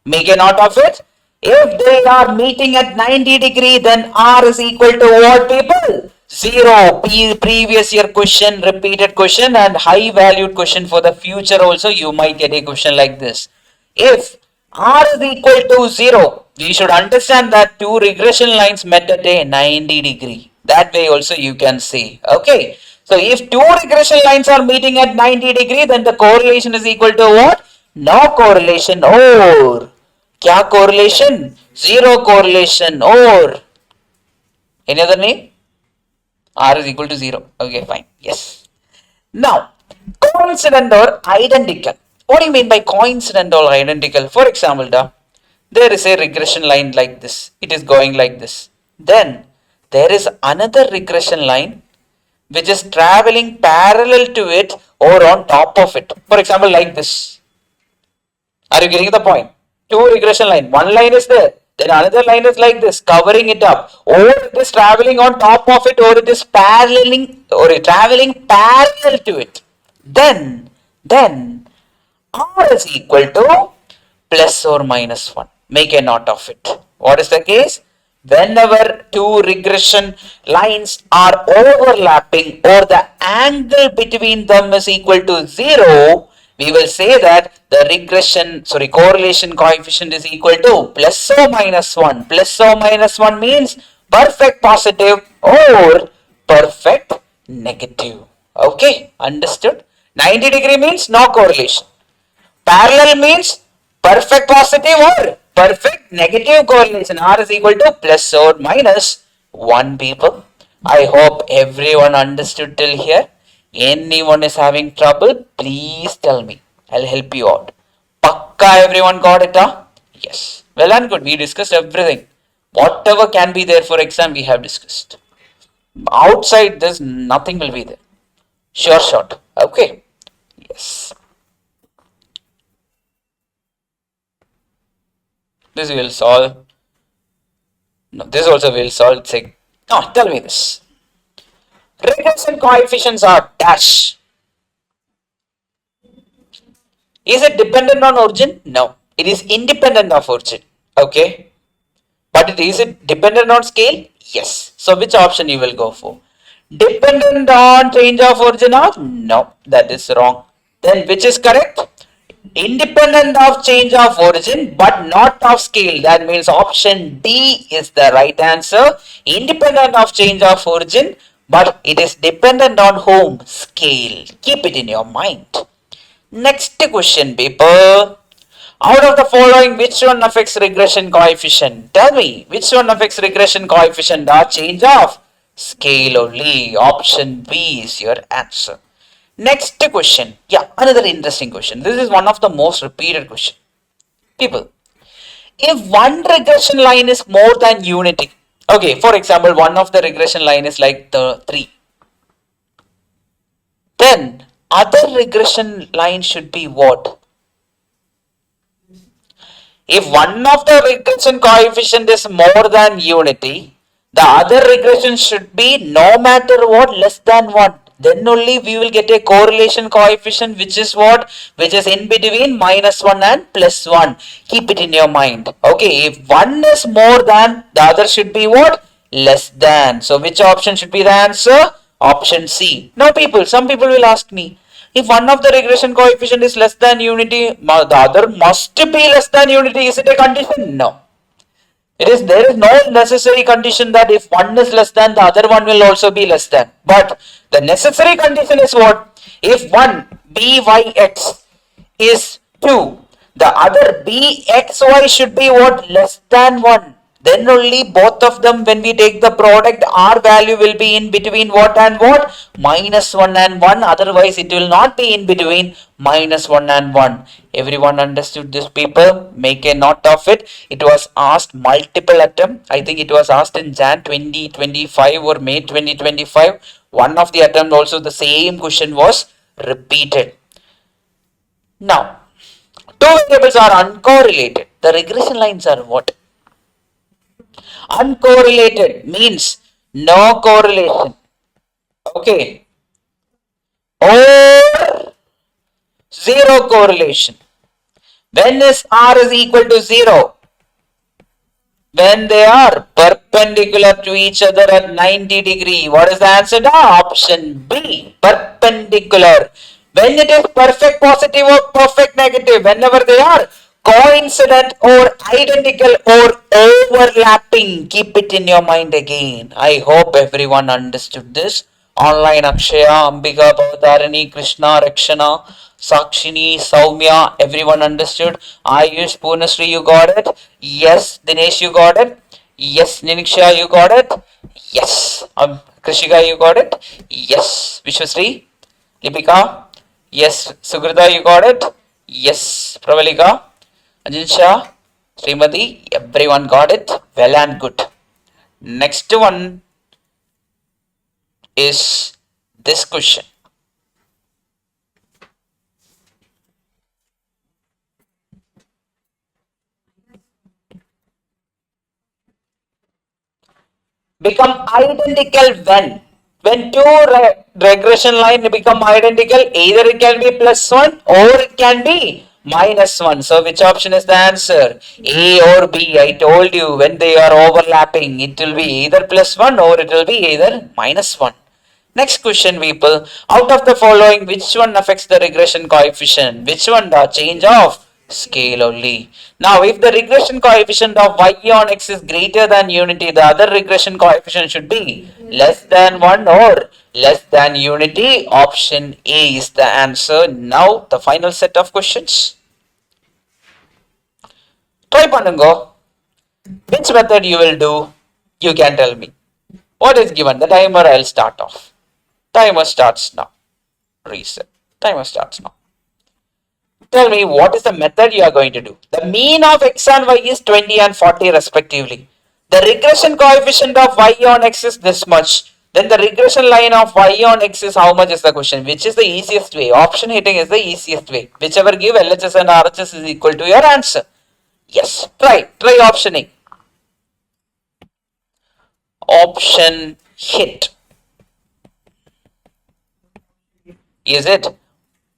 Make a note of it. If they are meeting at 90 degree, then R is equal to what, people? 0. Previous year question, repeated question and high valued question for the future also. You might get a question like this. If R is equal to 0, we should understand that two regression lines met at a 90 degree. That way also you can say. Okay. So if two regression lines are meeting at 90 degree, then the correlation is equal to what? No correlation or. Kya correlation? 0 correlation or. Any other name? R is equal to 0. Okay, fine. Yes. Now, coincident or identical. What do you mean by coincident or identical? For example, there is a regression line like this. It is going like this. Then there is another regression line which is traveling parallel to it or on top of it. For example, like this. Are you getting the point? Two regression line. One line is there. Then another line is like this, covering it up. Or it is traveling on top of it, or it is paralleling, or traveling parallel to it. Then R is equal to plus or minus 1. Make a note of it. What is the case? Whenever two regression lines are overlapping or the angle between them is equal to 0, we will say that the correlation coefficient is equal to plus or minus 1. Plus or minus 1 means perfect positive or perfect negative. Okay, understood? 90-degree means no correlation. Parallel means perfect positive or perfect negative correlation. R is equal to plus or minus 1, people. I hope everyone understood till here. Anyone is having trouble, please tell me. I'll help you out. Pakka everyone got it, huh? Yes. Well and good. We discussed everything. Whatever can be there for exam, we have discussed. Outside this, nothing will be there. Sure shot. Okay. Yes. This will solve. No, this also will solve. Say, no, tell me this. Regression coefficients are dash. Is it dependent on origin? No. It is independent of origin. Okay. But is it dependent on scale? Yes. So which option you will go for? Dependent on change of origin or? No. That is wrong. Then which is correct? Independent of change of origin but not of scale. That means option D is the right answer. Independent of change of origin but it is dependent on whom? Scale. Keep it in your mind. Next question, people. Out of the following, which one affects regression coefficient? Tell me, which one affects regression coefficient or change of scale only? Option B is your answer. Next question. Yeah, another interesting question. This is one of the most repeated question. People, if one regression line is more than unity, okay, for example, one of the regression line is like the 3. Then other regression line should be what? If one of the regression coefficient is more than unity, the other regression should be no matter what less than 1. Then only we will get a correlation coefficient which is what? Which is in between minus 1 and plus 1. Keep it in your mind. Okay, if one is more than, the other should be what? Less than. So which option should be the answer? Option C. Now people, some people will ask me, if one of the regression coefficient is less than unity, the other must be less than unity. Is it a condition? No. There is no necessary condition that if one is less than, the other one will also be less than. But the necessary condition is what? If one byx is 2, the other bxy should be what? Less than 1. Then only both of them, when we take the product, R value will be in between what and what? Minus 1 and 1. Otherwise, it will not be in between minus 1 and 1. Everyone understood this, people? Make a note of it. It was asked multiple attempts. I think it was asked in Jan 2025 or May 2025. One of the attempts also the same question was repeated. Now, two variables are uncorrelated. The regression lines are what? Uncorrelated means no correlation. Okay. Or zero correlation. When is R is equal to 0? When they are perpendicular to each other at 90 degree. What is the answer? Option B. Perpendicular. When it is perfect positive or perfect negative. Whenever they are coincident or identical or overlapping. Keep it in your mind again. I hope everyone understood this. Online Akshaya, Ambika, Bhavatarini, Krishna, Rakshana, Sakshini, Saumya, everyone understood. Ayush, Purnasri, you got it? Yes. Dinesh, you got it? Yes. Niniksha, you got it? Yes. Krishika, you got it? Yes. Vishwasri, Lipika? Yes. Sugrita, you got it? Yes. Pravalika, Ajinsha, Srimati, everyone got it? Well and good. Next one is this question. Become identical when two regression line become identical, either it can be plus 1 or it can be -1. So which option is the answer? A or B? I told you when they are overlapping, it will be either +1 or it will be either -1. Next question, people. Out of the following, which one affects the regression coefficient? Which one? The change of scale only. Now, if the regression coefficient of y on x is greater than unity, the other regression coefficient should be less than 1 or less than unity. Option A is the answer. Now, the final set of questions. Try பண்ணுங்க. Which method you will do? You can tell me. What is given? The timer I'll start off. Timer starts now. Reset. Timer starts now. Tell me what is the method you are going to do. The mean of x and y is 20 and 40 respectively. The regression coefficient of y on x is this much. Then the regression line of y on x is how much is the question. Which is the easiest way? Option hitting is the easiest way. Whichever give LHS and RHS is equal to your answer. Yes. Try option A. Option hit. Is it?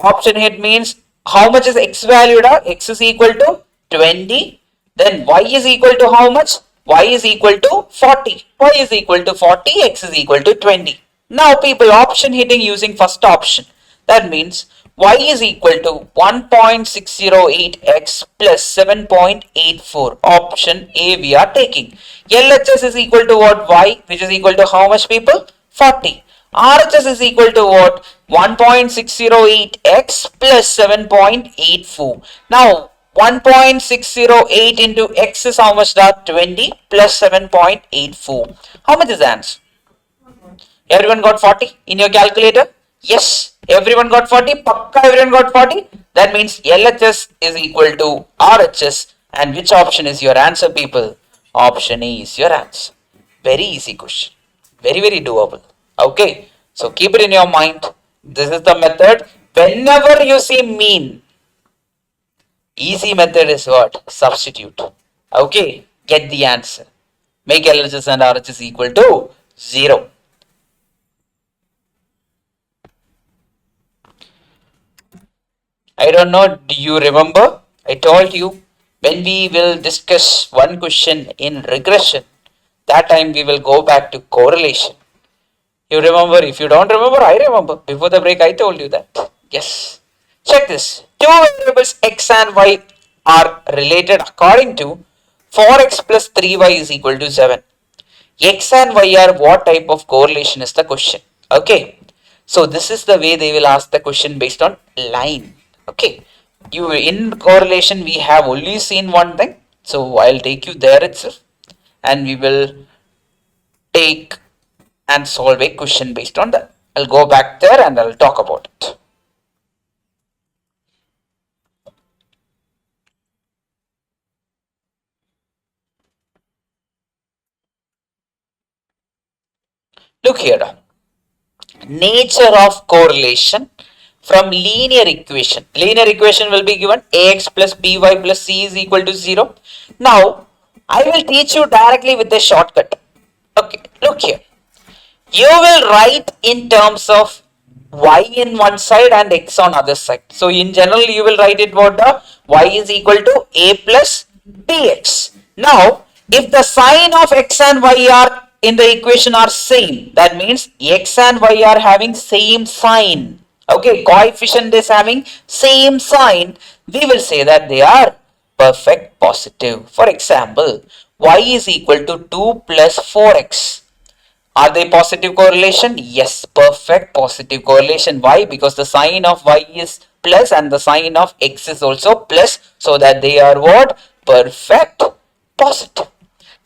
Option hit means how much is x valued at? X is equal to 20. Then y is equal to how much? Y is equal to 40. Y is equal to 40. X is equal to 20. Now people option hitting using first option. That means y is equal to 1.608x plus 7.84. Option A we are taking. LHS is equal to what? Y, which is equal to how much, people? 40. RHS is equal to what? 1.608x plus 7.84. Now 1.608 into x is how much? That 20 plus 7.84. How much is the answer? Everyone got 40 in your calculator? Yes, everyone got 40. Pakka everyone got 40. That means LHS is equal to RHS. And which option is your answer, people? Option A is your answer. Very easy question. Very doable. Okay, so keep it in your mind. This is the method. Whenever you see mean, easy method is what? Substitute. Okay, get the answer. Make LHS and RHS equal to 0. I don't know, do you remember? I told you when we will discuss one question in regression, that time we will go back to correlation. You remember? If you don't remember, I remember. Before the break, I told you that. Yes. Check this. Two variables x and y are related according to 4x plus 3y is equal to 7. X and y are what type of correlation is the question. Okay. So this is the way they will ask the question based on line. Okay. You in correlation we have only seen one thing. So I'll take you there itself, and we will take and solve a question based on that. I'll go back there and I'll talk about it. Look here. Nature of correlation from linear equation. Linear equation will be given ax plus by plus c is equal to 0. Now, I will teach you directly with a shortcut. Okay, look here. You will write in terms of y in one side and x on other side. So in general, you will write it what the y is equal to a plus bx. Now, if the sign of x and y are in the equation are same, that means x and y are having same sign. Okay, coefficient is having same sign. We will say that they are perfect positive. For example, y is equal to 2 plus 4x. Are they positive correlation? Yes, perfect positive correlation. Why? Because the sign of y is plus and the sign of x is also plus, so that they are what? Perfect positive.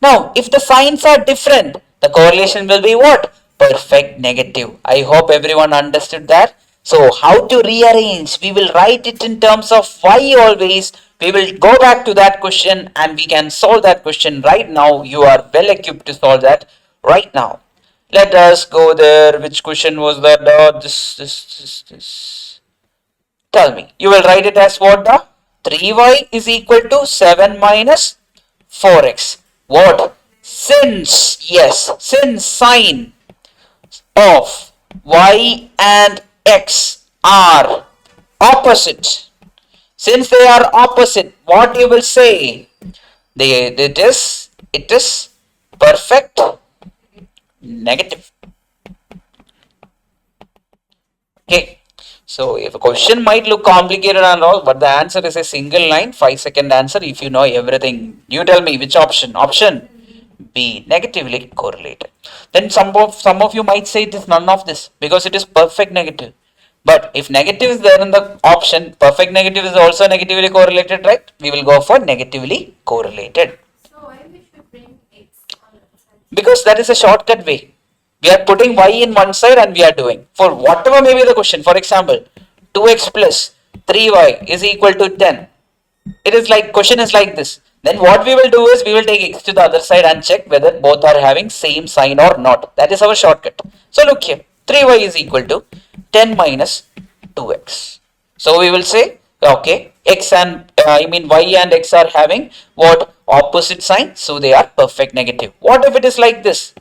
Now, if the signs are different, the correlation will be what? Perfect negative. I hope everyone understood that. So, how to rearrange? We will write it in terms of y always. We will go back to that question and we can solve that question right now. You are well equipped to solve that right now. Let us go there. Which question was that? This. Tell me. You will write it as what? 3y is equal to 7 minus 4x. What? Since sign of y and x are opposite, Since they are opposite, what you will say? It is perfect negative. Okay. So if a question might look complicated and all, but the answer is a single line, 5-second answer. If you know everything, you tell me which option. Option B, negatively correlated. Then some of you might say it is none of this because it is perfect negative. But if negative is there in the option, perfect negative is also negatively correlated, right? We will go for negatively correlated. So why we should bring X on the other side? Because that is a shortcut way. We are putting y in one side and we are doing. For whatever may be the question, for example, 2x plus 3y is equal to 10. It is like, question is like this. Then what we will do is we will take x to the other side and check whether both are having same sign or not. That is our shortcut. So look here, 3y is equal to 10 minus 2x. So we will say, okay, x and y and x are having what? Opposite sign. So they are perfect negative. What if it is like this?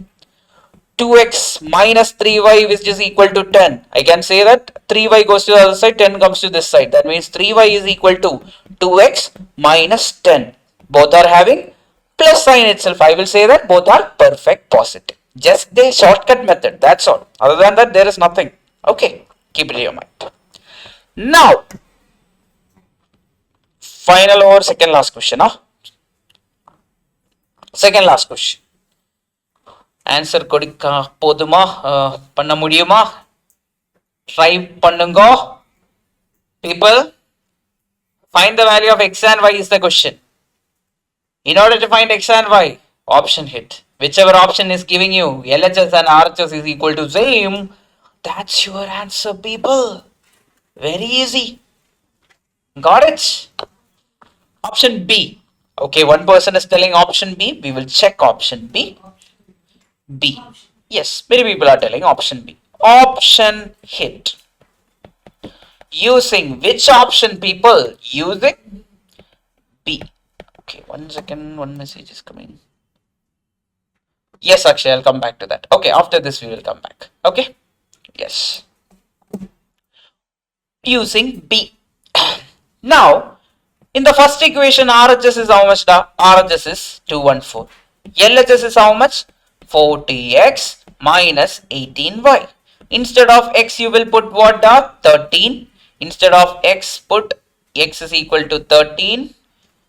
2x minus 3y which is equal to 10. I can say that 3y goes to the other side, 10 comes to this side. That means 3y is equal to 2x minus 10. Both are having plus sign itself. I will say that both are perfect positive. Just the shortcut method. That's all. Other than that, there is nothing. Okay. Keep it in your mind. Now, final or second last question. Huh? Second last question. Answer கொடுக்க போதுமா பண்ண முடியுமா try பண்ணுங்க people find the value of x and y is the question. In order to find x and y, option hit whichever option is giving you LHS and RHS is equal to same. That's your answer, people. Very easy. Got it? Option B. Okay, one person is telling option B. We will check option B. B. Yes, many people are telling option B. Option hit. Using which option, people? Using B. Okay, 1 second, one message is coming. Yes, Akshay, I'll come back to that. Okay, after this we will come back. Okay? Yes. Using B. Now, in the first equation, RHS is how much? RHS is 214. LHS is how much? 40x minus 18y. Instead of x, you will put what? 13. Instead of x, put x is equal to 13.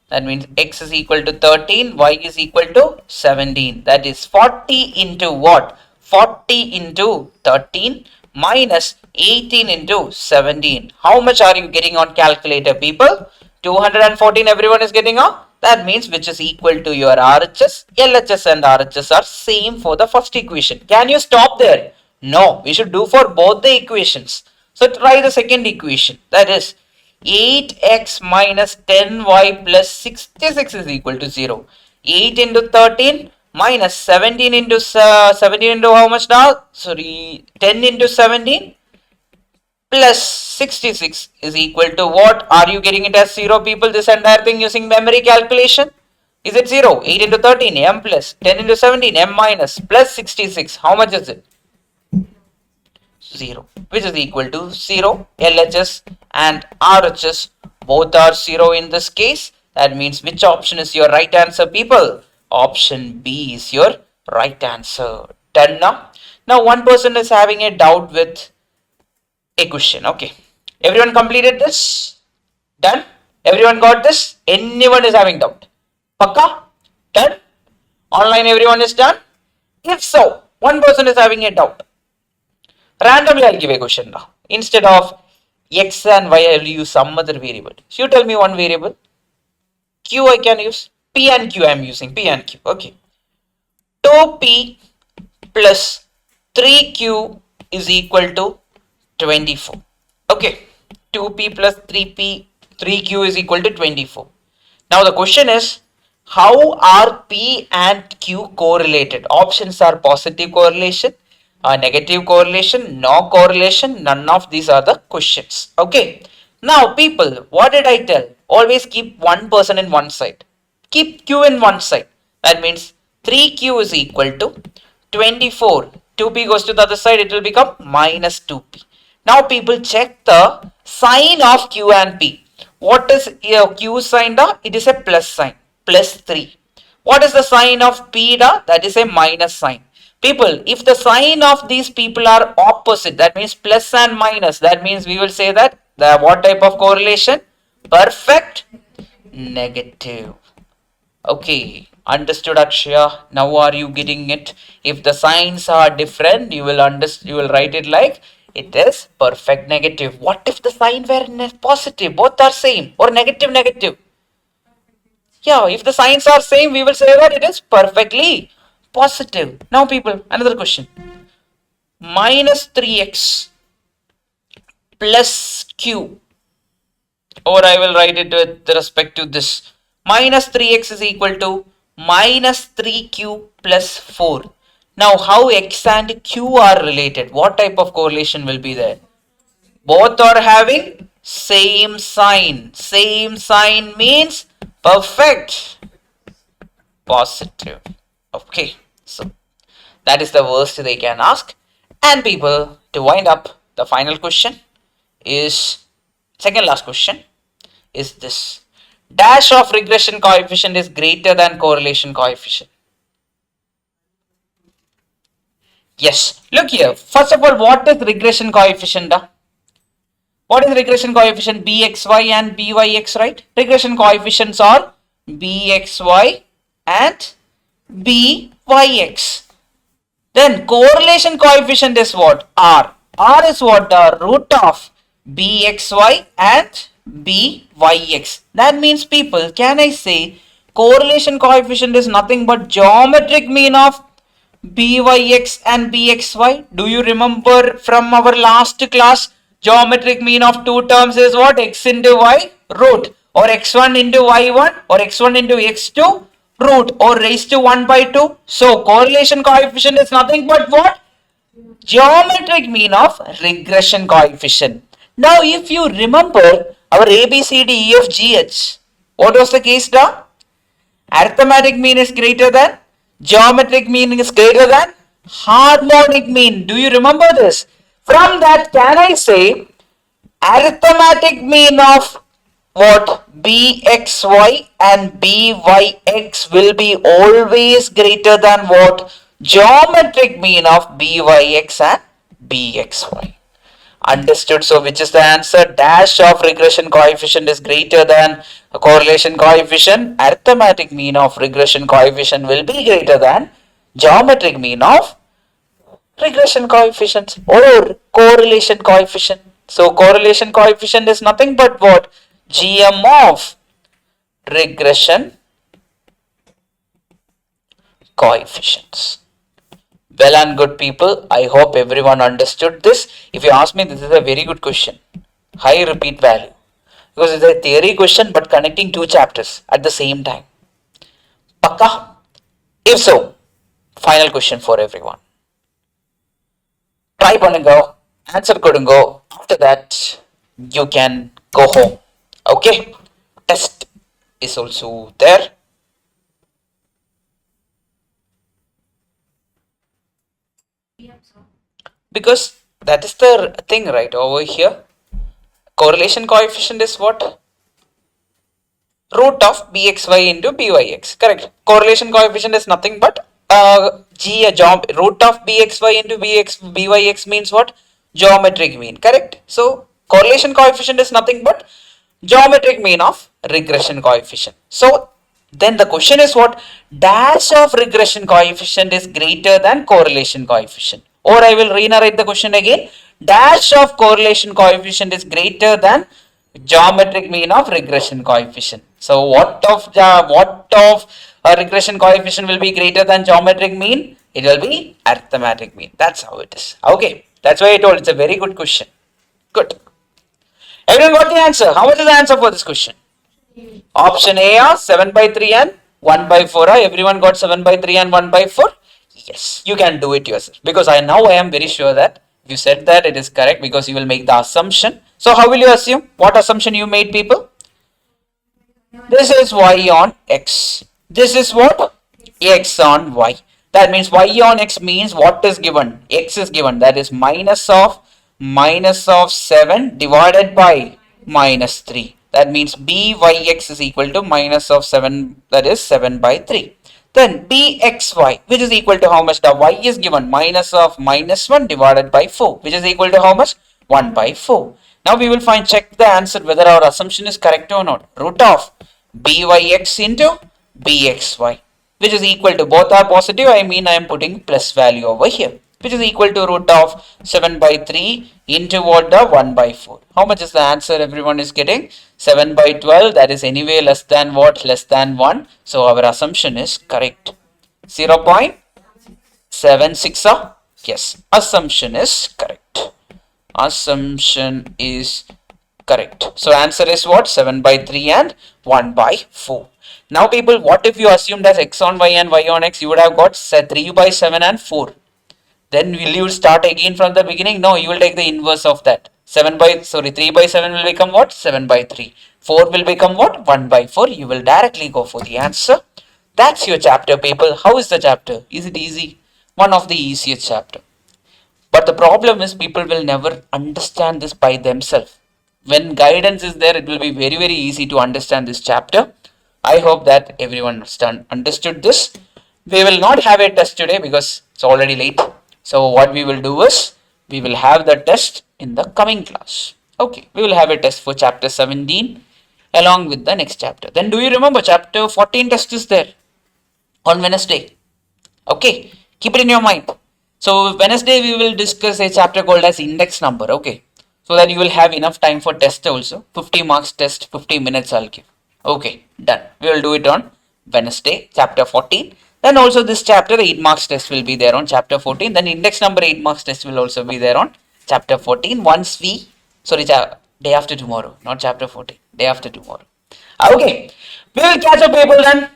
That means x is equal to 13, y is equal to 17. That is 40 into what? 40 into 13 minus 18 into 17. How much are you getting on calculator, people? 214 everyone is getting on? That means which is equal to your RHS. LHS and RHS are same for the first equation. Can you stop there? No, we should do for both the equations. So try the second equation. That is 8x minus 10y plus 66 is equal to 0. 8 into 13 minus 17 into 17 into how much now? Sorry, 10 into 17 plus 66 is equal to what? Are you getting it as 0, people? This entire thing using memory calculation? Is it 0? 8 into 13, m plus 10 into 17, m minus plus 66. How much is it? 0, which is equal to 0. LHS and RHS both are 0 in this case. That means which option is your right answer, people? Option B is your right answer. Done now? Now one person is having a doubt with a question. Okay, everyone completed this? Done? Everyone got this? Anyone is having doubt? Pakka? Done? Online everyone is done? If so, one person is having a doubt. Randomly I'll give a question now. Instead of x and y, I will use some other variable. So you tell me one variable. Q I can use. P and Q I am using. P and Q. Okay. 2p plus 3q is equal to 24. Okay. 2p plus 3q is equal to 24. Now the question is, how are P and Q correlated? Options are positive correlation, negative correlation, no correlation. None of these are the questions. Okay. Now people, what did I tell? Always keep one person in one side. Keep Q in one side. That means 3Q is equal to 24. 2P goes to the other side, it will become minus 2P. Now people check the sign of Q and P. What is Q sign da? It is a plus sign, plus 3. What is the sign of P da? That is a minus sign. People, if the sign of these people are opposite, that means plus and minus, that means we will say that the what type of correlation? Perfect negative. Okay, understood Akshaya. Now are you getting it? If the signs are different, you will write it like it is perfect negative. What if the sign were positive? Both are same or negative negative. Yeah, if the signs are same, we will say that it is perfectly positive. Now people, another question. Minus 3x plus q, or I will write it with respect to this. Minus 3x is equal to minus 3q plus 4. Now how x and q are related? What type of correlation will be there? Both are having same sign. Same sign means perfect positive. Okay, so that is the worst they can ask. And people, to wind up, the final question is, second last question is this. Dash of regression coefficient is greater than correlation coefficient. Yes, look here. First of all, what is regression coefficient? What is regression coefficient? Bxy and Byx, right? Regression coefficients are Bxy and Byx. Then correlation coefficient is what? R. R is what? The root of Bxy and Byx. That means people, can I say correlation coefficient is nothing but geometric mean of Byx and Bxy? Do you remember from our last class? Geometric mean of two terms is what? X into y root, or x1 into y1, or x1 into x2 root, or raised to 1 by 2. So correlation coefficient is nothing but what? Geometric mean of regression coefficient. Now if you remember our A, B, C, D, E, F, G, H, what was the case now? Arithmetic mean is greater than, geometric mean is greater than, harmonic mean. Do you remember this? From that, can I say arithmetic mean of what? Bxy and Byx will be always greater than what? Geometric mean of Byx and Bxy. Understood? So which is the answer? Dash of regression coefficient is greater than correlation coefficient. Arithmetic mean of regression coefficient will be greater than geometric mean of regression coefficient or correlation coefficient. So correlation coefficient is nothing but what? GM of regression coefficients. Well and good people, I hope everyone understood this. If you ask me, this is a very good question. High repeat value. Because it's a theory question but connecting two chapters at the same time. Pakka? If so, final question for everyone. Try பண்ணுங்க, answer கொடுங்க. After that, you can go home. Okay? Test is also there. Because that is the thing right over here. Correlation coefficient is what? Root of Bxy into Byx. Correct. Correlation coefficient is nothing but root of Bxy into Byx means what? Geometric mean. Correct. So correlation coefficient is nothing but geometric mean of regression coefficient. So then the question is what? Dash of regression coefficient is greater than correlation coefficient. Or I will re-narrate the question again. Dash of correlation coefficient is greater than geometric mean of regression coefficient. So what of regression coefficient will be greater than geometric mean? It will be arithmetic mean. That's how it is. Okay. That's why I told it's a very good question. Good. Everyone got the answer? How much is the answer for this question? Option A are 7 by 3 and 1 by 4. Everyone got 7 by 3 and 1 by 4? Yes, you can do it yourself. Because I am very sure that if you said that, it is correct because you will make the assumption. So how will you assume? What assumption you made, people? This is y on x. This is what? X on y. That means y on x means what is given? X is given. That is minus of 7 divided by minus 3. That means byx is equal to minus of 7, that is 7 by 3. Then bxy, which is equal to how much? The y is given minus of minus 1 divided by 4, which is equal to how much? 1 by 4. Now we will check the answer whether our assumption is correct or not. Root of byx into bxy, which is equal to, both are positive, I mean I am putting plus value over here, which is equal to root of 7 by 3 into what? The 1 by 4. How much is the answer everyone is getting? 7 by 12, that is anyway less than what? Less than 1. So our assumption is correct. 0.76. Yes, assumption is correct. Assumption is correct. So answer is what? 7 by 3 and 1 by 4. Now people, what if you assumed as x on y and y on x, you would have got 3 by 7 and 4. Then will you start again from the beginning? No, you will take the inverse of that. 3 by 7 will become what? 7 by 3. 4 will become what? 1 by 4. You will directly go for the answer. That's your chapter, people. How is the chapter? Is it easy? One of the easiest chapter. But the problem is people will never understand this by themselves. When guidance is there, it will be very, very easy to understand this chapter. I hope that everyone understood this. We will not have a test today because it's already late. So what we will do is, we will have the test in the coming class. Okay, we will have a test for chapter 17 along with the next chapter. Then do you remember chapter 14 test is there on Wednesday? Okay, keep it in your mind. So Wednesday we will discuss a chapter called as index number. Okay, so that you will have enough time for test also. 50 marks test, 50 minutes I'll give. Okay, done. We will do it on Wednesday, chapter 14. Then also this chapter, 8 marks test will be there on chapter 14. Then index number 8 marks test will also be there on chapter 14. Once we, day after tomorrow, not chapter 14, day after tomorrow. Okay, we will catch up people then.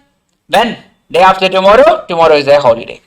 When? Day after tomorrow. Tomorrow is a holiday.